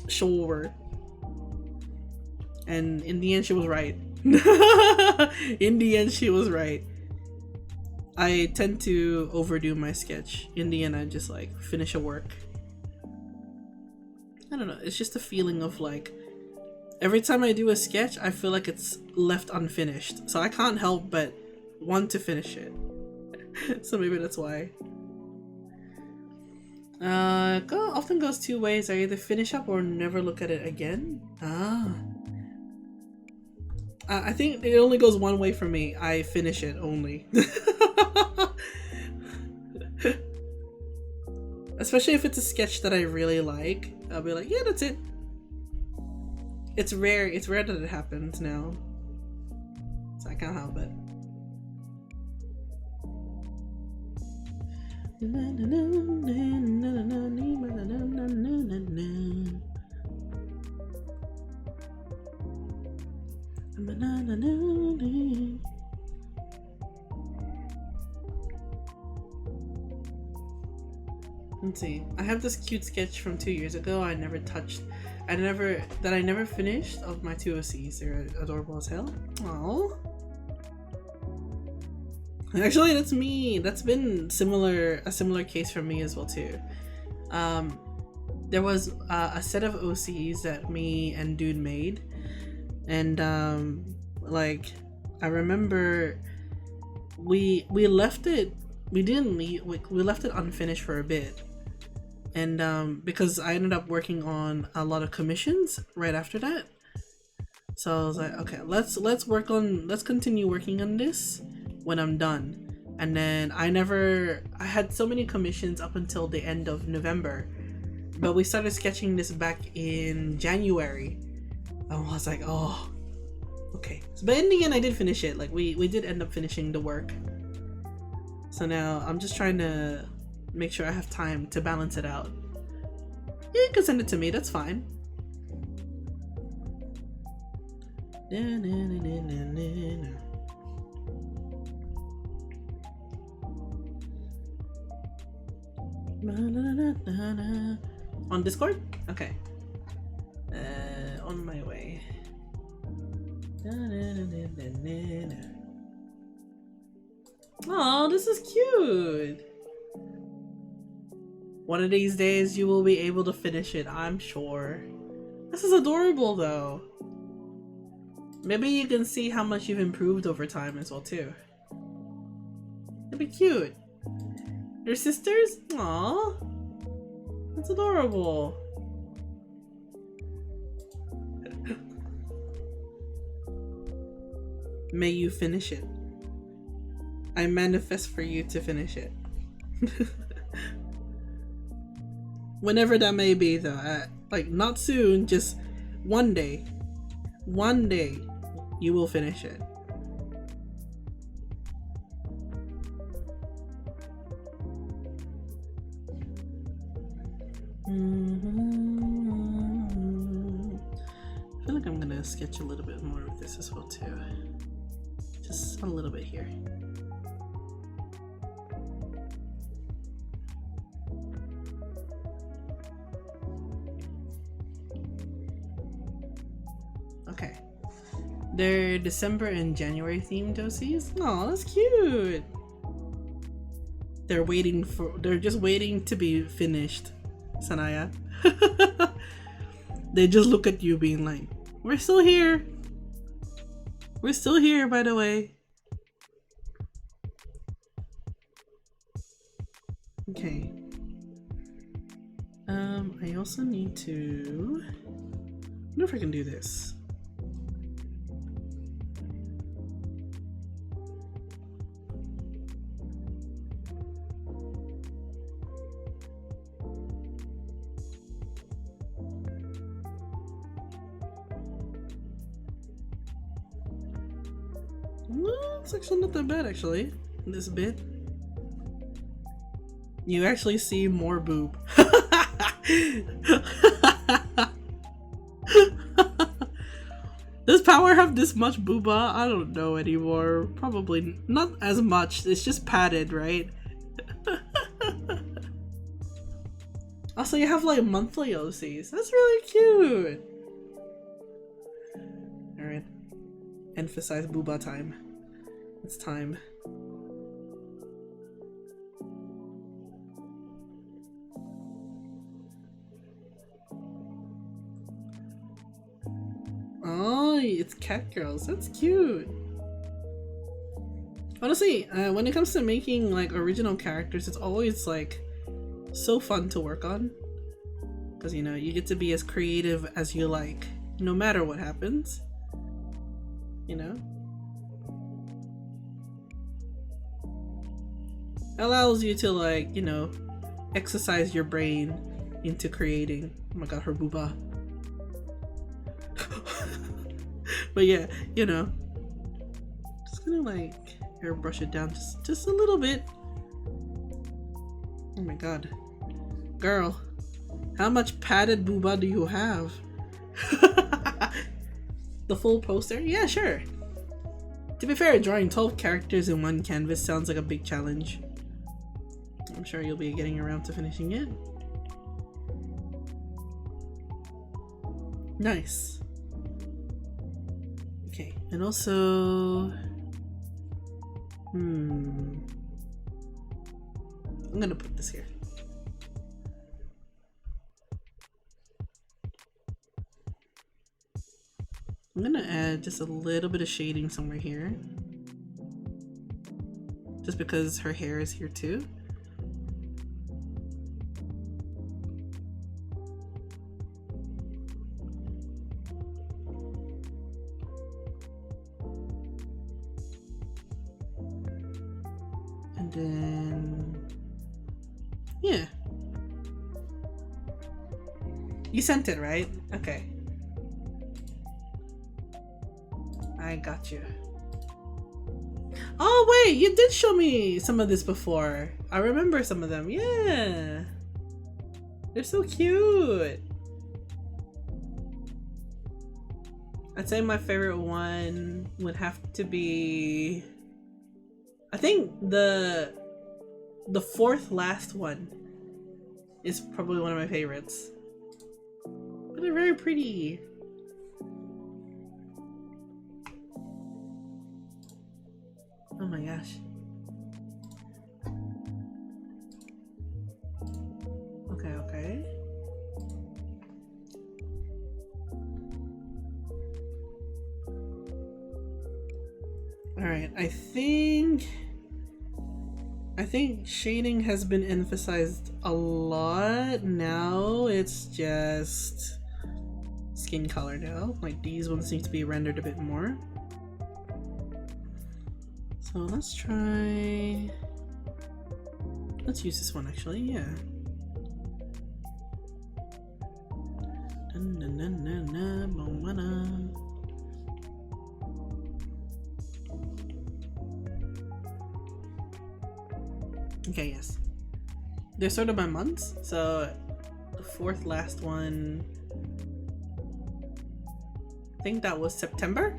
Sure. And in the end, she was right. In the end, she was right. I tend to overdo my sketch. In the end, I just like finish a work. I don't know, it's just a feeling of like, every time I do a sketch, I feel like it's left unfinished. So I can't help but want to finish it. So maybe that's why. Often goes two ways. I either finish up or never look at it again. I think it only goes one way for me. I finish it only. Especially if it's a sketch that I really like. I'll be like, yeah, that's it. It's rare that it happens now. So I can't help it. Let's see. I have this cute sketch from 2 years ago. I never finished, of my two OCs. They're adorable as hell. Aww. Actually, that's me. That's been a similar case for me as well too. There was a set of OCs that me and dude made, and like, I remember we left it. We didn't leave. We left it unfinished for a bit, and because I ended up working on a lot of commissions right after that. So I was like, okay, let's continue working on this when I'm done. And then I had so many commissions up until the end of November, but we started sketching this back in January. I was like, oh, okay. But in the end, I did finish it. Like, we did end up finishing the work. So now I'm just trying to make sure I have time to balance it out. Yeah, you can send it to me, that's fine. On Discord? Okay. On my way. Oh, this is cute. One of these days you will be able to finish it, I'm sure. This is adorable though. Maybe you can see how much you've improved over time as well too. It'd be cute. Your sisters? Aww. That's adorable. May you finish it. I manifest for you to finish it. Whenever that may be though. Like, not soon, just one day. One day you will finish it. I feel like I'm gonna sketch a little bit more of this as well too. Just a little bit here. Okay. They're December and January themed OCs. Oh, that's cute. They're just waiting to be finished, Sanaya. They just look at you being like, we're still here. We're still here, by the way. Okay. I also need to... I wonder if I can do this. Well, it's actually not that bad, actually, in this bit. You actually see more boob. Does Power have this much booba? I don't know anymore. Probably not as much. It's just padded, right? Also, you have like monthly OCs. That's really cute. Alright. Emphasize booba time. It's time. Oh, it's cat girls. That's cute. Honestly, when it comes to making like original characters, it's always like so fun to work on. Because, you know, you get to be as creative as you like, no matter what happens. You know? Allows you to, like, you know, exercise your brain into creating. Oh my god, her booba. But yeah, you know, just gonna like airbrush it down just a little bit. Oh my god, girl, how much padded booba do you have? The full poster? Yeah, sure. To be fair, drawing 12 characters in one canvas sounds like a big challenge. I'm sure you'll be getting around to finishing it. Nice. Okay, and also... I'm gonna put this here. I'm gonna add just a little bit of shading somewhere here. Just because her hair is here too. And then... yeah. You sent it, right? Okay. I got you. Oh wait, you did show me some of this before. I remember some of them. Yeah. They're so cute. I'd say my favorite one would have to be... I think the fourth last one is probably one of my favorites. But they're very pretty. Oh my gosh. Okay, okay. Alright, I think shading has been emphasized a lot. Now it's just skin color now. Like these ones need to be rendered a bit more. So let's use this one actually, yeah. Okay, yes. They're sort of by months, so the fourth last one, I think that was September?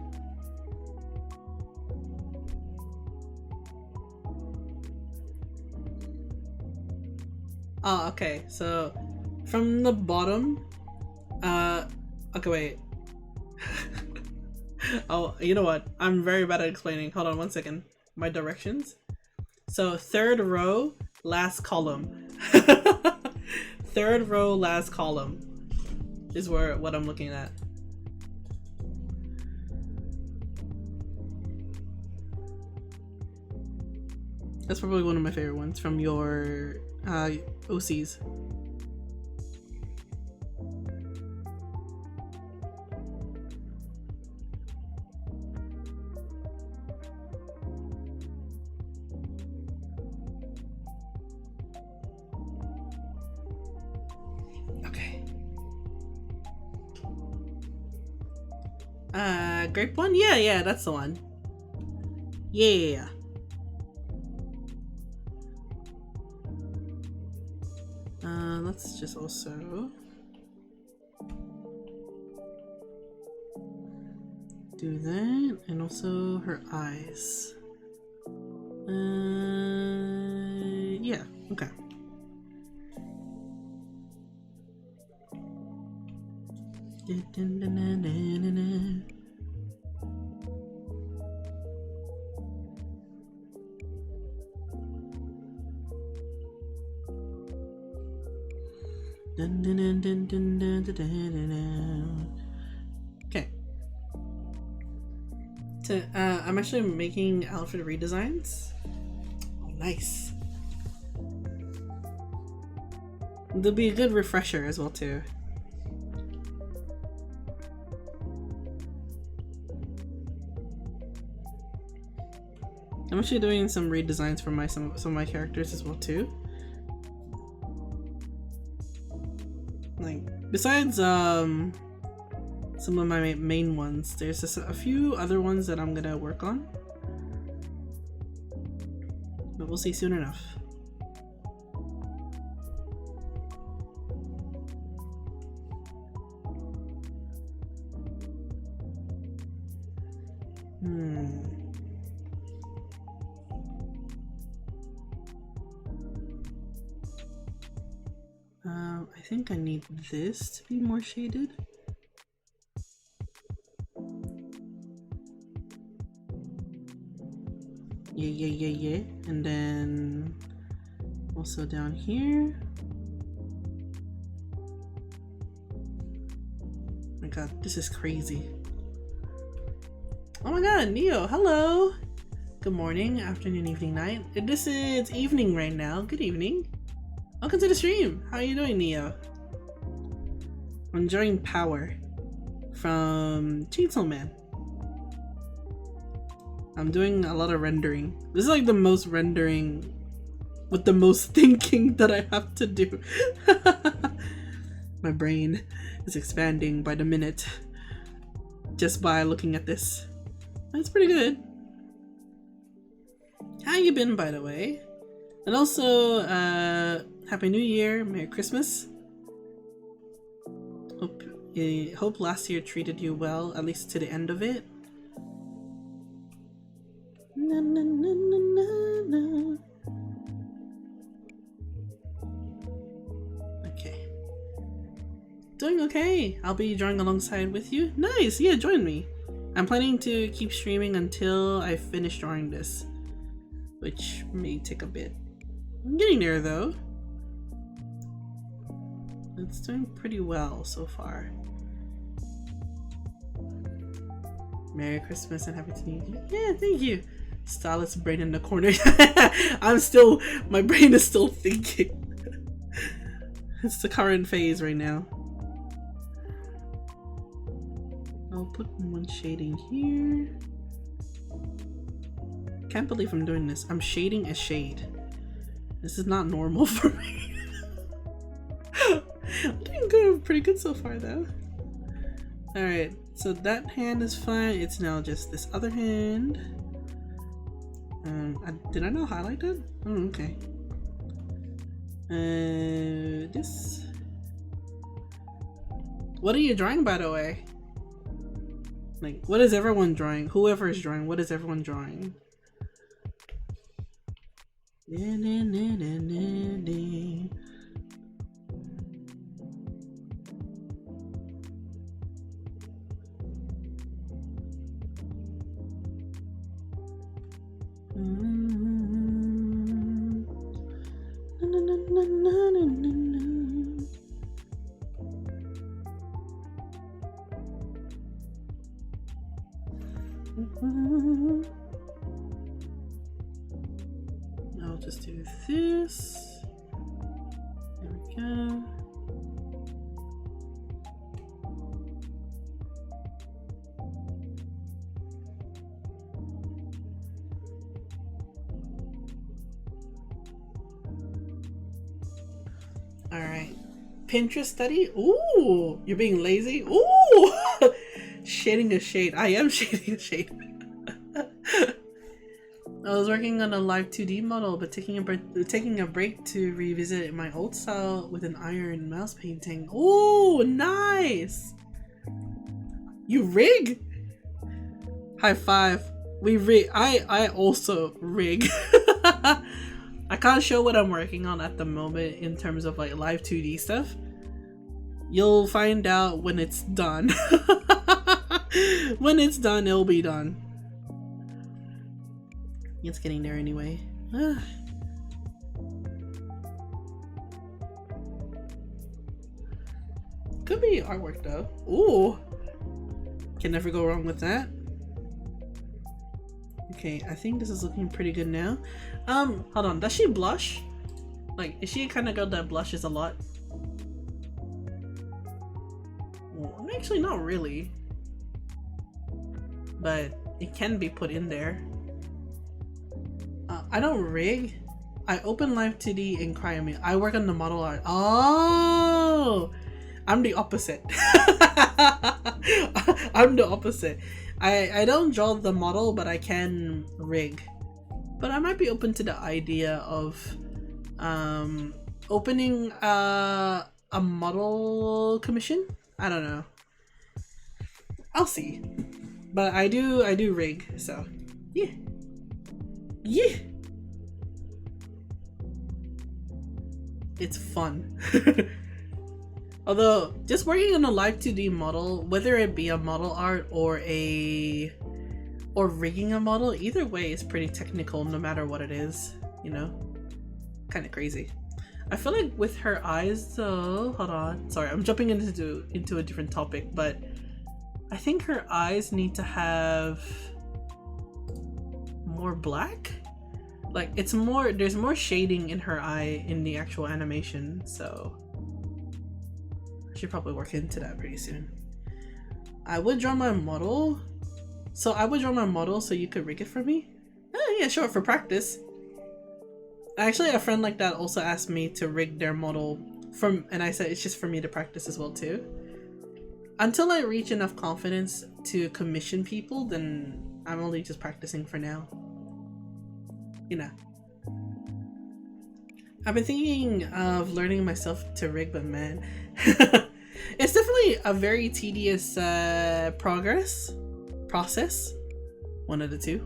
Oh, okay, so from the bottom, okay, wait. Oh, you know what? I'm very bad at explaining. Hold on one second. My directions. So third row, last column. Third row, last column is what I'm looking at. That's probably one of my favorite ones from your OCs. Grape one? Yeah, that's the one. Yeah. Let's just also do that, and also her eyes. Yeah, okay. Okay. So, I'm actually making outfit redesigns. Oh, nice. There'll be a good refresher as well too. I'm actually doing some redesigns for some of my characters as well too. Like, besides some of my main ones, there's just a few other ones that I'm gonna work on, but we'll see soon enough. I think I need this to be more shaded. Yeah. And then also down here. Oh my god, this is crazy. Oh my god, Neo, hello! Good morning, afternoon, evening, night. This is evening right now. Good evening. Welcome to the stream. How are you doing, Neo? I'm enjoying Power from Chainsaw Man. I'm doing a lot of rendering. This is like the most rendering with the most thinking that I have to do. My brain is expanding by the minute just by looking at this. That's pretty good. How you been, by the way? And also, Happy New Year, Merry Christmas. Hope last year treated you well, at least to the end of it. Okay. Doing okay. I'll be drawing alongside with you. Nice, yeah, join me. I'm planning to keep streaming until I finish drawing this, which may take a bit. I'm getting there though. It's doing pretty well so far. Merry Christmas and Happy New Year. Yeah, thank you. Stalus brain in the corner. My brain is still thinking. It's the current phase right now. I'll put one shading here. Can't believe I'm doing this. I'm shading a shade. This is not normal for me. I'm doing good, pretty good so far though. Alright, so that hand is fine. It's now just this other hand. Did I not highlight that? Oh, okay. This. What are you drawing, by the way? Like, what is everyone drawing? Whoever is drawing, what is everyone drawing? I'll just do this. There we go. All right. Pinterest study? Ooh, you're being lazy? Ooh! Shading a shade. I am shading a shade. I was working on a live 2D model, but taking a break to revisit my old style with an iron mouse painting. Oh, nice! You rig? High five. We rig. I also rig. I can't show what I'm working on at the moment in terms of like live 2D stuff. You'll find out when it's done. When it's done, it'll be done. It's getting there anyway. Could be artwork though. Ooh. Can never go wrong with that. Okay, I think this is looking pretty good now. Hold on. Does she blush? Like, is she a kind of girl that blushes a lot? Well, actually, not really. But it can be put in there. I don't rig. I open live 2D and cry. I work on the model art. Oh, I'm the opposite. I'm the opposite. I don't draw the model, but I can rig. But I might be open to the idea of opening a model commission. I don't know. I'll see. But I do rig, so yeah. Yeah. It's fun. Although, just working on a live 2D model, whether it be a model art or rigging a model, either way is pretty technical no matter what it is, you know? Kind of crazy. I feel like with her eyes though, hold on, sorry, I'm jumping into a different topic, but I think her eyes need to have more black. Like it's more, there's more shading in her eye in the actual animation, so I should probably work into that pretty soon. I would draw my model, so you could rig it for me. Oh yeah, sure, for practice. Actually, a friend like that also asked me to rig their model and I said it's just for me to practice as well too. Until I reach enough confidence to commission people, then I'm only just practicing for now. You know. I've been thinking of learning myself to rig, but man, it's definitely a very tedious process. One of the two,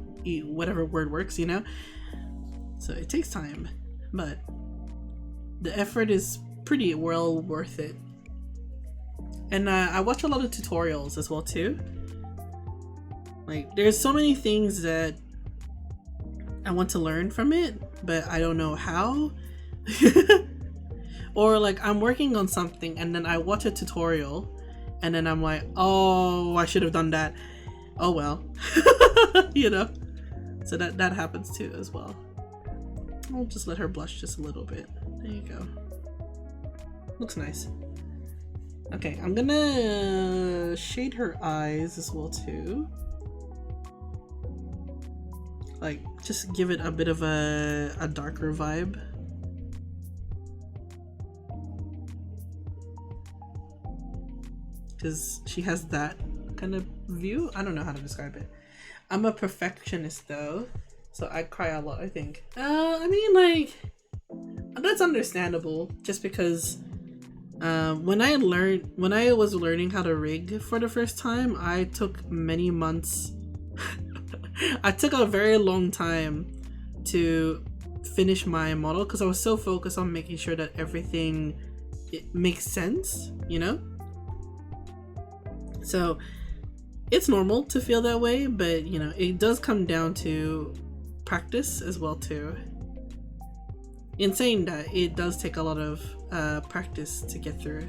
whatever word works, you know. So it takes time, but the effort is pretty well worth it. And I watch a lot of tutorials as well too. Like there's so many things that I want to learn from it, but I don't know how. Or like I'm working on something and then I watch a tutorial and then I'm like, oh, I should have done that. Oh well. You know, so that happens too as well. I'll just let her blush just a little bit. There you go. Looks nice. Okay, I'm gonna shade her eyes as well too. Like, just give it a bit of a darker vibe. Because she has that kind of view. I don't know how to describe it. I'm a perfectionist though, so I cry a lot, I think. I mean, like, that's understandable, just because when I was learning how to rig for the first time, I took many months. I took a very long time to finish my model because I was so focused on making sure that everything makes sense, you know? So it's normal to feel that way, but you know, it does come down to practice as well too. In saying that, it does take a lot of practice to get through.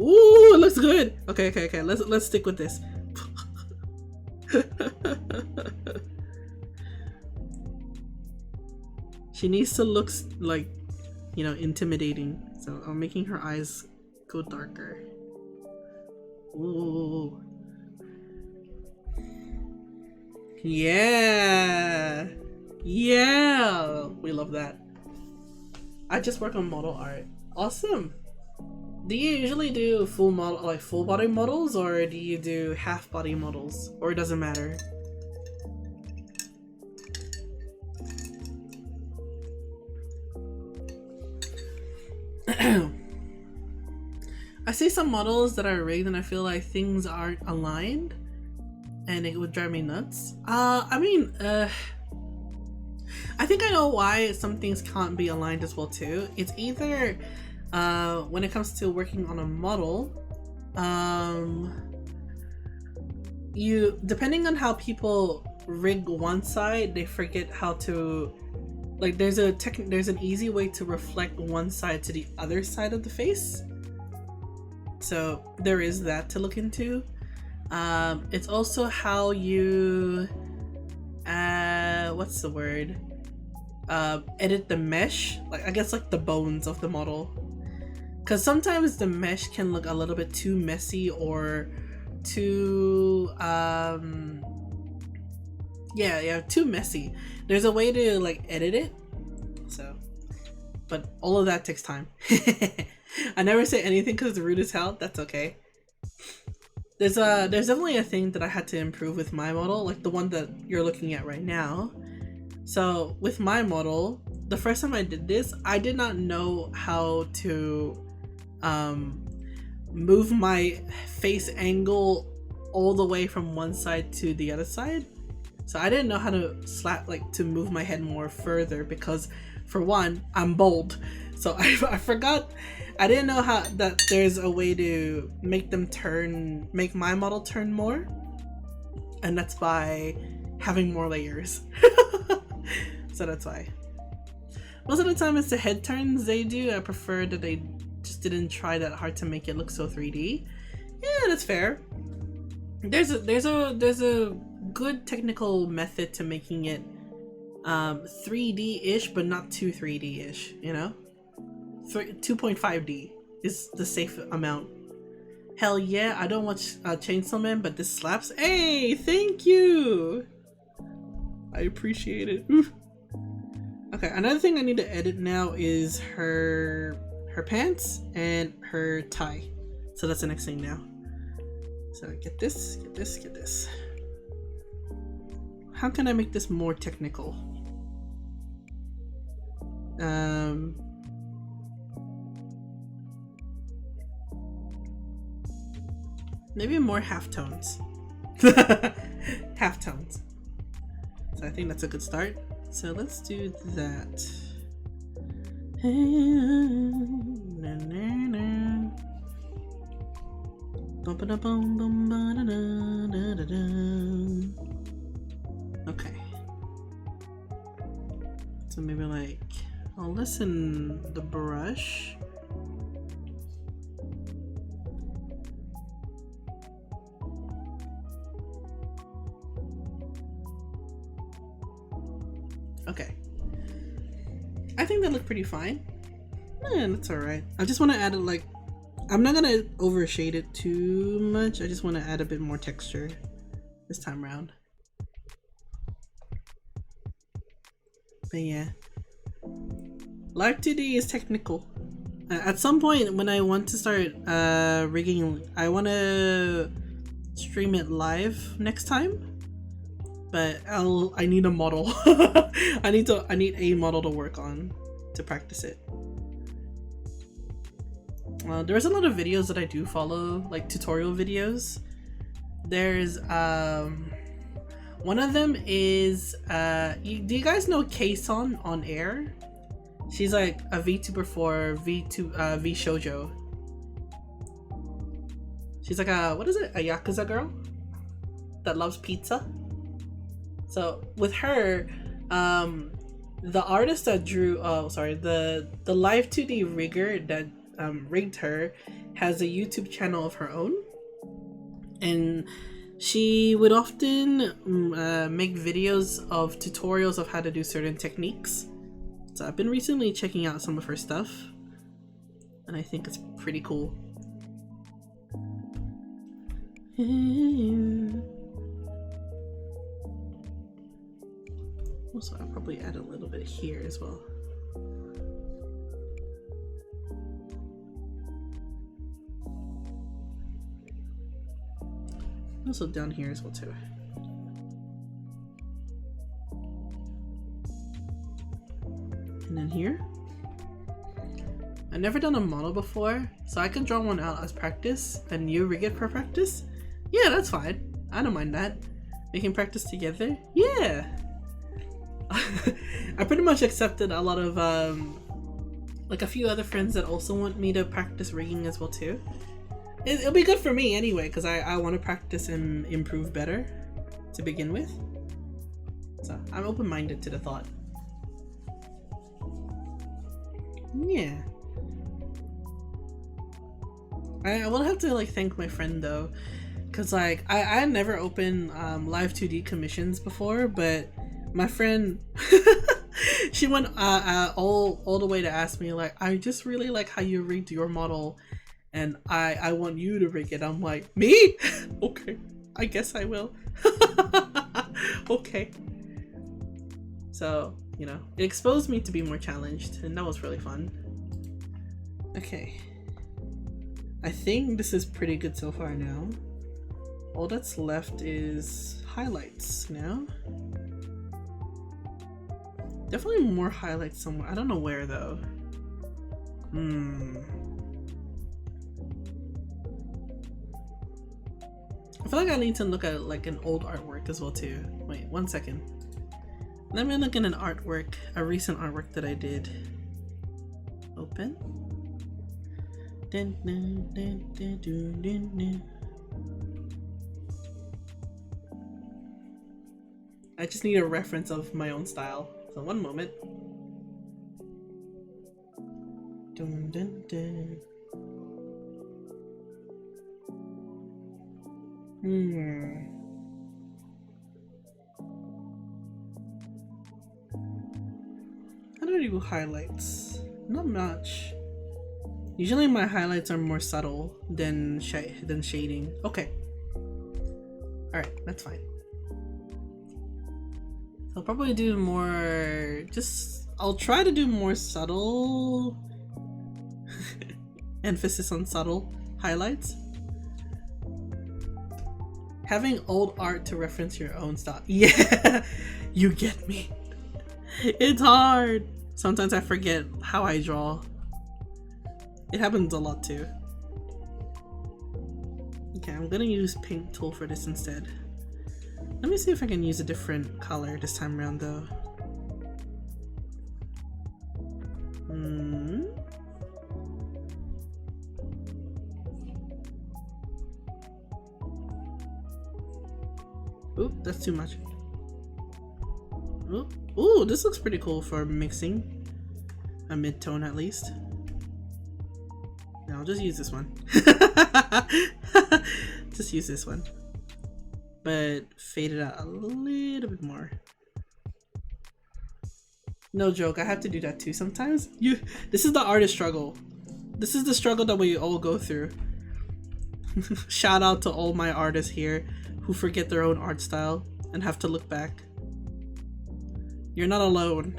Ooh, it looks good. Okay. Let's stick with this. She needs to look like, you know, intimidating. So I'm making her eyes go darker. Ooh. Yeah. We love that. I just work on model art. Awesome. Do you usually do full model, like full body models, or do you do half body models, or it doesn't matter? I see some models that are rigged and I feel like things aren't aligned and it would drive me nuts. I think I know why some things can't be aligned as well too. It's either when it comes to working on a model, you, depending on how people rig one side, they forget how to, like, there's an easy way to reflect one side to the other side of the face. So there is that to look into. It's also how you what's the word, edit the mesh, like I guess like the bones of the model, because sometimes the mesh can look a little bit too messy or too too messy. There's a way to like edit it, so, but all of that takes time. I never say anything because it's rude as hell. That's okay. There's definitely a thing that I had to improve with my model, like the one that you're looking at right now. So with my model, the first time I did this, I did not know how to move my face angle all the way from one side to the other side. So I didn't know how to to move my head more further, because for one, I'm bold. So I forgot, I didn't know how that there's a way to make my model turn more, and that's by having more layers. So that's why. Most of the time it's the head turns they do. I prefer that they just didn't try that hard to make it look so 3D. Yeah, that's fair. There's a good technical method to making it 3D-ish, but not too 3D-ish, you know? 2.5D is the safe amount. Hell yeah, I don't watch Chainsaw Man, but this slaps. Hey, thank you! I appreciate it. Oof. Okay, another thing I need to edit now is her pants and her tie. So that's the next thing now. So get this. How can I make this more technical? Maybe more halftones. Halftones. So I think that's a good start. So let's do that. Okay. So maybe like I'll lessen the brush. Okay. I think that looked pretty fine. That's alright. I just want to add it, like, I'm not gonna overshade it too much. I just want to add a bit more texture this time around. But yeah. Live 2D is technical. At some point when I want to start rigging, I want to stream it live next time. But I need a model. I need a model to work on to practice it. There's a lot of videos that I do follow, like tutorial videos. There's one of them is do you guys know Kason on Air? She's like a VTuber for V Shoujo. She's like a, what is it? A Yakuza girl that loves pizza. So with her, the artist that drew, the live 2D rigger that rigged her has a YouTube channel of her own, and she would often make videos of tutorials of how to do certain techniques. So I've been recently checking out some of her stuff, and I think it's pretty cool. Also, I'll probably add a little bit here as well. Also down here as well too. And then here. I've never done a model before, so I can draw one out as practice and you rig it for practice. Yeah, that's fine. I don't mind that. We can practice together. Yeah. I pretty much accepted a lot of like a few other friends that also want me to practice rigging as well too. It'll be good for me anyway, because I want to practice and improve better to begin with. So I'm open-minded to the thought. Yeah. I will have to like thank my friend though, because like I had never opened live 2D commissions before, but my friend she went all the way to ask me like, I just really like how you rigged your model and I want you to rig it. I'm like, me? Okay, I guess I will. Okay. So, you know, it exposed me to be more challenged and that was really fun. Okay. I think this is pretty good so far now. All that's left is highlights now. Definitely more highlights somewhere. I don't know where though. I feel like I need to look at like an old artwork as well too. Wait, 1 second. Let me look at an artwork, a recent artwork that I did. Open. I just need a reference of my own style. So 1 moment. Dun, dun, dun. How do I do highlights? Not much. Usually my highlights are more subtle than shading. Okay. Alright, that's fine. I'll probably do more, I'll try to do more subtle emphasis on subtle highlights. Having old art to reference your own style. Yeah, you get me. It's hard. Sometimes I forget how I draw. It happens a lot too. Okay, I'm gonna use paint tool for this instead. Let me see if I can use a different color this time around though. Oop, that's too much. Ooh, this looks pretty cool for mixing. A mid-tone at least. No, I'll just use this one. Just use this one. But fade it out a little bit more. No joke, I have to do that too sometimes. This is the artist struggle. This is the struggle that we all go through. Shout out to all my artists here who forget their own art style and have to look back. You're not alone.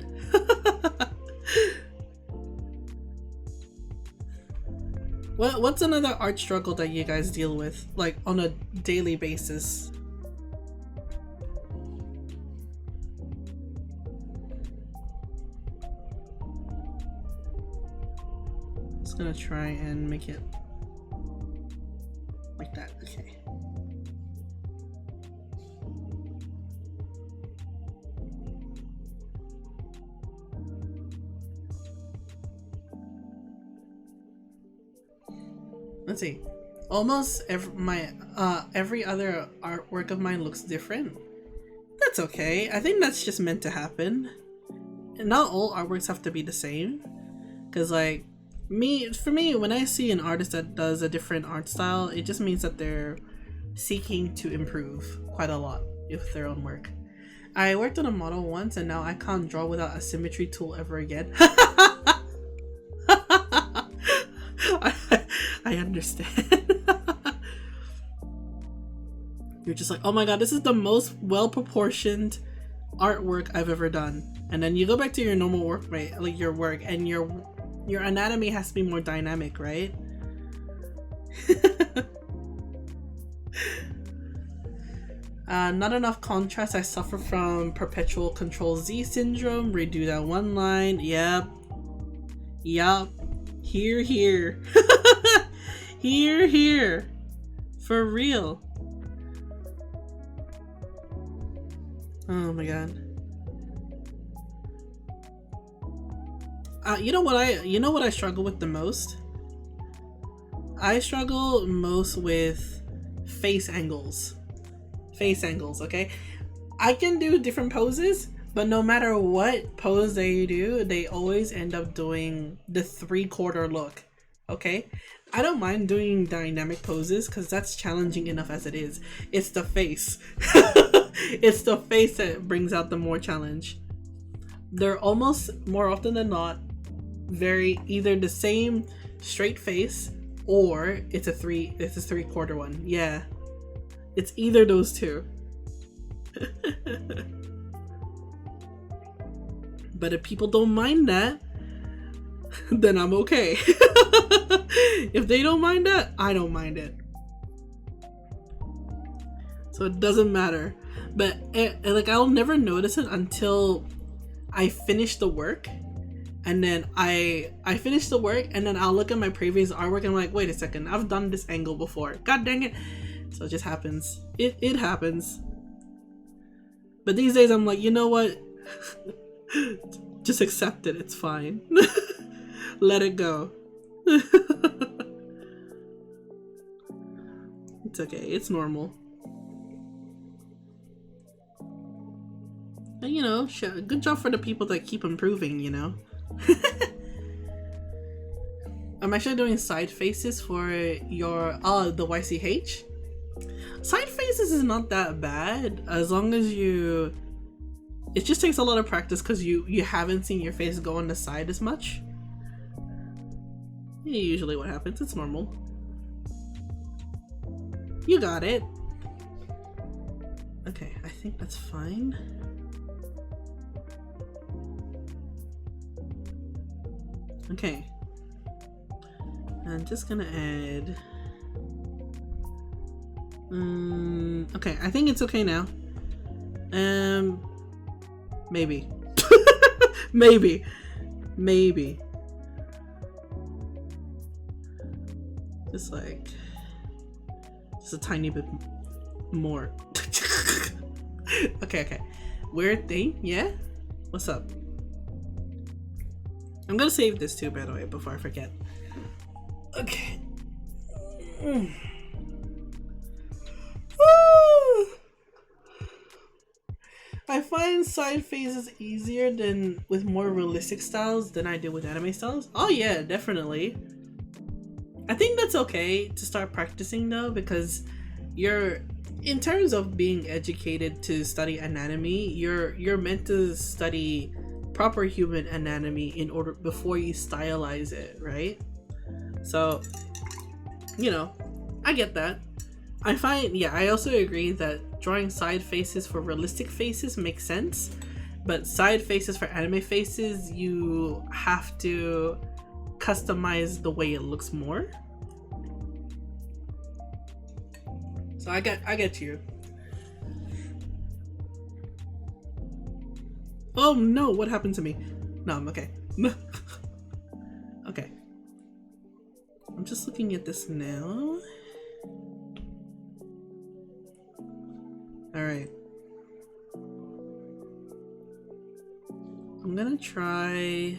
What's another art struggle that you guys deal with, like on a daily basis? Just gonna try and make it like that. Okay. Let's see. Almost every other artwork of mine looks different. That's okay. I think that's just meant to happen. And not all artworks have to be the same. Cause like for me, when I see an artist that does a different art style, it just means that they're seeking to improve quite a lot with their own work. I worked on a model once and now I can't draw without a symmetry tool ever again. I understand. You're just like, oh my god, this is the most well-proportioned artwork I've ever done. And then you go back to your normal work, right? Like your work, and your anatomy has to be more dynamic, right? Not enough contrast. I suffer from perpetual control Z syndrome. Redo that one line. Yep. Yup. Here, here. Here, here. For real. Oh my god. You know what I struggle with the most? I struggle most with face angles. Face angles, okay? I can do different poses, but no matter what pose they do, they always end up doing the 3/4 look, okay? I don't mind doing dynamic poses because that's challenging enough as it is. It's the face. It's the face that brings out the more challenge. They're almost, more often than not, either the same straight face or it's a 3/4 one. Yeah. It's either those two. But if people don't mind that, then I'm okay. If they don't mind that, I don't mind it. So it doesn't matter. But like, I'll never notice it until I finish the work. And then I finish the work and then I'll look at my previous artwork and I'm like, wait a second, I've done this angle before. God dang it. So it just happens. It happens. But these days I'm like, you know what? Just accept it. It's fine. Let it go. It's okay. It's normal. And, you know, good job for the people that keep improving, you know? I'm actually doing side faces for your the YCH. Side faces is not that bad as long as you, it just takes a lot of practice because you haven't seen your face go on the side as much. Usually what happens, it's normal. You got it. Okay, I think that's fine. Okay, I'm just gonna add okay, I think it's okay now. Maybe. maybe just a tiny bit more. okay, weird thing. Yeah, what's up? I'm gonna save this too, by the way, before I forget. Okay. I find side faces easier than with more realistic styles than I do with anime styles. Oh yeah, definitely. I think that's okay to start practicing though, because in terms of being educated to study anatomy, you're meant to study proper human anatomy before you stylize it, right? So, you know, I get that. I also agree that drawing side faces for realistic faces makes sense, but side faces for anime faces, you have to customize the way it looks more. So I get you. Oh no, what happened to me? No, I'm okay. Okay. I'm just looking at this now. Alright. I'm gonna try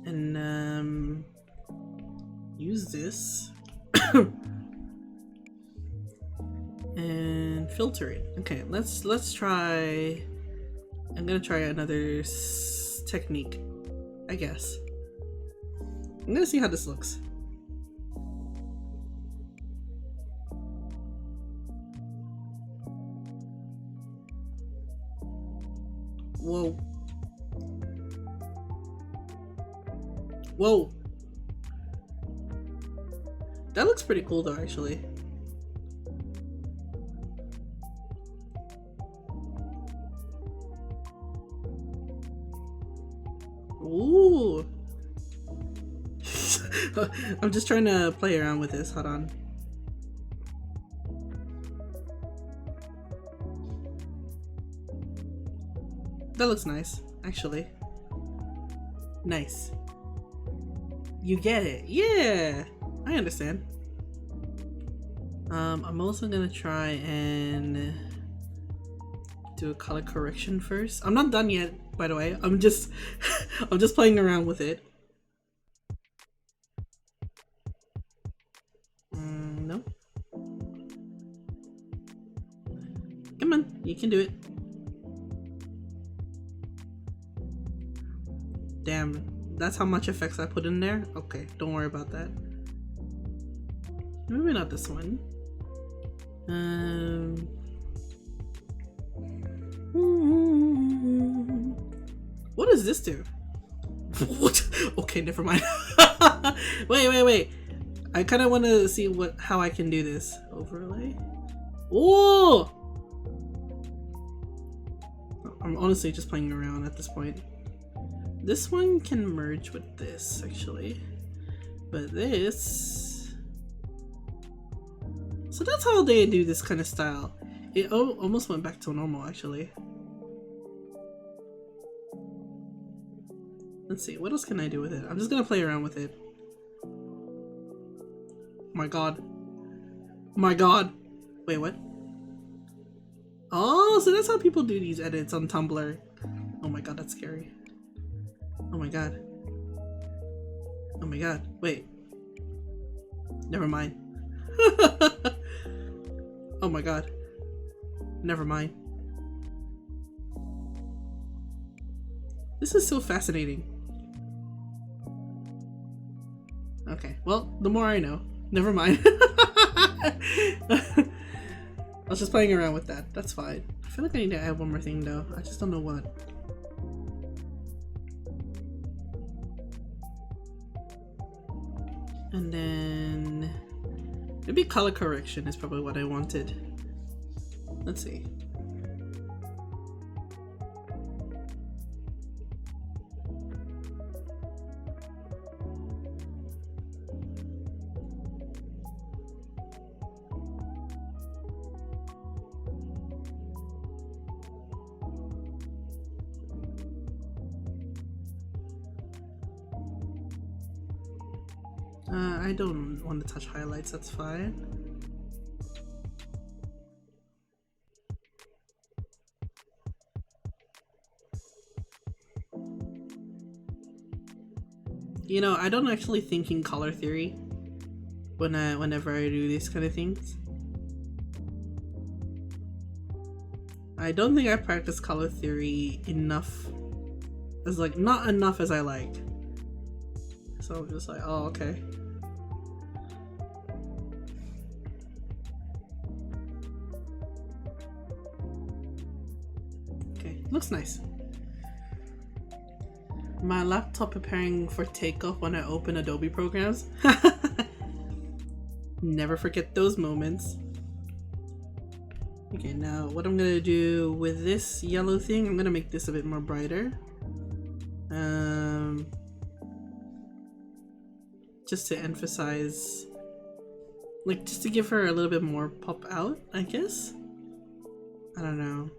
and use this and filter it. Okay, let's try. I'm gonna try another technique, I guess. I'm gonna see how this looks. Whoa. Whoa. That looks pretty cool though, actually. Ooh. I'm just trying to play around with this. Hold on. That looks nice, actually. Nice. You get it. Yeah, I understand. I'm also gonna try and do a color correction first. I'm not done yet, by the way. I'm just I'm just playing around with it. No. Come on, you can do it. Damn, that's how much effects I put in there? Okay, don't worry about that. Maybe not this one. What does this do? What? Okay, never mind. Wait. I kind of want to see how I can do this. Overlay. Oh! I'm honestly just playing around at this point. This one can merge with this, actually. But this... So that's how they do this kind of style. It almost went back to normal, actually. Let's see, what else can I do with it? I'm just gonna play around with it. My god. My god. Wait, what? Oh, so that's how people do these edits on Tumblr. Oh my god, that's scary. Oh my god. Oh my god. Wait. Never mind. Oh my god. Never mind. This is so fascinating. Okay, well, the more I know. Never mind. I was just playing around with that. That's fine. I feel like I need to add one more thing though. I just don't know what. And then maybe color correction is probably what I wanted. Let's see. I don't want to touch highlights, that's fine. You know, I don't actually think in color theory whenever I do these kind of things. I don't think I practice color theory enough, as like not enough as I like. So I'm just like, oh, okay. Okay, looks nice. My laptop preparing for takeoff when I open Adobe programs. Never forget those moments. Okay, now what I'm gonna do with this yellow thing, I'm gonna make this a bit more brighter. Just to emphasize, like, just to give her a little bit more pop out, I guess? I don't know.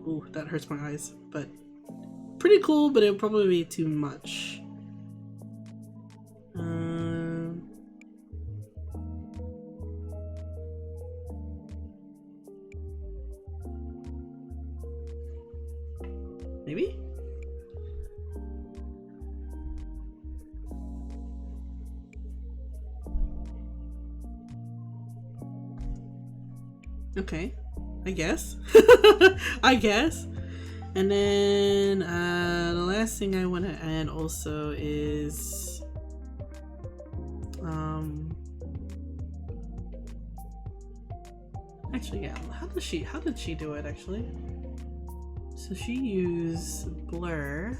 Ooh, that hurts my eyes, but pretty cool, but it'll probably be too much. Maybe? Okay, I guess. I guess. And then the last thing I want to add also is actually, yeah, how did she do it actually? So she used blur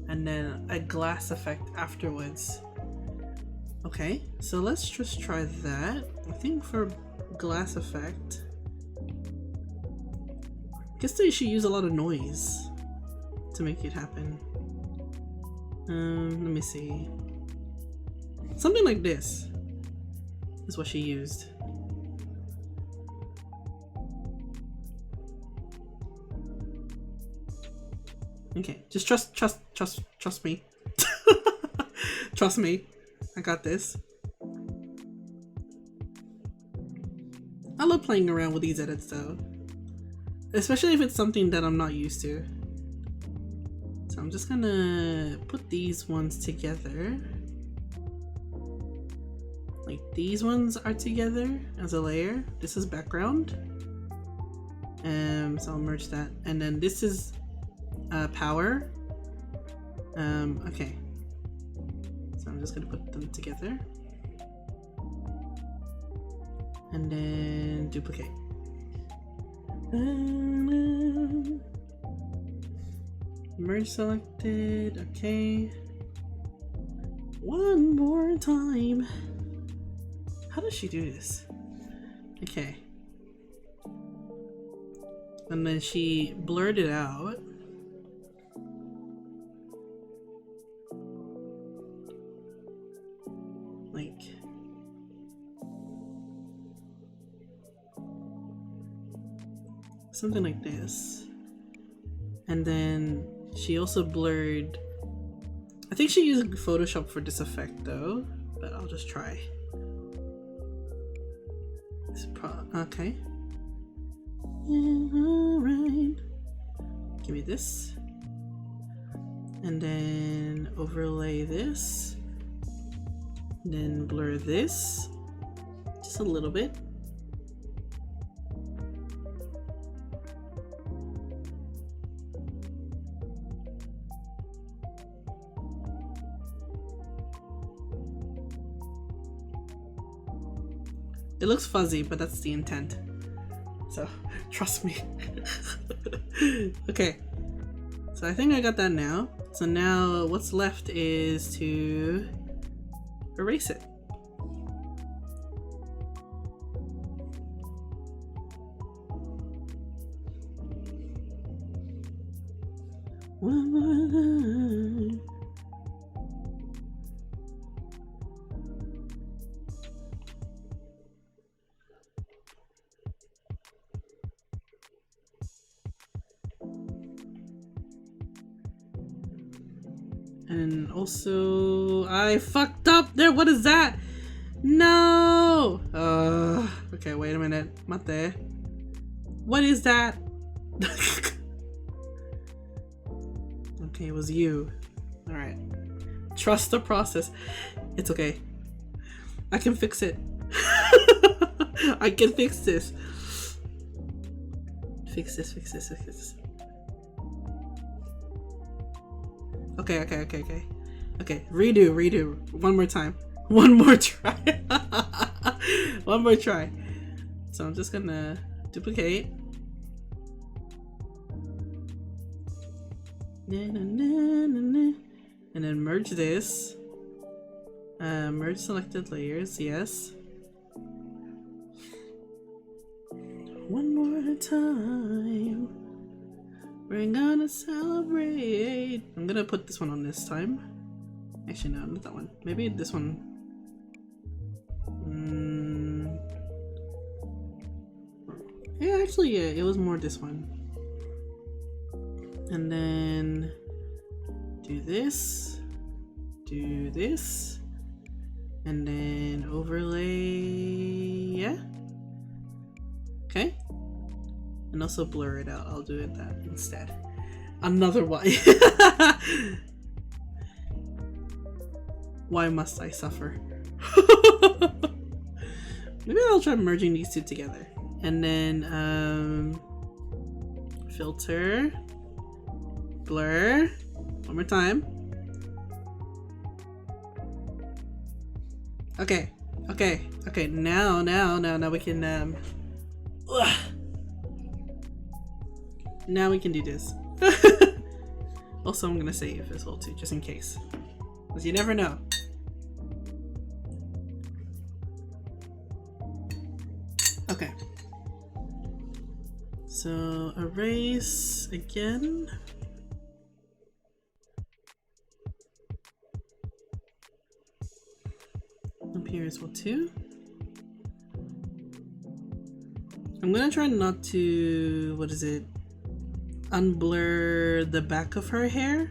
and then a glass effect afterwards. Okay, so let's just try that. I think for glass effect, I guess they should use a lot of noise to make it happen. Let me see. Something like this is what she used. Okay, just trust me. Trust me. I got this. I love playing around with these edits though. Especially if it's something that I'm not used to. So I'm just gonna put these ones together. Like these ones are together as a layer. This is background. So I'll merge that. And then this is power. Okay. So I'm just gonna put them together. And then duplicate. Merge selected. Okay. One more time. How does she do this? Okay. And then she blurred it out. Like something like this. And then she also blurred, I think she used Photoshop for this effect though, but I'll just try. Okay. Alright. Give me this. And then overlay this. And then blur this. Just a little bit. It looks fuzzy, but that's the intent. So, trust me. Okay. So I think I got that now. So now what's left is to erase it. One more time. And also, I fucked up there. What is that? No. Okay, wait a minute. Mate. What is that? Okay, it was you. All right. Trust the process. It's okay. I can fix it. I can fix this. Fix this. Fix this. Fix this. Okay. Okay, redo. One more time. One more try. One more try. So I'm just gonna duplicate. And then merge this. Merge selected layers, yes. One more time. We're gonna celebrate. I'm gonna put this one on this time. Actually, no, not that one. Maybe this one. Yeah, actually, yeah, it was more this one. And then do this, and then overlay, yeah. Okay. And also blur it out. I'll do it that instead. Another why. Why must I suffer? Maybe I'll try merging these two together. And then filter, blur, one more time. Okay. Now we can now we can do this. Also, I'm gonna save as well too, just in case, because you never know. Okay. So erase again. Up here as well too. I'm gonna try not to, what is it? unblur the back of her hair.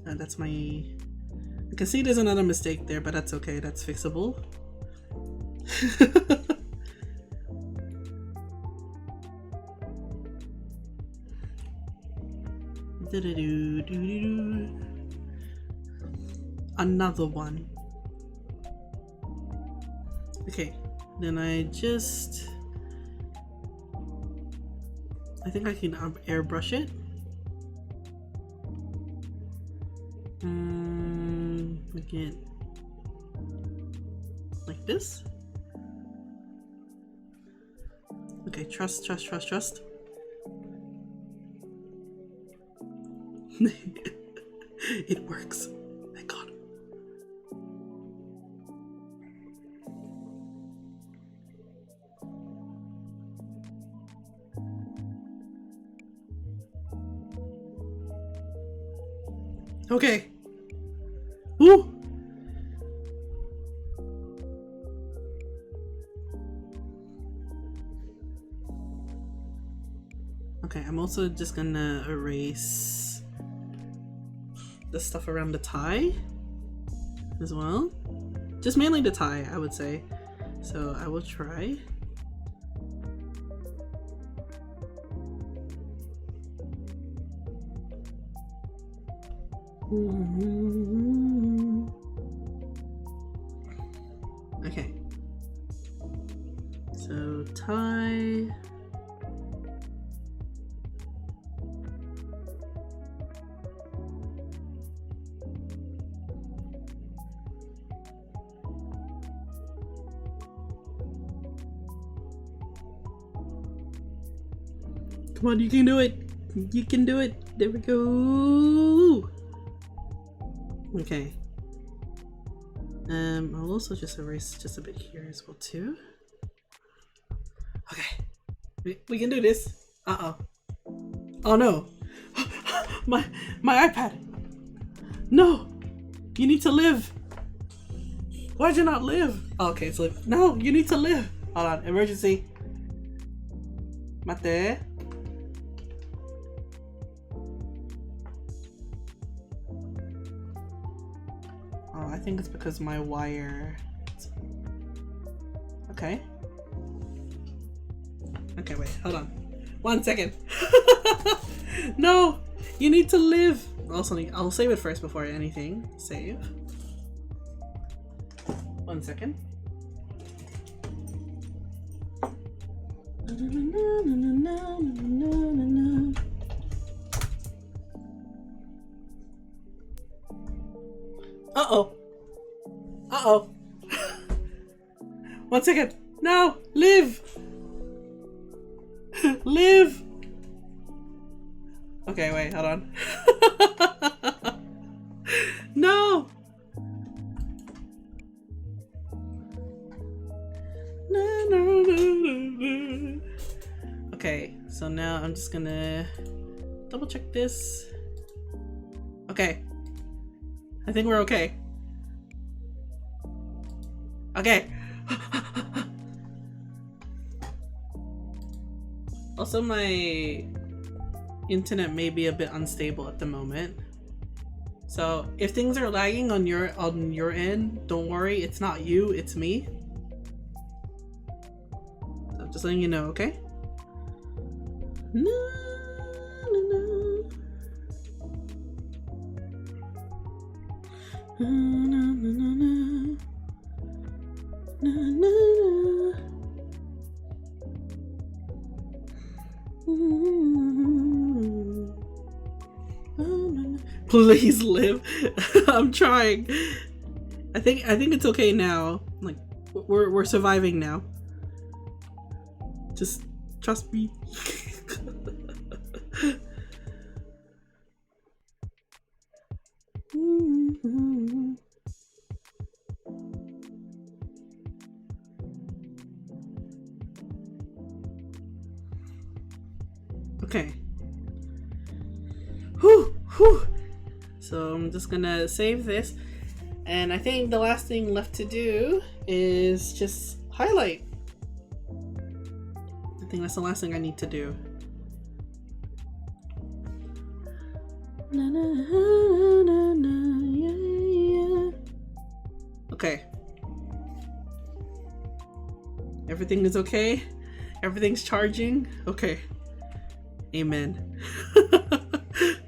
That's my... I can see there's another mistake there, but that's okay. That's fixable. Another one. Okay, then I think I can airbrush it. Make it like this. Okay, trust. It works. Thank God. Okay. Woo! Okay, I'm also just gonna erase the stuff around the tie as well. Just mainly the tie, I would say. So I will try. Okay. So tie. Come on, you can do it. You can do it. There we go. Okay. I'll also just erase just a bit here as well too. Okay. We can do this. Uh-oh. Oh no. my iPad. No. You need to live. Why'd you not live? Oh, okay, it's live. No, you need to live. Hold on. Emergency. Mate. I think it's because my wire... Okay. Okay, wait, hold on. 1 second. No! You need to live! I'll save it first before anything. Save. 1 second. Uh-oh. Uh-oh. 1 second. No! Live! Live! Okay, wait, hold on. No! No. Okay, so now I'm just gonna double check this. Okay. I think we're okay. Okay. Also, my internet may be a bit unstable at the moment. So if things are lagging on your end, don't worry, it's not you, it's me. So just letting you know, okay? No. Please live. I'm trying. I think it's okay now. Like we're surviving now. Just trust me. Okay. Whew. So I'm just gonna save this, and I think the last thing left to do is just highlight. I think that's the last thing I need to do. Na, na, na, na, yeah, yeah. Okay. Everything is okay? Everything's charging? Okay. Amen. That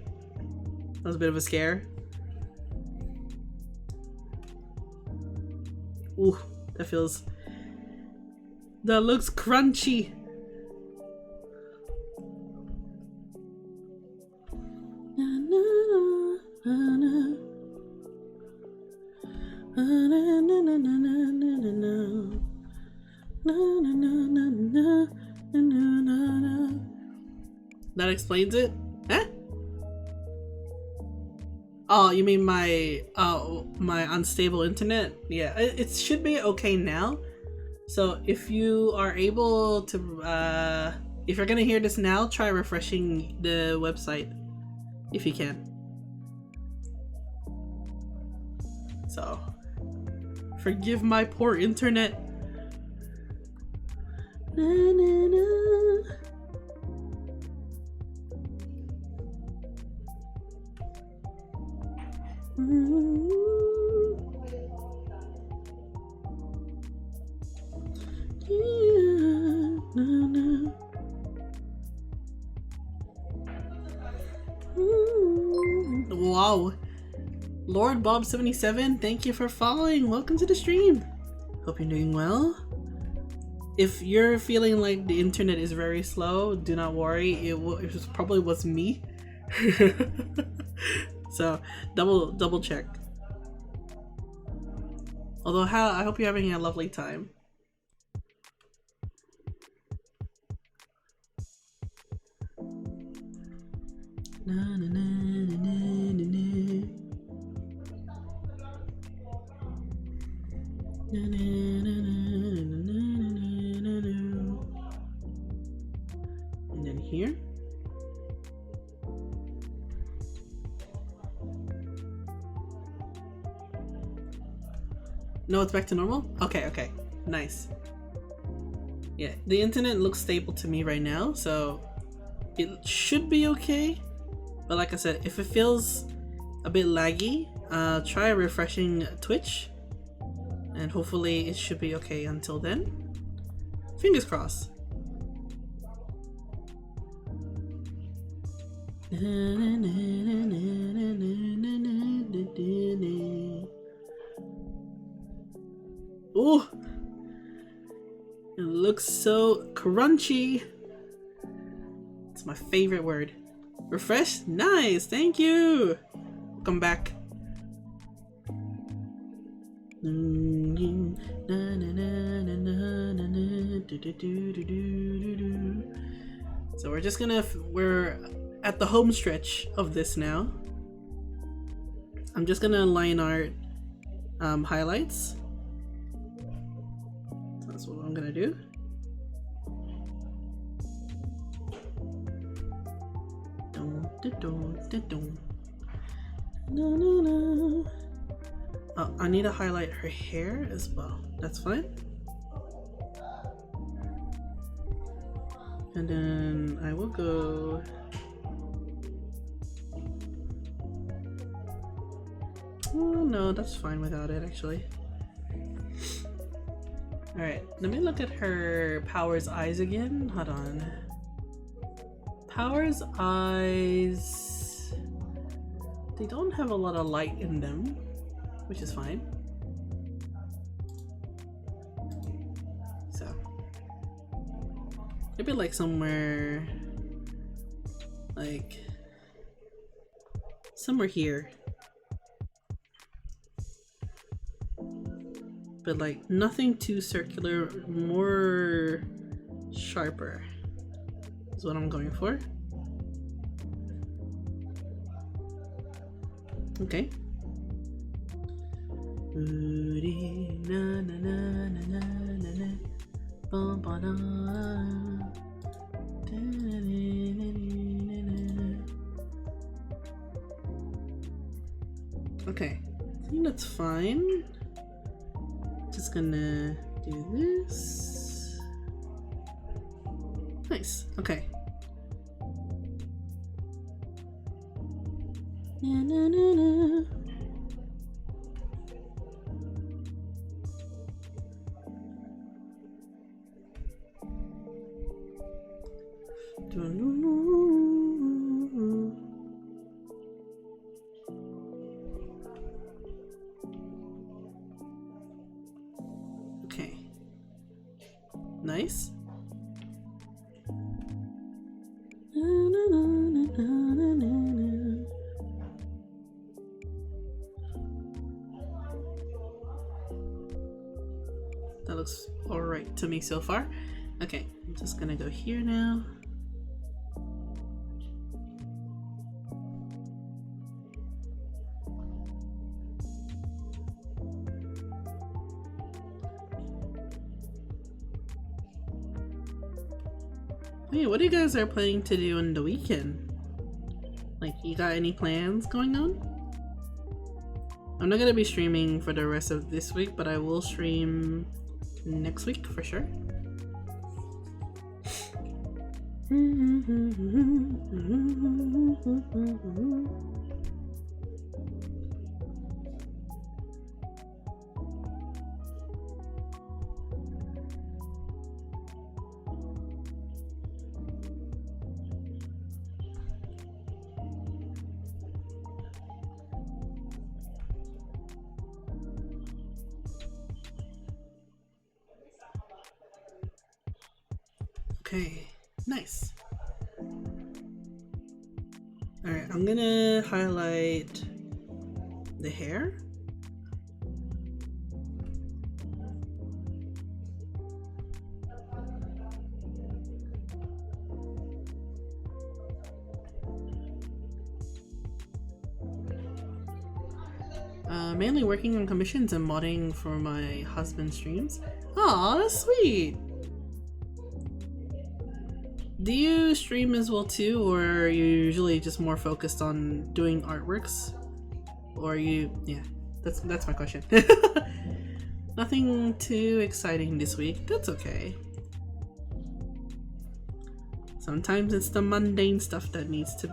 was a bit of a scare. Ooh, that looks crunchy. That explains it? Huh? Oh, you mean my unstable internet? Yeah, it should be okay now. So if you are able to, if you're gonna hear this now, try refreshing the website if you can. So, forgive my poor internet. Na, na, na. Wow. Lord Bob 77, thank you for following. Welcome to the stream. Hope you're doing well. If you're feeling like the internet is very slow, do not worry. It probably was me. So double check. Although I hope you're having a lovely time. Na, na, na, na, na, na. Na, na, na, na, na, na, na. And then here. No, it's back to normal? Okay, nice. Yeah, the internet looks stable to me right now, so it should be okay. But like I said, if it feels a bit laggy, try refreshing Twitch, and hopefully it should be okay until then. Fingers crossed. Ooh! It looks so crunchy. It's my favorite word. Refresh? Nice! Thank you! Come back. So we're at the home stretch of this now. I'm just gonna line art highlights. That's what I'm gonna do. Oh, I need to highlight her hair as well. That's fine. And then I will go. Oh no, that's fine without it actually. Alright, let me look at her Power's eyes again. Hold on. Power's eyes, they don't have a lot of light in them, which is fine. So maybe like somewhere here, but like nothing too circular, more sharper is what I'm going for. Okay. Okay, I think that's fine. Just gonna do this. Nice, okay. Na, na, na, na. Okay. Nice. That looks alright to me so far. Okay, I'm just gonna go here now. Hey, what do you guys are planning to do on the weekend? Like, you got any plans going on? I'm not gonna be streaming for the rest of this week, but I will stream next week for sure. Okay, nice. Alright, I'm gonna highlight the hair. Mainly working on commissions and modding for my husband's streams. Aw, that's sweet! Do you stream as well too, or are you usually just more focused on doing artworks? Or yeah, that's my question. Nothing too exciting this week, that's okay. Sometimes it's the mundane stuff that needs to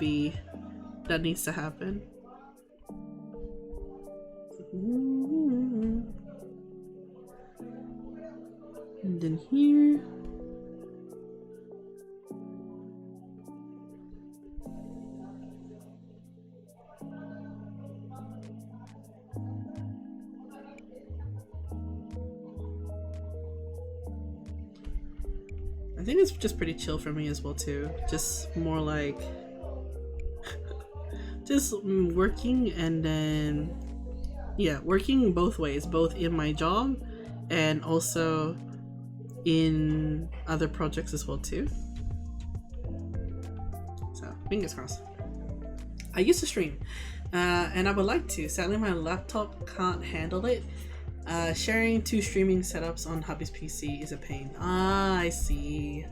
happen. And then here. I think it's just pretty chill for me as well too. Just more like just working, and then working both ways, both in my job and also in other projects as well too. So fingers crossed. I used to stream and I would like to. Sadly my laptop can't handle it. Sharing two streaming setups on hubby's PC is a pain. Ah, I see.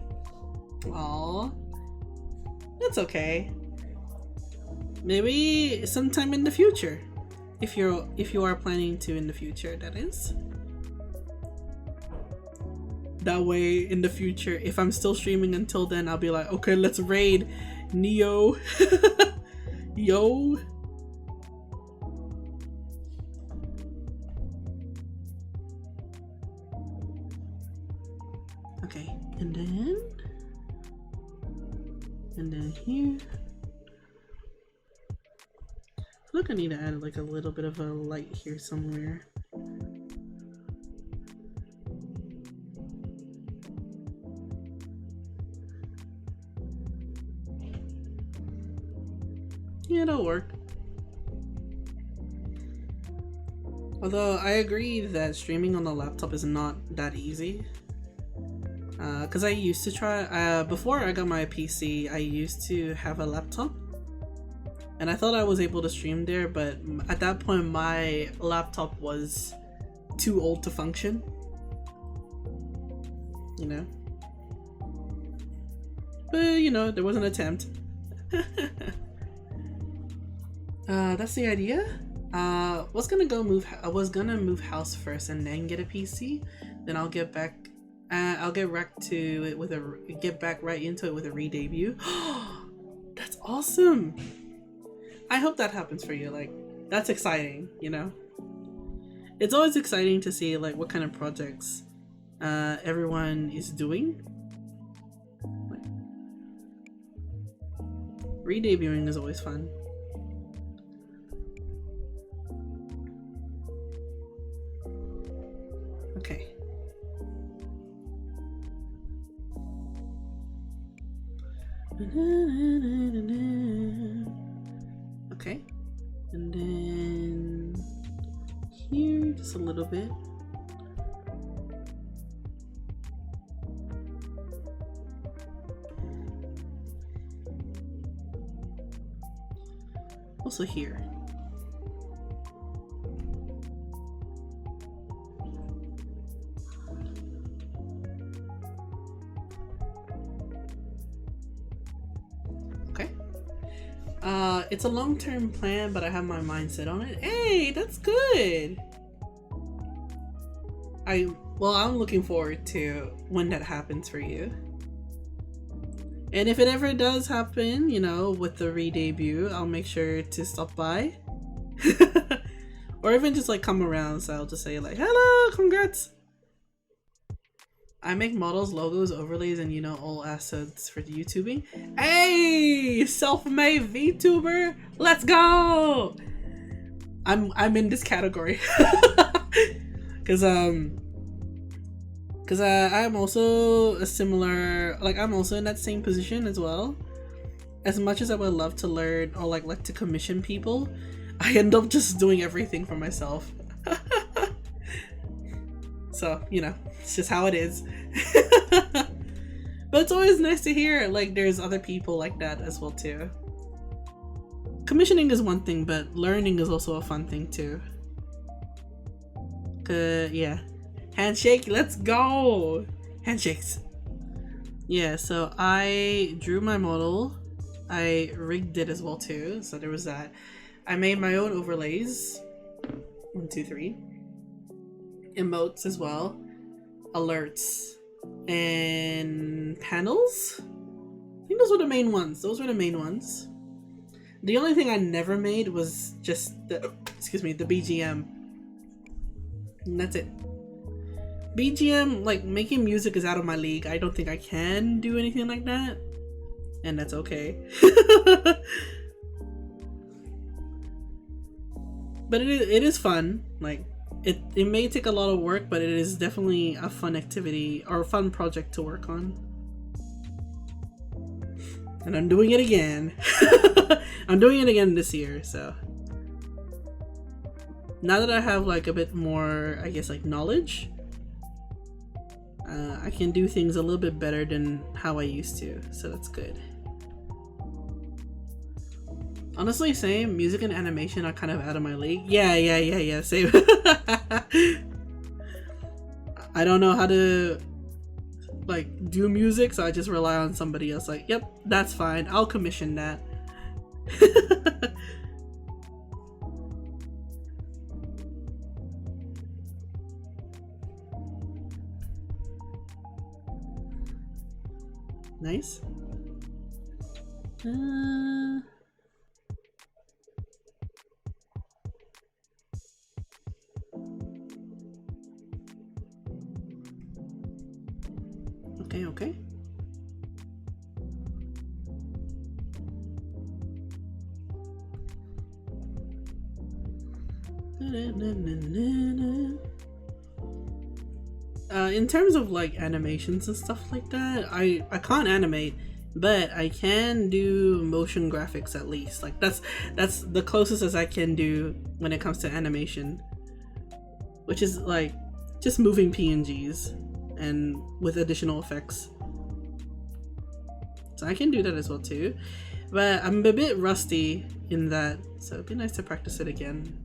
Aww. That's okay. Maybe sometime in the future. If you are planning to in the future, that is. That way in the future, if I'm still streaming until then, I'll be like, okay, let's raid Neo. Yo. Okay, and then here. I feel like I need to add like a little bit of a light here somewhere. Yeah, that'll work. Although I agree that streaming on the laptop is not that easy. Because I used to try, before I got my PC, I used to have a laptop. And I thought I was able to stream there, but at that point my laptop was too old to function. You know? But, you know, there was an attempt. That's the idea. I was gonna move house first and then get a PC. Then I'll get back. I'll get back right into it with a re-debut. That's awesome. I hope that happens for you. Like, that's exciting, you know? It's always exciting to see like what kind of projects everyone is doing. Like, re-debuting is always fun. Okay. Okay. And then here, just a little bit. Also here. Okay. It's a long-term plan, but I have my mind set on it. Hey, that's good. I'm looking forward to when that happens for you. And if it ever does happen, you know, with the re-debut, I'll make sure to stop by. Or even just like come around, so I'll just say like, hello, congrats. I make models, logos, overlays, and you know, all assets for the YouTubing. Hey, self-made VTuber, let's go! I'm in this category. Cause I'm also a similar, like I'm also in that same position as well. As much as I would love to learn or like to commission people, I end up just doing everything for myself. So, you know, it's just how it is. But it's always nice to hear like there's other people like that as well too. Commissioning is one thing, but learning is also a fun thing too. Yeah. Handshake, let's go! Handshakes. Yeah, so I drew my model. I rigged it as well too, so there was that. I made my own overlays. 1, 2, 3. Emotes as well. Alerts. And panels? I think those were the main ones. The only thing I never made was just the BGM. And that's it. BGM, like making music is out of my league. I don't think I can do anything like that. And that's okay. But it is fun. Like it may take a lot of work, but it is definitely a fun activity or a fun project to work on. And I'm doing it again. I'm doing it again this year, so now that I have like a bit more, I guess, like knowledge, I can do things a little bit better than how I used to, so that's good. Honestly, same. Music and animation are kind of out of my league. Yeah, same. I don't know how to like do music, so I just rely on somebody else. Like, yep, that's fine. I'll commission that. Nice. Okay. In terms of like animations and stuff like that, I can't animate, but I can do motion graphics at least. Like that's the closest as I can do when it comes to animation, which is like just moving PNGs and with additional effects. So I can do that as well too, but I'm a bit rusty in that, so it'd be nice to practice it again.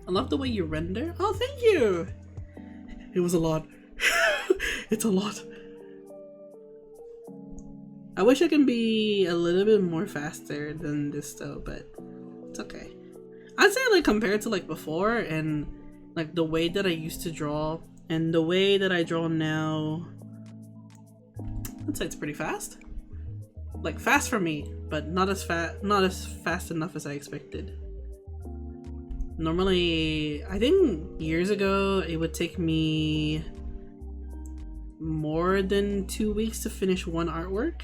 I love the way you render. Oh, thank you! It was a lot. It's a lot. I wish I can be a little bit more faster than this though, but it's okay. I'd say like compared to like before and like the way that I used to draw and the way that I draw now, I'd say it's pretty fast. like fast for me, but not as fast enough as I expected. Normally, I think years ago it would take me more than 2 weeks to finish one artwork,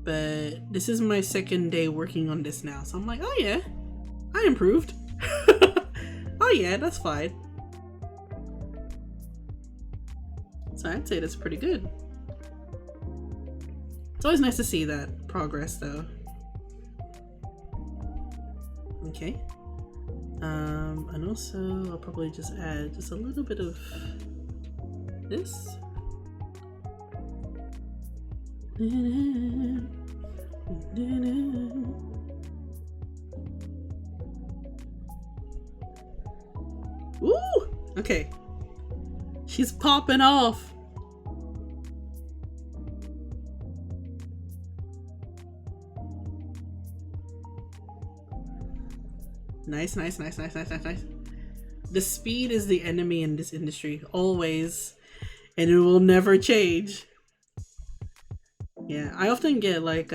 but this is my second day working on this now, so I'm like, oh yeah, I improved. Oh yeah, that's fine. So I'd say that's pretty good. It's always nice to see that progress though. Okay. And also I'll probably just add just a little bit of this. Ooh! Okay. She's popping off. Nice. The speed is the enemy in this industry, always, and it will never change. Yeah, I often get like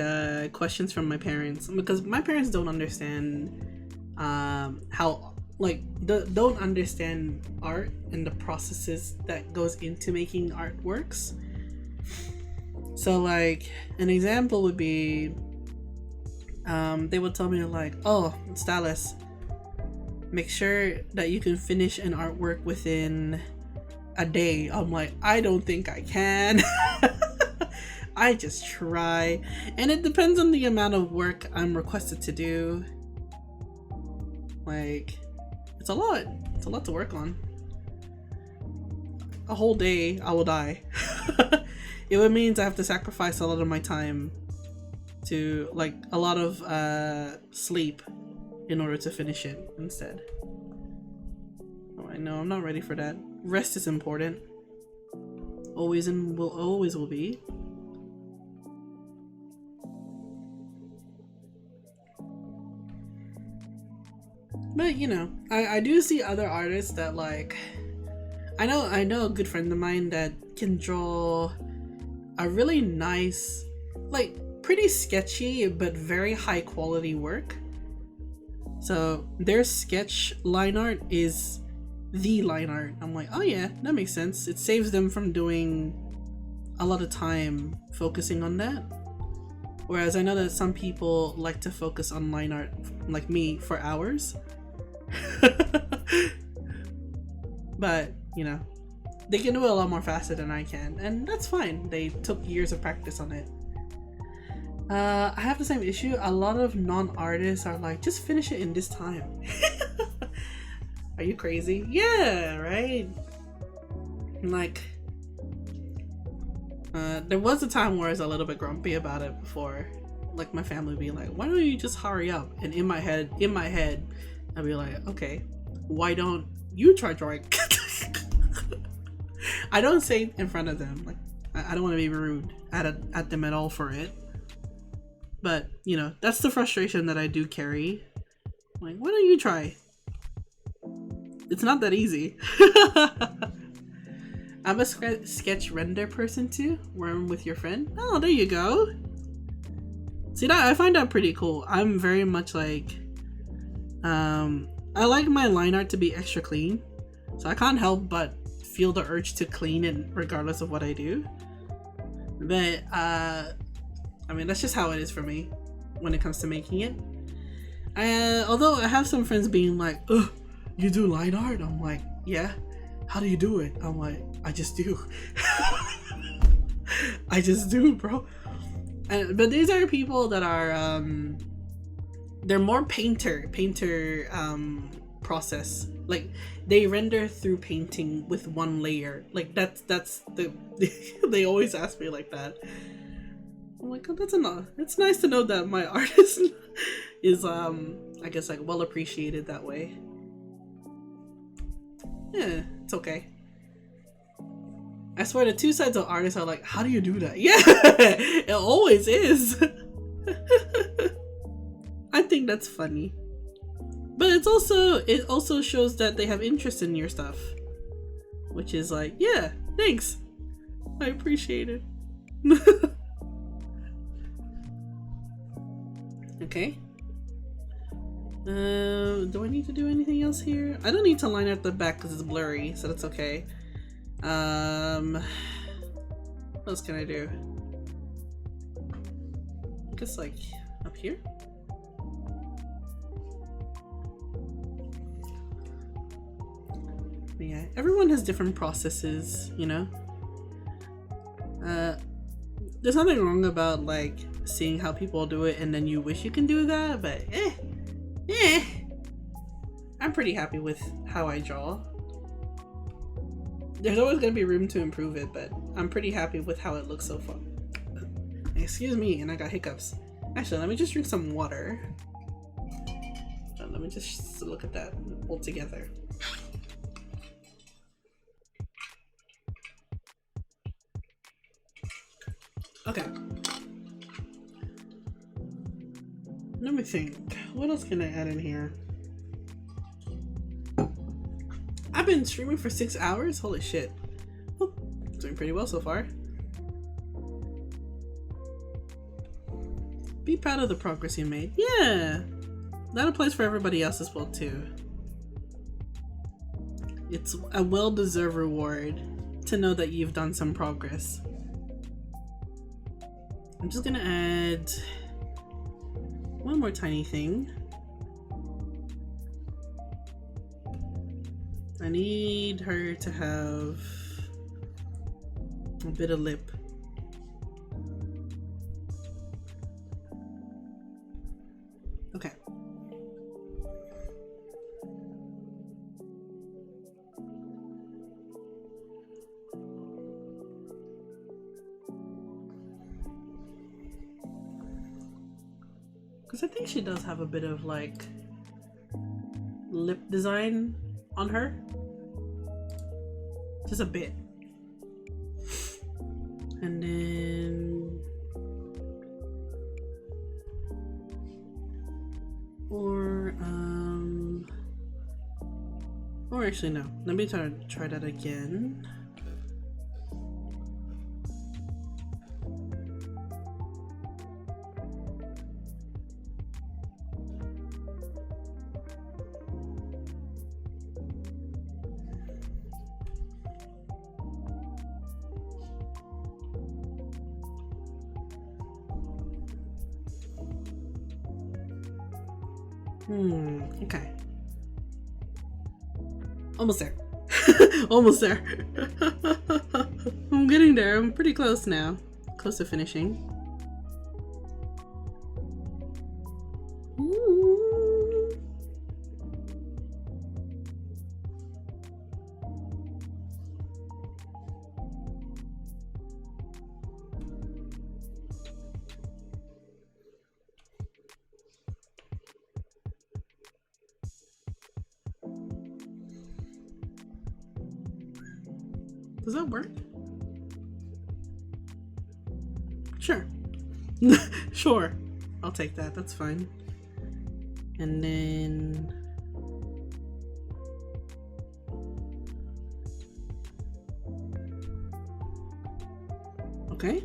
questions from my parents because my parents don't understand how don't understand art and the processes that goes into making artworks. So like an example would be they would tell me like, oh, Stalus, make sure that you can finish an artwork within a day. I'm like, I don't think I can. I just try, and it depends on the amount of work I'm requested to do. Like, it's a lot to work on. A whole day I will die. It would means I have to sacrifice a lot of my time to like a lot of sleep in order to finish it instead. Oh, I know I'm not ready for that. Rest is important. Always and will be. But you know, I do see other artists that like I know a good friend of mine that can draw a really nice, like pretty sketchy but very high quality work. So their sketch line art is the line art. I'm like, oh yeah, that makes sense. It saves them from doing a lot of time focusing on that. Whereas I know that some people like to focus on line art, like me, for hours. But you know, they can do it a lot more faster than I can, and that's fine. They took years of practice on it. I have the same issue. A lot of non-artists are like, just finish it in this time. Are you crazy? Yeah, right? Like, there was a time where I was a little bit grumpy about it before. Like my family would be like, why don't you just hurry up? And in my head, I'd be like, okay, why don't you try drawing? I don't say it in front of them. Like, I don't want to be rude at them at all for it. But, you know, that's the frustration that I do carry. Like, why don't you try? It's not that easy. I'm a sketch render person too, where I'm with your friend. Oh, there you go. See, that I find that pretty cool. I'm very much like, I like my line art to be extra clean. So I can't help but feel the urge to clean it regardless of what I do. But, I mean, that's just how it is for me when it comes to making it. Although I have some friends being like, ugh, you do line art? I'm like, yeah. How do you do it? I'm like, I just do. I just do, bro. But these are people that are, they're more painter process. Like, they render through painting with one layer. Like, that's the, they always ask me like that. I'm like, oh, that's enough. It's nice to know that my art is I guess like well appreciated that way. Yeah, it's okay. I swear the two sides of artists are like, how do you do that? Yeah, it always is. I think that's funny. But it also shows that they have interest in your stuff. Which is like, yeah, thanks. I appreciate it. Okay. Do I need to do anything else here? I don't need to line up the back because it's blurry, so that's okay. What else can I do? I guess like up here? Yeah, everyone has different processes, you know? There's nothing wrong about like seeing how people do it and then you wish you can do that, but I'm pretty happy with how I draw. There's always gonna be room to improve it, but I'm pretty happy with how it looks so far. Excuse me, and I got hiccups. Actually, let me just drink some water. Let me just look at that all together. Okay. Let me think. What else can I add in here? I've been streaming for 6 hours? Holy shit. Oh, doing pretty well so far. Be proud of the progress you made. Yeah! That applies for everybody else as well too. It's a well-deserved reward to know that you've done some progress. I'm just gonna add one more tiny thing. I need her to have a bit of lip. Okay. Because I think she does have a bit of like lip design on her. Just a bit. And then or actually no. Let me try that again. Okay. Almost there. Almost there. I'm getting there. I'm pretty close now. Close to finishing. Ooh. Does that work? Sure. Sure. I'll take that. That's fine. And then okay.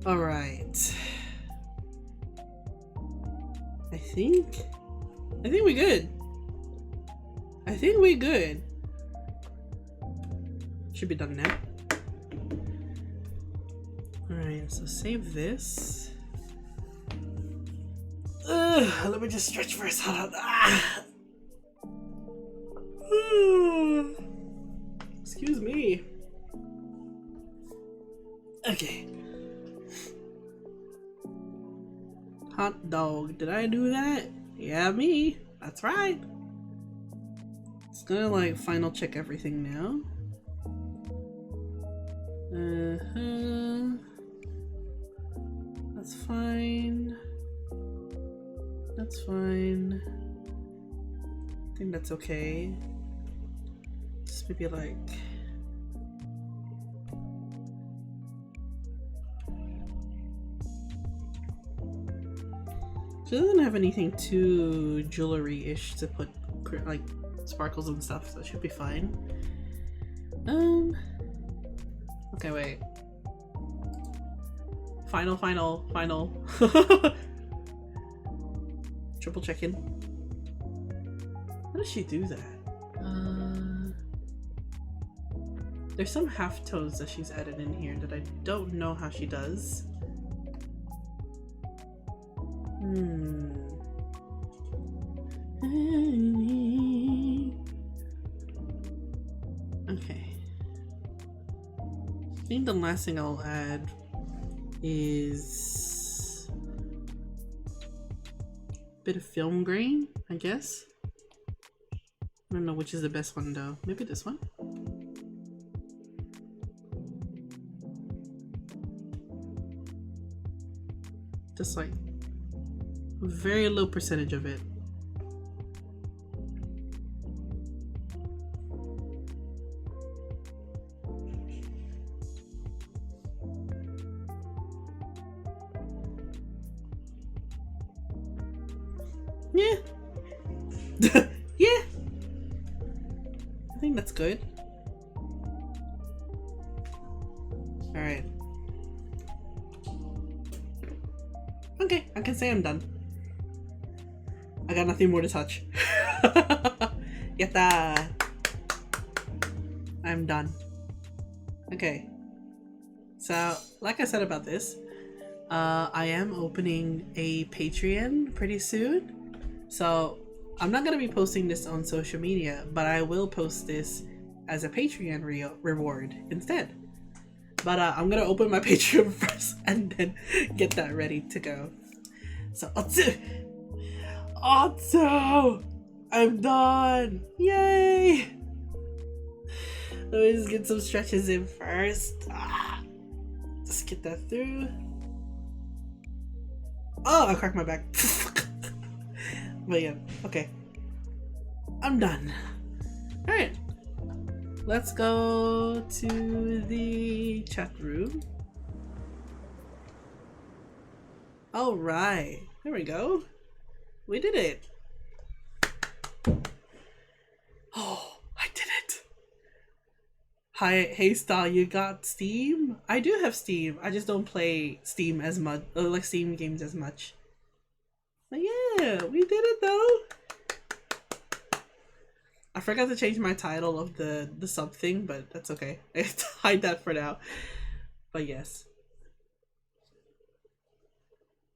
All right. I think we good. I think we good. Should be done now. Alright, so save this. Let me just stretch first. Hold on. Excuse me. Okay. Hot dog. Did I do that? Yeah, me. That's right. It's gonna like final check everything now. That's fine. That's fine. I think that's okay. Just maybe like she doesn't have anything too jewelry-ish to put like sparkles and stuff, so it should be fine. Okay, wait. Final. Triple check-in. How does she do that? There's some half tones that she's added in here that I don't know how she does. Okay. I think the last thing I'll add is a bit of film grain, I guess. I don't know which is the best one though. Maybe this one? Just like a very low percentage of it. Yeah. Yeah. I think that's good. Alright. Okay, I can say I'm done. I got nothing more to touch. Yatta! I'm done. Okay. So, like I said about this, I am opening a Patreon pretty soon. So, I'm not going to be posting this on social media, but I will post this as a Patreon reward instead. But I'm going to open my Patreon first and then get that ready to go. So, Otto! I'm done! Yay! Let me just get some stretches in first. Just get that through. Oh, I cracked my back. But yeah, okay. I'm done. Alright. Let's go to the chat room. Alright. There we go. We did it. Oh, I did it. Hi, hey Stal, you got Steam? I do have Steam. I just don't play Steam as much, like Steam games as much. But yeah, we did it though. I forgot to change my title of the sub thing, but that's okay. I have to hide that for now. But yes.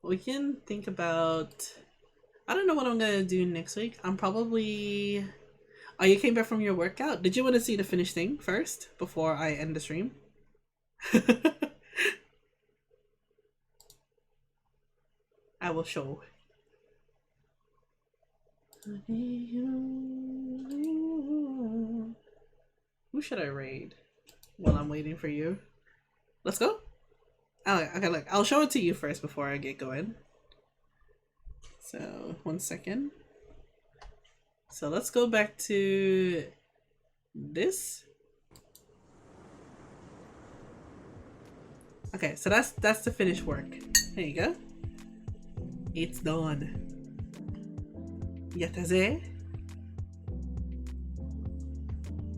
We can think about... I don't know what I'm gonna do next week. I'm probably... Oh, you came back from your workout? Did you want to see the finished thing first before I end the stream? I will show. Who should I raid while I'm waiting for you? Let's go. Okay, look, I'll show it to you first before I get going. So, 1 second. So let's go back to this. Okay, so that's the finished work. There you go. It's done. Yataze.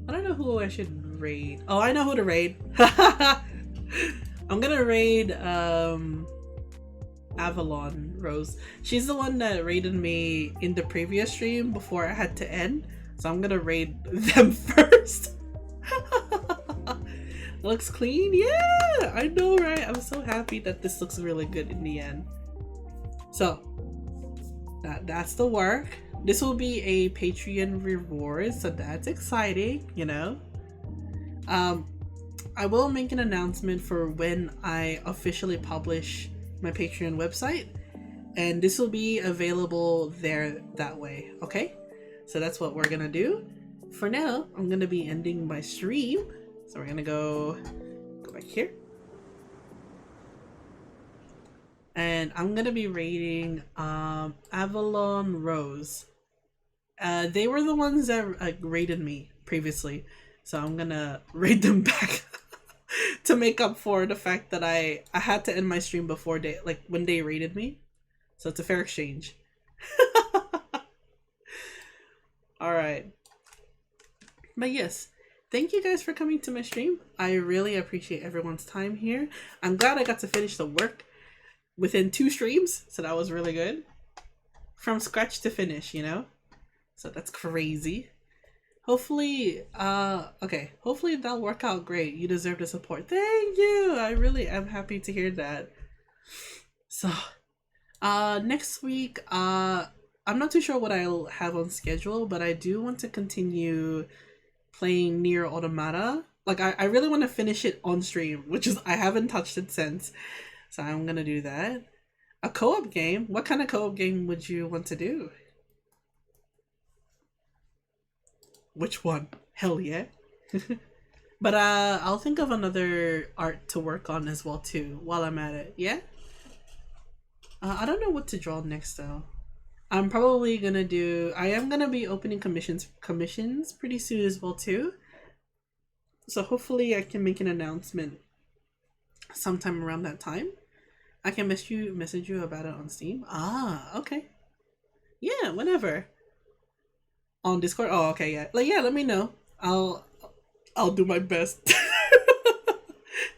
I don't know who I should raid. Oh, I know who to raid. I'm gonna raid Avalon Rose. She's the one that raided me in the previous stream before I had to end. So I'm gonna raid them first. Looks clean? Yeah! I know, right? I'm so happy that this looks really good in the end. So, that's the work. This will be a Patreon reward, so that's exciting, you know? I will make an announcement for when I officially publish my Patreon website, and this will be available there that way, okay? So that's what we're gonna do. For now, I'm gonna be ending my stream, so we're gonna go back here. And I'm gonna be raiding Avalon Rose. They were the ones that raided me previously, so I'm gonna raid them back to make up for the fact that I had to end my stream before they, like, when they raided me. So it's a fair exchange. Alright. But yes, thank you guys for coming to my stream. I really appreciate everyone's time here. I'm glad I got to finish the work. within 2 streams, so that was really good. From scratch to finish, you know? So that's crazy. Hopefully, okay, hopefully that'll work out great. You deserve the support. Thank you! I really am happy to hear that. So, next week, I'm not too sure what I'll have on schedule, but I do want to continue playing Nier Automata. Like, I really want to finish it on stream, which is, I haven't touched it since. So I'm gonna do that. A co-op game? What kind of co-op game would you want to do? Which one? Hell yeah. But I'll think of another art to work on as well too while I'm at it. Yeah? I don't know what to draw next though. I'm probably gonna do, I am gonna be opening commissions pretty soon as well too. So hopefully I can make an announcement sometime around that time. I can message you about it on Steam. Ah, okay. Yeah, whenever. On Discord? Oh, okay, yeah. Like, yeah, let me know. I'll do my best.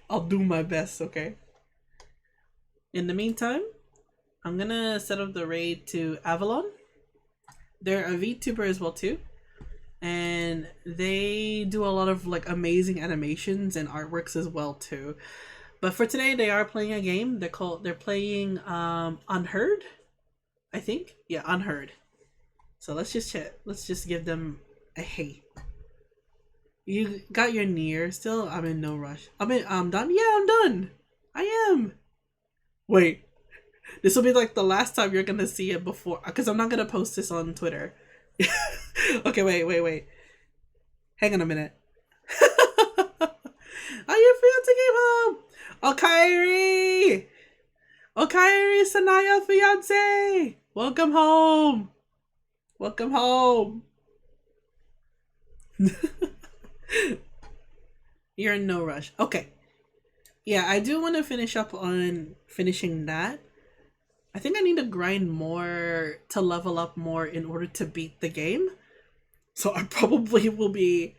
I'll do my best, okay? In the meantime, I'm gonna set up the raid to Avalon. They're a VTuber as well too. And they do a lot of like amazing animations and artworks as well too. But for today, they are playing a game. They're playing Unheard, I think. Yeah, Unheard. So let's just check. Let's just give them a hey. You got your Nier still? I'm in no rush. I'm done. Yeah, I'm done. I am. Wait, this will be like the last time you're gonna see it before, because I'm not gonna post this on Twitter. Okay, wait. Hang on a minute. Are you fiance came home? Okairi! Okairi Sanaya fiance! Welcome home! Welcome home! You're in no rush. Okay. Yeah, I do want to finish up on finishing that. I think I need to grind more to level up more in order to beat the game. So I probably will be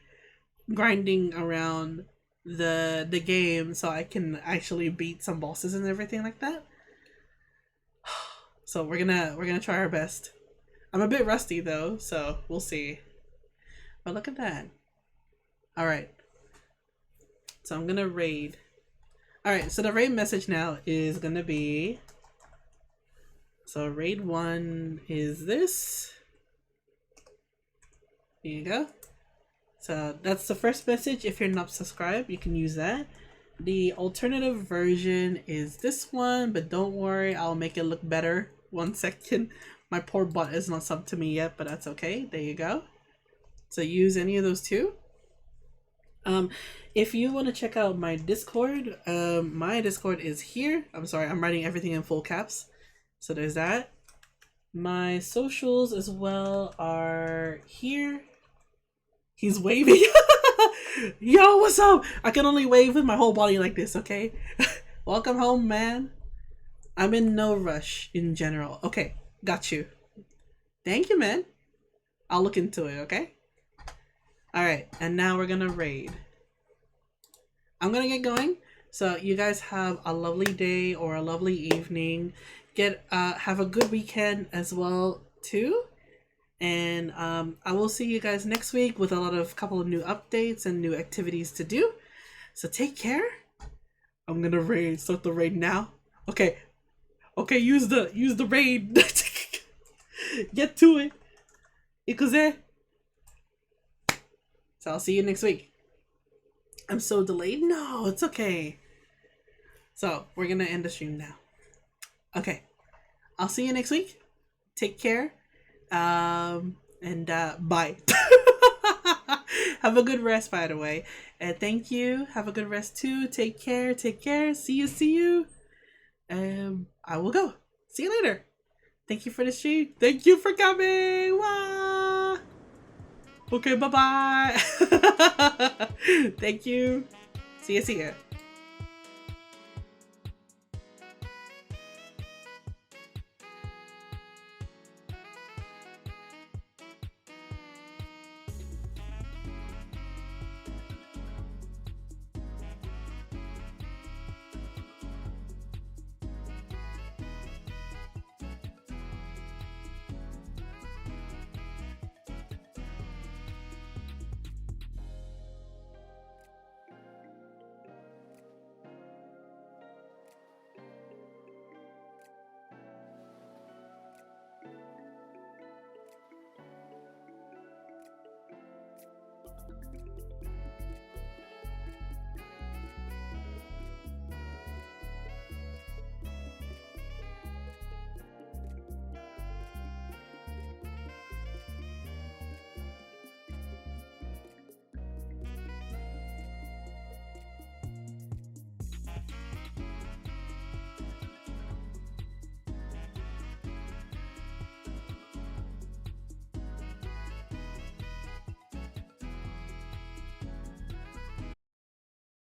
grinding around the game so I can actually beat some bosses and everything like that. So we're gonna try our best. I'm a bit rusty though, so we'll see. But look at that. Alright. So I'm gonna raid. Alright, so the raid message now is gonna be, so raid 1 is this. Here you go. So that's the first message. If you're not subscribed, you can use that. The alternative version is this one, but don't worry, I'll make it look better. 1 second. My poor bot is not subbed to me yet, but that's okay. There you go. So use any of those two. If you want to check out my Discord is here. I'm sorry, I'm writing everything in full caps. So there's that. My socials as well are here. He's waving. Yo, what's up? I can only wave with my whole body like this, okay? Welcome home, man. I'm in no rush in general. Okay, got you. Thank you, man. I'll look into it, okay? Alright, and now we're gonna raid. I'm gonna get going. So you guys have a lovely day or a lovely evening. Have a good weekend as well, too. And I will see you guys next week with couple of new updates and new activities to do. So take care. I'm gonna start the raid now. Okay, use the raid. Get to it. Ikuze. So I'll see you next week. I'm so delayed. No, it's okay. So we're gonna end the stream now. Okay, I'll see you next week. Take care. And bye. Have a good rest, by the way. And thank you. Have a good rest too. Take care. See you. I will go. See you later. Thank you for the stream. Thank you for coming. Wah! Okay, bye-bye. Thank you. See ya.